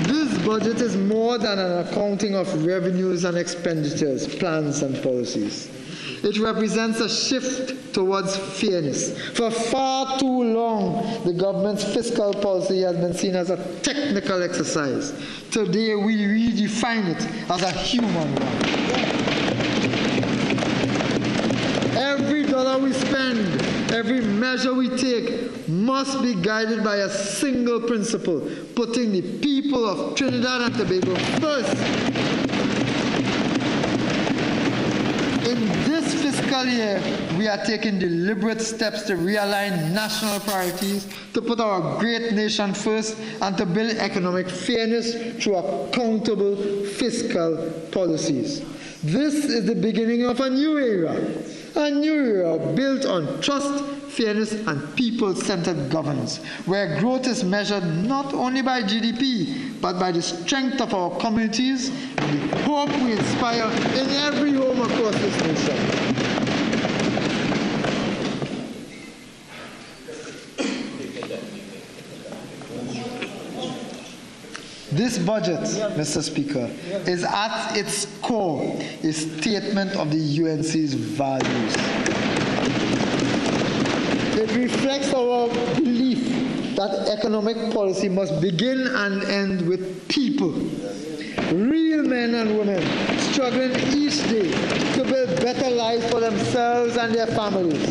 This budget is more than an accounting of revenues and expenditures, plans and policies. It represents a shift towards fairness. For far too long, the government's fiscal policy has been seen as a technical exercise. Today, we redefine it as a human one. Every dollar we spend, every measure we take must be guided by a single principle, putting the people of Trinidad and Tobago first. In this fiscal year, we are taking deliberate steps to realign national priorities, to put our great nation first, and to build economic fairness through accountable fiscal policies. This is the beginning of a new era built on trust, fairness, and people-centered governance, where growth is measured not only by GDP, but by the strength of our communities and the hope we inspire in every home across this nation. This budget, Mr. Speaker, is at its core a statement of the UNC's values. It reflects our belief that economic policy must begin and end with people, real men and women struggling each day to build better lives for themselves and their families.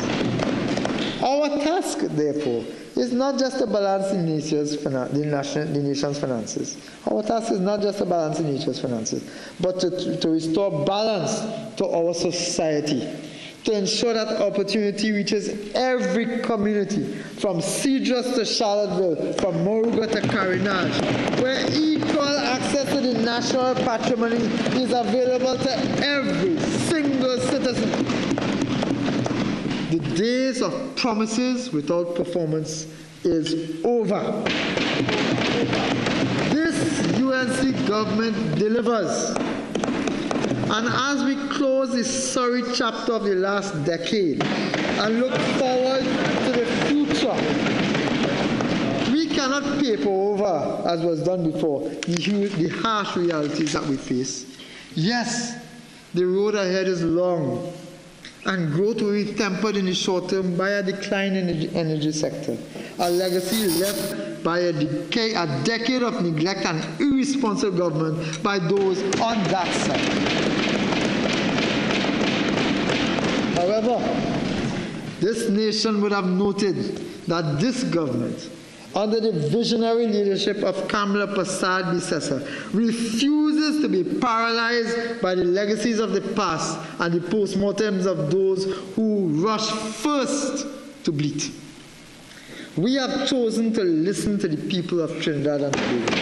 Our task, therefore, is not just to balance the nation's finances. Our task is not just to balance the nation's finances, but to restore balance to our society, to ensure that opportunity reaches every community, from Cedros to Charlottesville, from Moruga to Carinage, where equal access to the national patrimony is available to every single citizen. The days of promises without performance is over. This UNC government delivers. And as we close this sorry chapter of the last decade and look forward to the future, we cannot paper over, as was done before, the harsh realities that we face. Yes, the road ahead is long, and growth will be tempered in the short term by a decline in the energy sector, a legacy left by a decade of neglect and irresponsible government by those on that side. However, this nation would have noted that this government, under the visionary leadership of Kamla Prasad Bisesa, refuses to be paralyzed by the legacies of the past and the postmortems of those who rush first to bleat. We have chosen to listen to the people of Trinidad and Tobago.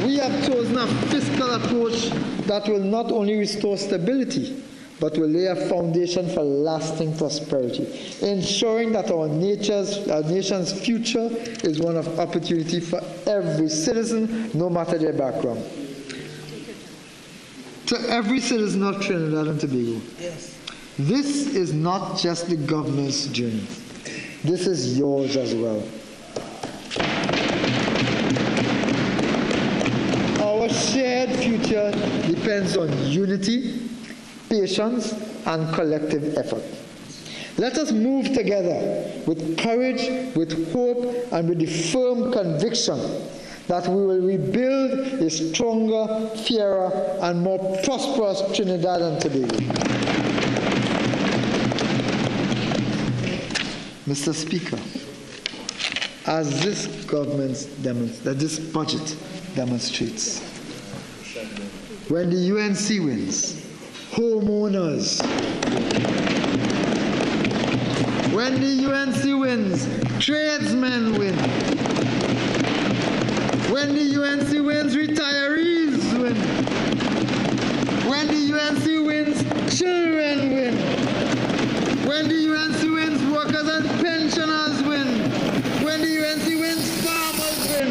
We have chosen a fiscal approach that will not only restore stability, but will lay a foundation for lasting prosperity, ensuring that our nation's future is one of opportunity for every citizen, no matter their background. To every citizen of Trinidad and Tobago, this is not just the governor's journey. This is yours as well. Our shared future depends on unity, patience, and collective effort. Let us move together with courage, with hope, and with the firm conviction that we will rebuild a stronger, fairer, and more prosperous Trinidad and Tobago. Mr. Speaker, as this this budget demonstrates, when the UNC wins, homeowners win. When the UNC wins, tradesmen win. When the UNC wins, retirees win. When the UNC wins, children win. When the UNC wins, workers and pensioners win. When the UNC wins, farmers win.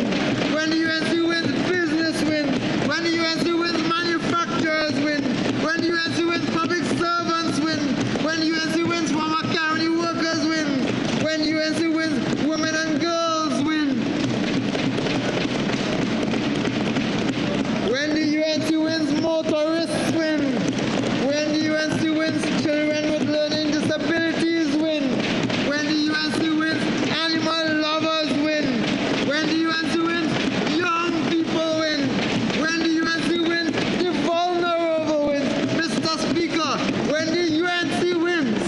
When the UNC wins, business win. When the UNC wins, manufacturers win. When the UNC wins, public servants win. When the UNC wins, former county workers win. When the UNC wins, women and girls win. When the UNC wins, motorists win. When the UNC wins, children with learning disabilities win. When the UNC wins, animal lovers win. When the UNC wins, young people win. When the UNC wins, the vulnerable win. Mr. Speaker, when the UNC wins,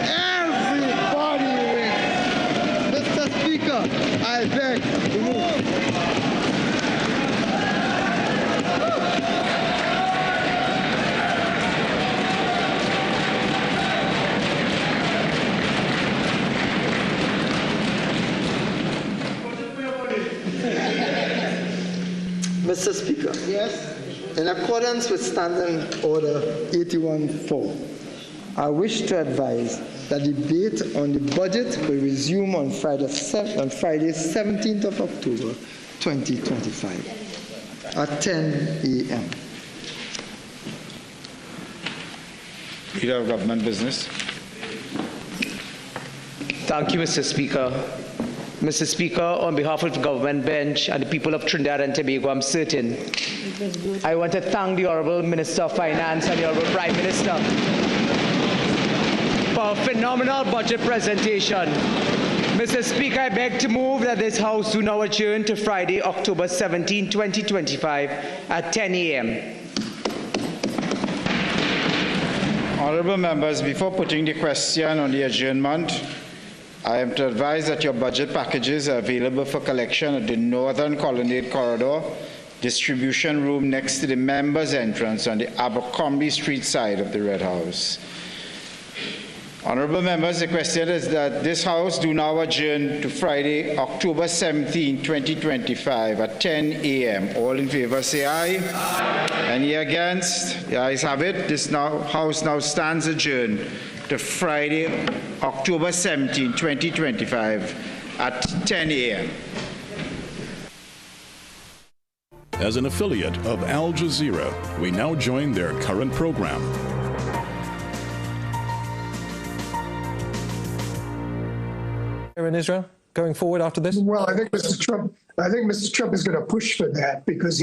everybody wins. Mr. Speaker, I beg to move. Mr. Speaker, in accordance with Standing Order 81-4, I wish to advise that debate on the budget will resume on Friday 17th of October 2025 at 10 a.m. Leader of Government Business. Thank you, Mr. Speaker. Mr. Speaker, on behalf of the government bench and the people of Trinidad and Tobago, I'm certain I want to thank the Honourable Minister of Finance and the Honourable Prime Minister for a phenomenal budget presentation. Mr. Speaker, I beg to move that this House do now adjourn to Friday, October 17, 2025 at 10 a.m. Honourable members, before putting the question on the adjournment, I am to advise that your budget packages are available for collection at the Northern Colonnade Corridor distribution room next to the members' entrance on the Abercrombie Street side of the Red House. Honourable members, the question is that this House do now adjourn to Friday, October 17, 2025 at 10 a.m. All in favour say aye. Aye. Any against? The ayes have it. This House now stands adjourned to Friday, October 17, 2025 at 10 a.m. As an affiliate of Al Jazeera, we now join their current program. In Israel going forward after this? Well, I think Mr. Trump is going to push for that because